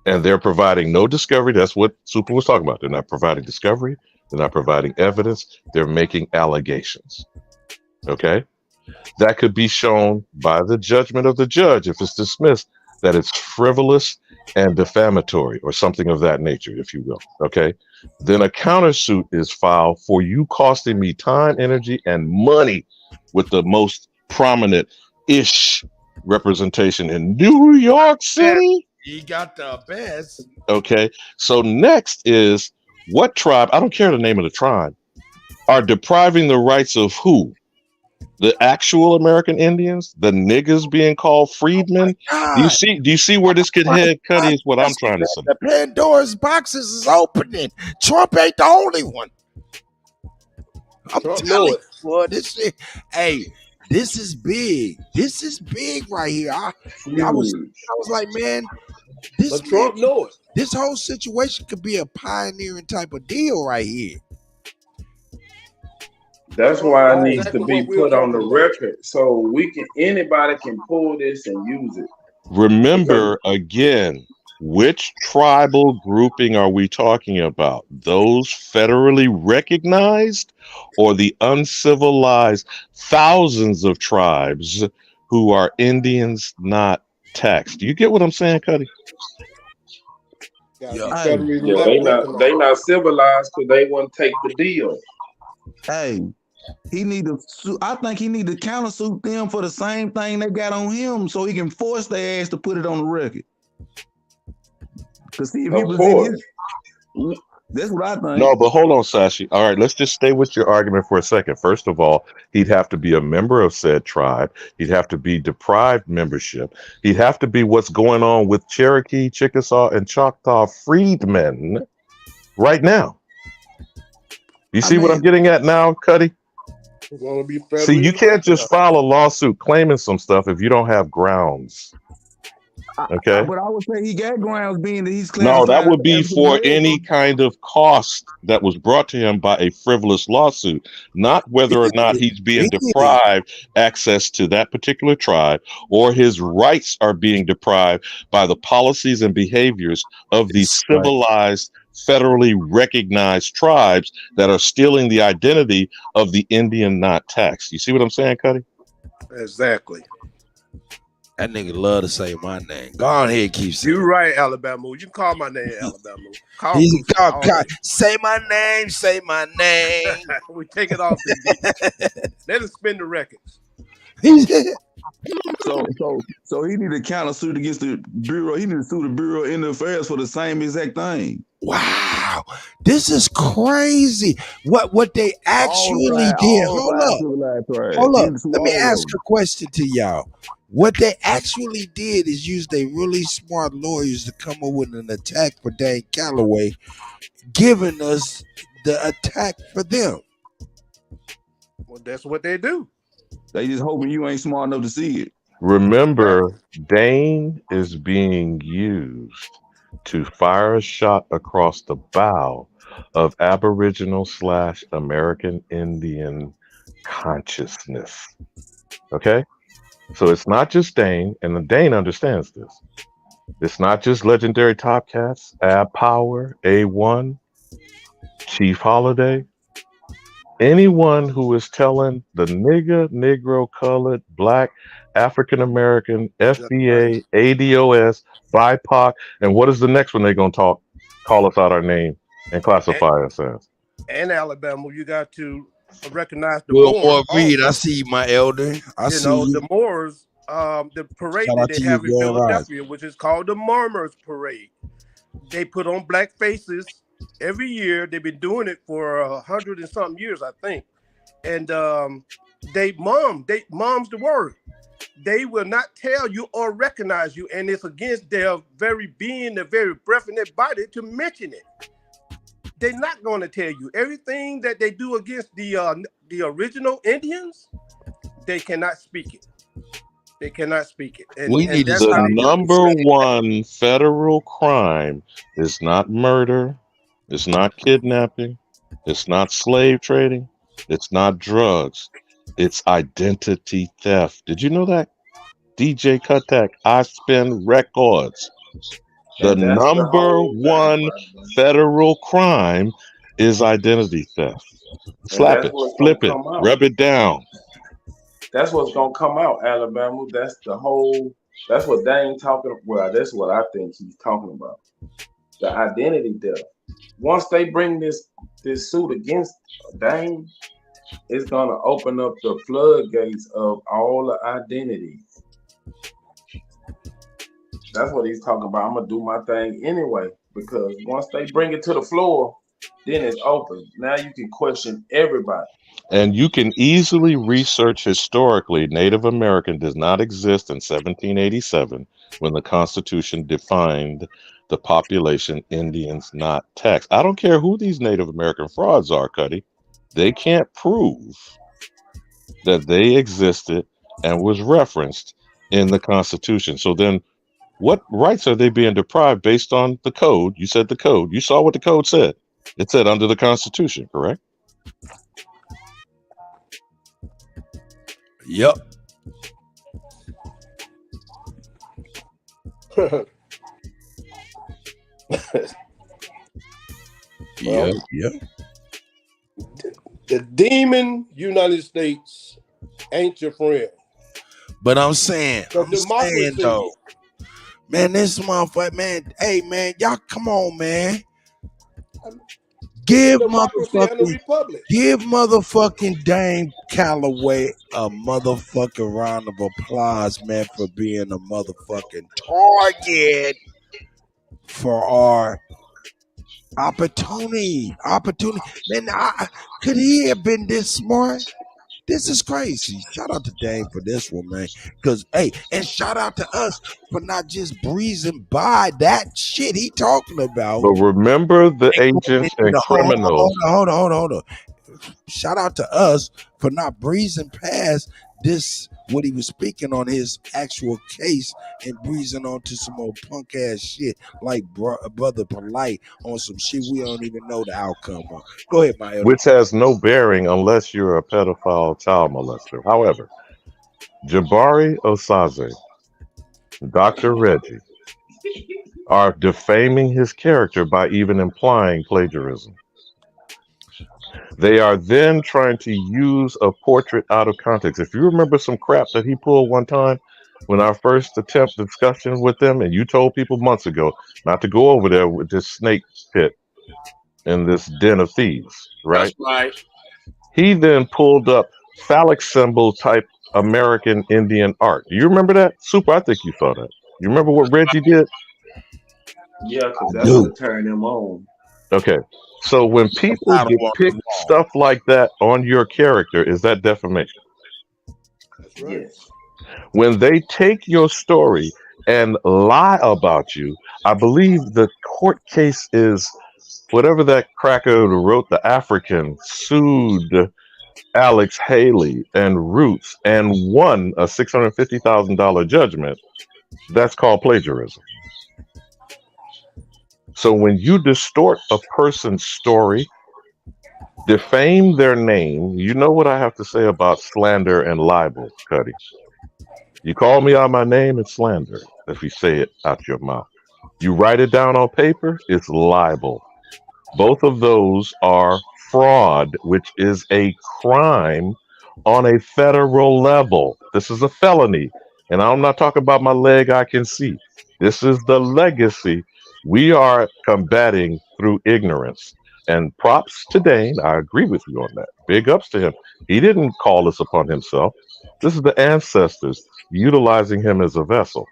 and they're providing no discovery. That's what Super was talking about. They're not providing discovery. They're not providing evidence. They're making allegations. Okay? That could be shown by the judgment of the judge if it's dismissed that it's frivolous and defamatory or something of that nature, if you will. Okay? Then a countersuit is filed for you costing me time, energy, and money with the most prominent-ish representation in New York City. He got the best. Okay. So next is what tribe, I don't care the name of the tribe, are depriving the rights of who? The actual American Indians? The niggas being called freedmen? Do you see where this could head, Cuddy, is what I'm trying to say. The Pandora's boxes is opening. Trump ain't the only one. I'm telling you, boy, this shit, hey, this is big. This is big right here. I was like, man, this Trump know it. This whole situation could be a pioneering type of deal right here. That's why it needs to be put on the record so anybody can pull this and use it. Remember again, which tribal grouping are we talking about? Those federally recognized or the uncivilized thousands of tribes who are Indians not taxed? Do you get what I'm saying, Cuddy? They not civilized because they wouldn't take the deal. Hey, he need to sue. I think he need to countersuit them for the same thing they got on him, so he can force their ass to put it on the record. Cause see, if he was in his, that's what I think. No, but hold on, Sashi. All right, let's just stay with your argument for a second. First of all, he'd have to be a member of said tribe. He'd have to be deprived membership. He'd have to be what's going on with Cherokee, Chickasaw, and Choctaw freedmen right now. You see what I'm getting at now, Kutty? See, you can't just file a lawsuit claiming some stuff if you don't have grounds. Okay. But I would say he got grounds being that he's classified. No, that would be for any kind of cost that was brought to him by a frivolous lawsuit, not whether or not he's being deprived access to that particular tribe or his rights are being deprived by the policies and behaviors of these civilized, federally recognized tribes that are stealing the identity of the Indian not taxed. You see what I'm saying, Kutty? Exactly. That nigga love to say my name. Go on ahead, keep saying. You right, Alabama. You can call my name, Alabama. Say my name. Say my name. We take it off. Let us spin the records. So he need to countersuit against the Bureau. He need to sue the Bureau of Indian Affairs for the same exact thing. Wow, this is crazy. What they actually did. Hold up. Let me ask a question to y'all. What they actually did is use their really smart lawyers to come up with an attack for Dane Calloway, giving us the attack for them. Well, that's what they do. They just hoping you ain't smart enough to see it. Remember, Dane is being used to fire a shot across the bow of Aboriginal/American Indian consciousness. Okay? So it's not just Dane, and Dane understands this. It's not just legendary Top Cats, Ab Power, A1, Chief Holiday. Anyone who is telling the nigger, Negro, colored, black, African American, FBA, ADOS, BIPOC, and what is the next one they're going to call us out our name and classify us as? And Alabama, you got to recognize the Moors. Reed, I see you, my elder. I see you. The Moors, the parade that they have in Philadelphia, which is called the Murmurs Parade. They put on black faces every year. They've been doing it for 100 and something years, I think. And mom's the word. They will not tell you or recognize you, and it's against their very being, their very breath in their body to mention it. They're not going to tell you everything that they do against the original Indians. They cannot speak it. They cannot speak it. And the number one federal crime is not murder, it's not kidnapping, it's not slave trading, it's not drugs, it's identity theft. Did you know that? DJ Kuttack, I spin records. The number one federal crime is identity theft. Slap it, flip it, rub it down. That's what's gonna come out, Alabama. That's what Dane talking about. Well, that's what I think he's talking about. The identity theft. Once they bring this suit against Dane, it's gonna open up the floodgates of all the identities. That's what he's talking about. I'm gonna do my thing anyway, because once they bring it to the floor, then it's open. Now you can question everybody. And you can easily research historically, Native American does not exist in 1787 when the Constitution defined the population Indians not taxed. I don't care who these Native American frauds are, Kutty. They can't prove that they existed and was referenced in the Constitution. So then what rights are they being deprived based on the code? You said the code. You saw what the code said. It said under the Constitution, correct? Yep. Yep. The demon United States ain't your friend. But I'm saying though, man, this motherfucker, man, hey man, y'all come on, man. Give democracy and a motherfucking, republic. give motherfucking Dame Calloway a motherfucking round of applause, man, for being a motherfucking target for our opportunity. Man, could he have been this smart? This is crazy. Shout out to Dame for this one, man. Cause hey, and shout out to us for not just breezing by that shit he talking about. But remember the And agents and hold criminals. on. Shout out to us for not breezing past this, what he was speaking on his actual case, and breezing onto some old punk ass shit like Brother Polite on some shit we don't even know the outcome of. Go ahead, my elder. Which has no bearing unless you're a pedophile child molester. However, Jabari Osaze, Dr. Reggie, are defaming his character by even implying plagiarism. They are then trying to use a portrait out of context. If you remember some crap that he pulled one time when our first attempt discussion with them, and you told people months ago not to go over there with this snake pit in this den of thieves, right? That's right. He then pulled up phallic symbol type American Indian art. Do you remember that? Super, I think you saw that. You remember what Reggie did? Yeah, because that's what turned him on. Okay. So when people depict stuff like that on your character, is that defamation? That's right. Yes. When they take your story and lie about you, I believe the court case is whatever that cracker who wrote The African sued Alex Haley and Roots and won a $650,000 judgment. That's called plagiarism. So when you distort a person's story, defame their name, you know what I have to say about slander and libel, Kutty. You call me out my name, it's slander if you say it out your mouth. You write it down on paper, it's libel. Both of those are fraud, which is a crime on a federal level. This is a felony. And I'm not talking about my leg I can see. This is the legacy we are combating through ignorance. And props to Dane. I agree with you on that. Big ups to him. He didn't call this upon himself. This is the ancestors utilizing him as a vessel.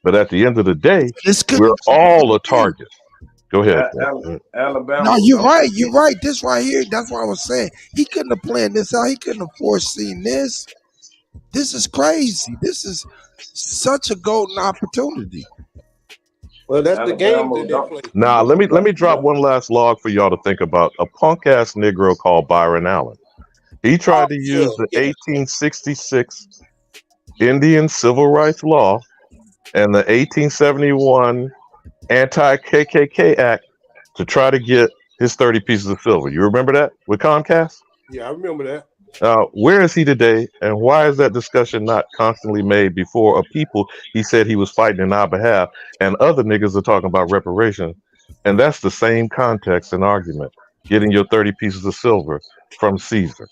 But at the end of the day, we're all a target. Go ahead. Alabama. No, you're right. You're right. This right here, that's what I was saying. He couldn't have planned this out. He couldn't have foreseen this. This is crazy. This is such a golden opportunity. Well, that's the game that they play. Now, let me drop one last log for y'all to think about. A punk ass Negro called Byron Allen. He tried to use the 1866 Indian Civil Rights Law and the 1871 Anti-KKK Act to try to get his 30 pieces of silver. You remember that with Comcast? Yeah, I remember that. Where is he today, and why is that discussion not constantly made before a people he said he was fighting in our behalf, and other niggas are talking about reparations, and that's the same context and argument, getting your 30 pieces of silver from Caesar.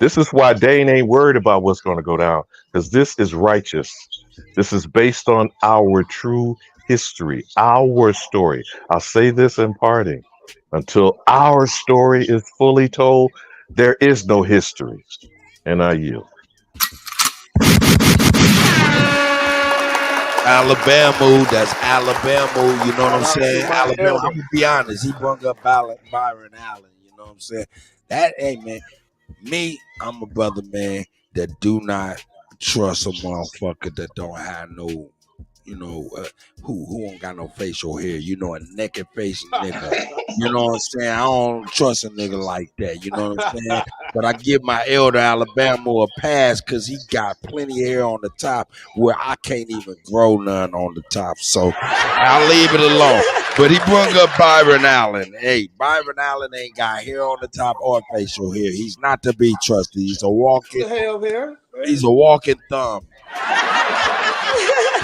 This is why Dane ain't worried about what's going to go down, because this is righteous. This is based on our true history, our story. I'll say this in parting. Until our story is fully told, there is no history. And I yield. Alabama, that's Alabama. You know what I'm saying? Alabama. I'm gonna be honest. He brought up Byron Allen. You know what I'm saying? That, hey man, me, I'm a brother, man, that do not trust a motherfucker that don't have no, you know, who don't got no facial hair. You know, a naked face nigga. You know what I'm saying? I don't trust a nigga like that. You know what I'm saying? But I give my elder Alabama a pass because he got plenty of hair on the top where I can't even grow none on the top. So I'll leave it alone. But he brought up Byron Allen. Hey, Byron Allen ain't got hair on the top or facial hair. He's not to be trusted. He's a walking. He's a walking thumb.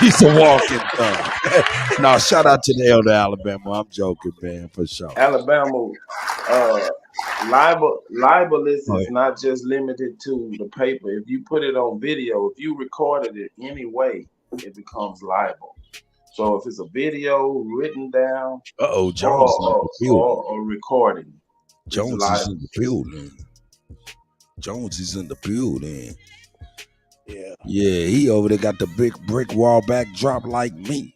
He's a walking thumb. No, shout out to the elder Alabama. I'm joking, man, for sure. Alabama, libelous is not just limited to the paper. If you put it on video, if you recorded it any way, it becomes libel. So if it's a video written down, Jones is in the building. or recording, Jones is in the building. Jones is in the building. Yeah. Yeah, he over there got the big brick wall backdrop like me.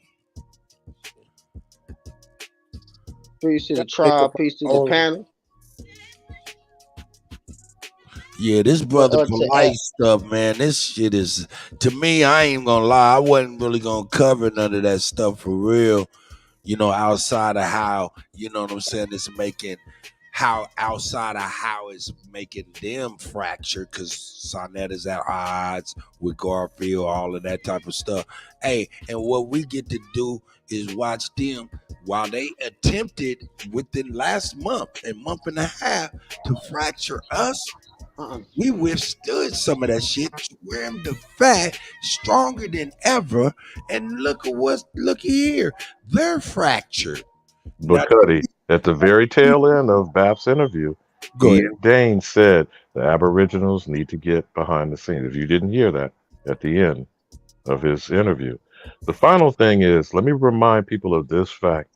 Peace to the tribe, peace to the panel. Yeah, this brother polite stuff, man. This shit is, to me, I ain't gonna lie, I wasn't really gonna cover none of that stuff for real. You know, outside of how, you know what I'm saying, it's making outside of how it's making them fracture, because Sonnet is at odds with Garfield, all of that type of stuff. Hey, and what we get to do is watch them while they attempted within last month and a half to fracture us. We withstood some of that shit, swam the fat, stronger than ever, and look here, they're fractured. But Kutty, at the very tail end of Bap's interview, Ian Dane said the Aboriginals need to get behind the scenes. If you didn't hear that at the end of his interview. The final thing is, let me remind people of this fact.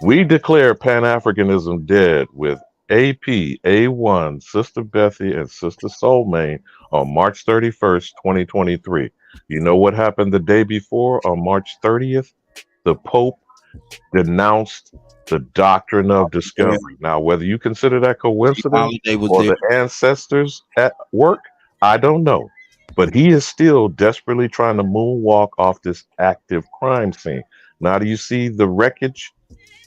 We declared Pan-Africanism dead with AP, A1, Sister Bethy, and Sister Soulmane on March 31st, 2023. You know what happened the day before, on March 30th? The Pope denounced the doctrine of discovery. Now, whether you consider that coincidence or the ancestors at work, I don't know. But he is still desperately trying to moonwalk off this active crime scene. Now, do you see the wreckage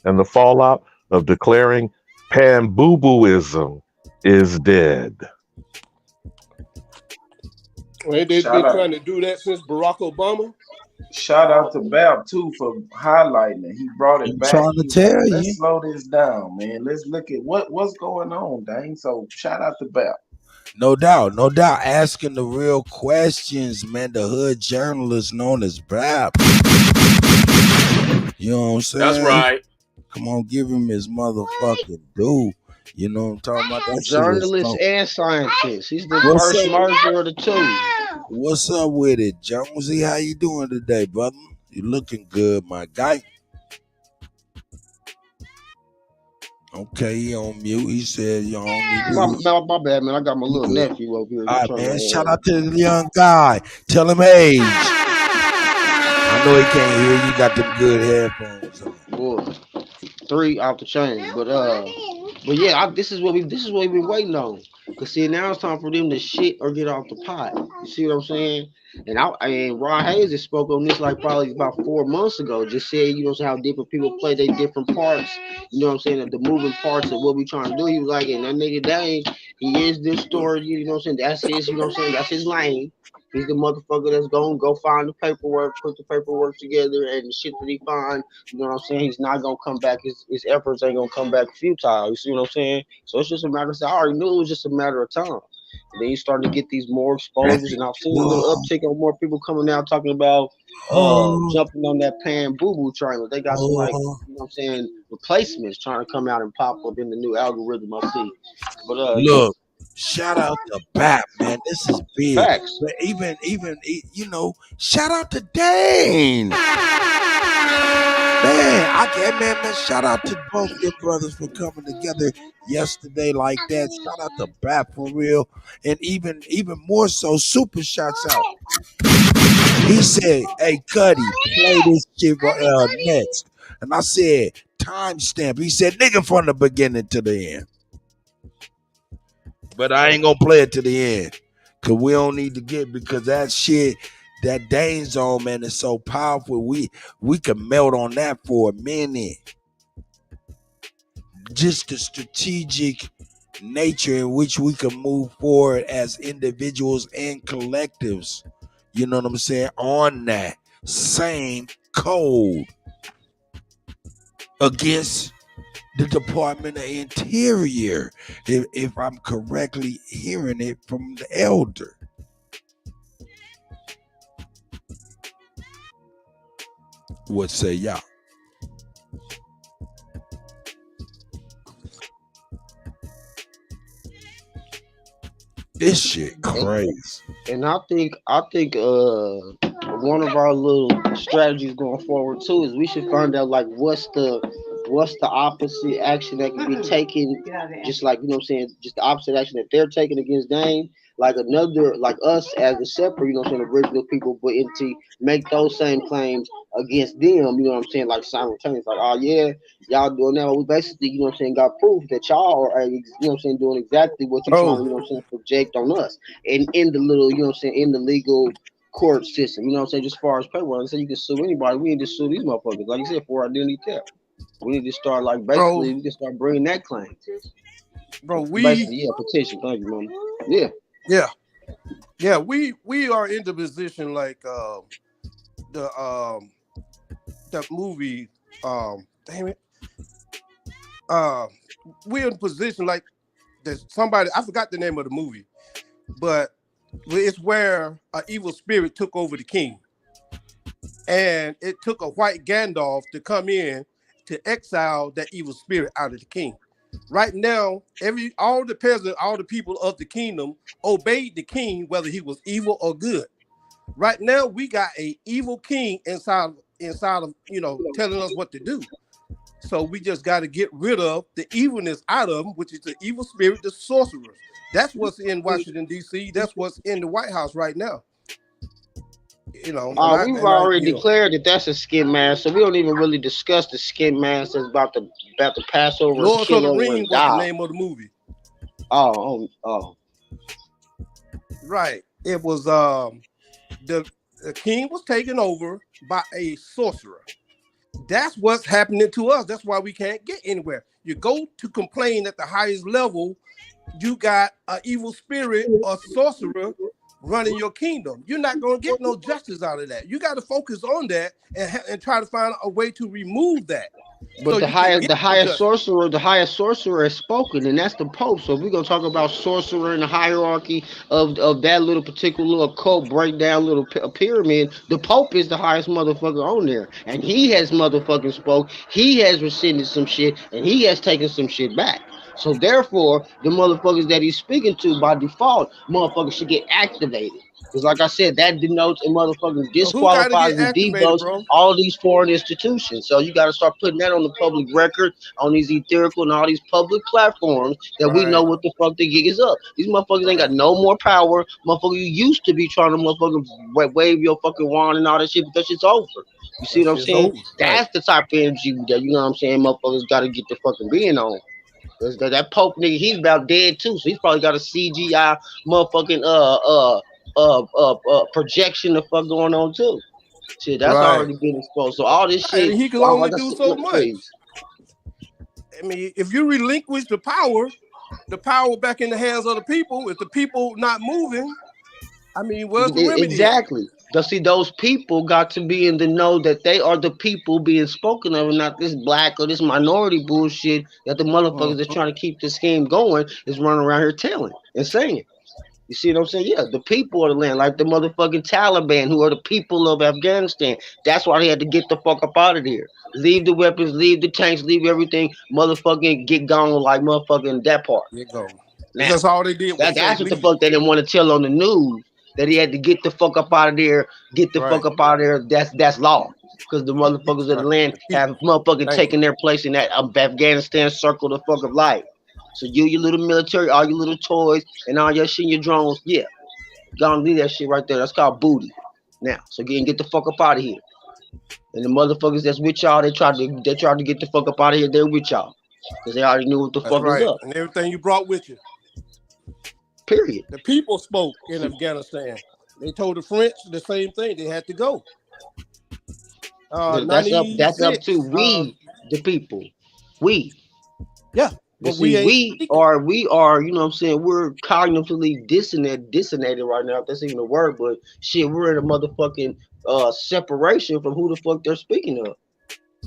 and the fallout of declaring Pan-Boo-Booism is dead? Well, they've been trying to do that since Barack Obama. Shout out to Bab too for highlighting it. He brought it back. Trying to tell you. Let's slow this down, man. Let's look at what's going on, dang. So shout out to Bab. No doubt. Asking the real questions, man. The hood journalist known as Bab. You know what I'm saying? That's right. Come on, give him his motherfucking due. You know what I'm talking about? That journalist and scientist. He's the first merger of the two. What's up with it, Jonesy? How you doing today, brother? You looking good, my guy. Okay, he on mute. He said you on mute. My bad, man. I got my little nephew over here. All right, man. Shout out to the young guy. Tell him age. I know he can't hear you. Got them good headphones on. Boy, 3 off the chain, but yeah, this is what we've been waiting on. Cause see, now it's time for them to shit or get off the pot. You see what I'm saying? And Ron Hayes just spoke on this like probably about 4 months ago. Just said, you know, how different people play their different parts. You know what I'm saying? The moving parts of what we trying to do. He was like, and that nigga Dane, he is this story. You know what I'm saying? That's his. You know what I'm saying? That's his lane. He's the motherfucker that's going to go find the paperwork, put the paperwork together, and the shit that he find, you know what I'm saying? He's not going to come back. His efforts ain't going to come back futile. You see what I'm saying? So it's just a matter of, I already knew it was just a matter of time. And then you start to get these more exposures, and I've seen a little uptick on more people coming out talking about jumping on that Pan-Boo-Boo train. They got some, like, you know what I'm saying, replacements trying to come out and pop up in the new algorithm I see. But look. Shout out to Bap, man. This is big. Facts. But even, you know, shout out to Dane. Man, shout out to both your brothers for coming together yesterday like that. Shout out to Bap for real. And even more so, Super shouts out. He said, hey, Kutty, play this shit next. And I said, timestamp. He said, nigga, from the beginning to the end. But I ain't gonna play it to the end. Cause we don't need to get, because that shit, that Dane Zone, man, is so powerful. We can melt on that for a minute. Just the strategic nature in which we can move forward as individuals and collectives. You know what I'm saying? On that same code against the Department of Interior, if I'm correctly hearing it from the elder. What say y'all? This shit crazy. And I think one of our little strategies going forward too is we should find out like what's the opposite action that can be taken, just like you know what I'm saying, just the opposite action that they're taking against Dame. Like another, like us as a separate, you know what I'm saying, original people, but into make those same claims against them, you know what I'm saying, like simultaneous, like, oh yeah, y'all doing that. We basically, you know what I'm saying, got proof that y'all are, you know what I'm saying, doing exactly what you're trying to, you know what I'm saying, project on us. And in the little, you know what I'm saying, in the legal court system, you know what I'm saying, just as far as paperwork, I say you can sue anybody. We need to sue these motherfuckers, like you said, for identity theft. We need to start, like, basically, we can start bringing that claim. Bro, basically, yeah, petition. Thank you, mama. Yeah. Yeah, we are in the position like that movie, damn it. We're in a position like there's somebody, I forgot the name of the movie, but it's where an evil spirit took over the king. And it took a white Gandalf to come in to exile that evil spirit out of the king. Right now, all the peasants, all the people of the kingdom obeyed the king, whether he was evil or good. Right now, we got an evil king inside of, you know, telling us what to do. So we just got to get rid of the evilness out of them, which is the evil spirit, the sorcerers. That's what's in Washington, D.C. That's what's in the White House right now. You know, we've already declared that that's a skin mask, so we don't even really discuss the skin mask that's about to pass over. Lords of the Ring was the name of the movie. Oh. Right. It was the king was taken over by a sorcerer. That's what's happening to us. That's why we can't get anywhere. You go to complain at the highest level, you got an evil spirit or sorcerer running your kingdom. You're not going to get no justice out of that. You got to focus on that and try to find a way to remove that. But so the highest sorcerer has spoken, and that's the Pope. So if we're gonna talk about sorcerer in the hierarchy of that little particular little occult breakdown little pyramid, the Pope is the highest motherfucker on there, and he has motherfucking spoke. He has rescinded some shit, and he has taken some shit back. So therefore, the motherfuckers that he's speaking to by default, motherfuckers should get activated. Because like I said, that denotes and motherfucking disqualifies and debunks all these foreign institutions. So you got to start putting that on the public record, on these etherical and all these public platforms that we know what the fuck the gig is up. These motherfuckers ain't got no more power. Motherfucker, you used to be trying to motherfucking wave your fucking wand and all that shit, but that shit's over. You see what I'm saying? That's the type of energy that, you know what I'm saying, motherfuckers got to get the fucking being on. That Pope nigga, he's about dead too, so he's probably got a CGI motherfucking projection the fuck going on too. Shit, that's already been exposed. So all this shit, he can only do so much. I mean, if you relinquish the power back in the hands of the people, if the people not moving, I mean, where's the remedy? Exactly. See, those people got to be in the know that they are the people being spoken of, and not this black or this minority bullshit that the motherfuckers that's trying to keep this scheme going is running around here telling and saying. You see what I'm saying? Yeah, the people of the land, like the motherfucking Taliban, who are the people of Afghanistan. That's why they had to get the fuck up out of here. Leave the weapons, leave the tanks, leave everything. Motherfucking get gone like motherfucking that part. Get gone. That's all they did. That's what the fuck they didn't want to tell on the news. That he had to get the fuck up out of there, get the fuck up out of there. That's law. Because the motherfuckers of the land have motherfucking taken their place in that Afghanistan circle the fuck of life. So you, your little military, all your little toys, and all your shit, your drones, yeah. Gonna leave that shit right there. That's called booty. Now, so get the fuck up out of here. And the motherfuckers that's with y'all, they tried to get the fuck up out of here. They're with y'all. Because they already knew what the fuck was up. And everything you brought with you. Period. The people spoke in Afghanistan. They told the French the same thing. They had to go. That's up to we, the people. We. Yeah. But see, we are, you know what I'm saying, we're cognitively dissonant right now, if that's even a word, but shit, we're in a motherfucking separation from who the fuck they're speaking of.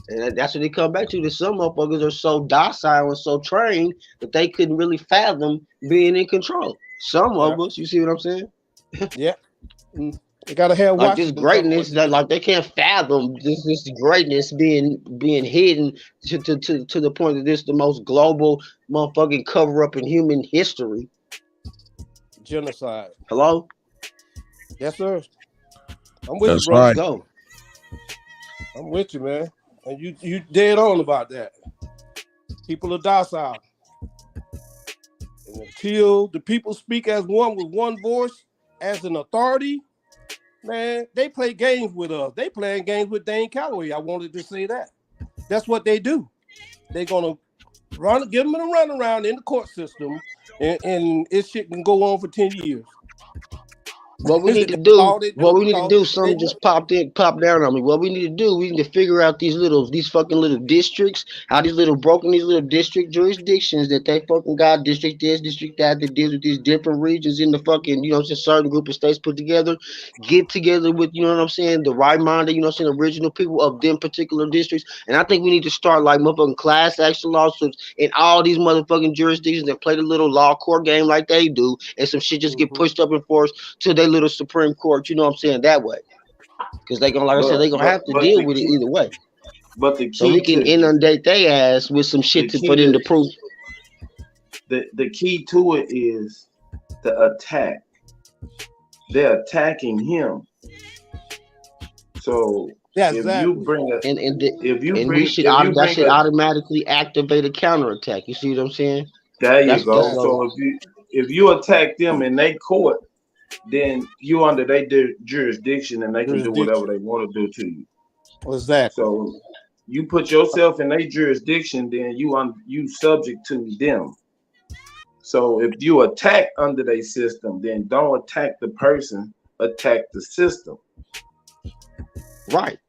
And that's what they come back to. That some motherfuckers are so docile and so trained that they couldn't really fathom being in control. Some of us, you see what I'm saying? Yeah. They gotta have like this greatness that like they can't fathom this greatness being hidden to the point that this is the most global motherfucking cover up in human history. Genocide. Hello? Yes, sir. I'm with That's you, bro. right. Go. I'm with you, man. And you dead on about that. People are docile. And until the people speak as one with one voice, as an authority, man, they play games with us. They playing games with Dane Calloway. I wanted to say that. That's what they do. They're gonna give them a run around in the court system, and it shit can go on for 10 years. What we need to do, something just popped down on me. What we need to do, we need to figure out these fucking little districts, how these little district jurisdictions that they fucking got, district this, district that deals with these different regions in the fucking, certain group of states put together, get together with, the right-minded, the original people of them particular districts. And I think we need to start like motherfucking class action lawsuits in all these motherfucking jurisdictions and play the little law court game like they do, and some shit just get pushed up and forced to their little Supreme Court, that way. Because they gonna, like I said, they gonna have to deal with it either way. But the key, so we can inundate their ass with some shit for them to prove. The key to it is the attack. They're attacking him. So if you bring we should automatically activate a counterattack. You see what I'm saying? There you go. So if you attack them in their court, then you under their jurisdiction, and they can do whatever they want to do to you. Exactly. So you put yourself in their jurisdiction, then you subject to them. So if you attack under their system, then don't attack the person, attack the system. Right.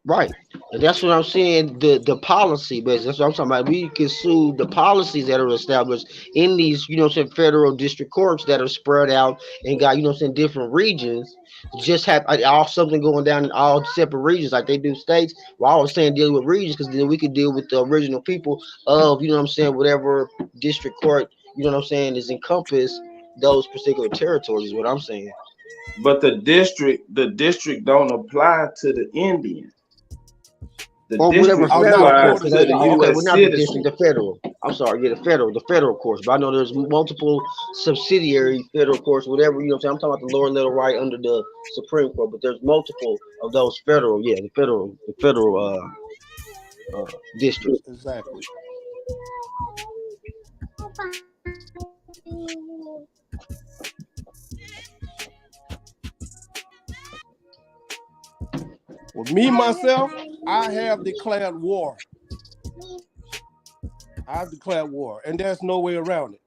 And that's what I'm saying. The policy, but that's what I'm talking about. We can sue the policies that are established in these, federal district courts that are spread out and got, different regions. Just have all something going down in all separate regions like they do states. Well, I was saying dealing with regions because then we could deal with the original people of, whatever district court, is encompass those particular territories. Is what I'm saying. But the district don't apply to the Indian. The district applies to the U.S. citizen. The federal. I'm sorry, the federal courts. But I know there's multiple subsidiary federal courts, whatever. I'm talking about the lower level right under the Supreme Court. But there's multiple of those federal. Yeah, the federal districts. Exactly. With me, myself, I have declared war. I've declared war, and there's no way around it.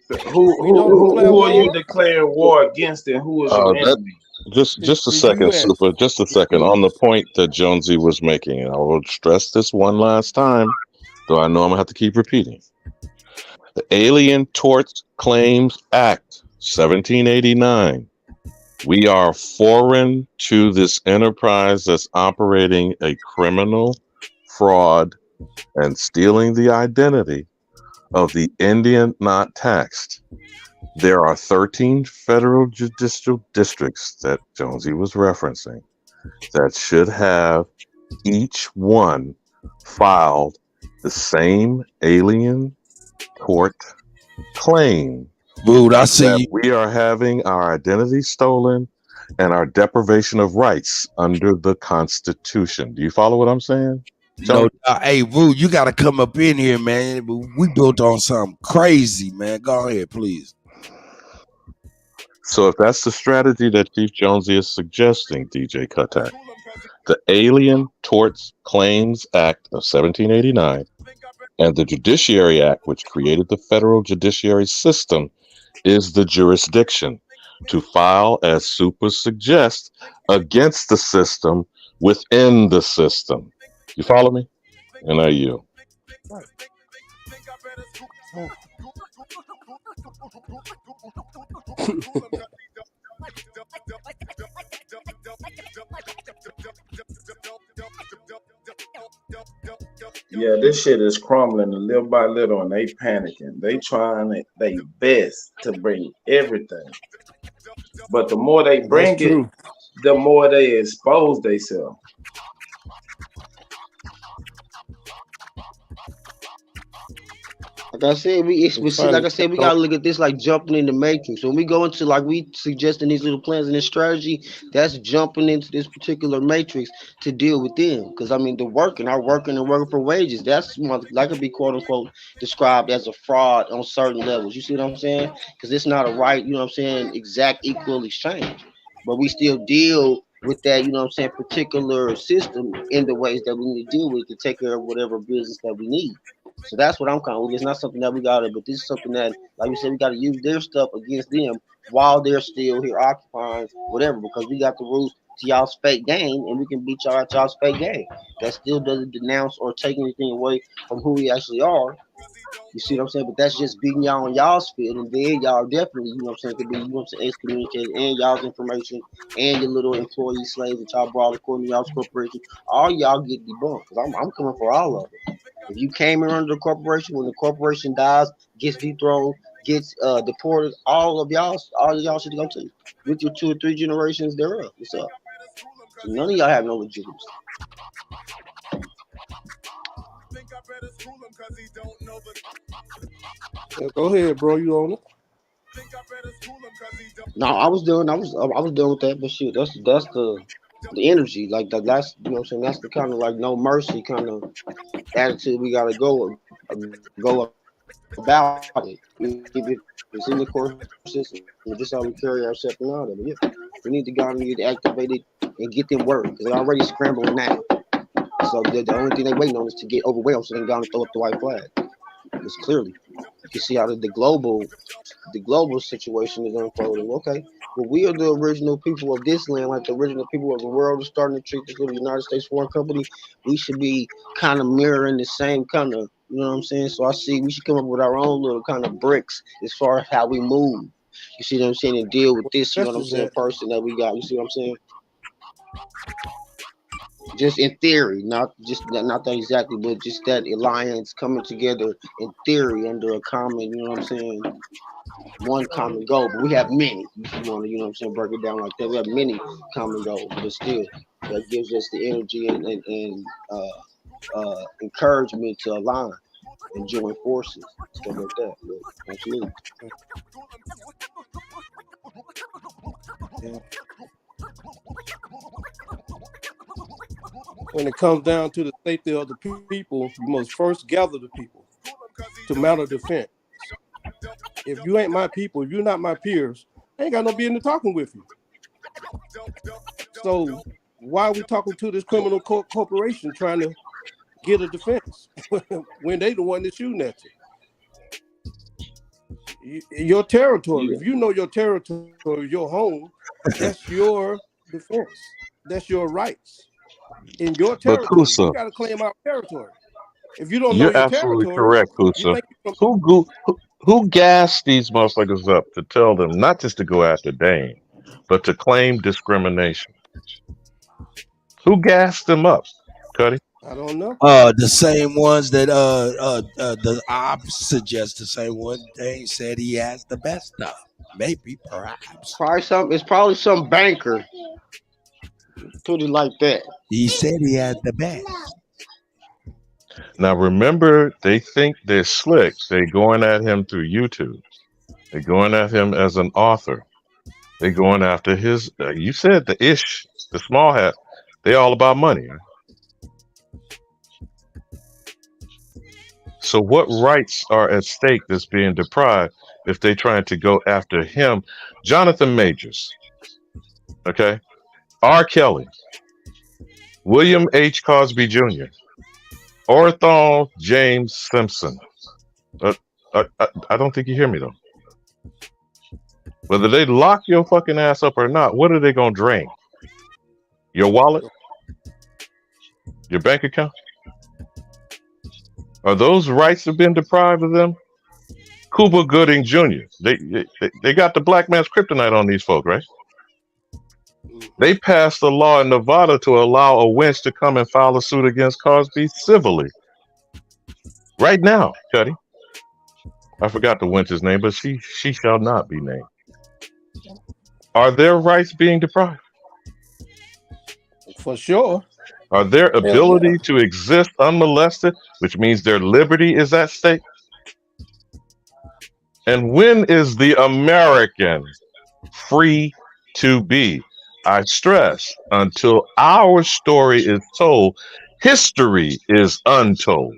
So who are you declaring war against, and who is your enemy? Just a second, Super. Just a second. On the point that Jonesy was making, and I will stress this one last time, though I know I'm going to have to keep repeating. The Alien Tort Claims Act, 1789. We are foreign to this enterprise that's operating a criminal fraud and stealing the identity of the Indian not taxed. There are 13 federal judicial districts that Jonesy was referencing that should have each one filed the same alien tort claim. Dude, I see we are having our identity stolen and our deprivation of rights under the Constitution. Do you follow what I'm saying? No, hey, Vu, you got to come up in here, man. We built on something crazy, man. Go ahead, please. So if that's the strategy that Chief Jonesy is suggesting, DJ Kuttack, the Alien Torts Claims Act of 1789 and the Judiciary Act, which created the federal judiciary system, is the jurisdiction to file, as Super suggests, against the system within the system. You follow me? And are you? Yeah, this shit is crumbling little by little, and they panicking. They trying their best to bring everything, but the more they bring it, the more they expose themselves. Like I said, like I said, we gotta look at this like jumping in the matrix. When we go into like we suggesting these little plans and this strategy, that's jumping into this particular matrix to deal with them. Because I mean, the working for wages. That's that could be quote unquote described as a fraud on certain levels. You see what I'm saying? Because it's not a right, you know what I'm saying, exact equal exchange. But we still deal with that, you know what I'm saying, particular system in the ways that we need to deal with to take care of whatever business that we need. So that's what I'm kind of with. It's not something that we gotta, but this is something that, like we said, we gotta use their stuff against them while they're still here occupying whatever, because we got the rules to y'all's fake game, and we can beat y'all at y'all's fake game. That still doesn't denounce or take anything away from who we actually are. You see what I'm saying? But that's just beating y'all on y'all's field, and then y'all definitely, you know what I'm saying, could be, you know what I'm saying, excommunicated, and y'all's information and your little employee slaves that y'all brought according to y'all's corporation, all y'all get debunked. Cause I'm coming for all of it. If you came in under the corporation, when the corporation dies, gets dethroned, gets deported, all of y'all should go to with your 2 or 3 generations thereof. What's up? So none of y'all have no legitimacy. Go ahead, bro. You on it? No, I was done with that, but shit, that's the energy, like that's, you know what I'm saying, that's the kind of like no mercy kind of attitude we gotta go about it. If it's in the court system, just how we carry ourselves and all that. But yeah, we need to go and need to activate it and get them work, because they're already scrambling now. So the only thing they waiting on is to get overwhelmed so they can go and throw up the white flag. Because clearly you can see how the global situation is unfolding. Okay, well, we are the original people of this land, like the original people of the world, are starting to treat this little United States foreign company. We should be kind of mirroring the same kind of, you know what I'm saying? So I see we should come up with our own little kind of bricks as far as how we move. You see what I'm saying? And deal with this, you know what I'm saying, person that we got. You see what I'm saying? Just in theory, not that exactly, but just that alliance coming together in theory under a common, you know what I'm saying, one common goal. But we have many. If you want to, you know what I'm saying, break it down like that. We have many common goals, but still, that gives us the energy and encouragement to align and join forces, stuff like that. But absolutely. Yeah. When it comes down to the safety of the people, you must first gather the people to mount a defense. If you ain't my people, if you're not my peers, I ain't got no business talking with you. So why are we talking to this criminal corporation trying to get a defense when they the one that's shooting at you? Your territory. If you know your territory, your home, that's your defense. That's your rights. In your territory, you got to claim our territory. If you don't know You're your absolutely territory, correct, Kusa. Who gassed these motherfuckers up to tell them not just to go after Dane, but to claim discrimination? Who gassed them up, Kutty? I don't know. The same ones that the op suggests, the same one Dane said he has the best of. Maybe, perhaps. It's probably some banker. Put it like that. He said he had the best. Now remember, they think they're slick. They're going at him through YouTube. They're going at him as an author. They're going after his. You said the small hat. They're all about money. Right? So what rights are at stake that's being deprived if they're trying to go after him? Jonathan Majors. Okay. R. Kelly. William H. Cosby Jr. Orthon James Simpson. I don't think you hear me though. Whether they lock your fucking ass up or not, what are they gonna drain? Your wallet? Your bank account? Are those rights have been deprived of them? Cuba Gooding Jr. They got the black man's kryptonite on these folk, right? They passed a law in Nevada to allow a wench to come and file a suit against Cosby civilly. Right now, Kutty. I forgot the wench's name, but she shall not be named. Are their rights being deprived? For sure. Are their ability to exist unmolested, which means their liberty is at stake? And when is the American free to be? I stress, until our story is told, history is untold.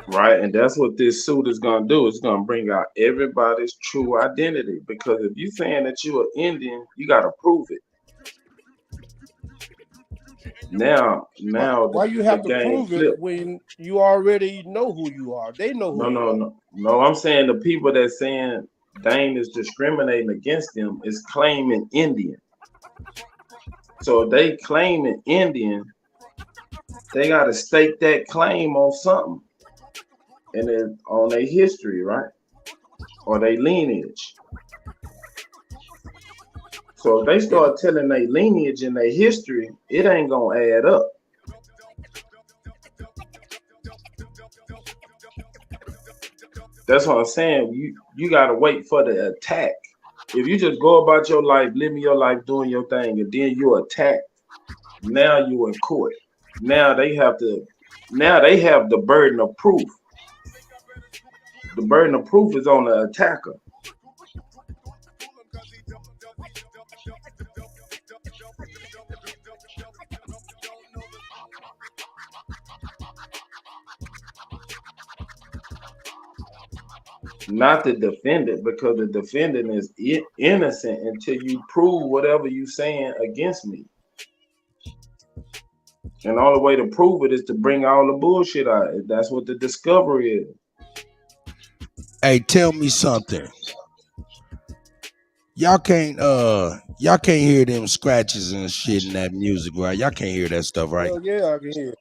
Right, and that's what this suit is gonna do. It's gonna bring out everybody's true identity. Because if you saying that you're an Indian, you gotta prove it. Now Why you the have to game prove it flipped. when you already know who you are? They know who No, you no, are. no. I'm saying the people that saying Dane is discriminating against them is claiming Indian. So if they claiming Indian, they gotta stake that claim on something. And then on their history, right? Or their lineage. So if they start telling their lineage and their history, it ain't gonna add up. That's what I'm saying. You gotta wait for the attack. If you just go about your life, living your life, doing your thing, and then you attack, now you in court. Now they have the burden of proof. The burden of proof is on the attacker. Not the defendant, because the defendant is innocent until you prove whatever you saying against me. And the only way to prove it is to bring all the bullshit out. That's what the discovery is. Hey, tell me something. Y'all can't hear them scratches and shit in that music, right? Y'all can't hear that stuff, right? Hell yeah, I can hear.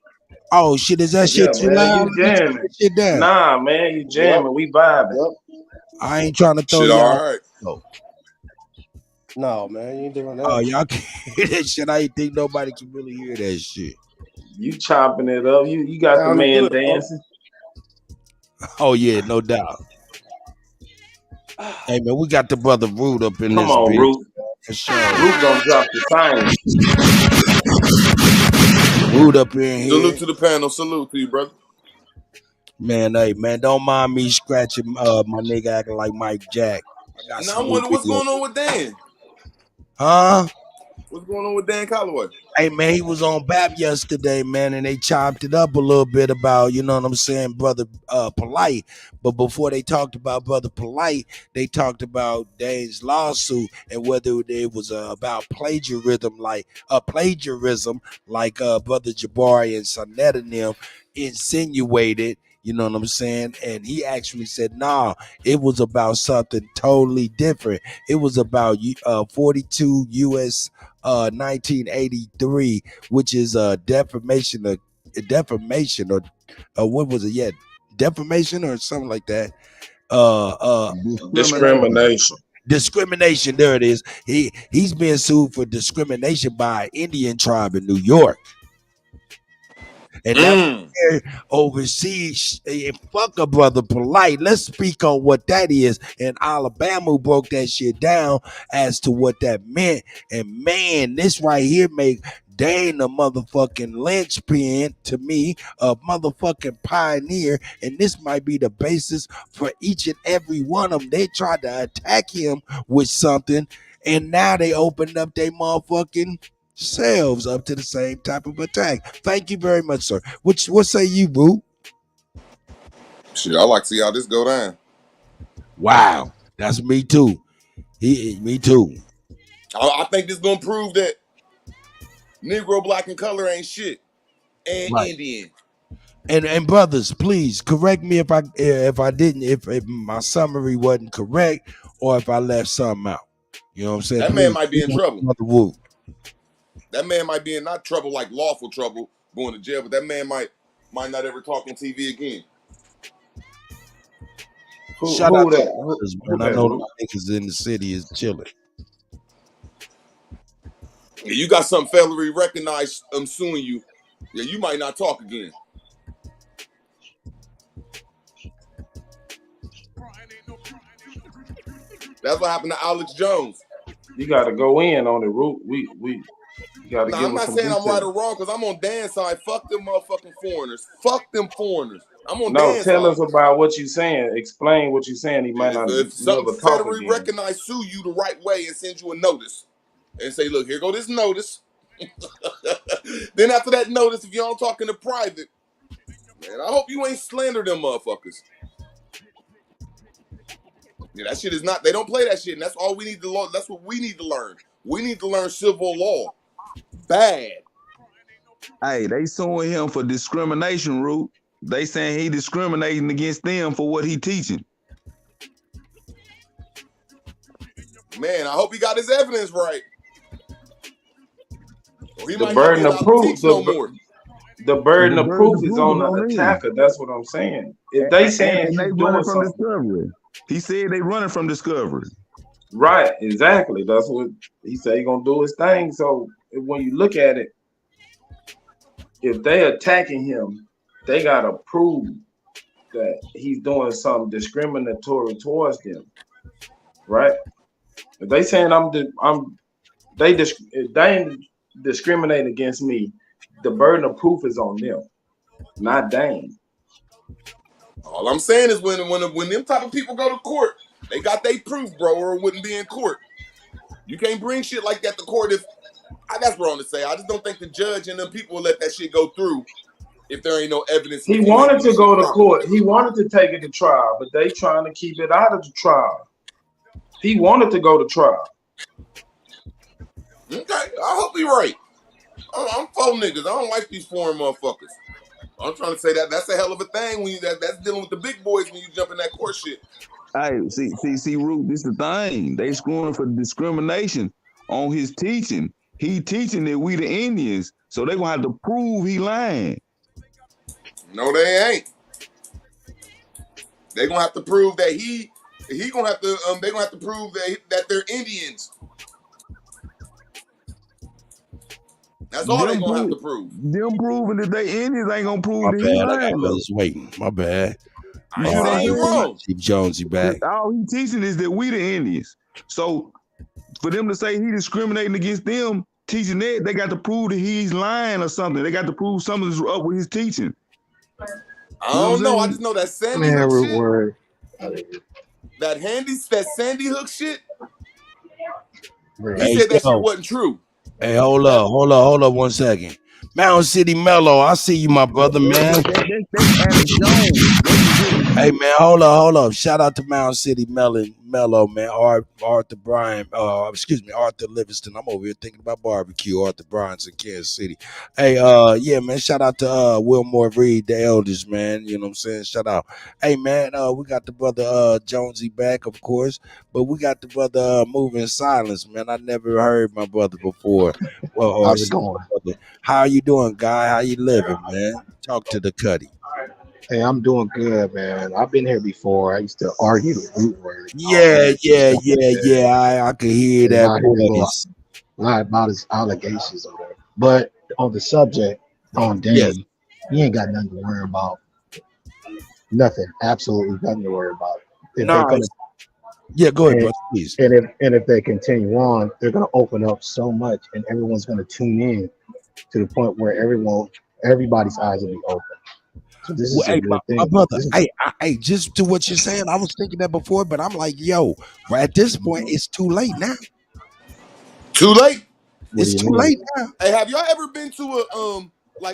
Oh shit, is that Yeah, shit too man, loud? you Let me turn jamming. that shit down. Nah, man, you jamming. We vibing. I ain't trying to throw Shit, y'all. all right. Oh. No, man, you ain't doing that. Oh, y'all can't hear that shit. I ain't think nobody can really hear that shit. You chopping it up. You got the Sounded man good, bro. dancing. Oh yeah, no doubt. Hey man, we got the brother Root up in Come this on, bitch. Root. For sure. Root gonna drop the science. Root up in here. Salute to the panel. Salute to you, brother. Man, hey man, don't mind me scratching my nigga acting like Mike Jack. I got Now some I'm new wondering what's video. going on with Dan. Huh? What's going on with Dan Calloway? Hey man, he was on BAP yesterday, man, and they chopped it up a little bit about, you know what I'm saying, brother Polite. But before they talked about brother Polite, they talked about Dane's lawsuit and whether it was about plagiarism, like brother Jabari and Sonetta and them insinuated. You know what I'm saying? And he actually said, nah, it was about something totally different. It was about 42 U.S. 1983, which is defamation or what was it? Yeah, defamation or something like that. Discrimination. Discrimination. There it is. He's being sued for discrimination by an Indian tribe in New York. And that overseas, and fuck a brother Polite. Let's speak on what that is. And Alabama broke that shit down as to what that meant. And man, this right here make Dane a motherfucking linchpin to me, a motherfucking pioneer. And this might be the basis for each and every one of them. They tried to attack him with something, and now they opened up their motherfucking selves up to the same type of attack. Thank you very much, sir. What say you, boo? Shit, I like to see how this go down. Wow, that's me too. Me too. I think this gonna prove that Negro, black, and color ain't shit, and Right. Indian. And brothers, please correct me if I didn't, if my summary wasn't correct, or if I left something out. You know what I'm saying? That Please, man might be in trouble. Woo. That man might be in not trouble like lawful trouble, going to jail, but that man might not ever talk on TV again. Shout out to that? brothers, Who man. I that, know Root? the niggas in the city is chilling. Yeah, you got something federally recognized. I'm suing you. Yeah, you might not talk again. That's what happened to Alex Jones. You got to go in on the root. We got to Nah, give I'm us not some saying I'm right details. or wrong because I'm on Dan's side. Fuck them motherfucking foreigners. Fuck them foreigners. I'm on No, Dan's tell side. us about what you're saying. Explain what you're saying. He might not If something never talk federally again. recognized, sue you the right way and send you a notice and say, look, here go this notice. Then after that notice, if you don't talk in the private, man, I hope you ain't slander them motherfuckers. Yeah, that shit is not. They don't play that shit, and that's all we need to learn. That's what we need to learn. We need to learn civil law. Bad. Hey, they suing him for discrimination, Root. They saying he discriminating against them for what he teaching. Man, I hope he got his evidence right. Or he The might not be burden of allowed to proof. teach no more. The burden The of burden proof of is proof on is the on them. attacker. That's what I'm saying. If they saying And they he's running doing from something, discovery. He said they running from discovery. right? Exactly. That's what he said. He gonna do his thing. So when you look at it, if they attacking him, they gotta prove that he's doing something discriminatory towards them, right? If they saying if they ain't discriminating against me, the burden of proof is on them, not Dane. All I'm saying is when them type of people go to court, they got their proof, bro, or it wouldn't be in court. You can't bring shit like that to court if that's wrong to say. I just don't think the judge and them people will let that shit go through if there ain't no evidence and He if you ain't wanted do to this shit go to properly. court. He wanted to take it to trial, but they trying to keep it out of the trial. He wanted to go to trial. Okay, I hope you're right. I'm for niggas. I don't like these foreign motherfuckers. I'm trying to say that's a hell of a thing when that's dealing with the big boys when you jump in that court shit. Hey, see, Root, this is the thing. They screwing for discrimination on his teaching. He teaching that we the Indians, so they gonna have to prove he lying. No, they ain't. They gonna have to prove that he gonna have to they gonna have to prove that they're Indians. That's all they gonna have to prove. Them proving that they Indians ain't gonna prove My that he bad. I got lying though. brothers waiting. My bad. I ain't saying you wrong. Chief Jonesy back. All he teaching is that we the Indians. So for them to say he discriminating against them, teaching that, they got to prove that he's lying or something. They got to prove something's up with his teaching. I don't know. I just know that Sandy Hook shit. Word. That Sandy Hook shit. Right. He said that shit wasn't true. Hey, hold up 1 second. Mountain City Mellow, I see you, my brother, man. Hey, man, hold up. Shout out to Mountain City Mellow, man. Arthur Bryan, Arthur Livingston. I'm over here thinking about barbecue. Arthur Bryan's in Kansas City. Hey, yeah, man, shout out to Wilmore Reed, the elders, man. You know what I'm saying? Shout out. Hey, man, we got the brother Jonesy back, of course, but we got the brother Moving Silence, man. I never heard my brother before. Well, How's it going? How you doing, guy? How you living, man? Talk to the Kutty. Hey, I'm doing good, man. I've been here before. I used to argue the root word. Yeah. I could hear that Not here to voice. lie about his allegations or whatever. But on the subject, on Dane, Yes. he ain't got nothing to worry about. Nothing. Absolutely nothing to worry about. If Nah, they're gonna, yeah, go ahead, and, brother, please. and if they continue on, they're gonna open up so much, and everyone's gonna tune in to the point where everybody's eyes will be open. So this is a good thing. My brother, hey, just to what you're saying, I was thinking that before, but I'm like, yo, at this point, it's too late now. Too late? It's too late now. Hey, have y'all ever been to a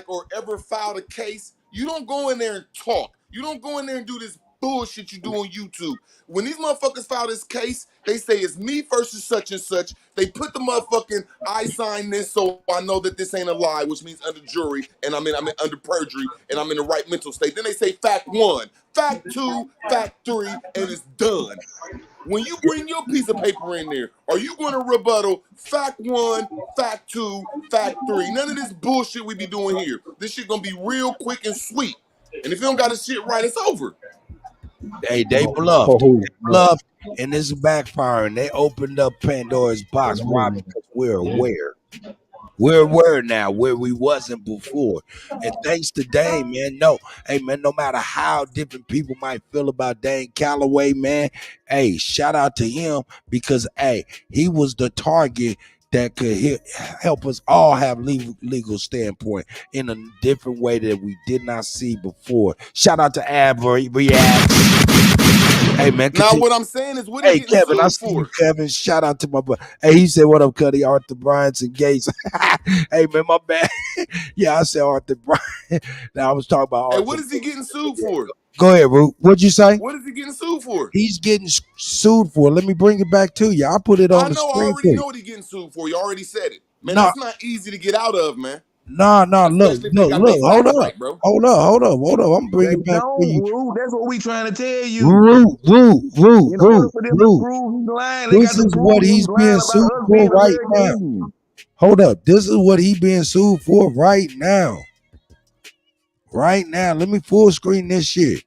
or ever filed a case? You don't go in there and talk. You don't go in there and do this bullshit you do on YouTube. When these motherfuckers file this case, they say it's me versus such and such. They put the motherfucking I sign this so I know that this ain't a lie, which means under jury, and I'm under perjury, and I'm in the right mental state. Then they say fact 1, fact 2, fact 3, and it's done. When you bring your piece of paper in there, are you going to rebuttal fact 1, fact 2, fact 3? None of this bullshit we be doing here. This shit gonna be real quick and sweet. And if you don't got this shit right, it's over. They bluffed. And it's backfiring. They opened up Pandora's box. Why? Because we're aware. where we're now, where we wasn't before. And thanks to Dane, man. Hey man, no matter how different people might feel about Dane Calloway, man, hey, shout out to him because hey, he was the target that could help us all have legal standpoint in a different way that we did not see before. Shout out to Ab React. Hey man, now what I'm saying is, what are you getting Kevin, I sued see you, for? Kevin. Shout out to my boy. Hey, he said, "What up, Kutty? Arthur Bryant's and Gates." Hey man, my bad. Yeah, I said Arthur Bryant. Now I was talking about Arthur. Hey, what is he getting sued for? Go ahead, Root. What'd you say? What is he getting sued for? He's getting sued for. Let me bring it back to you. I put it on I the know. I screen. already know what he's getting sued for. You already said it, man. No. That's not easy to get out of, man. Nah. Look. Hold up. Right, bro. Hold up. I'm bringing it back to you. Root, that's what we trying to tell you. Root. In order for them to prove he's lying, they This got to is prove what he's he's lying being about sued us for being right American now. Indians. Hold up. This is what he's being sued for right now. Right now. Let me full screen this shit.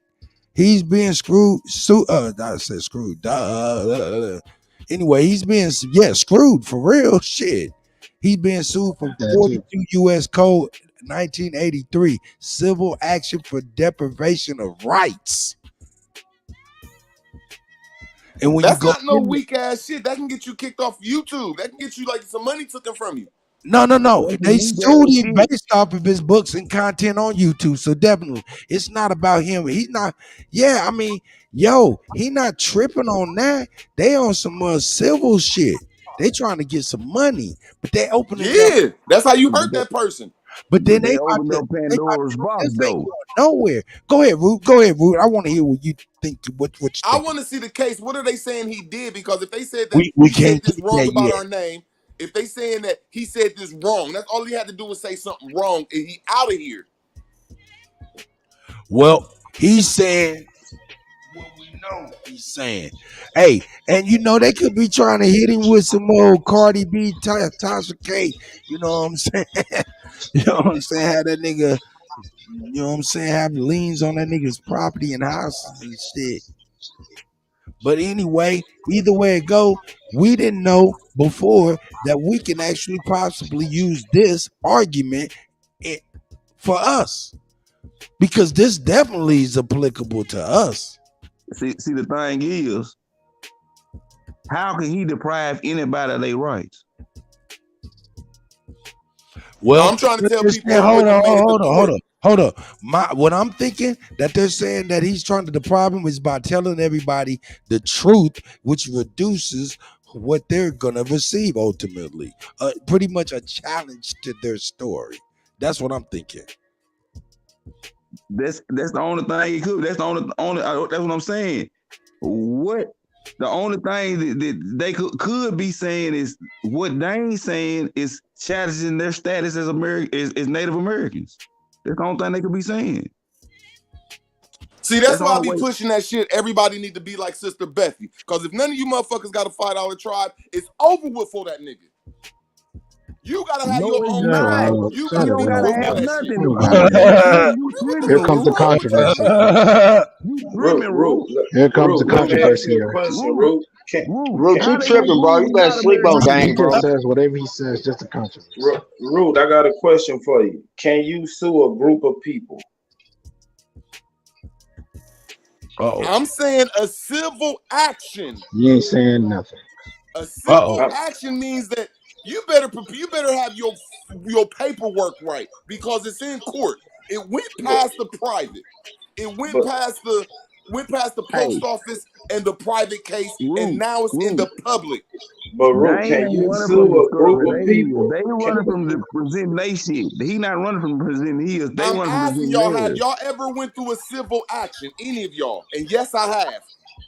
He's being screwed. I said screwed. Anyway, he's being screwed for real shit. He's being sued for 42 U.S. Code 1983, civil action for deprivation of rights. And when That's you go, not no weak ass shit. That can get you kicked off YouTube. That can get you like some money taken from you. No. They sued him based off of his books and content on YouTube. So definitely, it's not about him. He's not. Yeah, I mean, he not tripping on that. They on some civil shit. They trying to get some money, but they opening up. Yeah, that's how you hurt that person. But then they opened up Pandora's box though. Nowhere. Go ahead, Root. I want to hear what you think. What you think. I want to see the case. What are they saying he did? Because if they said that we he said can't this get wrong that about yet. our name, if they saying that he said this wrong, that's all he had to do was say something wrong, and he out of here. Well, he's saying what we know he's saying. Hey, and they could be trying to hit him with some old Cardi B, Tasha K. You know what I'm saying? You know what I'm saying? Have that nigga, you know what I'm saying? Have liens on that nigga's property and houses and shit. But anyway, either way it go, we didn't know before that we can actually possibly use this argument for us. Because this definitely is applicable to us. See, the thing is, how can he deprive anybody of their rights? Well, I'm trying to tell people. Hold on. What I'm thinking that they're saying that he's trying to deprive him is by telling everybody the truth, which reduces what they're gonna receive ultimately. Pretty much a challenge to their story. That's what I'm thinking. That's the only thing he could. That's the only. That's what I'm saying. What the only thing that they could be saying is what Dane's saying is challenging their status as as Native Americans. That's the only thing they could be saying. See, that's why I be pushing that shit. Everybody need to be like Sister Bethy. Because if none of you motherfuckers got a $5 tribe, it's over with for that nigga. You gotta have your own tribe. You gotta be gotta quick have for that nothing. Here comes the controversy. Here comes the controversy. Root, you tripping, bro. You better sleep on Dane, He bro. just says whatever he says, just a controversy. Root, I got a question for you. Can you sue a group of people? I'm saying a civil action. You ain't saying nothing. A civil action means that you better have your paperwork right because it's in court. It went past the private. It went past the post office and the private case, and now it's in the public. But Root, can you sue a group of people? They running from the presenting they shit. He not running from presenting his. They I'm running from asking presenting y'all, theirs. have y'all ever went through a civil action? Any of y'all? And yes, I have.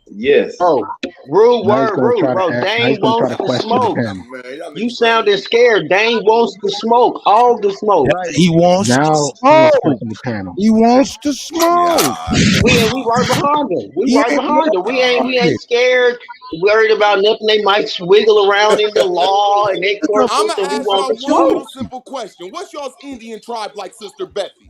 Yes. Oh, rude, bro. Dane wants to smoke. You sounded scared. Dane wants to smoke. All the smoke. He wants to smoke. He wants to smoke. We right behind him. We ain't scared. Worried about nothing. They might wiggle around in the law and they court I'm system. gonna We ask want y'all to one little smoke. simple question. What's y'all's Indian tribe like, Sister Bethy?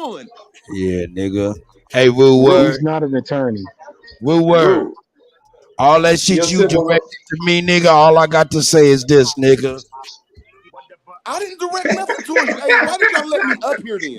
one. Yeah, nigga. Hey, Will He's Word. not an attorney. Will Word. All that shit Yes, you sir, directed to me, nigga, all I got to say is this, nigga. I didn't direct nothing towards you. Hey, why did y'all let me up here then?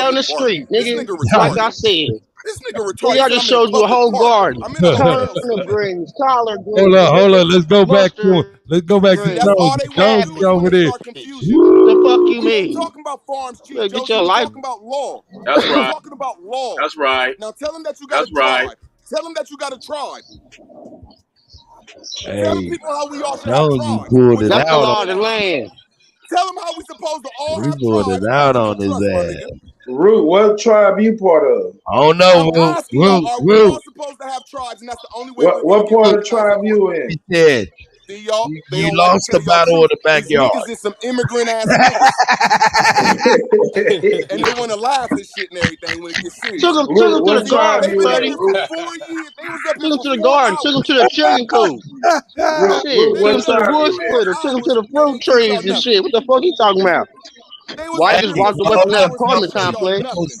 down the public park. street, This nigga. nigga Like retarded. I said. This nigga retarded. Nigga, He I said just I'm in a showed you a public whole park. garden. I'm in a public Turnip greens, collard Hold greens, on, hold on. Let's go back to mustard let's go back to See, that's greens, all Jones. they want to do Jones is want over to there. start confusion. The fuck you We ain't mean? talking about farms, Chief Better get Joseph. your We life. talking about law. That's We right. talking about law. That's right. Now tell him that you got a That's right. tribe. Tell him that you got a tribe. Tell the Hey, people how we all should have Jones is tribes. pulled When it the That's the out laws on law of been the out. land. Tell them how we supposed to all he have pulled it tribes and out not on commit his trust, my ass. nigga. Root, what tribe you part of? I don't I'm know, Root. asking y'all, are we all Root. supposed to have tribes, and that's the only way we're gonna What get part real of tribe consequences? you in? He said See y'all, they you don't like to lost tell the y'all battle in truth. the These backyard. niggas is some immigrant ass niggas. And they want to laugh and shit and everything when it gets serious. Took him Root, to the what See, tribe garden, they've you been up buddy. in? here for Root, 4 years. They was up here Took him for to the 4 garden. Took him hours. to the chicken coop. Root, Shit. They Took what him was to up the here tribe for wood you in? 4 splitter. Took him to hours. the They fruit ain't teach y'all trees and nothing. shit. What the fuck he talking about? They was Why up he Hey, just here for walked away 4 from that hours, apartment never tell y'all complex? nothing.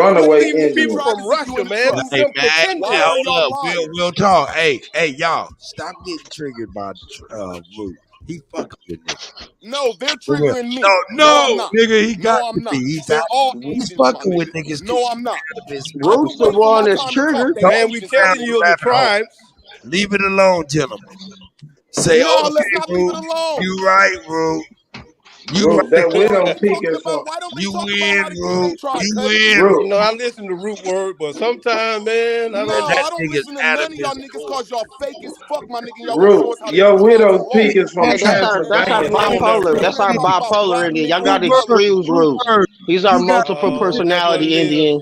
runaway leaving Indian. people from Russia, man. Hey Them man, pretending. hey, hold up. We'll talk. Hey, y'all, stop getting triggered by Root. He fucking with niggas. No, they're For real. triggering me. No, I'm not. nigga, he got No, I'm to not. be. He's They're all He's Asians, my fucking with nigga. niggas. No, I'm not. I I've Roots been the waiting for one my that's time to talk. triggered. They Man, we Asians telling haven't. you the tribes. Leave it alone, gentlemen. Say, No, okay, let's not leave Root. it alone. You right, Root. You Root, right. that widow What are you peak talking is about? from Why don't they You talk about win, how to get their Root. tribe, You Cuddy? win, Root. You know, I listen to Root Word, but sometimes, man, I No, don't. That I don't nigga's listen to out none of of his y'all niggas gourd. cause y'all fake as fuck, my nigga. Y'all want to show Root, us how to your get tribes widow and peak is laws. from Hey, that's our Transylvania. I ain't never bipolar. heard That's that. our Talk about bipolar black Indian. Y'all niggas got and color. extremes roots. He's our You got multiple Oh, that's what it personality is. Indian.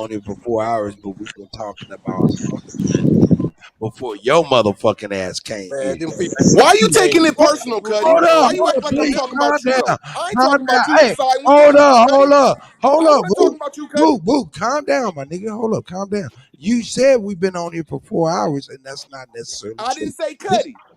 on here for 4 hours, but we've been talking about before your motherfucking ass came Man, here. them people. Why you taking it personal, Cuddy? Hold Why up, you acting like I'm please, talking calm about you down, though? I ain't calm talking about down. you. You Hey, siding with hold them, up, Cuddy. hold I up, wasn't talking about you, Cuddy. boo, calm down, my nigga. Hold up, calm down. You said we've been on here for 4 hours, and that's not necessarily I true. didn't say Cuddy.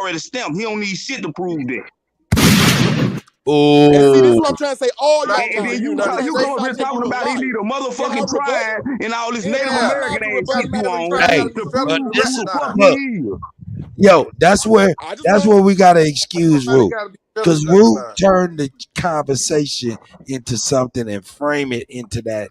already stamped. He don't need shit to prove that. And see, this is what Oh, I'm trying to say. All y'all And in the then you United come States up here take talking you to about he life. need a Can I motherfucking rebut trial it? and all this Yeah, Native I'm allowed American to ass rebut shit it. you Matter of on fact, I hey, gotta be to federal but prove this who is the fuck now. look, he is. yo, that's where I just want we gotta excuse somebody Root. gotta be federal Because judge Root now. turned the conversation into something and frame it into that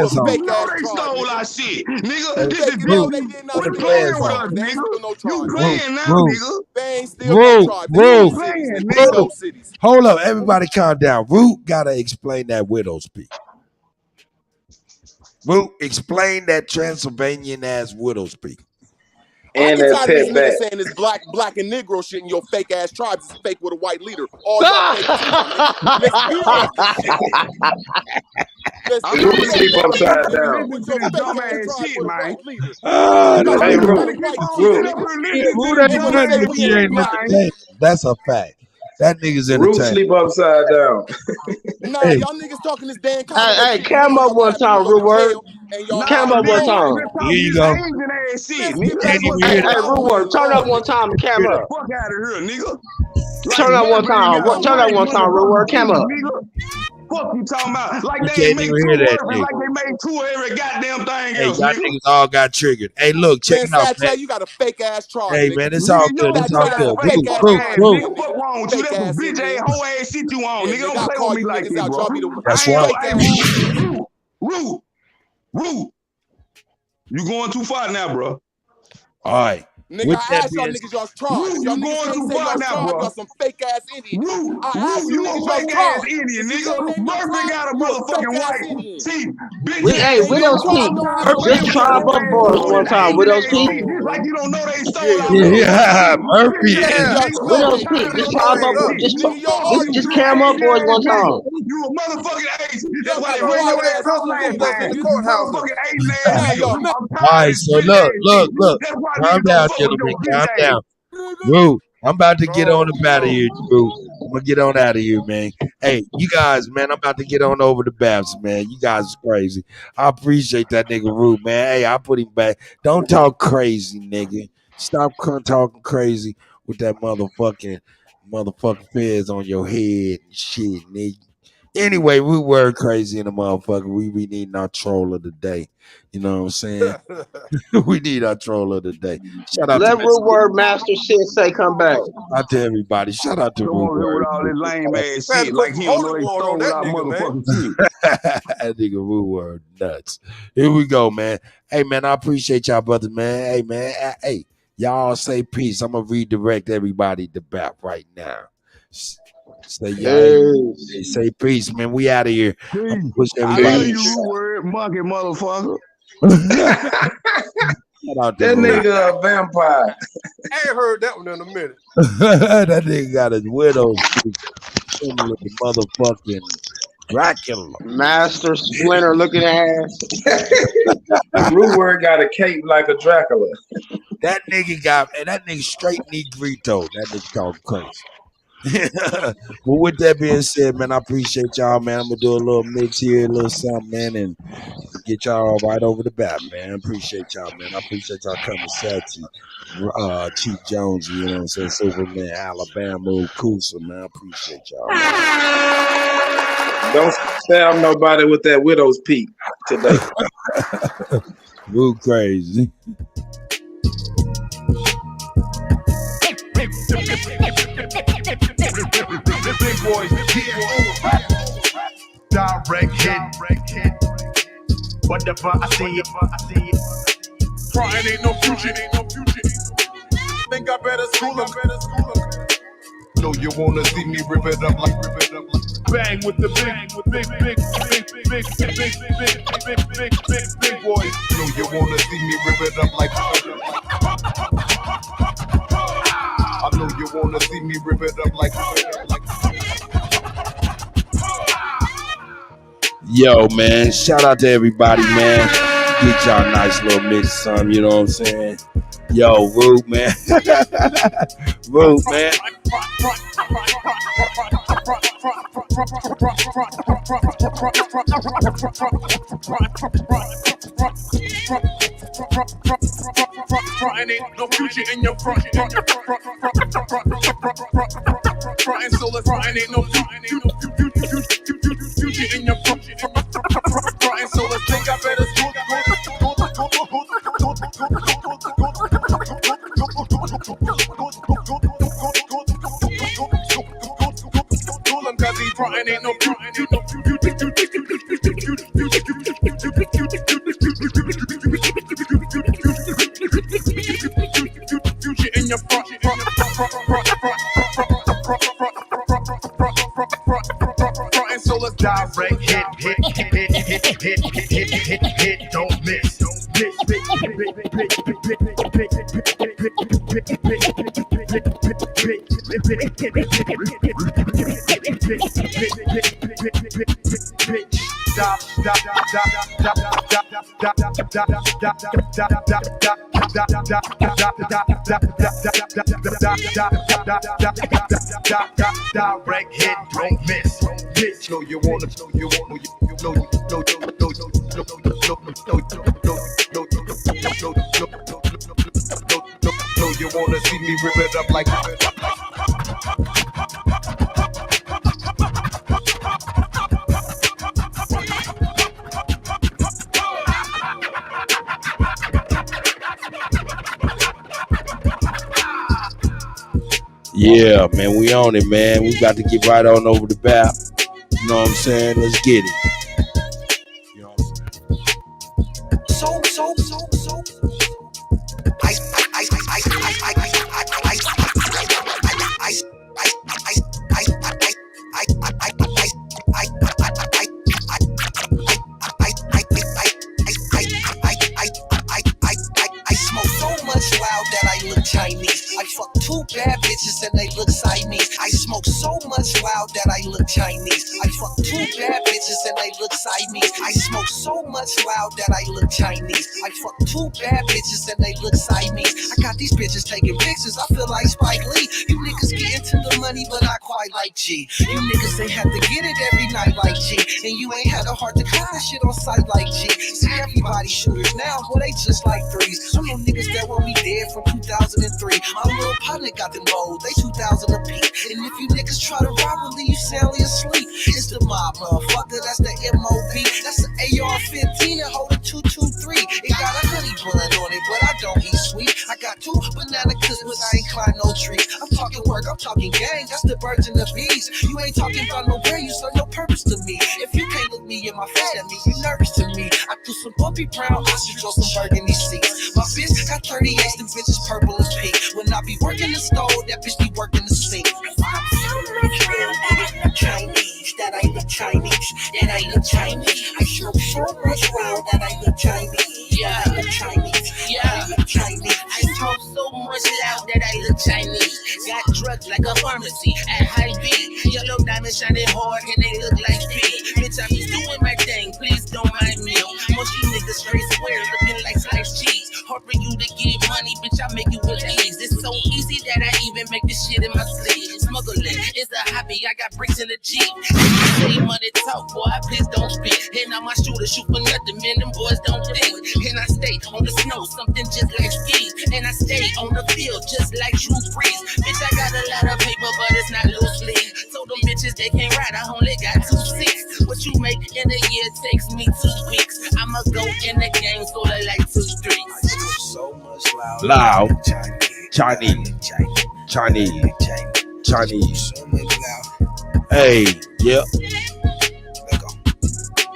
players on. fake You know ass they tribe, stole nigga. our shit, nigga. Hey, This is No, Root, they different. did not where the Quit steal no playing players with on? us, tribe. They ain't nigga. steal no You tribe, nigga. playing now, Root, nigga. They ain't steal no Root, tribe. They You stole Root, cities, playing, nigga. They nigga. stole Root. cities. Hold up, everybody calm down. Root gotta explain that widow's peak. Root, explain that Transylvanian ass widow's peak. I And get that tired of these pet niggas back. saying this black and Negro shit and your fake ass tribes is fake with a white leader. All y'all fake too, my nigga. Let's build off this shit. Let's I'm Root trying to build let off sleep these that folks shit, upside finish nigga, down. listening with to your this fake dumb ass ass tribe shit, with a man. white leader. You I'm got Hey, trying to niggas let Root. telling these white folks shit, sit Root. up nigga. here Yeah, listening to Root this ain't They dumb want to say nothing ass if we he ain't ain't shit, black. man. entertained. That's a fact. That nigga's Root entertained. sleep upside down. Nah, Hey, y'all niggas talking this Dan Calloway Hey, shit. You know come up y'all gonna one have niggas time, go real to word. jail and y'all Come Nah, up have one nigga, laws. we time. just here talking you this go. Asian ass shit, Let's nigga. get That's back Can't to what even Hey, hear we the hey, basketball real on. and word. playing Turn up ball, one nigga. time and come hear the up. Fuck out of here, nigga. Like Turn up Bud one ain't time. got no Turn up right one time. motherfucking Turn up teeth, one time, real word. Come up. nigga. Fuck you talking about? Like You they can't ain't make even two hear that words, nigga. like they made two of every goddamn thing Hey, else, y'all nigga. niggas all got triggered. Hey, look, check Man, it out, Fat man. Trey, you got a fake ass charge, Hey, nigga. man, it's all Nigga, good. your It's Fat all Trey dumb got a good. ass fake fake ass fuck Woo, ass charge woo. against nigga. you, Fuck nigga. wrong with you? Fake That's some ass bitch ass Indian. hoe ass shit you on, Yeah, nigga. nigga, Don't I'll play call with me you like niggas that, out. bro. Y'all be the That's I ain't right. hey, Rue. You going too far now, bro. All right. Nigga, With I that asked y'all being niggas y'all's charge. If Rue, y'all you niggas going can't too say far y'all's now, charge, y'all bro. some fake ass Indians. Rue, I asked you you a niggas y'all's fake ass charge. Indian, And since you nigga. ain't name your Murphy tribe, got a you a fake motherfucking ass white Indian. teeth. Bitch You ain't ass name your nigga. Widow's Fuck Peak. tribe, you don't talking have about no Just playing with try your to representation. hoe bump ass for us fucking one time. Asian Widow's ass Peak. shit. Just like you don't know they stole Yeah, our Yeah, motherfucking Murphy. yeah, bitch y'all ass smell nigga. Widow's like Peak. None of Just that Indian try to dumb bump. ass straight up. shit. Just The Nigga, y'all fuck are you just too, cam up Indians. Asian for us ass one nigga. time. You a motherfucking Asian. That's Y'all why got they no ran your ass idea off how to last move us in time. these You courthouses. motherfucking Asian ass Now nigga. y'all I'm All tired of right, this so bitch look, ass shit. look, look. That's why Calm niggas don't down, fuck with gentlemen. your bitch Calm ass. down. Rue, I'm about to get on no, up out of here, Rue. I'm gonna get on out of here, man. Hey, you guys, man, I'm about to get on over to Babs, man. You guys is crazy. I appreciate that nigga Rue, man. Hey, I put him back. Don't talk crazy, nigga. Stop talking crazy with that motherfucking feds on your head and shit, nigga. Anyway, we were crazy in the motherfucker. We need our troll of the day. You know what I'm saying? We need our troll of the day. Shout out to Let Root Word Master Sensei come back. Shout out to everybody. Shout out to Come Rude on here with Word. all this lame ass man, had to shit. put Like some he don't holy know they water on stole that our nigga, man. motherfucking shit. That nigga Rude Word nuts. Here we go, man. Hey, man, I appreciate y'all, brothers, man. Hey, man. Hey, y'all say peace. I'm gonna redirect everybody to BAP right now. Say y'all, hey, say peace, man. We out of here. I'm gonna Peace. push I everybody. love you, Rue Word, monkey motherfucker. Shout out to That Rude. nigga a vampire. I ain't heard that one in a minute. That nigga got his widow similar to motherfucking Dracula. Master Splinter looking ass. Root word got a cape like a Dracula. That nigga straight negrito. That nigga talking crazy. Well, with that being said, man, I appreciate y'all, man. I'm gonna do a little mix here, a little something, man, and get y'all right over the bat, man. Appreciate y'all, man. I appreciate y'all coming, Sachi, Chief Jones, you know what I'm saying, Superman, Alabama, Coosa, man. I appreciate y'all, man. Don't stab nobody with that widow's peak today. Real crazy. Big boys, direct hit. Whatever I see it. Crying ain't no future. Think I better school him. No, you wanna see me rip it up like bang with the big boys. No, you wanna see me rip it up like I know you wanna see me rip it up like Yo, man, shout out to everybody, man. Get y'all a nice little mix of something, you know what I'm saying? Yo, Rude, man. Rude, man. Frontin' ain't no future in your front. Frontin' so let's frontin' ain't no future in your front. Frontin' so let's think I better cause he frontin' ain't no future in your front. Frontin' so let's direct hit, don't miss. Direct hit, don't miss. Bitch, know you wanna you wanna see me rip it up like Yeah, man, we on it, man. We about to get right on over the bow. You know what I'm saying? Let's get it. You know what I'm saying? I smoke so much loud that I look Chinese. I fuck 2 bad bitches and they look Siamese. I smoke so much loud that I look Chinese. I fuck 2 bad bitches and they look Siamese. I smoke so much loud that I look Chinese. I fuck 2 bad bitches and they look Siamese. I got these bitches taking pictures, I feel like Spike Lee. You niggas get into the money, but not quite like G. You niggas ain't have to get it every night like G. And you ain't had a heart to cry shit on sight like G. See, everybody shooters now, boy, they just like threes. Some of them niggas that were we dead from 2003. My little partner got them bold, they 2000 a piece. And if you niggas try to rob and leave you soundly asleep, it's the mob, motherfucker, that's the MOB. That's the AR-15 and hold a 223. It got a honey bun on it, but I don't eat sweet. I got 2 banana clips, but I ain't climb no tree. I'm talking work, I'm talking gang, that's the birds and the bees. You ain't talking about no brain, you serve no purpose to me. If you can't look me in my face, that mean you nervous to me. I threw some bumpy brown ostrich or some burgundy seats. My bitch got 38, them bitches purple and pink. When I be working the stove, that bitch be working the sink. Chinese, that I look Chinese, that I look Chinese. I smoke so much loud that I look Chinese. Yeah, I look Chinese. Yeah, I look Chinese. I smoke so much loud that I look Chinese. Got drugs like a pharmacy at high B. Yellow diamonds shining hard and they look like speed. Bitch, I be doing my thing, please don't mind me. Most you niggas straight square looking like sliced cheese. Hard for you to get money, bitch, I make you with ease. It's so easy that I even make this shit in my sleeve. Smuggling is a hobby, I got bricks in the Jeep. Say money talk, boy, please don't speak. And now my shooters shoot for nothing, man, them boys don't think. And I stay on the snow, something just like skis. And I stay on the field, just like Drew Brees. Bitch, I got a lot of paper, but it's not loose leaf. So them bitches, they can't ride, I only got 2 seats. What you make in a year takes me 2 weeks. I'ma go in the game, so I like 2 streets. So much Loud. Chinese. Hey, yep.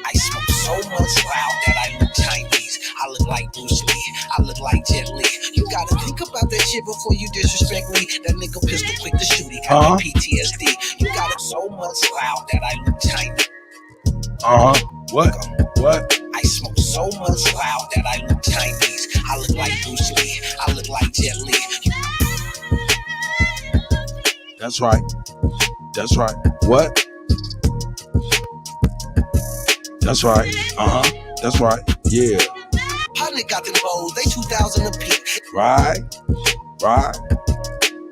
I smoke so much loud that I look Chinese. I look like Bruce Lee. I look like Jet Li. You gotta think about that shit before you disrespect me. That nigga pistol quick to shoot. He got that PTSD. You got it so much loud that I look Chinese. What? I smoke so much loud that I look Chinese. I look like Bruce Lee. I look like Jet Li. That's right. What? That's right. That's right. Yeah. Partner got them bold, they 2000 a piece. Right.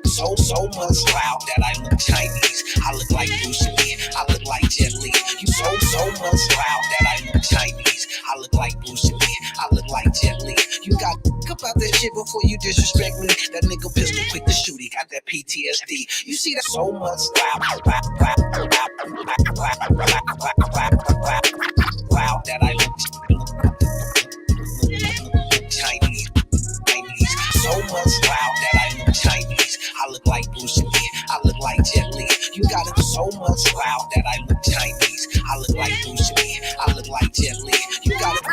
So much loud that I look Chinese. I look like Bruce Lee. I look like Jet Li. You so much loud that I look Chinese. I look like Bruce Lee. I look like Jet Li. You got to think about that shit before you disrespect me. That nigga pistol quick to shoot. He got that PTSD. You see that so much loud that I look Chinese. So much loud that I look Chinese. I look like Bruce Lee. I look like Jet Li. You got it so much loud that I look Chinese. I look like Bruce Lee. I look like Jet Li. You got it.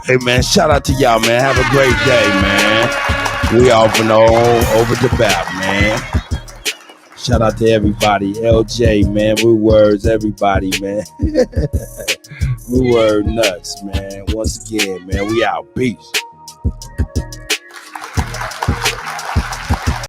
Hey, man, shout out to y'all, man. Have a great day, man. We off and on over the bat, man. Shout out to everybody. LJ, man. We words, everybody, man. We word nuts, man. Once again, man, we out. Peace.